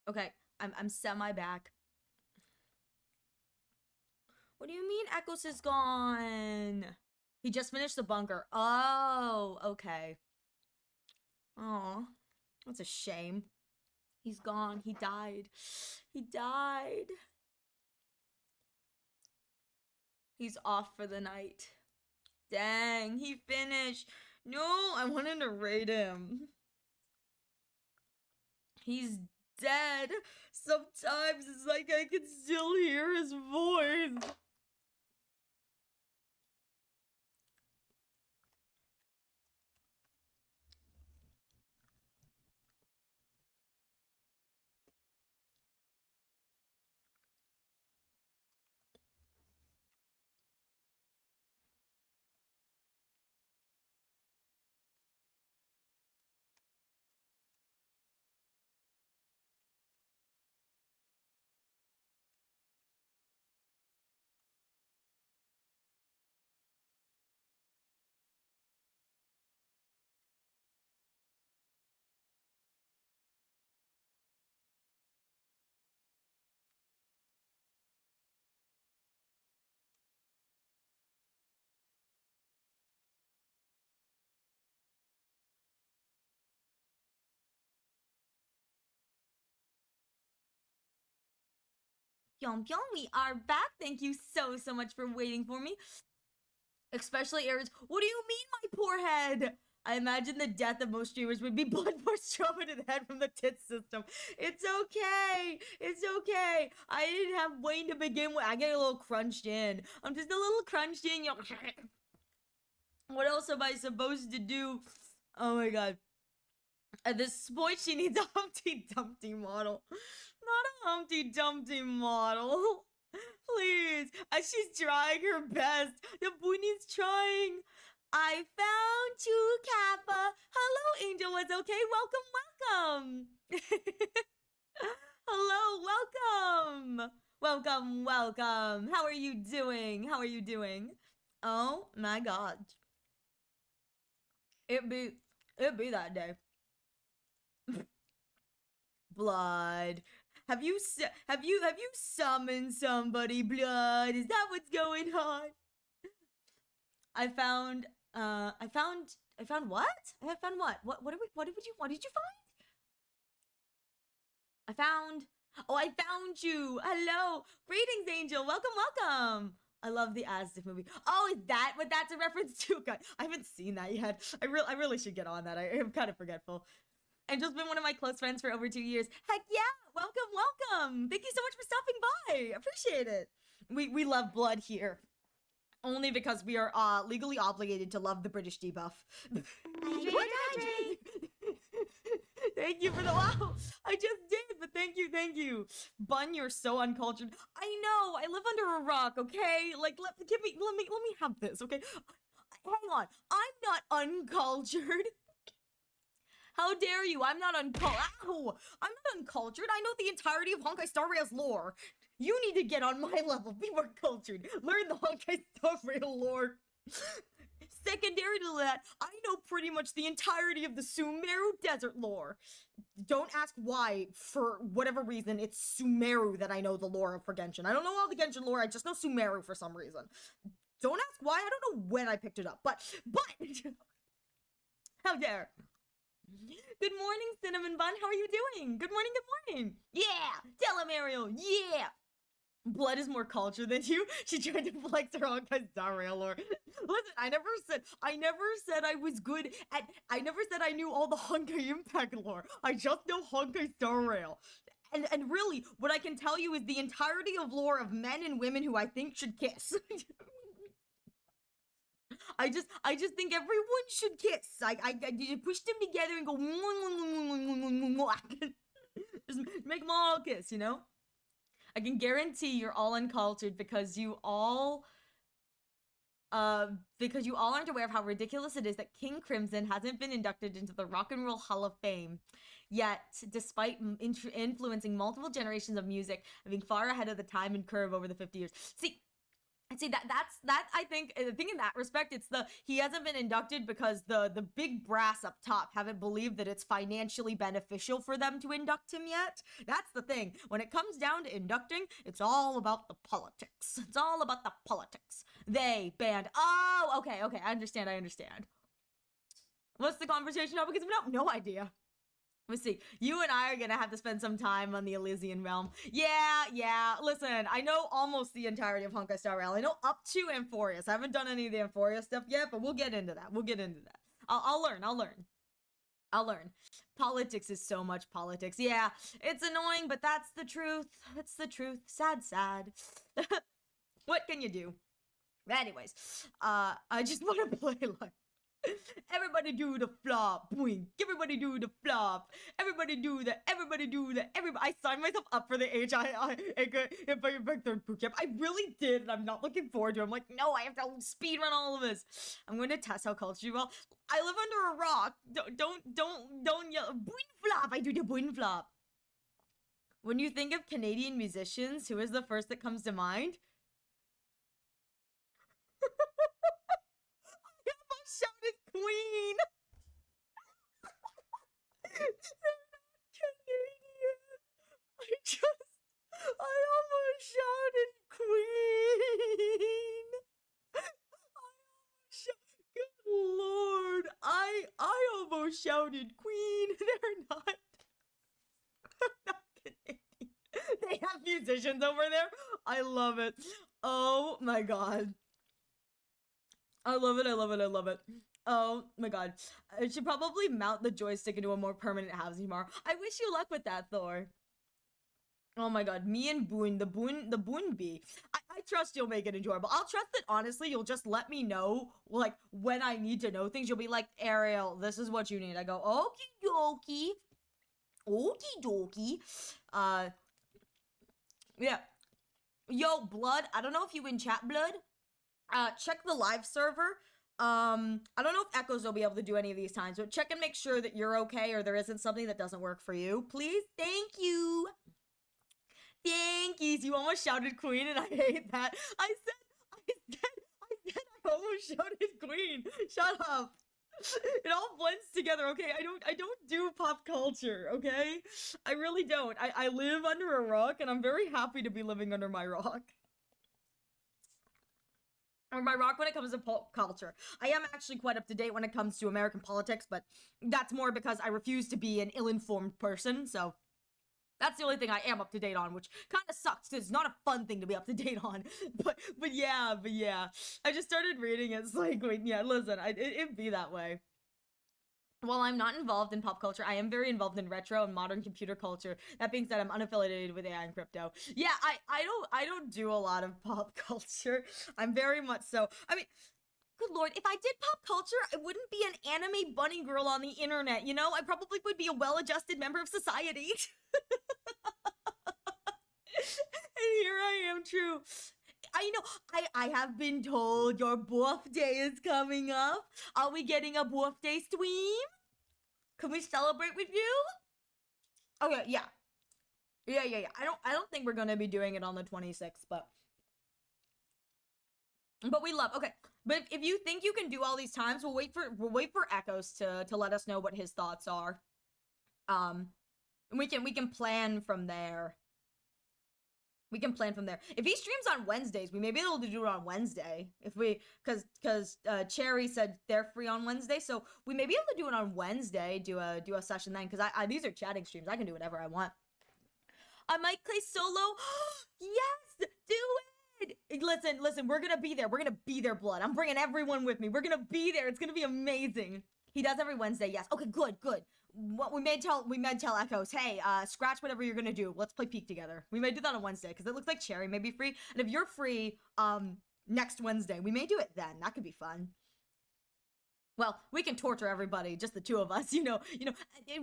Okay, I'm semi back. What do you mean Echoes is gone? He just finished the bunker. Oh, okay. Oh, that's a shame. He's gone. He died. He died. He's off for the night. Dang, he finished. No, I wanted to raid him. He's dead. Sometimes it's like I can still hear his voice. Pyong Pyong, we are back. Thank you so much for waiting for me. Especially Aries. What do you mean, my poor head? I imagine the death of most streamers would be blood force trauma to the head from the tit system. It's okay. It's okay. I didn't have Wayne to begin with. I get a little crunched in. I'm just a little crunched in. What else am I supposed to do? Oh my god. At this point, she needs a Humpty Dumpty model. Not a Humpty Dumpty model. Please. She's trying her best. The Bunny's trying. I found you, Kappa. Hello, Angel was okay. Welcome, welcome. Hello, welcome. Welcome. How are you doing? How are you doing? Oh my god. It be that day. Blood. Have you summoned somebody, Blood? Is that what's going on? I found what? I found what? What did you find? I found you. Hello. Greetings, Angel. Welcome. I love the Aztec movie. Oh, is that what that's a reference to? God, I haven't seen that yet. I really should get on that. I'm kind of forgetful. Angel's been one of my close friends for over 2 years. Heck yeah! Welcome. Thank you so much for stopping by. Appreciate it. We love blood here. Only because we are legally obligated to love the British debuff. Hydrate. Thank you for the wow. I just did, but thank you. Bun, you're so uncultured. I know. I live under a rock. Okay, like let me have this. Okay, hang on. I'm not uncultured. How dare you? I'm not uncultured. I know the entirety of Honkai Star Rail's lore. You need to get on my level. Be more cultured. Learn the Honkai Star Rail lore. Secondary to that, I know pretty much the entirety of the Sumeru Desert lore. Don't ask why, for whatever reason, it's Sumeru that I know the lore of for Genshin. I don't know all the Genshin lore, I just know Sumeru for some reason. Don't ask why, I don't know when I picked it up, but, how dare. Good morning, Cinnamon Bun, how are you doing? Good morning, yeah, tell him, Ariel, yeah. Blood is more cultured than you. She tried to flex her Honkai Star Rail lore. Listen, I never said I was good at, I never said I knew all the Honkai Impact lore. I just know Honkai Star Rail. And really, what I can tell you is the entirety of lore of men and women who I think should kiss. I just think everyone should kiss. I you push them together and go just make them all kiss, you know? I can guarantee you're all uncultured because you all aren't aware of how ridiculous it is that King Crimson hasn't been inducted into the Rock and Roll Hall of Fame yet, despite influencing multiple generations of music and being far ahead of the time and curve over the 50 years. See, that's I think in that respect, it's he hasn't been inducted because the big brass up top haven't believed that it's financially beneficial for them to induct him yet. That's the thing. When it comes down to inducting, it's all about the politics. It's all about the politics. They banned. Oh, okay, I understand. What's the conversation topic? No idea. Let's see. You and I are gonna have to spend some time on the Elysian Realm. Yeah. Listen, I know almost the entirety of Honkai Star Rail. I know up to Amphorius. I haven't done any of the Amphorius stuff yet, but we'll get into that. I'll learn. Politics is so much politics. Yeah, it's annoying, but that's the truth. It's the truth. Sad. What can you do? Anyways, I just want to play like. Everybody do the flop, boink. Everybody do the flop. Everybody do that. I signed myself up for the HII third boot camp. I really did, and I'm not looking forward to it. I'm like, no, I have to speed run all of this. I'm going to test how cultured you are. I live under a rock. Don't yell. Boing flop. I do the boing flop. When you think of Canadian musicians, who is the first that comes to mind? Shouted Queen. They're not Canadian. I almost shouted Queen. Good Lord. I almost shouted Queen. They're not Canadian. They have musicians over there. I love it. Oh my God. I love it. Oh my God. I should probably mount the joystick into a more permanent housing tomorrow. I wish you luck with that, Thor. Oh my God. Me and Boon, the Boon Bee. I trust you'll make it enjoyable. I'll trust that, honestly, you'll just let me know, like, when I need to know things. You'll be like, Ariel, this is what you need. I go, okie dokie. Yeah. Yo, Blood, I don't know if you in chat, Blood. Check the live server. I don't know if Echoes will be able to do any of these times, but check and make sure that you're okay or there isn't something that doesn't work for you. Please? Thank you. Thankies. You almost shouted Queen and I hate that. I said I almost shouted Queen. Shut up. It all blends together, okay? I don't do pop culture, okay? I really don't. I live under a rock and I'm very happy to be living under my rock. Or my rock when it comes to pop culture. I am actually quite up to date when it comes to American politics, but that's more because I refuse to be an ill-informed person, so that's the only thing I am up to date on, which kind of sucks because it's not a fun thing to be up to date on. But yeah. I just started reading it. It's like, wait, yeah, listen, it'd be that way. While I'm not involved in pop culture, I am very involved in retro and modern computer culture. That being said, I'm unaffiliated with AI and crypto. Yeah, I don't do a lot of pop culture. I'm very much so. I mean, good Lord, if I did pop culture, I wouldn't be an anime bunny girl on the internet, you know? I probably would be a well-adjusted member of society. And here I am, true. I have been told your birthday is coming up. Are we getting a birthday stream? Can we celebrate with you? Okay, yeah. Yeah. I don't think we're gonna be doing it on the 26th, but we love. Okay, but if you think you can do all these times, we'll wait for Echoes to let us know what his thoughts are. And we can plan from there. We can plan from there. If he streams on Wednesdays, we may be able to do it on Wednesday. If we, cause Cherry said they're free on Wednesday, so we may be able to do it on Wednesday. Do a session then, cause I these are chatting streams. I can do whatever I want. I might play solo. Yes, do it. Listen. We're gonna be there. We're gonna be there, Blood. I'm bringing everyone with me. We're gonna be there. It's gonna be amazing. He does every Wednesday. Yes. Okay. Good. What we may tell Echoes, hey, scratch whatever you're gonna do. Let's play Peak together. We may do that on Wednesday because it looks like Cherry may be free, and if you're free, next Wednesday, we may do it then. That could be fun. Well, we can torture everybody, just the two of us, you know.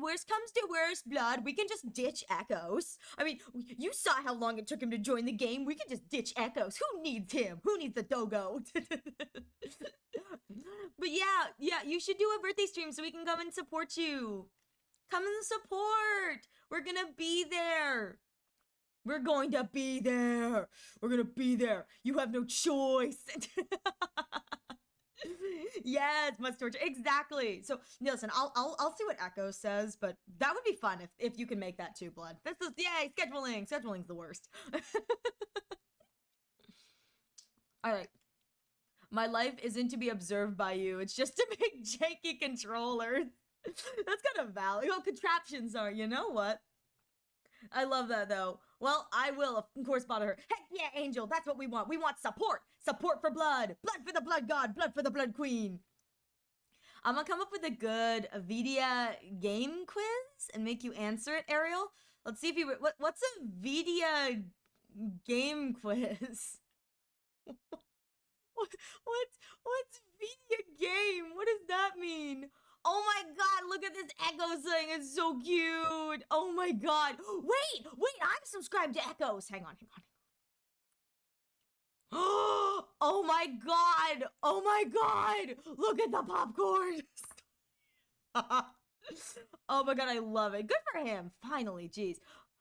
Worst comes to worst, Blood, we can just ditch Echoes. I mean, you saw how long it took him to join the game. We can just ditch Echoes. Who needs him? Who needs the Dogo? But yeah, you should do a birthday stream so we can come and support you. Come and support. We're gonna be there. We're going to be there. We're gonna be there. You have no choice. Yes, must torture. Exactly. So listen, I'll see what Echo says, but that would be fun if you can make that too, Blood. This is yay, scheduling. Scheduling's the worst. Alright. My life isn't to be observed by you, it's just to make janky controllers. That's kind of valid. Oh, contraptions are, you know what? I love that though. Well, I will, of course, bother her. Heck yeah, Angel, that's what we want. We want support. Support for Blood. Blood for the Blood God. Blood for the Blood Queen. I'm gonna come up with a good Vidia game quiz and make you answer it, Ariel. Let's see if you... What's a Vidia game quiz? What's Vidia game? What does that mean? Oh my god, look at this Echo thing. It's so cute. Oh my god. Wait, I'm subscribed to Echoes. Hang on. Oh my god. Oh my god. Look at the popcorn. Oh my god, I love it. Good for him. Finally, jeez.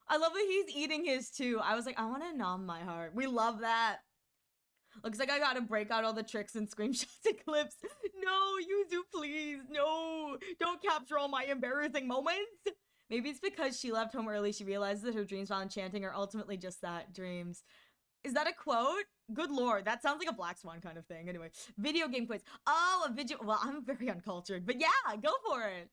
I love that he's eating his too. I was like, I want to numb my heart. We love that. Looks like I gotta break out all the tricks and screenshots and clips. No, Yuzu, please. No, don't capture all my embarrassing moments. Maybe it's because she left home early. She realized that her dreams while enchanting are ultimately just that, dreams. Is that a quote? Good lord, that sounds like a Black Swan kind of thing. Anyway, video game quiz. Oh, a video. Well, I'm very uncultured, but yeah, go for it.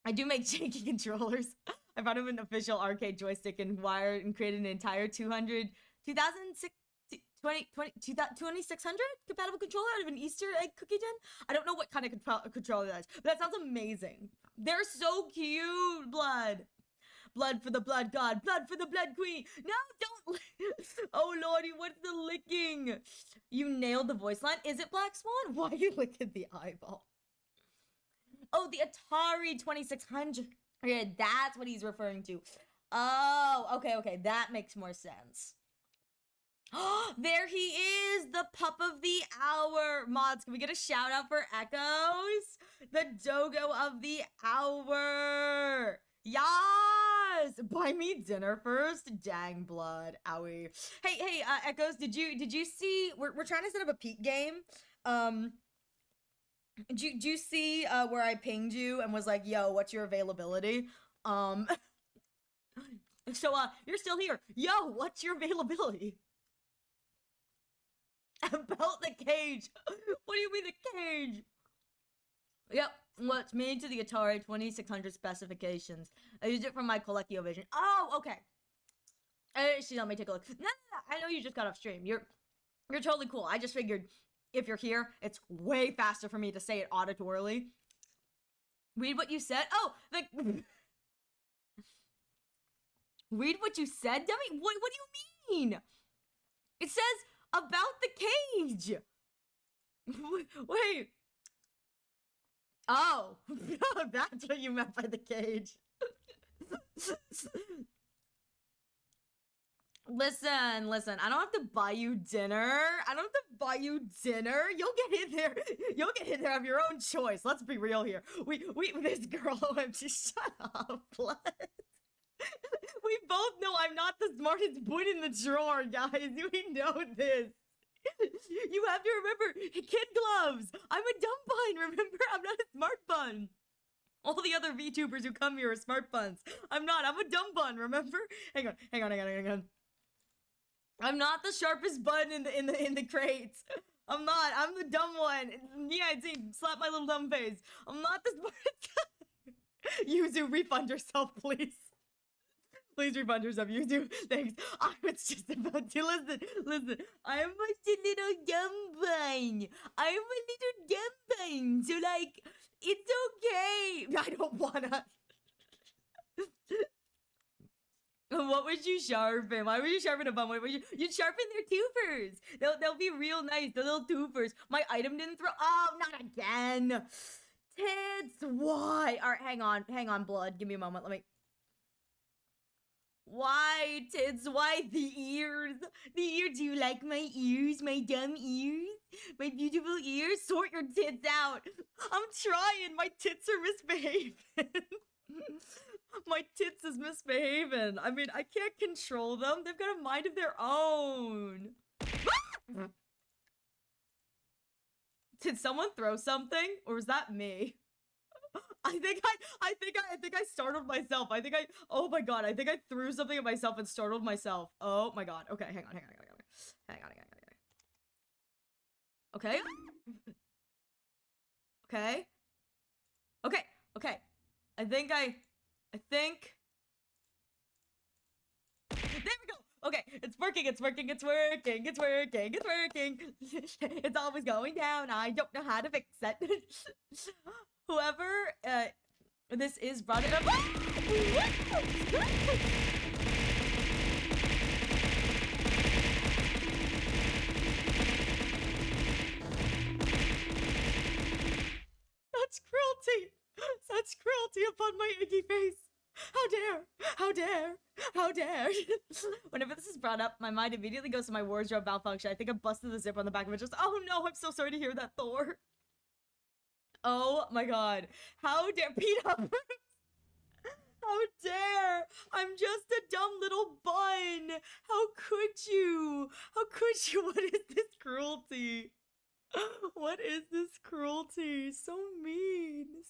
I do make janky controllers. I found him an official arcade joystick and wired and created an entire 2600 compatible controller out of an Easter egg cookie tin. I don't know what kind of controller that is, but that sounds amazing. They're so cute, Blood. Blood for the Blood God. Blood for the Blood Queen. No, don't. Oh, lordy, what's the licking? You nailed the voice line. Is it Black Swan? Why are you licking the eyeball? Oh, the Atari 2600. That's what he's referring to. Oh, okay. That makes more sense. There he is, the pup of the hour. Mods, can we get a shout out for Echoes? The Dogo of the hour. Yes! Buy me dinner first. Dang, Blood. Owie. Hey, Echoes, did you see, we're trying to set up a Peak game. Did you see where I pinged you and was like, yo, what's your availability? So you're still here. Yo, what's your availability? About the cage. What do you mean the cage? Yep, well, it's made to the Atari 2600 specifications. I used it for my ColecoVision. Oh, okay. Actually, let me take a look. No, I know you just got off stream. You're totally cool. I just figured if you're here, it's way faster for me to say it auditorily. Read what you said. Oh, read what you said, dummy? What do you mean? It says about the cage. Wait. Oh, that's what you meant by the cage. Listen, I don't have to buy you dinner. You'll get in there of your own choice. Let's be real here. This girl, OMG, shut up, Blood. We both know I'm not the smartest bun in the drawer, guys. We know this. You have to remember, kid gloves. I'm a dumb bun, remember? I'm not a smart bun. All the other VTubers who come here are smart buns. I'm not. I'm a dumb bun, remember? Hang on. I'm not the sharpest bun in the crates. I'm not. I'm the dumb one. Yeah, see, slap my little dumb face. I'm not the smartest. Yuzu, refund yourself, please. Please refund yourself, Yuzu. Thanks. I was just about to listen. I'm a little dumb bun. I'm a little dumb bun. So like, it's okay. I don't wanna. What would you sharpen? Why would you sharpen a bum? What would you'd sharpen their twofers. They'll be real nice. The little twofers. My item didn't throw. Oh, not again. Tits. Why? All right, hang on, blood. Give me a moment. Let me. Why, tits? Why the ears? The ears. Do you like my ears? My dumb ears? My beautiful ears? Sort your tits out. I'm trying. My tits are misbehaving. My tits is misbehaving. I mean, I can't control them. They've got a mind of their own. Did someone throw something? Or was that me? I think I startled myself. Oh my god, I think I threw something at myself and startled myself. Oh my god. Okay, hang on. Okay. Okay. I think there we go. Okay, it's working. It's always going down. I don't know how to fix it. Whoever this is brought it up. Such cruelty upon my icky face. How dare. Whenever this is brought up, my mind immediately goes to my wardrobe malfunction. I think I busted the zip on the back of it. Just, oh no, I'm so sorry to hear that, Thor. Oh my god. How dare Peter? How dare! I'm just a dumb little bun! How could you? What is this cruelty? What is this cruelty? So mean.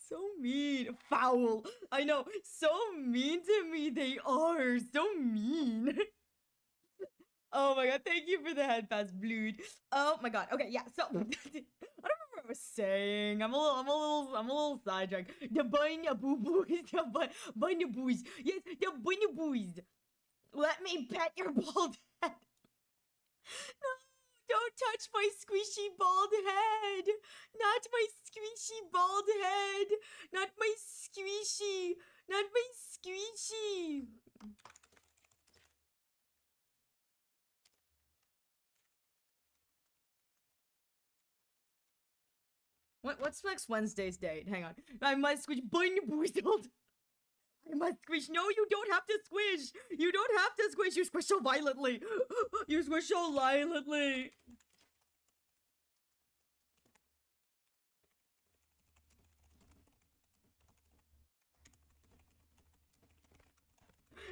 Foul. I know. So mean to me. They are. So mean. Oh my god. Thank you for the head pass, Blood. Oh my god. Okay, yeah. So I don't remember what I was saying. I'm a little sidetracked. The bunny boo-boos. The bunny boos. Yes, the bunny boos. Let me pet your bald head. No. Don't touch my squishy bald head! Not my squishy bald head! Not my squishy! What's next Wednesday's date? Hang on. I must squish boozled. I must squish. No, you don't have to squish. You don't have to squish. You squish so violently. You squish so violently.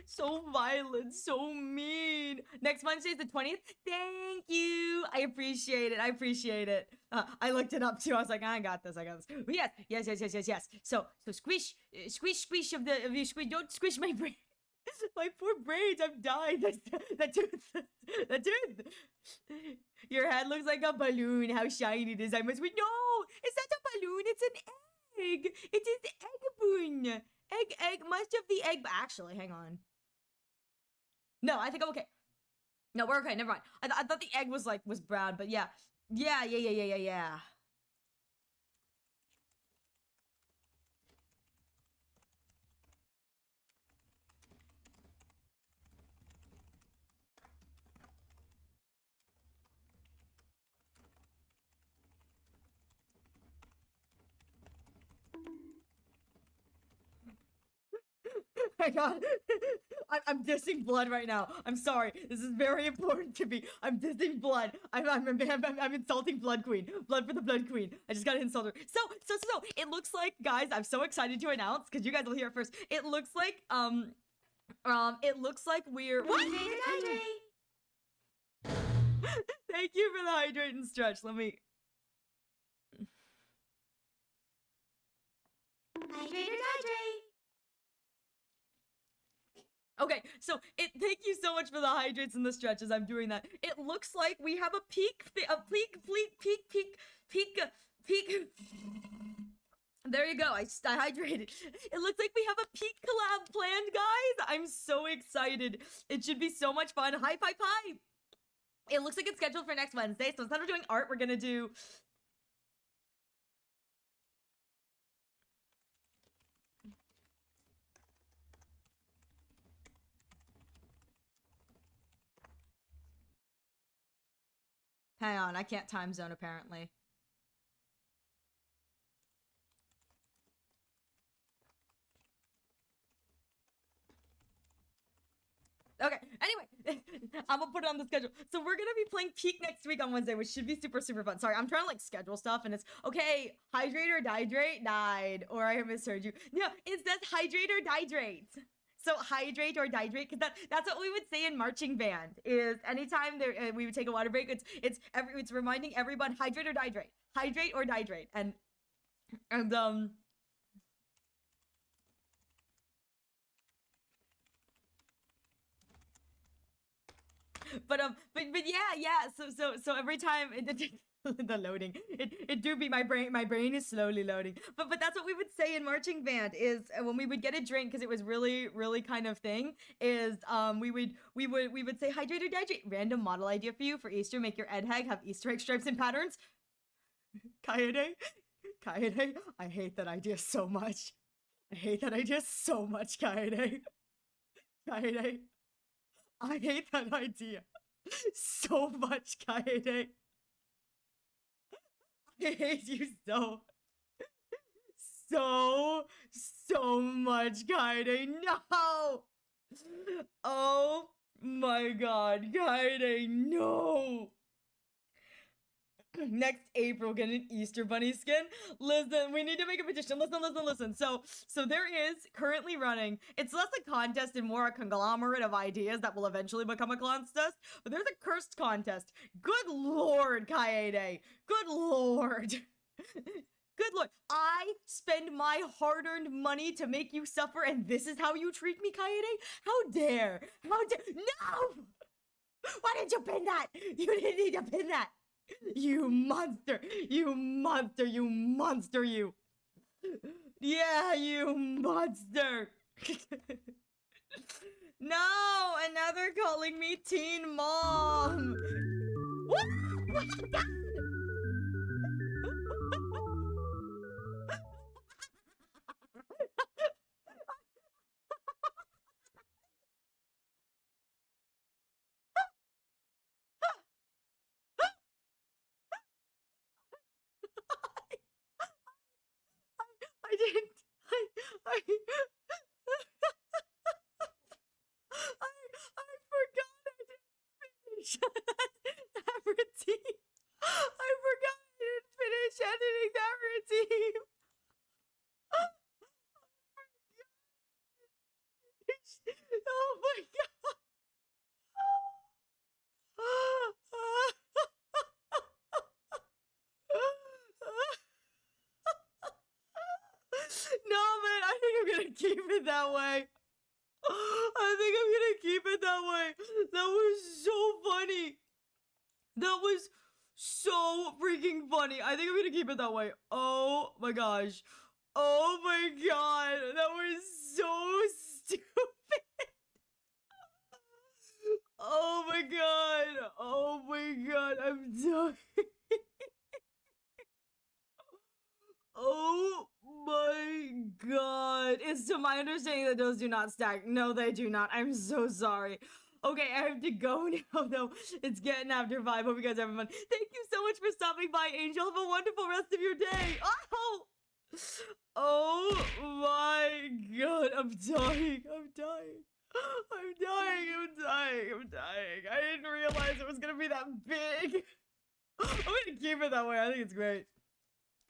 So violent, so mean. Next Wednesday is the 20th. Thank you. I appreciate it. I looked it up too. I was like, I got this. But yes. So squish of the squish. Don't squish my brain. My poor braids. I'm dying. That tooth. Your head looks like a balloon. How shiny it is. I must. No, it's not a balloon. It's an egg. It is egg boon. Egg. Much of the egg. But actually, hang on. No, I think I'm okay. No, we're okay. Never mind. I thought the egg was brown, but yeah. My god. I'm dissing blood right now. I'm sorry. This is very important to me. I'm dissing blood. I'm insulting Blood Queen. Blood for the Blood Queen. I just got to insult her. So, it looks like, guys, I'm so excited to announce, because you guys will hear it first. It looks like, It looks like we're what? Hydrate or dihydrate? Thank you for the hydrate and stretch. Let me. Hydrate or dihydrate? Okay, so thank you so much for the hydrates and the stretches. I'm doing that. It looks like we have a peak. There you go. I hydrated. It looks like we have a peak collab planned, guys. I'm so excited. It should be so much fun. Hi. It looks like it's scheduled for next Wednesday. So instead of doing art, we're gonna do. Hang on, I can't time zone apparently. Okay, anyway, I'm gonna put it on the schedule. So we're gonna be playing Peak next week on Wednesday, which should be super fun. Sorry, I'm trying to like schedule stuff and it's okay, hydrate or dihydrate, died, or I misheard you. No, it says hydrate or dihydrate. So hydrate or dihydrate, because that's what we would say in marching band. Is anytime there we would take a water break, it's reminding everyone hydrate or dihydrate, and but yeah. So every time the loading, it do be my brain is slowly loading. But that's what we would say in marching band is when we would get a drink because it was really kind of thing is we would say hydrate or dihydrate. Random model idea for you for Easter: make your egg have Easter egg stripes and patterns. Kaede, I hate that idea so much. Kaede. I hate that idea so much, Kaede. I hate you so much, Kaede. No! Oh my god, Kaede, no! Next April, get an Easter bunny skin. Listen, we need to make a petition. Listen. So there is currently running. It's less a contest and more a conglomerate of ideas that will eventually become a contest. But there's a cursed contest. Good lord, Kaede. Good lord. Good lord. I spend my hard-earned money to make you suffer, and this is how you treat me, Kaede? How dare? No! Why did you pin that? You didn't need to pin that. You monster! You! Yeah, you monster! No! And now they're calling me Teen Mom! What? I didn't. I forgot I didn't finish that routine. I forgot I didn't finish editing that routine. Oh my god. No, man, I think I'm gonna keep it that way. That was so funny. That was so freaking funny. I think I'm gonna keep it that way. Oh my gosh. Oh my god. That was so stupid. Oh my god. I'm done. Oh my god. It's to my understanding that those do not stack. No, they do not. I'm so sorry. Okay, I have to go now, though. It's getting after 5. Hope you guys have fun. Thank you so much for stopping by, Angel. Have a wonderful rest of your day. Oh my god. I'm dying. I didn't realize it was gonna be that big. I'm gonna keep it that way. I think it's great.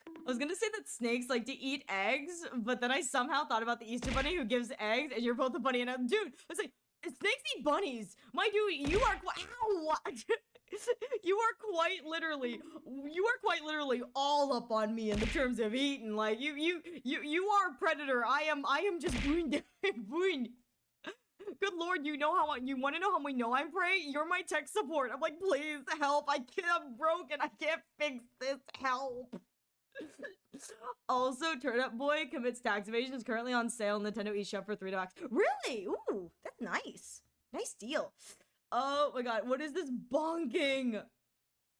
I was gonna say that snakes like to eat eggs, but then I somehow thought about the Easter Bunny who gives eggs, and you're both a bunny. And dude, I was like, snakes eat bunnies. My dude, you are ow! You are quite literally all up on me in the terms of eating. Like you are a predator. I am just boing. Good lord, you know how you want to know how we know I'm prey? You're my tech support. I'm like, please help. I'm broken. I can't fix this. Help. Also, Turnip Boy commits tax evasion is currently on sale on Nintendo eShop for $3. Really? Ooh, that's nice. Nice deal. Oh my god, what is this bonking?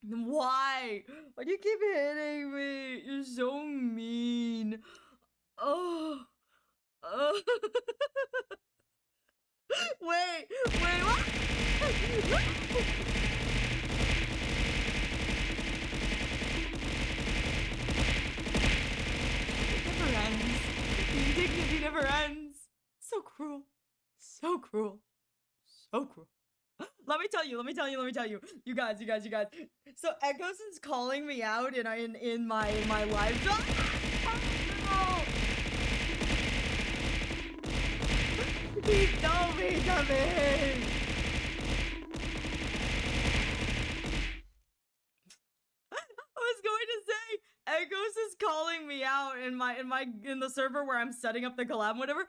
Why? Why do you keep hitting me? You're so mean. Oh. Wait, what? Never ends. The indignity never ends. So cruel. So cruel. So cruel. Let me tell you. You guys. So Echoes is calling me out in my live. Oh, no. He told me to me. I was going to say Echoes is calling me out in the server where I'm setting up the collab, whatever.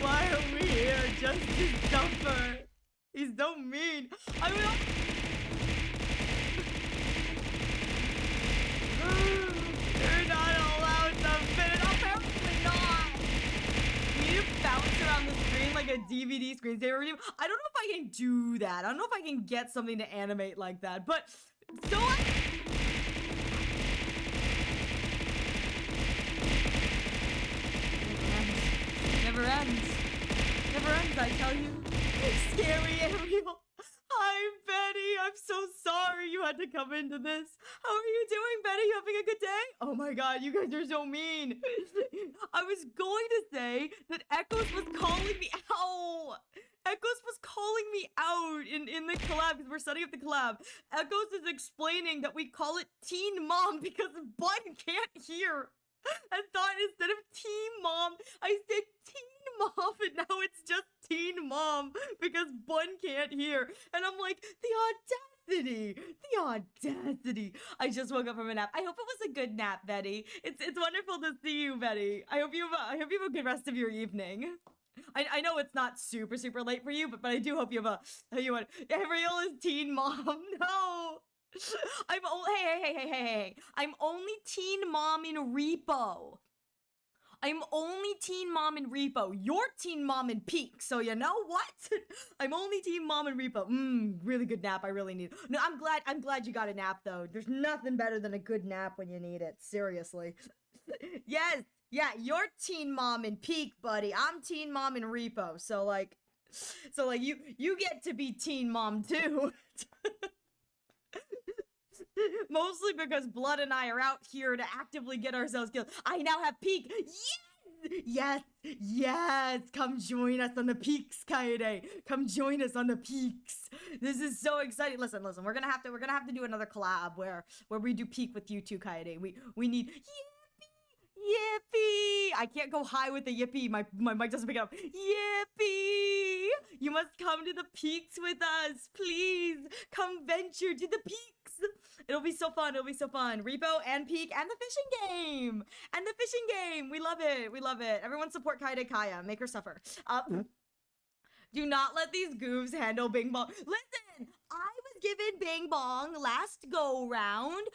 Why are we here? Justice Dumper. He's so mean. I mean, you're not allowed to fit. Apparently not. We need to bounce around the screen like a DVD screensaver review. I don't know if I can do that. I don't know if I can get something to animate like that. But so Never ends, I tell you. Scary Ariel. Hi, Betty. I'm so sorry you had to come into this. How are you doing, Betty? You having a good day? Oh my god, you guys are so mean. I was going to say that Echoes was calling me out. Echoes was calling me out in the collab because we're setting up the collab. Echoes is explaining that we call it Teen Mom because Bun can't hear. I thought instead of Teen Mom, I said Teen Mom, and now it's just Teen Mom because Bun can't hear. And I'm like, the audacity. I just woke up from a nap. I hope it was a good nap, Betty. It's wonderful to see you, Betty. I hope you have a good rest of your evening. I know it's not super late for you, but I do hope you have Ariel is Teen Mom. No. Hey. I'm only Teen Mom in Repo. You're Teen Mom in Peak, so you know what? I'm only Teen Mom in Repo. Really good nap. I really need. No, I'm glad you got a nap though. There's nothing better than a good nap when you need it. Seriously. Yes. Yeah, you're Teen Mom in Peak, buddy. I'm Teen Mom in Repo. So like you get to be Teen Mom too. Mostly because Blood and I are out here to actively get ourselves killed. I now have Peak. Yes. Come join us on the Peaks, Kaede. Come join us on the Peaks. This is so exciting. Listen. We're gonna have to do another collab where we do Peak with you two, Kaede. We need. Yippee! I can't go high with the yippee. My mic doesn't pick it up. Yippee! You must come to the Peaks with us. Please come venture to the Peaks. It'll be so fun. Repo and Peak and the fishing game. We love it. Everyone support Kaede Kaya. Make her suffer. Do not let these goofs handle Bing Bong. Listen, I was given Bing Bong last go round,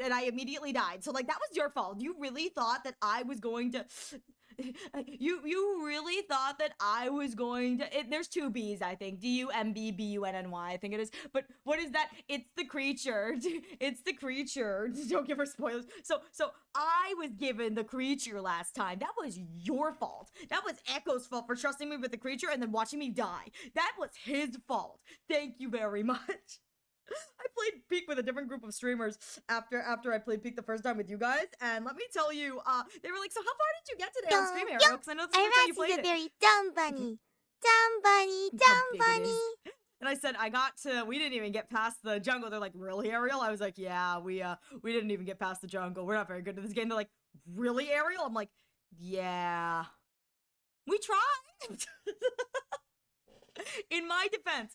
and I immediately died. So, like, that was your fault. You really thought that I was going to... You really thought that I was going to... There's two B's, I think. D-U-M-B-B-U-N-N-Y, I think it is. But what is that? It's the creature. Don't give her spoilers. So I was given the creature last time. That was your fault. That was Echo's fault for trusting me with the creature and then watching me die. That was his fault. Thank you very much. I played Peak with a different group of streamers after I played Peak the first time with you guys, and let me tell you, they were like, "So how far did you get today on stream, Ariel?" Because I know this is the first time you Iris is played a it. very dumb bunny. Dumb bunny, How dumb big it bunny. is. And I said, we didn't even get past the jungle. They're like, "Really, Ariel?" I was like, "Yeah, we didn't even get past the jungle. We're not very good at this game." They're like, "Really, Ariel?" I'm like, "Yeah, we tried." In my defense,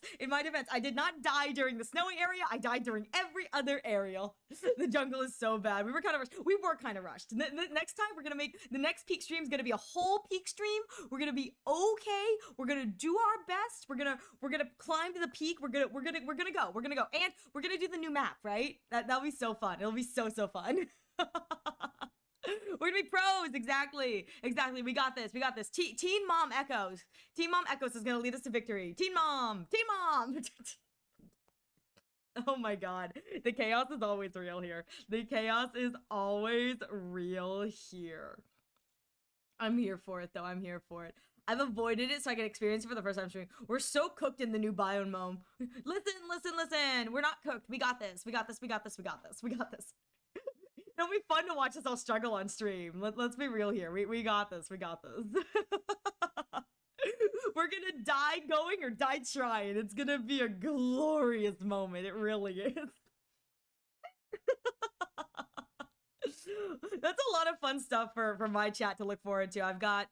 I did not die during the snowy area. I died during every other area. The jungle is so bad. We were kind of rushed. Next time, we're gonna make the next Peak stream is gonna be a whole Peak stream. We're gonna be okay. We're gonna do our best. We're gonna climb to the peak. We're gonna go. And we're gonna do the new map, right? That'll be so fun. It'll be so fun. We're gonna be pros. Exactly. We got this. Teen Mom Echoes is gonna lead us to victory. Teen Mom. Oh my god, the chaos is always real here. I'm here for it though. I've avoided it so I can experience it for the first time streaming. We're so cooked in the new biome mom. Listen. We're not cooked. We got this. It'll be fun to watch us all struggle on stream. Let's be real here. We got this. We're gonna die going or die trying. It's gonna be a glorious moment. It really is. That's a lot of fun stuff for my chat to look forward to. I've got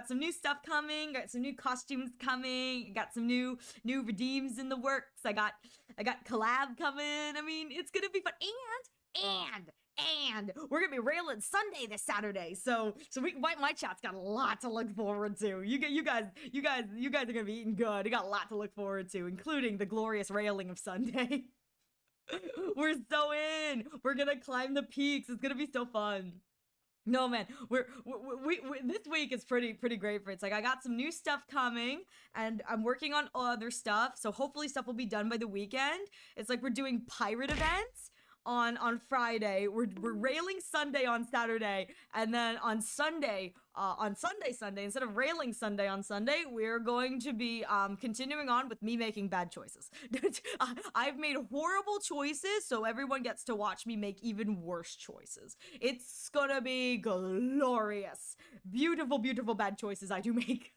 some new stuff coming, got some new costumes coming, got some new redeems in the works. I got collab coming. I mean, it's gonna be fun. And we're gonna be railing Sunday this Saturday, so my chat's got a lot to look forward to. You guys are gonna be eating good. You got a lot to look forward to, including the glorious railing of Sunday. We're so in. We're gonna climb the peaks. It's gonna be so fun. No man, we this week is pretty great for it. It's like I got some new stuff coming, and I'm working on other stuff. So hopefully stuff will be done by the weekend. It's like we're doing pirate events on Friday. We're railing Sunday on Saturday, and then on Sunday, instead of railing Sunday on Sunday, we're going to be continuing on with me making bad choices. I've made horrible choices, so everyone gets to watch me make even worse choices. It's gonna be glorious. Beautiful bad choices I do make.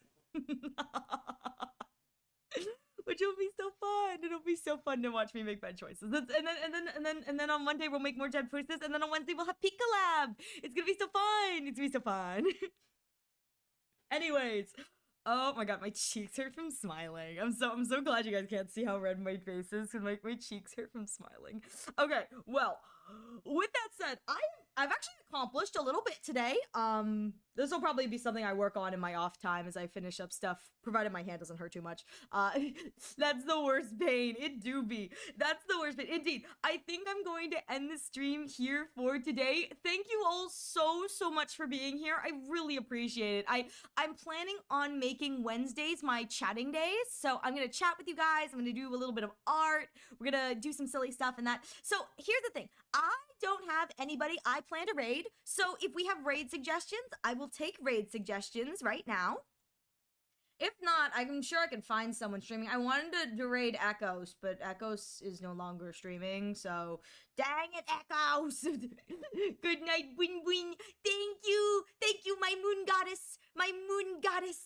Which will be so fun. It'll be so fun to watch me make bad choices. And then on Monday we'll make more bad choices, and then on Wednesday we'll have Peak Collab. It's gonna be so fun. Anyways, oh my god, my cheeks hurt from smiling. I'm so glad you guys can't see how red my face is, because my cheeks hurt from smiling. Okay, well, with that said, I've actually accomplished a little bit today. This will probably be something I work on in my off time as I finish up stuff, provided my hand doesn't hurt too much. That's the worst pain. It do be. That's the worst pain. Indeed. I think I'm going to end the stream here for today. Thank you all so much for being here. I really appreciate it. I'm planning on making Wednesdays my chatting days. So I'm gonna chat with you guys. I'm gonna do a little bit of art. We're gonna do some silly stuff and that. So here's the thing. I don't have anybody I plan to raid, so if we have raid suggestions, I will take raid suggestions right now. If not, I'm sure I can find someone streaming. I wanted to raid Echoes, but Echoes is no longer streaming, so dang it, Echoes! Good night, win. Thank you, my moon goddess.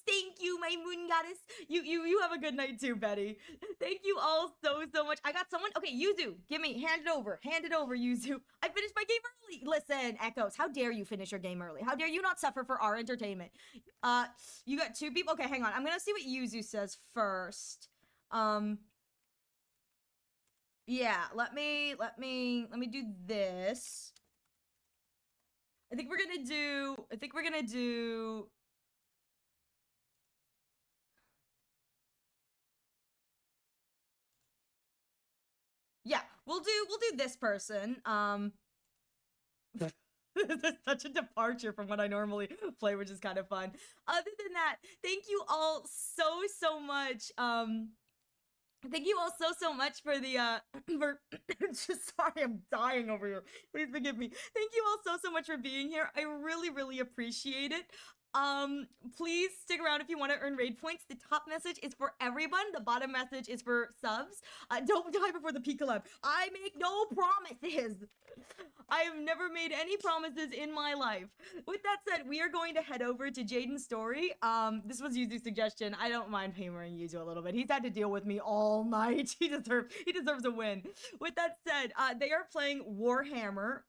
Thank you, my moon goddess. You have a good night too, Betty. Thank you all so much. I got someone. Okay, Yuzu, hand it over, Yuzu. I finished my game early. Listen, Echoes, how dare you finish your game early? How dare you not suffer for our entertainment? You got 2 people. Okay, hang on. I'm gonna see what Yuzu says first. Yeah, let me do this. I think we're gonna do yeah, we'll do this person. This is such a departure from what I normally play, which is kind of fun. Other than that, thank you all so much. Thank you all so much for the for just sorry, I'm dying over here. Please forgive me. Thank you all so much for being here. I really appreciate it. Please stick around if you want to earn raid points. The top message is for everyone. The bottom message is for subs. Don't die before the P collab. I make no promises. I have never made any promises in my life. With that said, we are going to head over to Jaden's story. This was Yuzu's suggestion. I don't mind humoring Yuzu a little bit. He's had to deal with me all night. He deserves a win. With that said, they are playing Warhammer.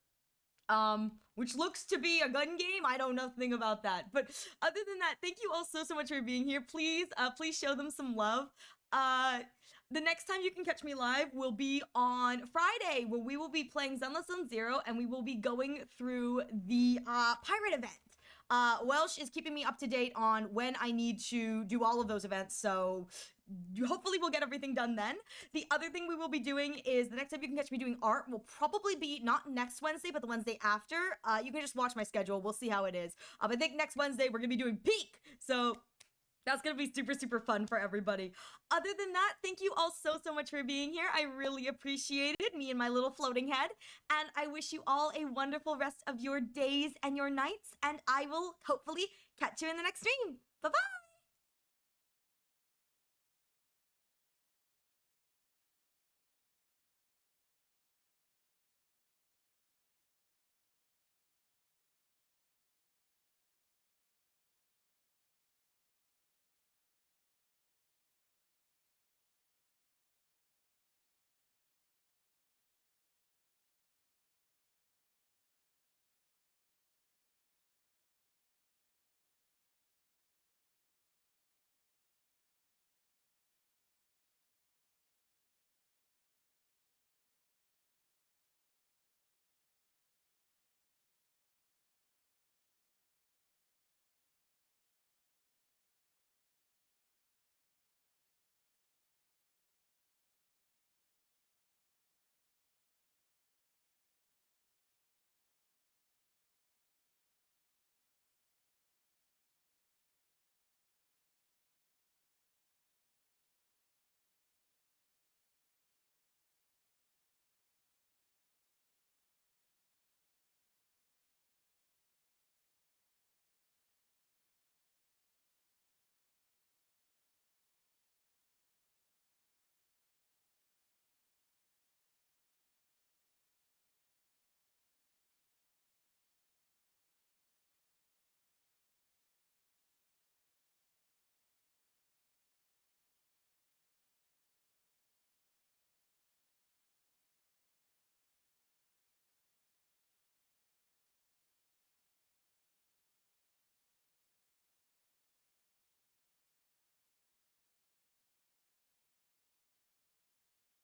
Which looks to be a gun game. I know nothing about that. But other than that, thank you all so much for being here. Please show them some love. The next time you can catch me live will be on Friday, where we will be playing Zenless Zone Zero, and we will be going through the pirate event. Welsh is keeping me up to date on when I need to do all of those events, so hopefully we'll get everything done then. The other thing we will be doing is the next time you can catch me doing art will probably be not next Wednesday, but the Wednesday after. You can just watch my schedule. We'll see how it is. I think next Wednesday we're going to be doing Peak, so that's going to be super fun for everybody. Other than that, thank you all so much for being here. I really appreciate it, me and my little floating head. And I wish you all a wonderful rest of your days and your nights. And I will hopefully catch you in the next stream. Bye-bye!